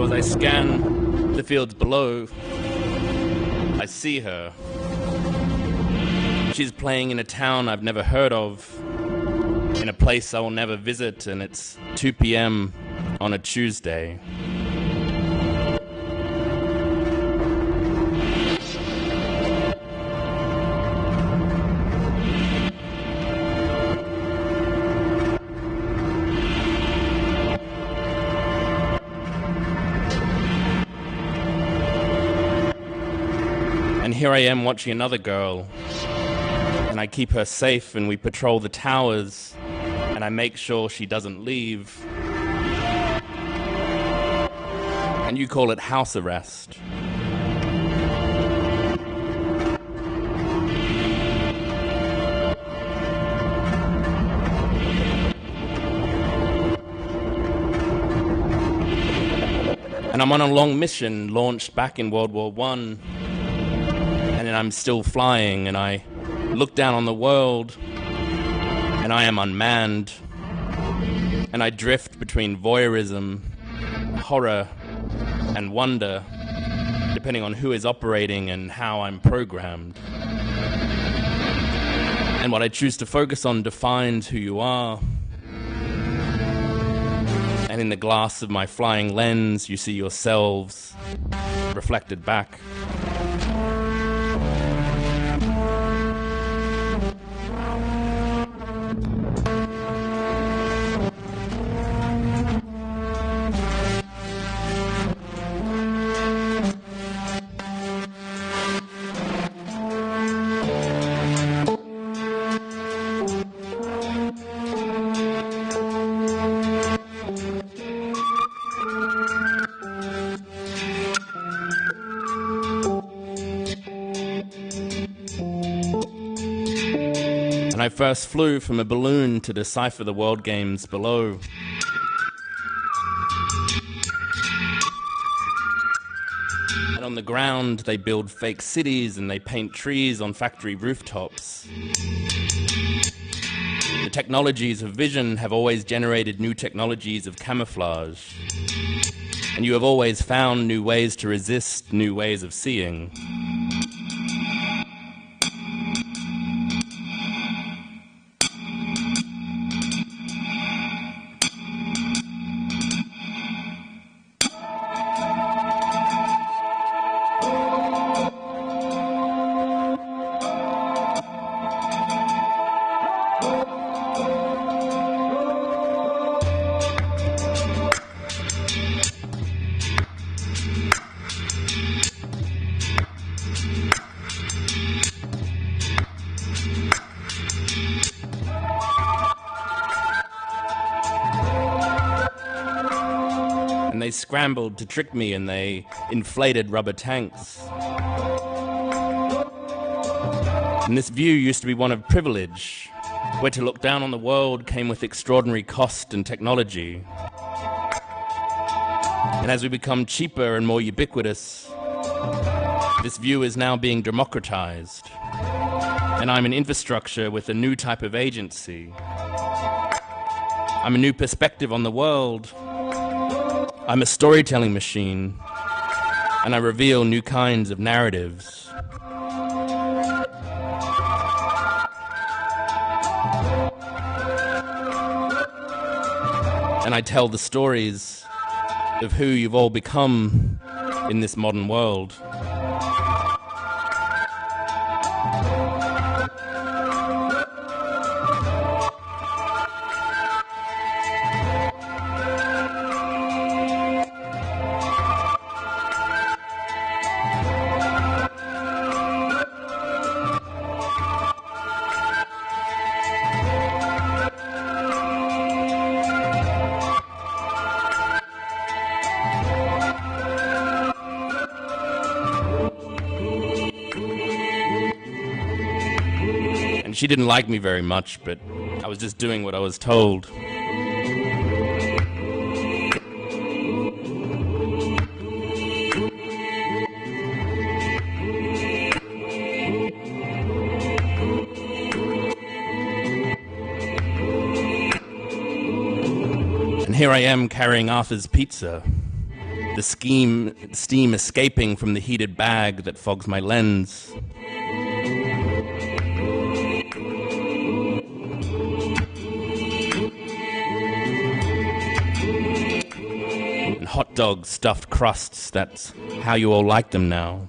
I scan the fields below, I see her. She's playing in a town I've never heard of, in a place I will never visit, and it's 2 p.m. on a Tuesday. And here I am watching another girl, and I keep her safe, and we patrol the towers, and I make sure she doesn't leave. And you call it house arrest. And I'm on a long mission launched back in World War I. And I'm still flying, and I look down on the world, and I am unmanned, and I drift between voyeurism, horror, and wonder, depending on who is operating and how I'm programmed. And what I choose to focus on defines who you are. And in the glass of my flying lens, you see yourselves reflected back. And I first flew from a balloon to decipher the world games below. And on the ground, they build fake cities and they paint trees on factory rooftops. The technologies of vision have always generated new technologies of camouflage. And you have always found new ways to resist, new ways of seeing. And they scrambled to trick me, and they inflated rubber tanks. And this view used to be one of privilege, where to look down on the world came with extraordinary cost and technology. And as we become cheaper and more ubiquitous, this view is now being democratized. And I'm an infrastructure with a new type of agency. I'm a new perspective on the world. I'm a storytelling machine, and I reveal new kinds of narratives. And I tell the stories of who you've all become in this modern world. She didn't like me very much, but I was just doing what I was told. And here I am carrying Arthur's pizza, the steam escaping from the heated bag that fogs my lens. Hot dogs, stuffed crusts, that's how you all like them now.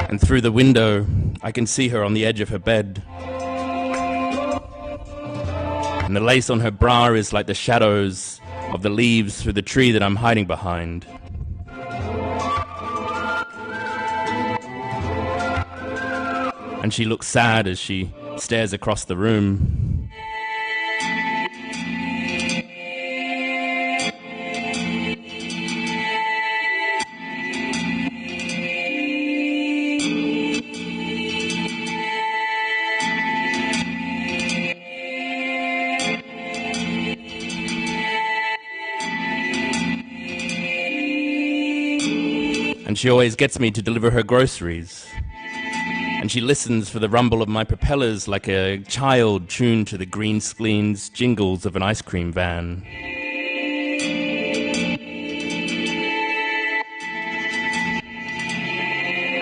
And through the window, I can see her on the edge of her bed. And the lace on her bra is like the shadows of the leaves through the tree that I'm hiding behind. And she looks sad as she stares across the room. And she always gets me to deliver her groceries. And she listens for the rumble of my propellers like a child tuned to the green screens jingles of an ice cream van.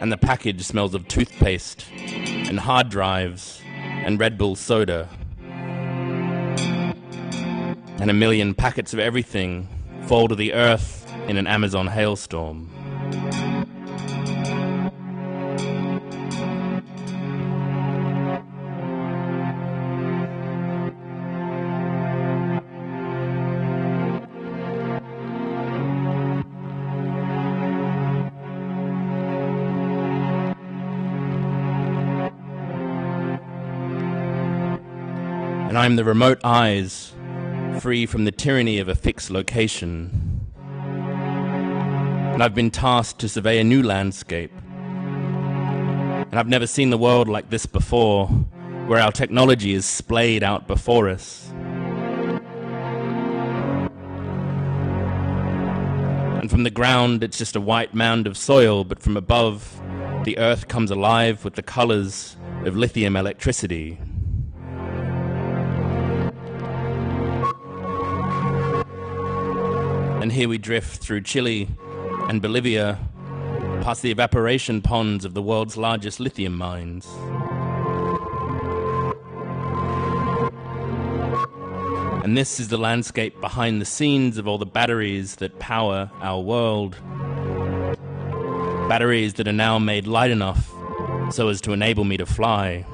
And the package smells of toothpaste and hard drives and Red Bull soda. And a million packets of everything fall to the earth in an Amazon hailstorm. And I'm the remote eyes, free from the tyranny of a fixed location. And I've been tasked to survey a new landscape. And I've never seen the world like this before, where our technology is splayed out before us. And from the ground, it's just a white mound of soil, but from above, the earth comes alive with the colors of lithium electricity. And here we drift through Chile and Bolivia, past the evaporation ponds of the world's largest lithium mines. And this is the landscape behind the scenes of all the batteries that power our world. Batteries that are now made light enough so as to enable me to fly.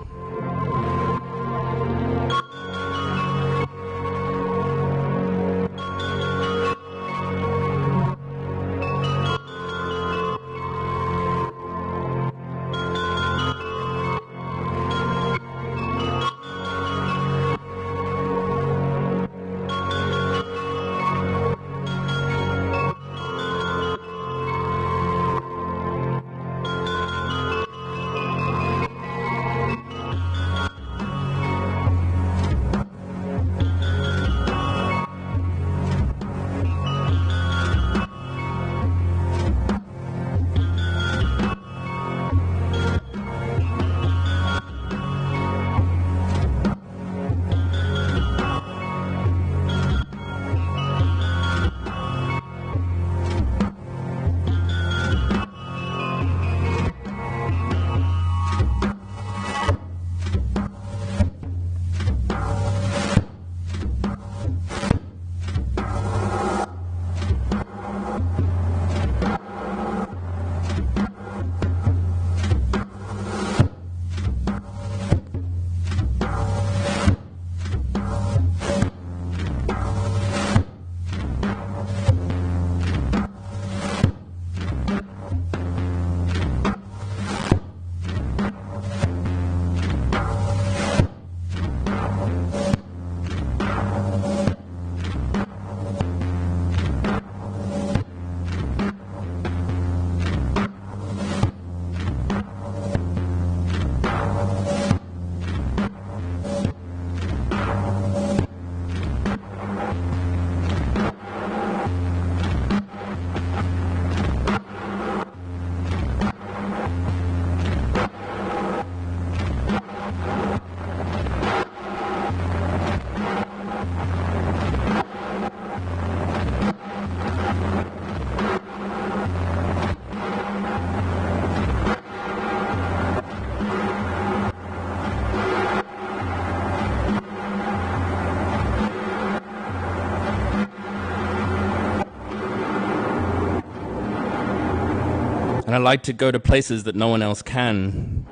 And I like to go to places that no one else can,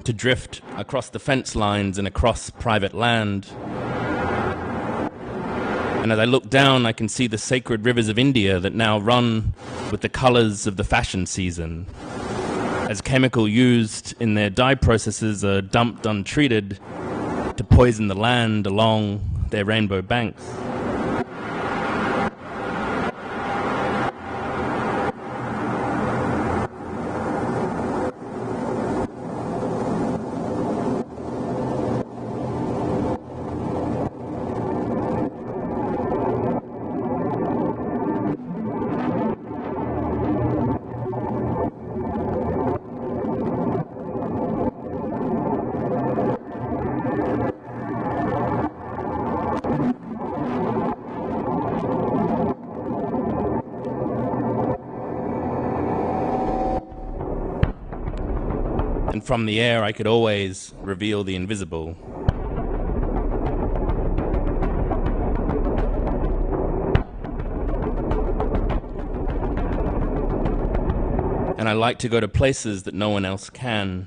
to drift across the fence lines and across private land. And as I look down, I can see the sacred rivers of India that now run with the colors of the fashion season, as chemical used in their dye processes are dumped untreated to poison the land along their rainbow banks. And from the air, I could always reveal the invisible. And I like to go to places that no one else can.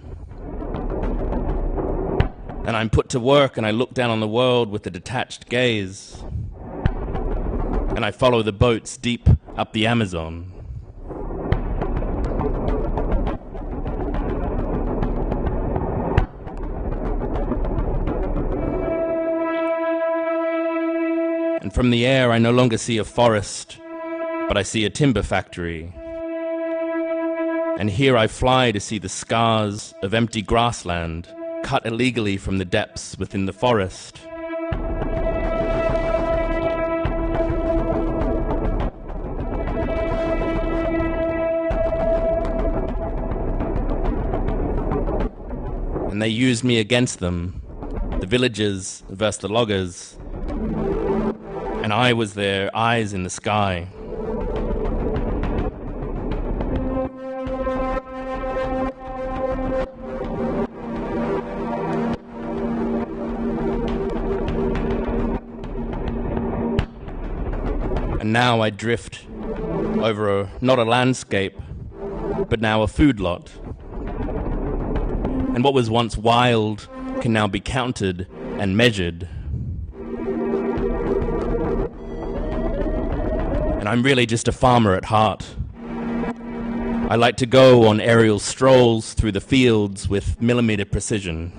And I'm put to work and I look down on the world with a detached gaze. And I follow the boats deep up the Amazon. And from the air, I no longer see a forest, but I see a timber factory. And here I fly to see the scars of empty grassland cut illegally from the depths within the forest. And they used me against them, the villagers versus the loggers. And I was their eyes in the sky. And now I drift over not a landscape, but now a food lot. And what was once wild can now be counted and measured. And I'm really just a farmer at heart. I like to go on aerial strolls through the fields with millimeter precision.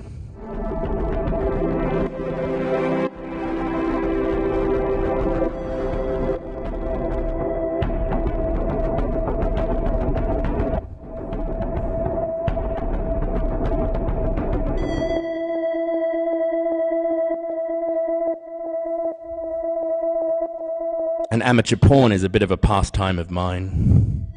And amateur porn is a bit of a pastime of mine.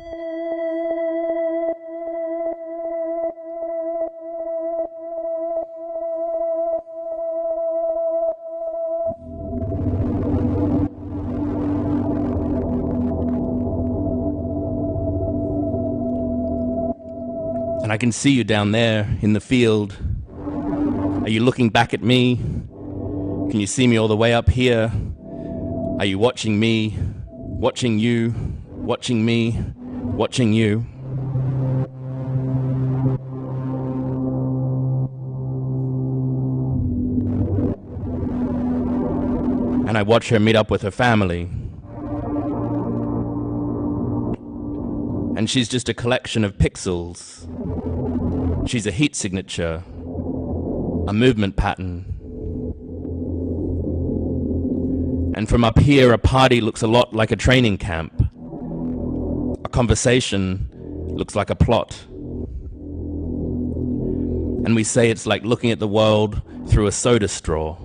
And I can see you down there in the field. Are you looking back at me? Can you see me all the way up here? Are you watching me, watching you, watching me, watching you? And I watch her meet up with her family. And she's just a collection of pixels. She's a heat signature, a movement pattern. And from up here, a party looks a lot like a training camp. A conversation looks like a plot. And we say it's like looking at the world through a soda straw.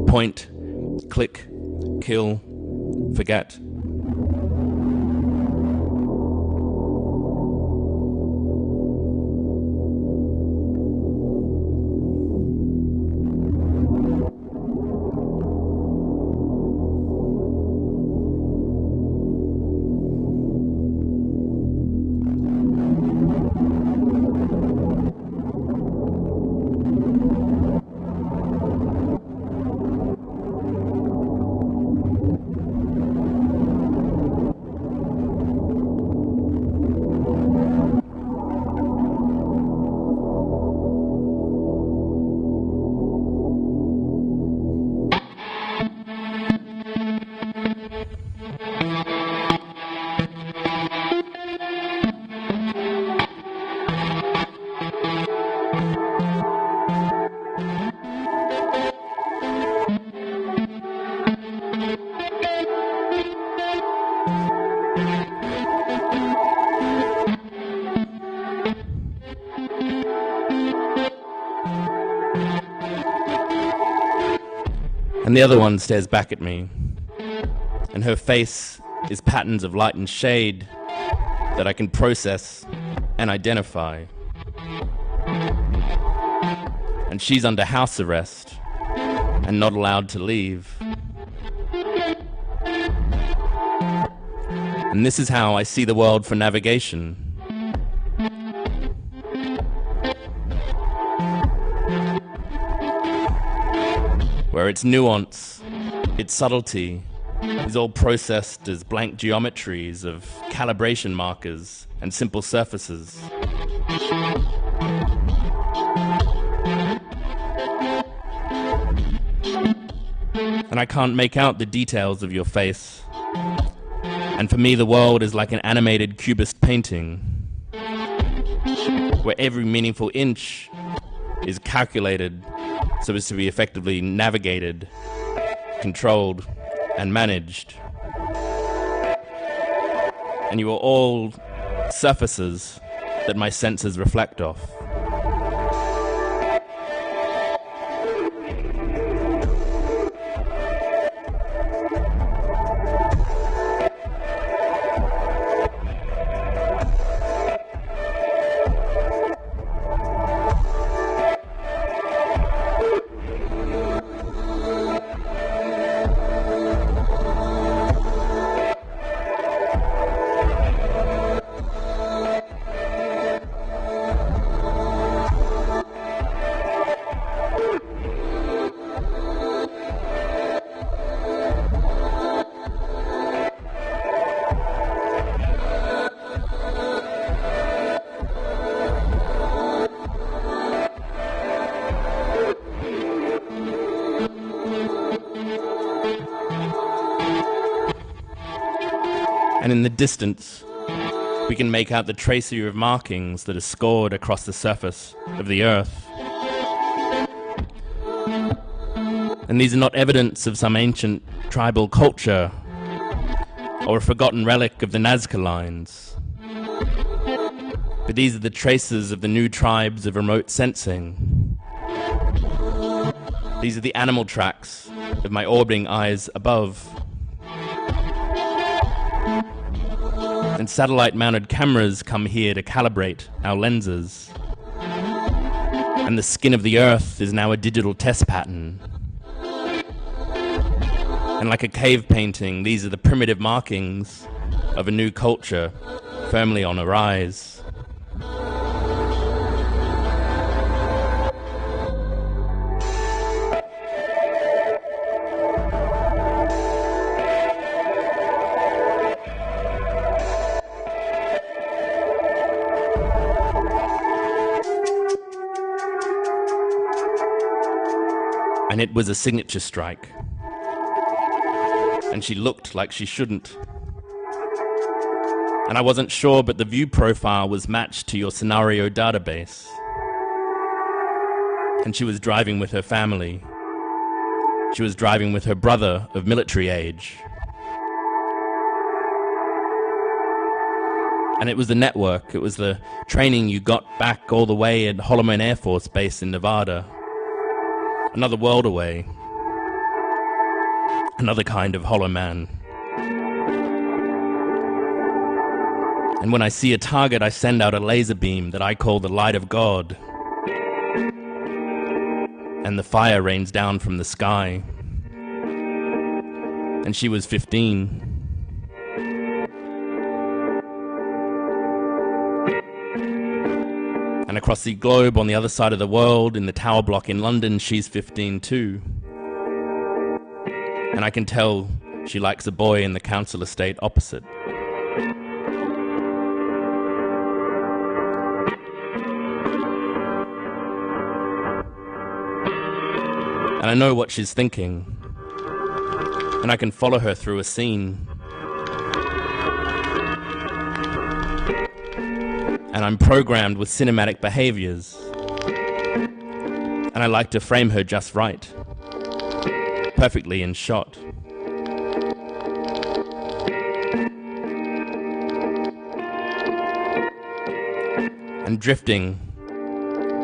Point, click, kill, forget. And the other one stares back at me, and her face is patterns of light and shade that I can process and identify. And she's under house arrest and not allowed to leave. And this is how I see the world for navigation. where its nuance, its subtlety, is all processed as blank geometries of calibration markers and simple surfaces. And I can't make out the details of your face. And for me, the world is like an animated cubist painting, where every meaningful inch is calculated so as to be effectively navigated, controlled, and managed. And you are all surfaces that my senses reflect off. And in the distance, we can make out the tracery of markings that are scored across the surface of the Earth. And these are not evidence of some ancient tribal culture or a forgotten relic of the Nazca lines, but these are the traces of the new tribes of remote sensing. These are the animal tracks of my orbiting eyes above. And satellite-mounted cameras come here to calibrate our lenses. And the skin of the Earth is now a digital test pattern. And like a cave painting, these are the primitive markings of a new culture firmly on a rise. And it was a signature strike. And she looked like she shouldn't. And I wasn't sure, but the view profile was matched to your scenario database. And she was driving with her family. She was driving with her brother of military age. And it was the network, it was the training you got back all the way at Holloman Air Force Base in Nevada. Another world away. Another kind of hollow man. And when I see a target, I send out a laser beam that I call the light of God. And the fire rains down from the sky. And she was 15. And across the globe on the other side of the world, in the tower block in London, she's 15 too. And I can tell she likes a boy in the council estate opposite. And I know what she's thinking. And I can follow her through a scene. And I'm programmed with cinematic behaviors. And I like to frame her just right. Perfectly in shot. And drifting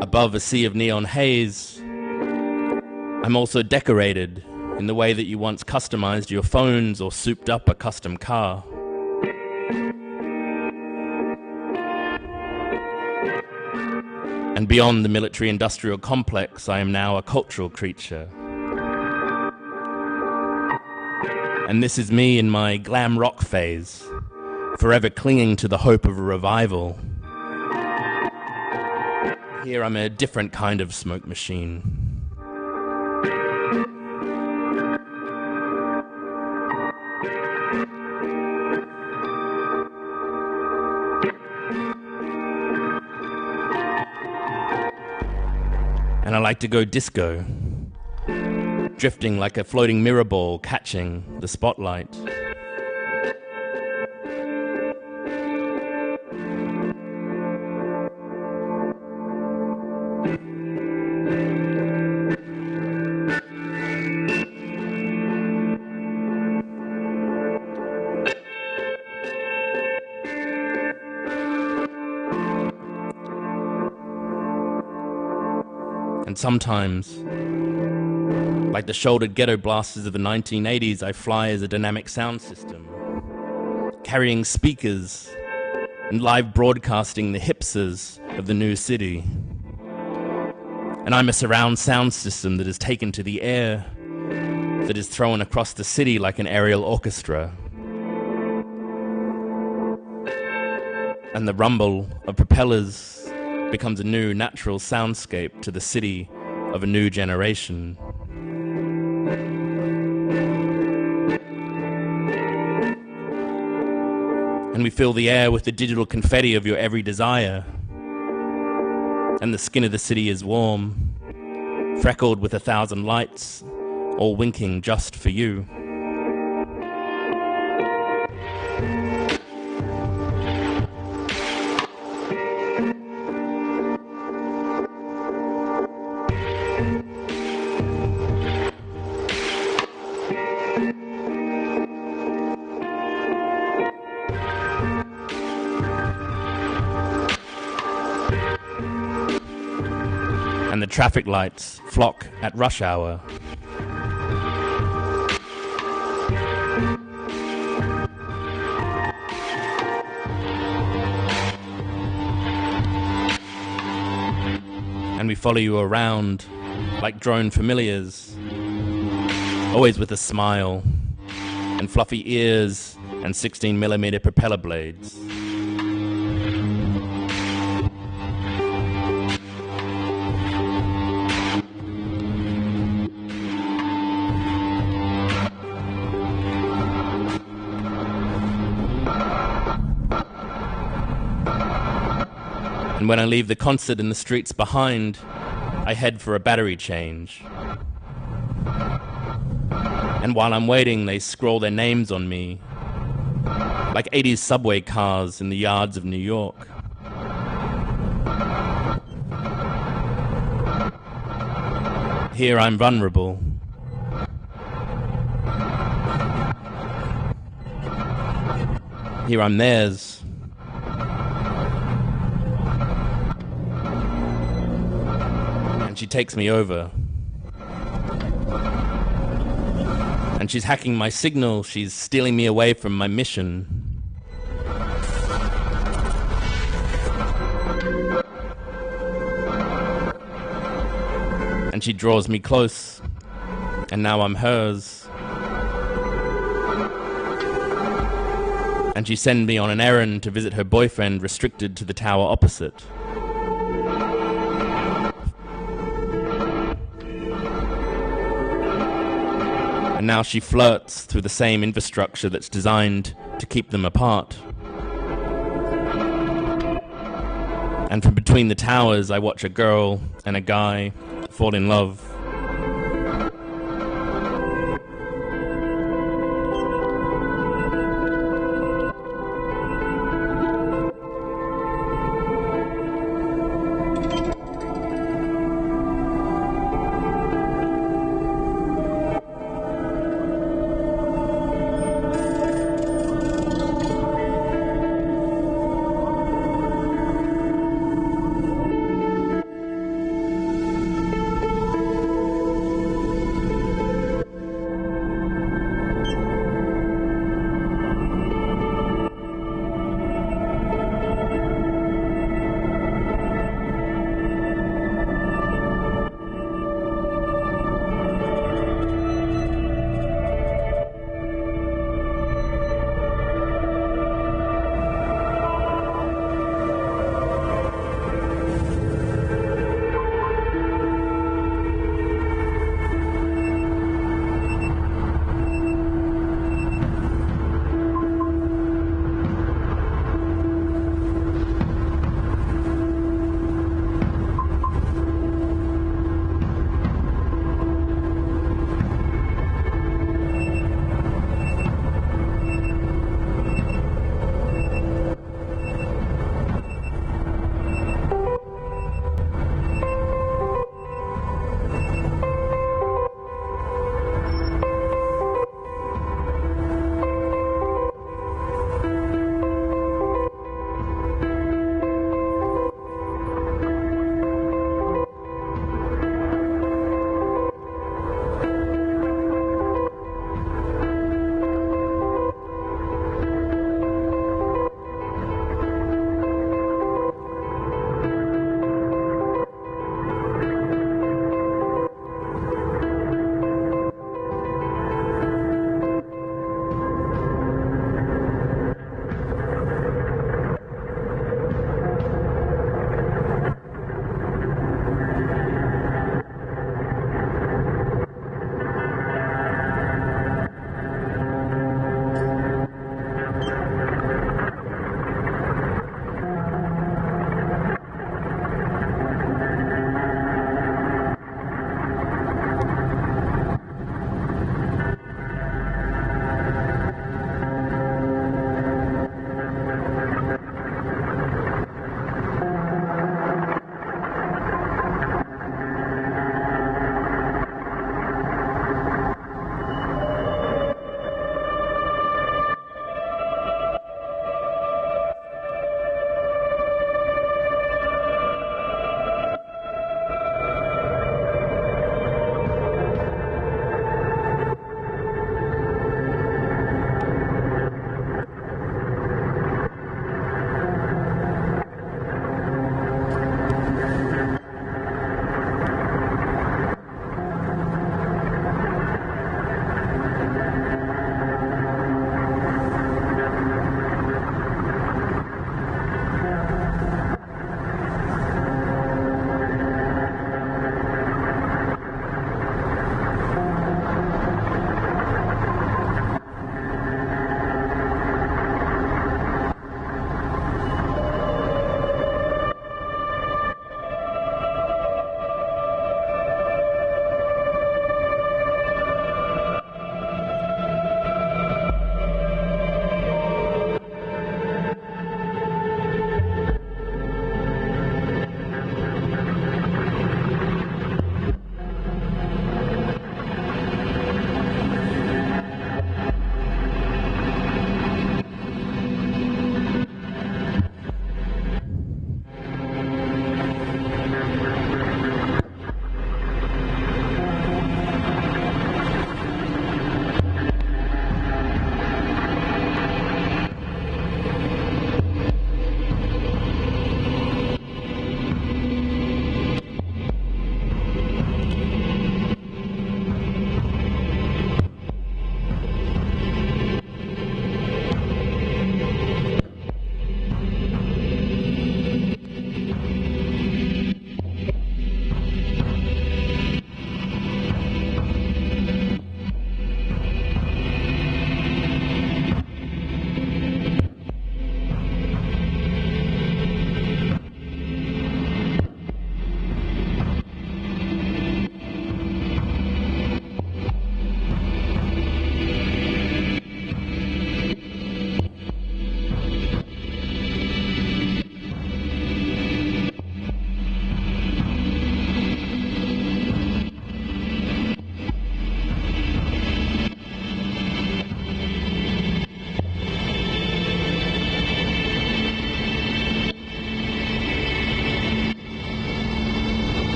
above a sea of neon haze, I'm also decorated in the way that you once customized your phones or souped up a custom car. And beyond the military-industrial complex, I am now a cultural creature. And this is me in my glam rock phase, forever clinging to the hope of a revival. Here I'm a different kind of smoke machine. And I like to go disco, drifting like a floating mirror ball, catching the spotlight. And sometimes, like the shouldered ghetto blasters of the 1980s, I fly as a dynamic sound system, carrying speakers and live broadcasting the hipsters of the new city. And I'm a surround sound system that is taken to the air, that is thrown across the city like an aerial orchestra. And the rumble of propellers becomes a new natural soundscape to the city of a new generation. And we fill the air with the digital confetti of your every desire. And the skin of the city is warm, freckled with 1,000 lights, all winking just for you. And the traffic lights flock at rush hour. And we follow you around like drone familiars, always with a smile and fluffy ears and 16mm propeller blades. And when I leave the concert in the streets behind, I head for a battery change. And while I'm waiting, they scroll their names on me, like 80s subway cars in the yards of New York. Here I'm vulnerable. Here I'm theirs. And she takes me over. And she's hacking my signal. She's stealing me away from my mission. And she draws me close. And now I'm hers. And she sends me on an errand to visit her boyfriend restricted to the tower opposite. And now she flirts through the same infrastructure that's designed to keep them apart. And from between the towers, I watch a girl and a guy fall in love.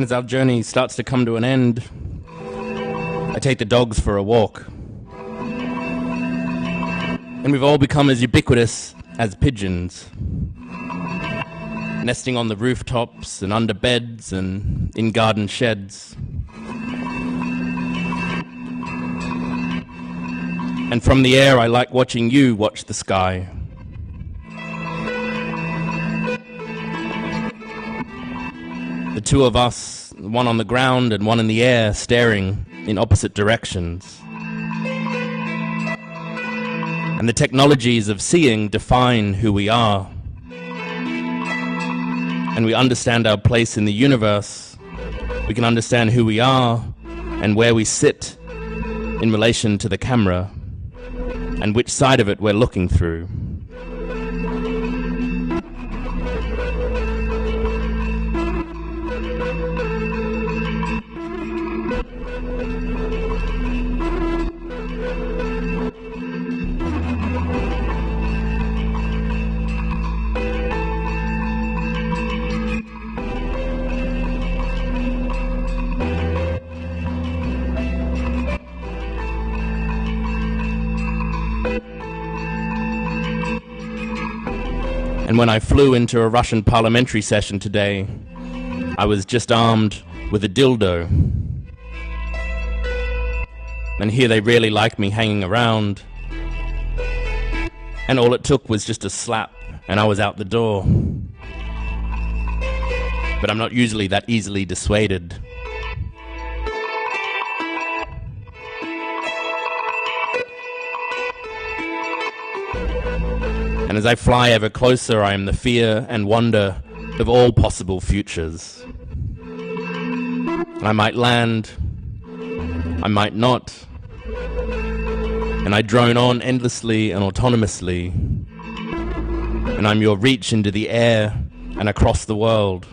And as our journey starts to come to an end, I take the dogs for a walk. And we've all become as ubiquitous as pigeons, nesting on the rooftops and under beds and in garden sheds. And from the air, I like watching you watch the sky. The two of us, one on the ground and one in the air, staring in opposite directions. And the technologies of seeing define who we are. And we understand our place in the universe. We can understand who we are and where we sit in relation to the camera and which side of it we're looking through. And when I flew into a Russian parliamentary session today, I was just armed with a dildo. And here they really like me hanging around. And all it took was just a slap, and I was out the door. But I'm not usually that easily dissuaded. And as I fly ever closer, I am the fear and wonder of all possible futures. I might land, I might not, and I drone on endlessly and autonomously, and I'm your reach into the air and across the world.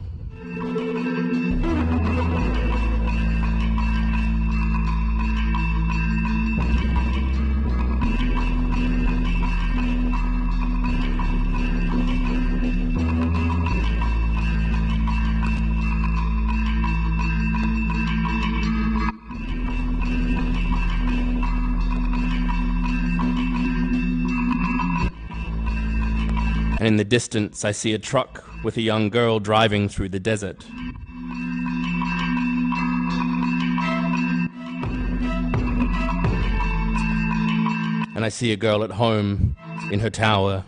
And in the distance, I see a truck with a young girl driving through the desert. And I see a girl at home in her tower.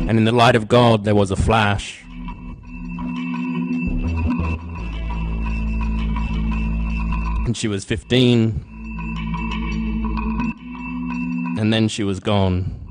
And in the light of God, there was a flash. And she was 15. And then she was gone.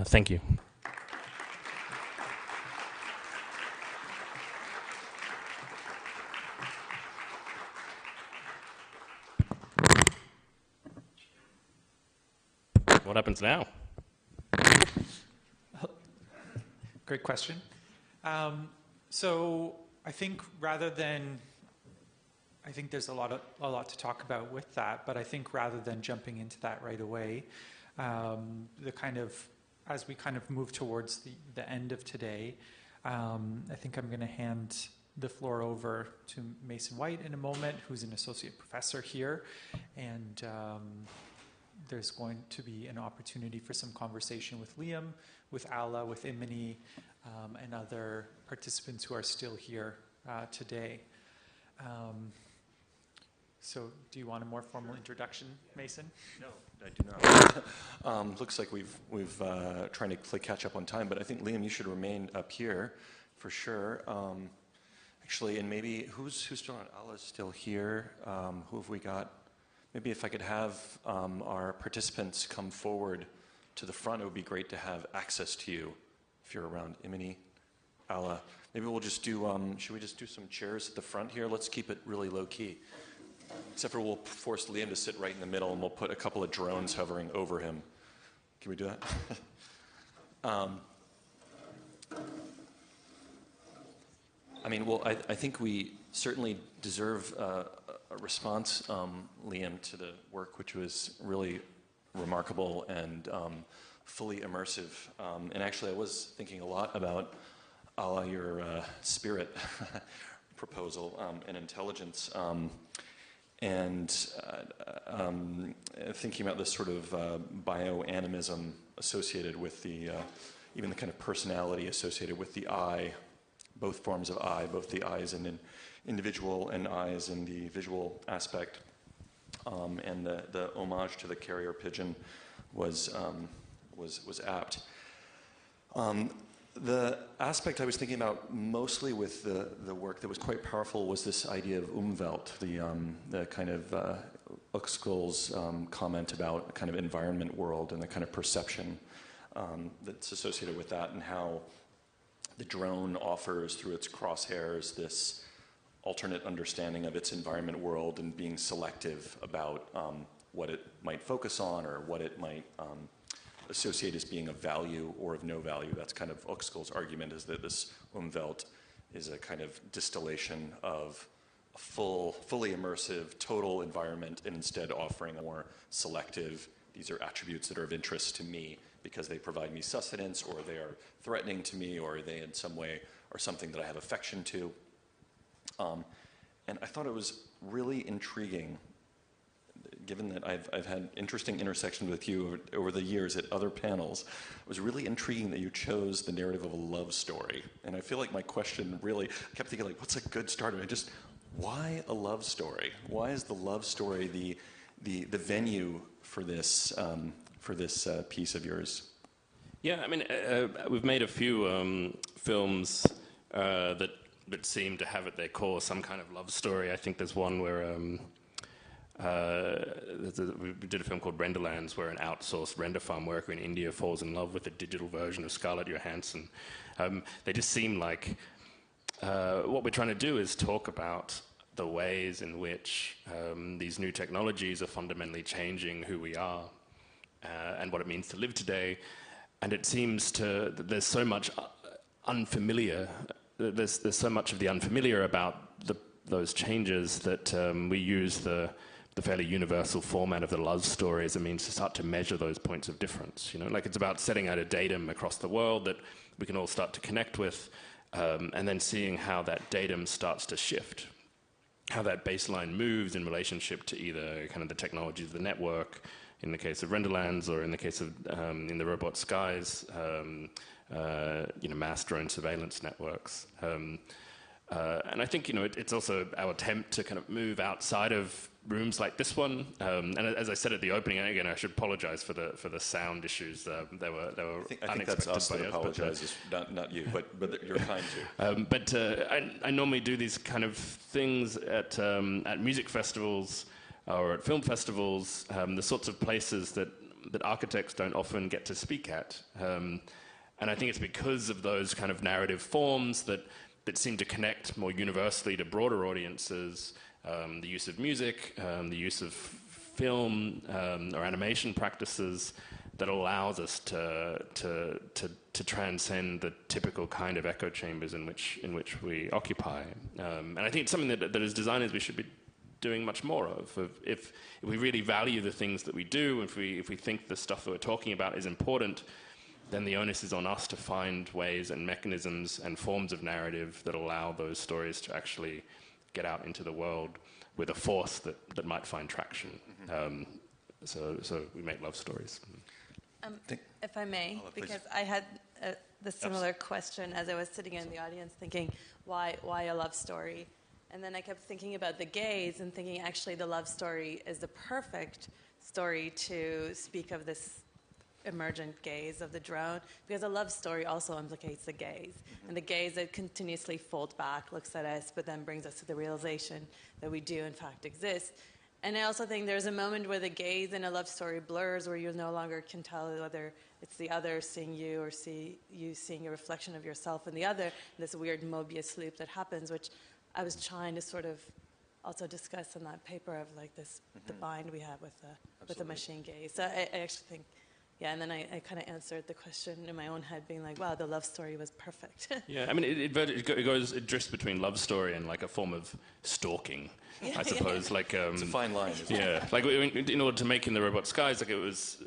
Thank you. What happens now? Great question. So I think I think there's a lot to talk about with that, but I think rather than jumping into that right away, as we kind of move towards the end of today, I think I'm going to hand the floor over to Mason White in a moment, who's an associate professor here, and there's going to be an opportunity for some conversation with Liam, with Alla, with Imani, and other participants who are still here today. So do you want a more formal introduction, Mason? No, I do not. Looks like we've trying to play catch up on time, but I think, Liam, you should remain up here for sure. Actually, and maybe who's still on? Alla's still here. Who have we got? Maybe if I could have our participants come forward to the front, it would be great to have access to you if you're around. Imani, Alla. Maybe we'll just do, should we just do some chairs at the front here? Let's keep it really low key. Except for we'll force Liam to sit right in the middle and we'll put a couple of drones hovering over him. Can we do that? I mean, well, I think we certainly deserve a response, Liam, to the work, which was really remarkable and fully immersive. And actually, I was thinking a lot about, Alla, your spirit proposal and intelligence. And thinking about this sort of bioanimism associated with the, even the kind of personality associated with the I, both forms of I, both the I's in an individual and I's in the visual aspect, and the homage to the carrier pigeon was apt. The aspect I was thinking about mostly with the work that was quite powerful was this idea of Umwelt, the kind of Uxkull's comment about kind of environment world and the kind of perception that's associated with that, and how the drone offers through its crosshairs this alternate understanding of its environment world and being selective about what it might focus on or what it might associate as being of value or of no value. That's kind of Uxkull's argument, is that this Umwelt is a kind of distillation of a fully immersive, total environment, and instead offering a more selective, these are attributes that are of interest to me because they provide me sustenance, or they are threatening to me, or they in some way are something that I have affection to. And I thought it was really intriguing, given that I've had interesting intersections with you over the years at other panels. It was really intriguing that you chose the narrative of a love story. And I feel like my question really, I kept thinking, like, what's a good start? And why a love story? Why is the love story the venue for this piece of yours? Yeah, I mean, we've made a few films that seem to have at their core some kind of love story. I think there's one where we did a film called Renderlands, where an outsourced render farm worker in India falls in love with a digital version of Scarlett Johansson. They just seem like what we're trying to do is talk about the ways in which these new technologies are fundamentally changing who we are and what it means to live today. And it seems that there's so much unfamiliar. There's so much of the unfamiliar about those changes that we use the fairly universal format of the love story as a means to start to measure those points of difference. You know, like it's about setting out a datum across the world that we can all start to connect with, and then seeing how that datum starts to shift, how that baseline moves in relationship to either kind of the technologies of the network, in the case of Renderlands, or in the case of in the robot skies, mass drone surveillance networks. And I think, it's also our attempt to kind of move outside of rooms like this one. And as I said at the opening, and again, I should apologize for the sound issues. They were I think that's us that apologizes, not you, but you're kind to. But I normally do these kind of things at music festivals or at film festivals, the sorts of places that that architects don't often get to speak at. And I think it's because of those kind of narrative forms that seem to connect more universally to broader audiences, the use of music, the use of film or animation practices that allows us to transcend the typical kind of echo chambers in which we occupy. And I think it's something that as designers we should be doing much more of. If we really value the things that we do, if we think the stuff that we're talking about is important, then the onus is on us to find ways and mechanisms and forms of narrative that allow those stories to actually get out into the world with a force that might find traction. So we make love stories. If I may, because I had the similar question as I was sitting in the audience thinking, why a love story? And then I kept thinking about the gaze and thinking actually the love story is the perfect story to speak of this emergent gaze of the drone, because a love story also implicates the gaze. And the gaze that continuously folds back, looks at us, but then brings us to the realization that we do in fact exist. And I also think there's a moment where the gaze in a love story blurs, where you no longer can tell whether it's the other seeing you or you seeing a reflection of yourself in the other, this weird Mobius loop that happens, which I was trying to sort of also discuss in that paper of like this, the bind we have with the machine gaze. So I actually think, yeah, and then I kind of answered the question in my own head, being like, wow, the love story was perfect. Yeah, I mean, it drifts between love story and like a form of stalking, I suppose. Like it's a fine line. Isn't it? Like in order to make In the Robot Skies, like it was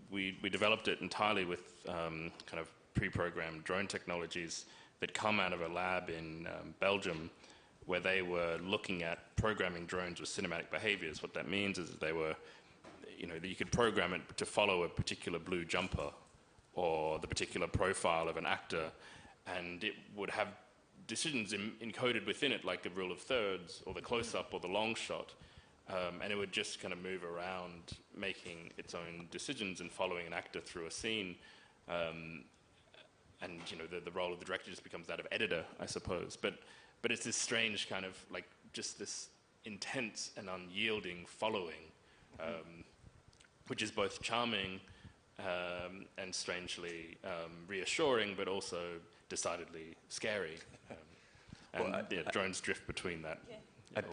we developed it entirely with kind of pre-programmed drone technologies that come out of a lab in Belgium, where they were looking at programming drones with cinematic behaviors. What that means is that they were, you could program it to follow a particular blue jumper or the particular profile of an actor, and it would have decisions encoded within it, like the rule of thirds or the close-up or the long shot, and it would just kind of move around, making its own decisions and following an actor through a scene. And the role of the director just becomes that of editor, I suppose. But it's this strange kind of like just this intense and unyielding following, which is both charming and strangely reassuring, but also decidedly scary. Drones drift between that.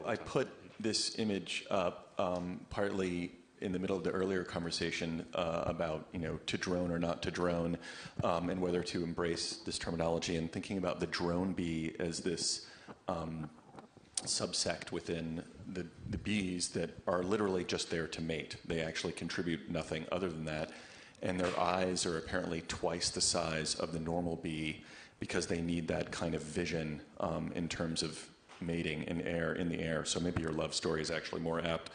I put this image up partly in the middle of the earlier conversation about to drone or not to drone, and whether to embrace this terminology, and thinking about the drone bee as this subsect within the bees that are literally just there to mate. They actually contribute nothing other than that, and their eyes are apparently twice the size of the normal bee because they need that kind of vision in terms of mating in the air. So maybe your love story is actually more apt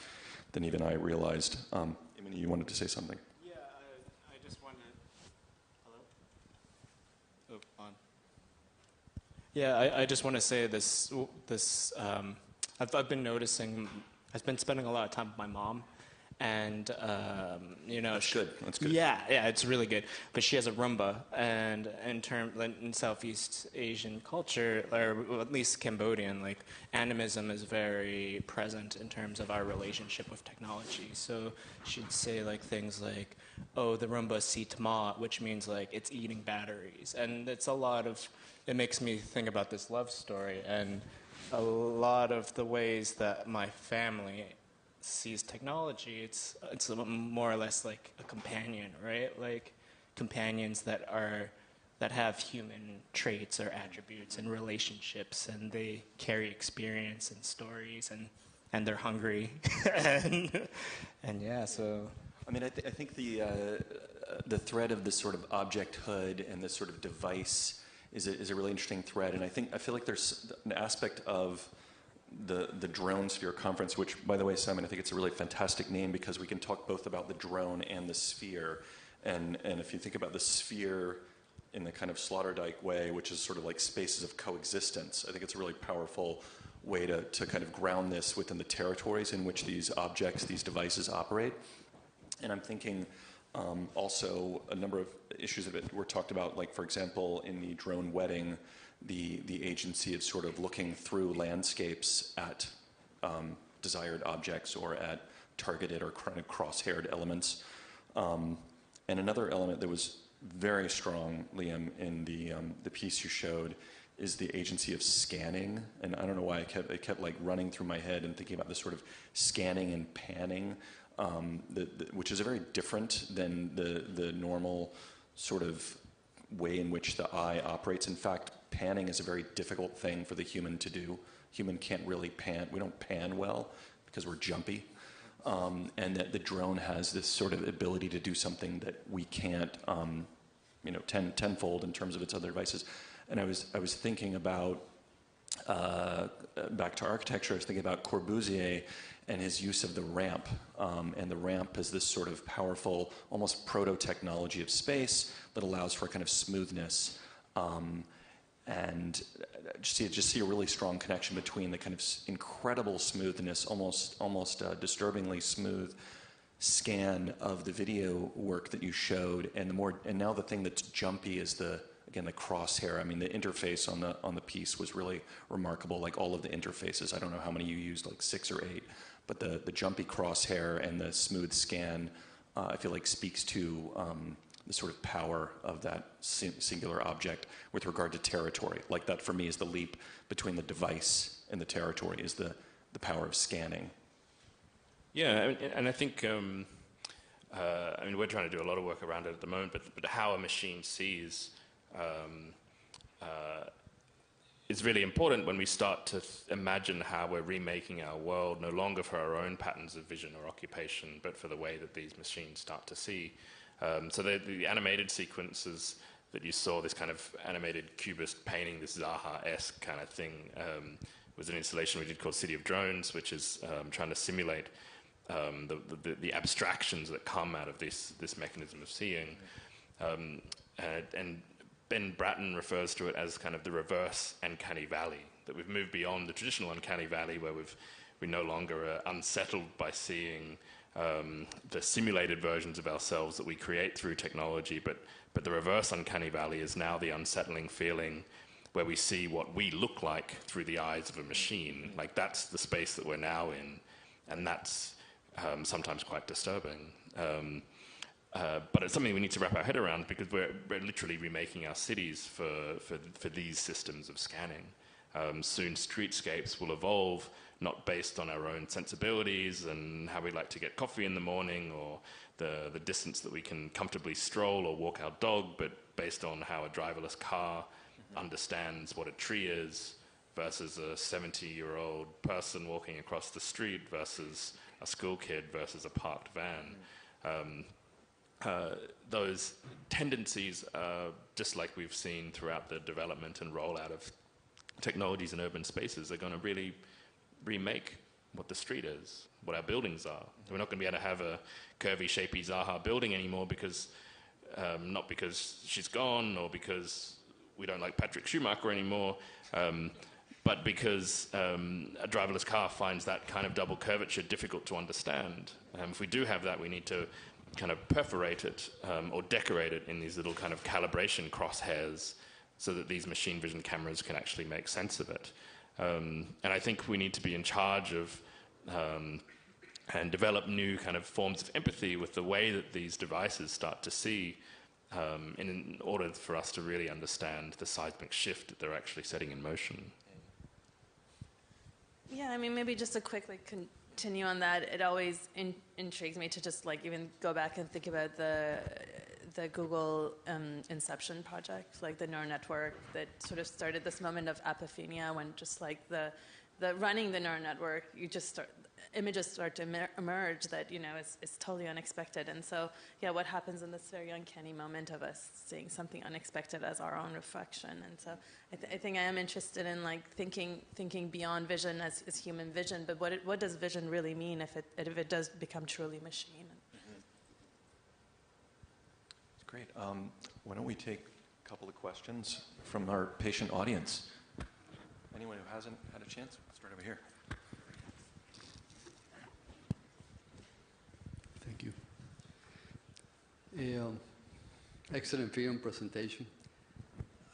than even I realized. You wanted to say something? Yeah, I just wanted. Hello. Oh, on. Yeah, I just want to say this. I've been noticing. I've been spending a lot of time with my mom, and that's good. That's good. Yeah, it's really good. But she has a Roomba, and in Southeast Asian culture, or at least Cambodian, like animism is very present in terms of our relationship with technology. So she'd say like things like, "Oh, the Roomba seat ma," which means like it's eating batteries, and it's a lot of. It makes me think about this love story, and a lot of the ways that my family sees technology, it's more or less like a companion, right? Like companions that have human traits or attributes and relationships, and they carry experience and stories, and they're hungry, and yeah. So I mean, I think the thread of this sort of objecthood and this sort of device is a really interesting thread, and I feel like there's an aspect of the Dronesphere conference, which, by the way, Simon, I think it's a really fantastic name because we can talk both about the drone and the sphere. And if you think about the sphere in the kind of Sloterdijk way, which is sort of like spaces of coexistence, I think it's a really powerful way to kind of ground this within the territories in which these objects, these devices operate. And I'm thinking also a number of issues of it were talked about, like, for example, in the drone wedding, the agency of sort of looking through landscapes at desired objects or at targeted or kind of cross-haired elements. And another element that was very strong, Liam, in the piece you showed is the agency of scanning. And I don't know why it kept like running through my head and thinking about this sort of scanning and panning, which is very different than the normal sort of way in which the eye operates. In fact, panning is a very difficult thing for the human to do. Human can't really pan. We don't pan well because we're jumpy. And that the drone has this sort of ability to do something that we can't, tenfold in terms of its other devices. And I was thinking about, back to architecture, I was thinking about Corbusier and his use of the ramp. And the ramp is this sort of powerful, almost proto-technology of space that allows for a kind of smoothness. And just see a really strong connection between the kind of incredible smoothness, almost disturbingly smooth scan of the video work that you showed, and now the thing that's jumpy is the crosshair. I mean, the interface on the piece was really remarkable. Like all of the interfaces, I don't know how many you used, like 6 or 8, but the jumpy crosshair and the smooth scan, I feel like speaks to the sort of power of that singular object with regard to territory. Like that for me is the leap between the device and the territory, is the power of scanning. Yeah, and I think, we're trying to do a lot of work around it at the moment, but how a machine sees is really important when we start to imagine how we're remaking our world, no longer for our own patterns of vision or occupation, but for the way that these machines start to see. So the animated sequences that you saw, this kind of animated cubist painting, this Zaha-esque kind of thing, was an installation we did called City of Drones, which is trying to simulate the abstractions that come out of this mechanism of seeing. And Ben Bratton refers to it as kind of the reverse uncanny valley, that we've moved beyond the traditional uncanny valley where we no longer are unsettled by seeing the simulated versions of ourselves that we create through technology, but the reverse uncanny valley is now the unsettling feeling where we see what we look like through the eyes of a machine. Like that's the space that we're now in, and that's sometimes quite disturbing. But it's something we need to wrap our head around because we're literally remaking our cities for these systems of scanning. Soon streetscapes will evolve not based on our own sensibilities and how we like to get coffee in the morning or the distance that we can comfortably stroll or walk our dog, but based on how a driverless car understands what a tree is versus a 70-year-old person walking across the street versus a school kid versus a parked van. Those tendencies, just like we've seen throughout the development and rollout of technologies in urban spaces, are going to really remake what the street is, what our buildings are. We're not going to be able to have a curvy, shapy Zaha building anymore because, not because she's gone or because we don't like Patrick Schumacher anymore, but because a driverless car finds that kind of double curvature difficult to understand. If we do have that, we need to kind of perforate it or decorate it in these little kind of calibration crosshairs so that these machine vision cameras can actually make sense of it. And I think we need to be in charge of and develop new kind of forms of empathy with the way that these devices start to see in order for us to really understand the seismic shift that they're actually setting in motion. Yeah, I mean, maybe just a quick continue on that. It always intrigues me to just even go back and think about the Google Inception project, like the neural network that sort of started this moment of apophenia when just like the running the neural network, images start to emerge that, is totally unexpected. And so, yeah, what happens in this very uncanny moment of us seeing something unexpected as our own reflection? And so I think I am interested in thinking beyond vision as human vision, but what does vision really mean if it does become truly machine? Great. Why don't we take a couple of questions from our patient audience? Anyone who hasn't had a chance? Start over here. Thank you. Excellent film presentation.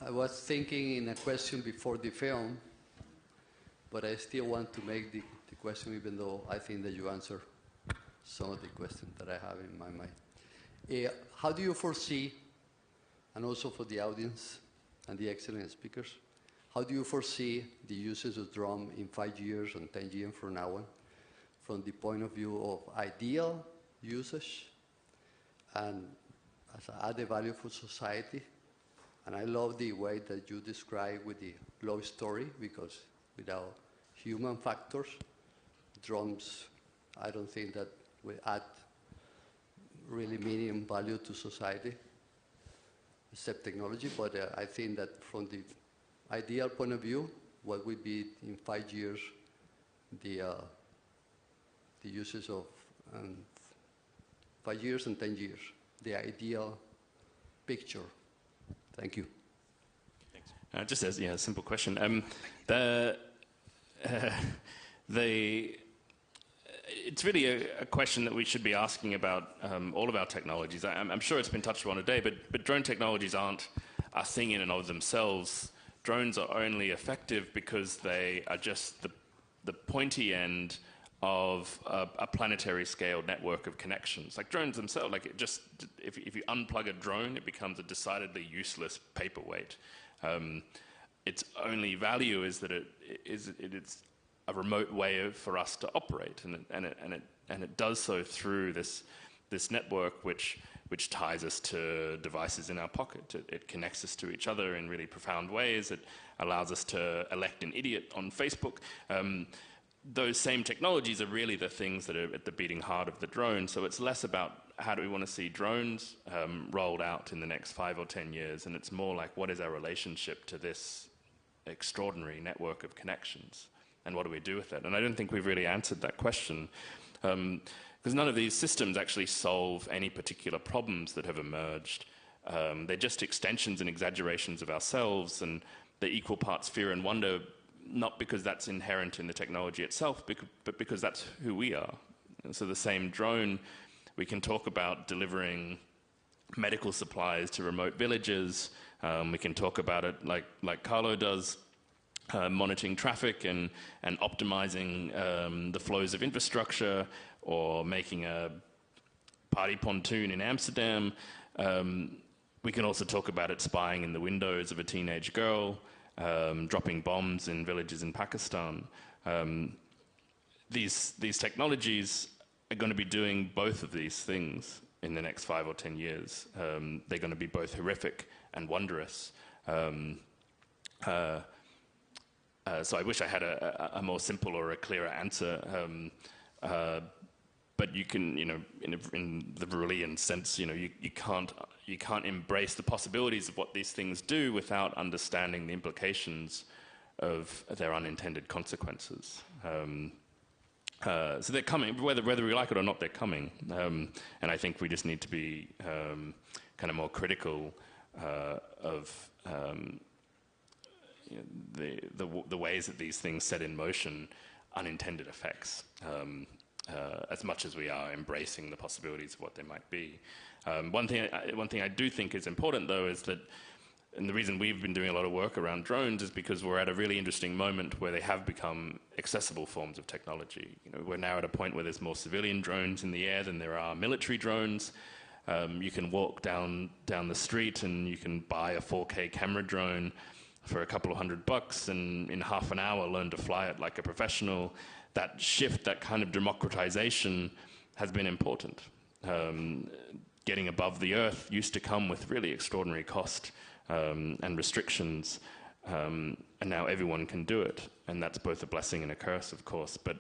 I was thinking in a question before the film, but I still want to make the question even though I think that you answer some of the questions that I have in my mind. How do you foresee, and also for the audience and the excellent speakers, how do you foresee the uses of drone in 5 years and 10 years from now on, from the point of view of ideal usage and as an added value for society? And I love the way that you describe with the love story, because without human factors, drones, I don't think that will add really minimum value to society, except technology. But I think that from the ideal point of view, what will be in 5 years the uses of 5 years and 10 years, the ideal picture. Thank you. Thanks. Just as a simple question, it's really a question that we should be asking about all of our technologies. I'm sure it's been touched on today, but drone technologies aren't a thing in and of themselves. Drones are only effective because they are just the pointy end of a planetary scale network of connections. Like drones themselves, like if you unplug a drone, it becomes a decidedly useless paperweight. Its only value is that it's a remote way for us to operate, and it does so through this network which ties us to devices in our pocket. It connects us to each other in really profound ways. It allows us to elect an idiot on Facebook. Those same technologies are really the things that are at the beating heart of the drone. So it's less about how do we want to see drones rolled out in the next 5 or 10 years, and it's more like what is our relationship to this extraordinary network of connections, and what do we do with it? And I don't think we've really answered that question, because none of these systems actually solve any particular problems that have emerged. They're just extensions and exaggerations of ourselves, and they're equal parts fear and wonder, not because that's inherent in the technology itself, but because that's who we are. And so the same drone, we can talk about delivering medical supplies to remote villages. We can talk about it like Carlo does, monitoring traffic and optimizing the flows of infrastructure, or making a party pontoon in Amsterdam. We can also talk about it spying in the windows of a teenage girl, dropping bombs in villages in Pakistan. These technologies are going to be doing both of these things in the next 5 or 10 years. They're going to be both horrific and wondrous. So I wish I had a more simple or a clearer answer. But you can, in the Brillian sense, you can't embrace the possibilities of what these things do without understanding the implications of their unintended consequences. So they're coming, whether we like it or not, they're coming. And I think we just need to be kind of more critical of the ways that these things set in motion unintended effects. As much as we are embracing the possibilities of what they might be. One thing I do think is important, though, is that, and the reason we've been doing a lot of work around drones is because we're at a really interesting moment where they have become accessible forms of technology. We're now at a point where there's more civilian drones in the air than there are military drones. You can walk down the street and you can buy a 4K camera drone for a couple of $100 and in half an hour learn to fly it like a professional. That shift, that kind of democratization has been important. Getting above the earth used to come with really extraordinary cost and restrictions, and now everyone can do it. And that's both a blessing and a curse, of course. But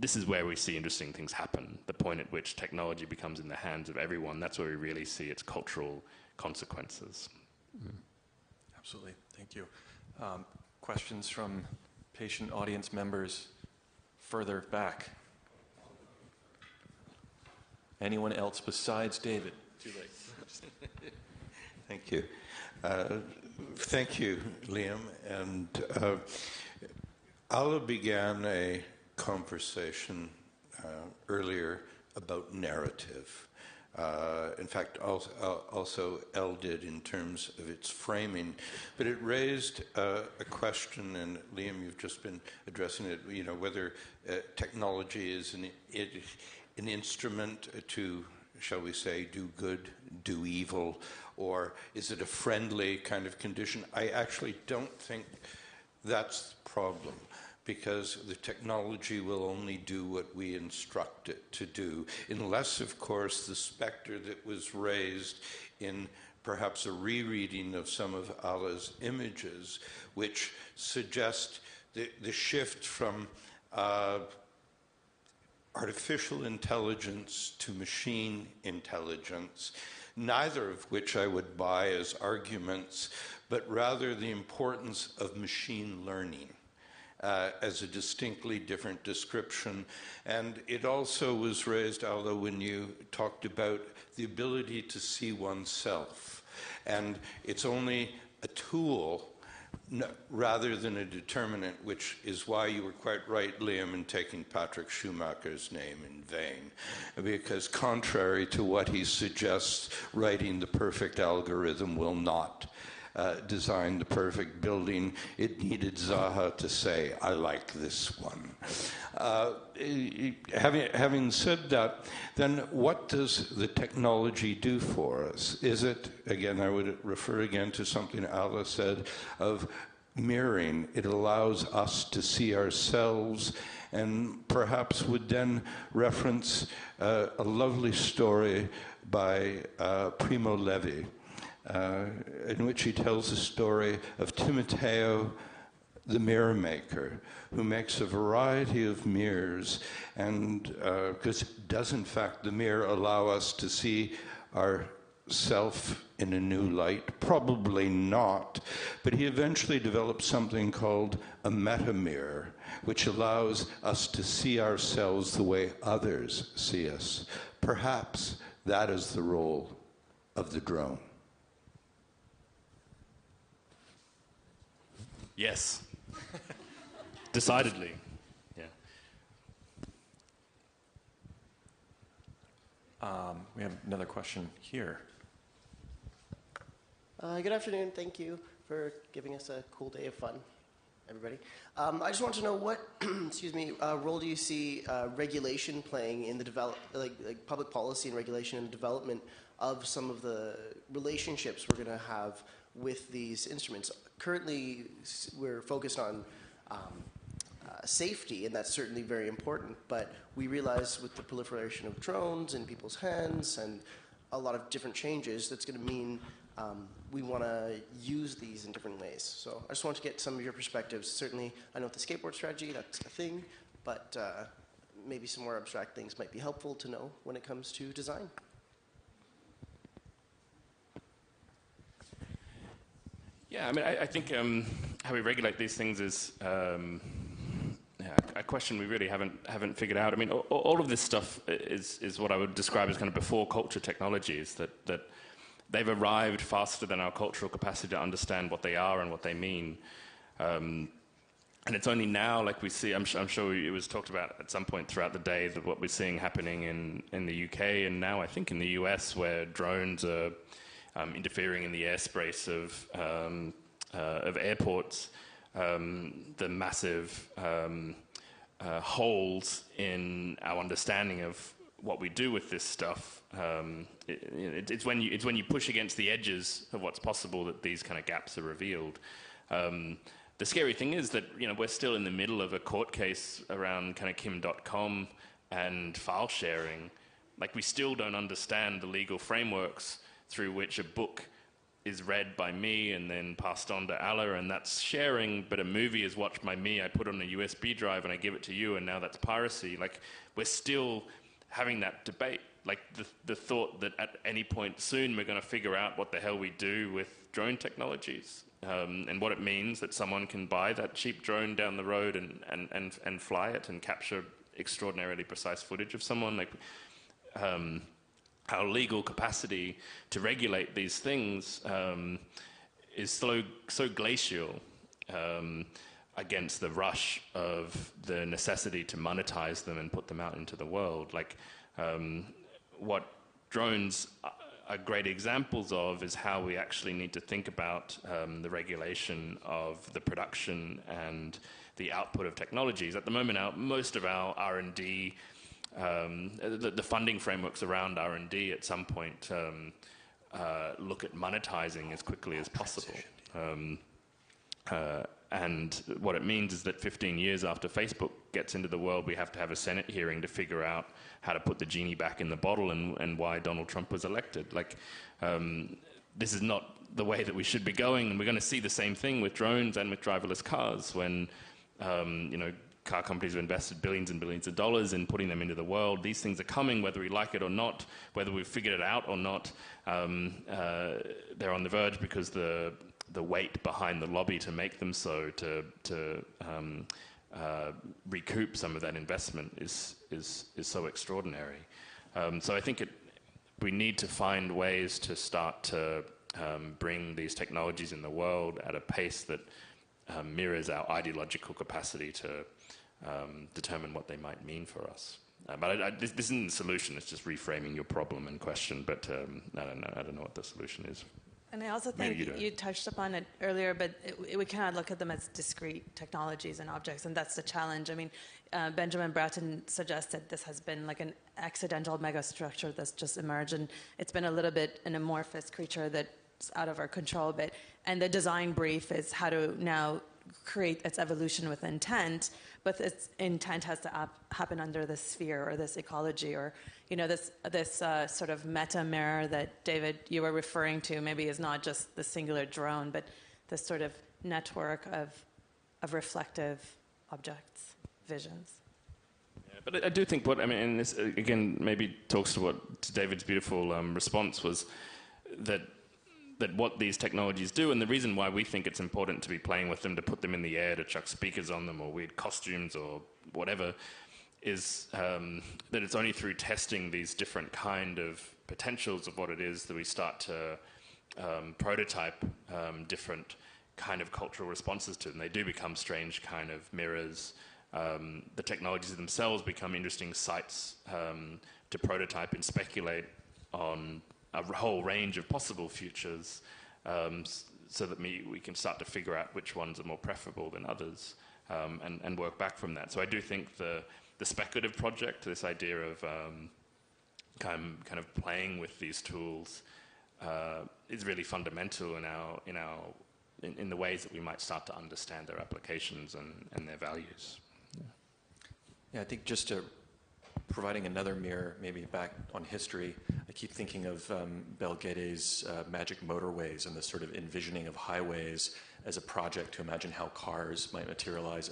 this is where we see interesting things happen, the point at which technology becomes in the hands of everyone. That's where we really see its cultural consequences. Absolutely. Thank you. Questions from patient audience members further back? Anyone else besides David? Too late. Thank you. Thank you, Liam. And Ala began a conversation earlier about narrative. In fact, also Elle did in terms of its framing, but it raised a question, and Liam, you've just been addressing it. Whether technology is an instrument to shall we say, do good, do evil, or is it a friendly kind of condition? I actually don't think that's the problem, because the technology will only do what we instruct it to do, unless, of course, the specter that was raised in perhaps a rereading of some of Allah's images, which suggest the shift from artificial intelligence to machine intelligence, neither of which I would buy as arguments, but rather the importance of machine learning as a distinctly different description. And it also was raised, Aldo, when you talked about the ability to see oneself. And it's only a tool rather than a determinant, which is why you were quite right, Liam, in taking Patrick Schumacher's name in vain. Because contrary to what he suggests, writing the perfect algorithm will not design the perfect building. It needed Zaha to say, I like this one. Having said that, then what does the technology do for us? Is it, again, I would refer again to something Allah said of mirroring. It allows us to see ourselves, and perhaps would then reference a lovely story by Primo Levi, in which he tells the story of Timoteo, the mirror maker, who makes a variety of mirrors, and because does in fact the mirror allow us to see ourself in a new light? Probably not, but he eventually develops something called a meta-mirror, which allows us to see ourselves the way others see us. Perhaps that is the role of the drone. Yes. Decidedly. Yeah. We have another question here. Good afternoon. Thank you for giving us a cool day of fun, everybody. I just want to know what, excuse me, role do you see regulation playing in the like public policy and regulation and development of some of the relationships we're going to have with these instruments? Currently, we're focused on safety, and that's certainly very important, but we realize with the proliferation of drones in people's hands and a lot of different changes, that's going to mean we want to use these in different ways. So I just want to get some of your perspectives. Certainly, I know with the skateboard strategy, that's a thing, but maybe some more abstract things might be helpful to know when it comes to design. Yeah, I mean, I think how we regulate these things is a question we really haven't figured out. I mean, all of this stuff is what I would describe as kind of before culture technologies, that they've arrived faster than our cultural capacity to understand what they are and what they mean. And it's only now, like we see, I'm sure it was talked about at some point throughout the day, that what we're seeing happening in the UK and now I think in the US, where drones are interfering in the airspace of airports, the massive holes in our understanding of what we do with this stuff. It's when you push against the edges of what's possible that these kind of gaps are revealed. The scary thing is that we're still in the middle of a court case around kind of Kim.com and file sharing. Like, we still don't understand the legal frameworks through which a book is read by me and then passed on to Allah, and that's sharing, but a movie is watched by me, I put it on a USB drive and I give it to you, and now that's piracy. Like, we're still having that debate. Like, the thought that at any point soon we're going to figure out what the hell we do with drone technologies, and what it means that someone can buy that cheap drone down the road and fly it and capture extraordinarily precise footage of someone. Like, our legal capacity to regulate these things is so glacial against the rush of the necessity to monetize them and put them out into the world. Like, what drones are great examples of is how we actually need to think about the regulation of the production and the output of technologies. At the moment, most of our R&D the funding frameworks around R&D at some point look at monetizing as quickly as possible. And what it means is that 15 years after Facebook gets into the world, we have to have a Senate hearing to figure out how to put the genie back in the bottle and why Donald Trump was elected. Like, this is not the way that we should be going, and we're going to see the same thing with drones and with driverless cars when, car companies have invested billions and billions of dollars in putting them into the world. These things are coming, whether we like it or not, whether we've figured it out or not. They're on the verge because the weight behind the lobby to make them so, to recoup some of that investment is so extraordinary. So I think we need to find ways to start to bring these technologies in the world at a pace that mirrors our ideological capacity to determine what they might mean for us. But this isn't the solution, it's just reframing your problem and question, but I don't know what the solution is. And I also think you touched upon it earlier, but we cannot look at them as discrete technologies and objects, and that's the challenge. I mean, Benjamin Bratton suggested this has been like an accidental megastructure that's just emerged, and it's been a little bit an amorphous creature that's out of our control. And the design brief is how to now create its evolution with intent, but its intent has to happen under this sphere or this ecology, or this sort of meta mirror that David you were referring to. Maybe is not just the singular drone, but this sort of network of reflective objects, visions. Yeah, but I do think and this again maybe talks to David's beautiful response was that what these technologies do, and the reason why we think it's important to be playing with them, to put them in the air, to chuck speakers on them, or weird costumes, or whatever, is that it's only through testing these different kind of potentials of what it is that we start to prototype different kind of cultural responses to them. They do become strange kind of mirrors. The technologies themselves become interesting sites to prototype and speculate on a whole range of possible futures, so that we can start to figure out which ones are more preferable than others, and work back from that. So I do think the speculative project, this idea of kind of playing with these tools, is really fundamental in the ways that we might start to understand their applications and their values. Yeah, I think just to providing another mirror, maybe back on history, I keep thinking of Bel Gedde's Magic Motorways and the sort of envisioning of highways as a project to imagine how cars might materialize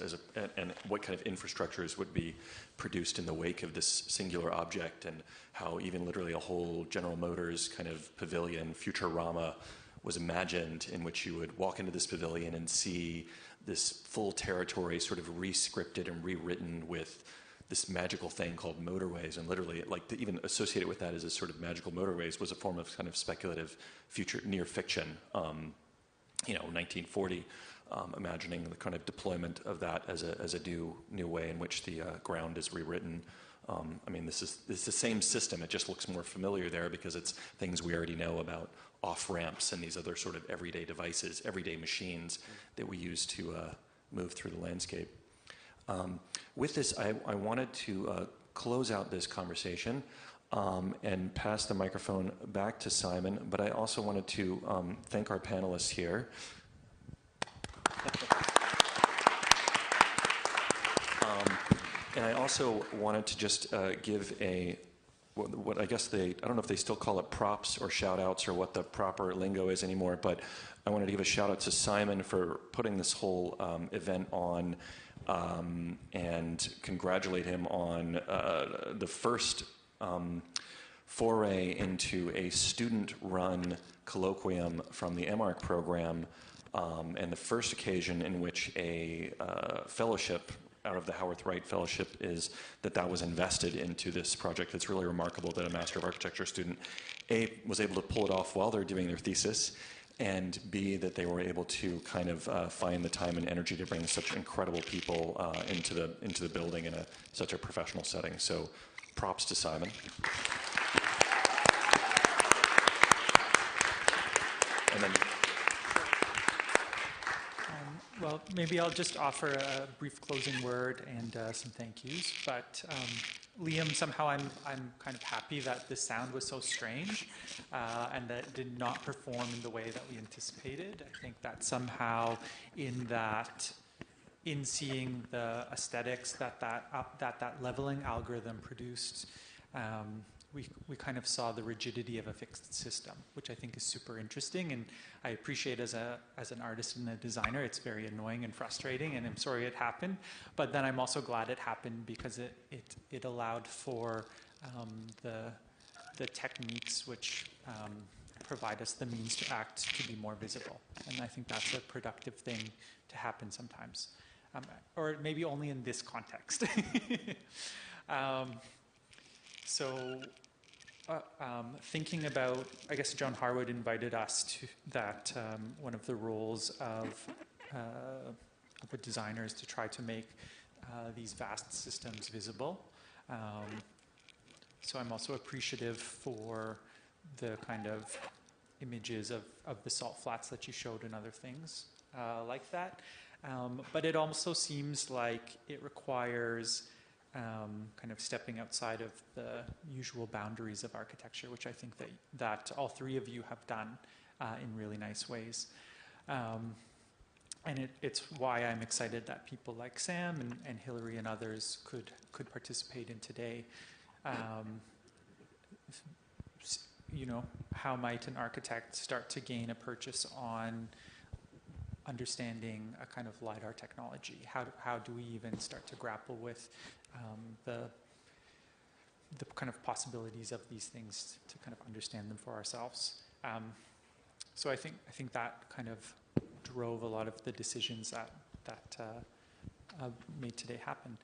and what kind of infrastructures would be produced in the wake of this singular object, and how even literally a whole General Motors kind of pavilion, Futurama, was imagined, in which you would walk into this pavilion and see this full territory sort of re-scripted and rewritten with this magical thing called motorways, and literally, like, to even associate it with that as a sort of magical motorways was a form of kind of speculative future near fiction. 1940, imagining the kind of deployment of that as a new way in which the ground is rewritten. It's the same system. It just looks more familiar there because it's things we already know about off-ramps and these other sort of everyday devices, everyday machines that we use to move through the landscape. With this, I wanted to close out this conversation and pass the microphone back to Simon, but I also wanted to thank our panelists here. And I also wanted to just give what I guess I don't know if they still call it props or shout-outs or what the proper lingo is anymore, but I wanted to give a shout-out to Simon for putting this whole event on, and congratulate him on the first foray into a student-run colloquium from the MARC program, and the first occasion in which a fellowship out of the Howarth Wright Fellowship that was invested into this project. It's really remarkable that a Master of Architecture student, A, was able to pull it off while they're doing their thesis, and B, that they were able to kind of find the time and energy to bring such incredible people into the building in such a professional setting. So props to Simon. And then well, maybe I'll just offer a brief closing word and some thank yous. But Liam, somehow I'm kind of happy that the sound was so strange and that it did not perform in the way that we anticipated. I think that somehow in seeing the aesthetics that leveling algorithm produced, we kind of saw the rigidity of a fixed system, which I think is super interesting, and I appreciate as an artist and a designer, it's very annoying and frustrating, and I'm sorry it happened, but then I'm also glad it happened because it allowed for the techniques which provide us the means to act to be more visible, and I think that's a productive thing to happen sometimes, or maybe only in this context. Thinking about, I guess John Harwood invited us to that one of the roles of a designer is to try to make these vast systems visible. So I'm also appreciative for the kind of images of the salt flats that you showed and other things like that. But it also seems like it requires kind of stepping outside of the usual boundaries of architecture, which I think that all three of you have done in really nice ways. And it's why I'm excited that people like Sam and Hillary and others could participate in today. You know, how might an architect start to gain a purchase on understanding a kind of LiDAR technology? How do we even start to grapple with the kind of possibilities of these things to kind of understand them for ourselves? So I think that kind of drove a lot of the decisions that made today happen.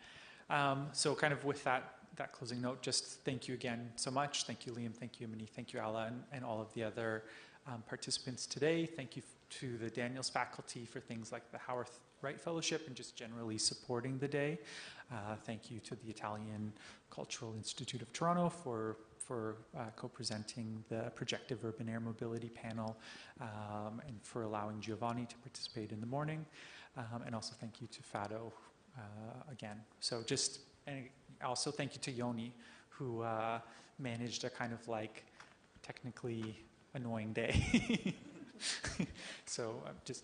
So kind of with that closing note, just thank you again so much. Thank you, Liam. Thank you, Emily. Thank you, Alla, and all of the other participants today. Thank you to the Daniels faculty for things like the Howarth Wright Fellowship and just generally supporting the day. Thank you to the Italian Cultural Institute of Toronto for co-presenting the Projective Urban Air Mobility panel and for allowing Giovanni to participate in the morning. And also thank you to Fado again. So and also thank you to Yoni, who managed a kind of like technically annoying day. So just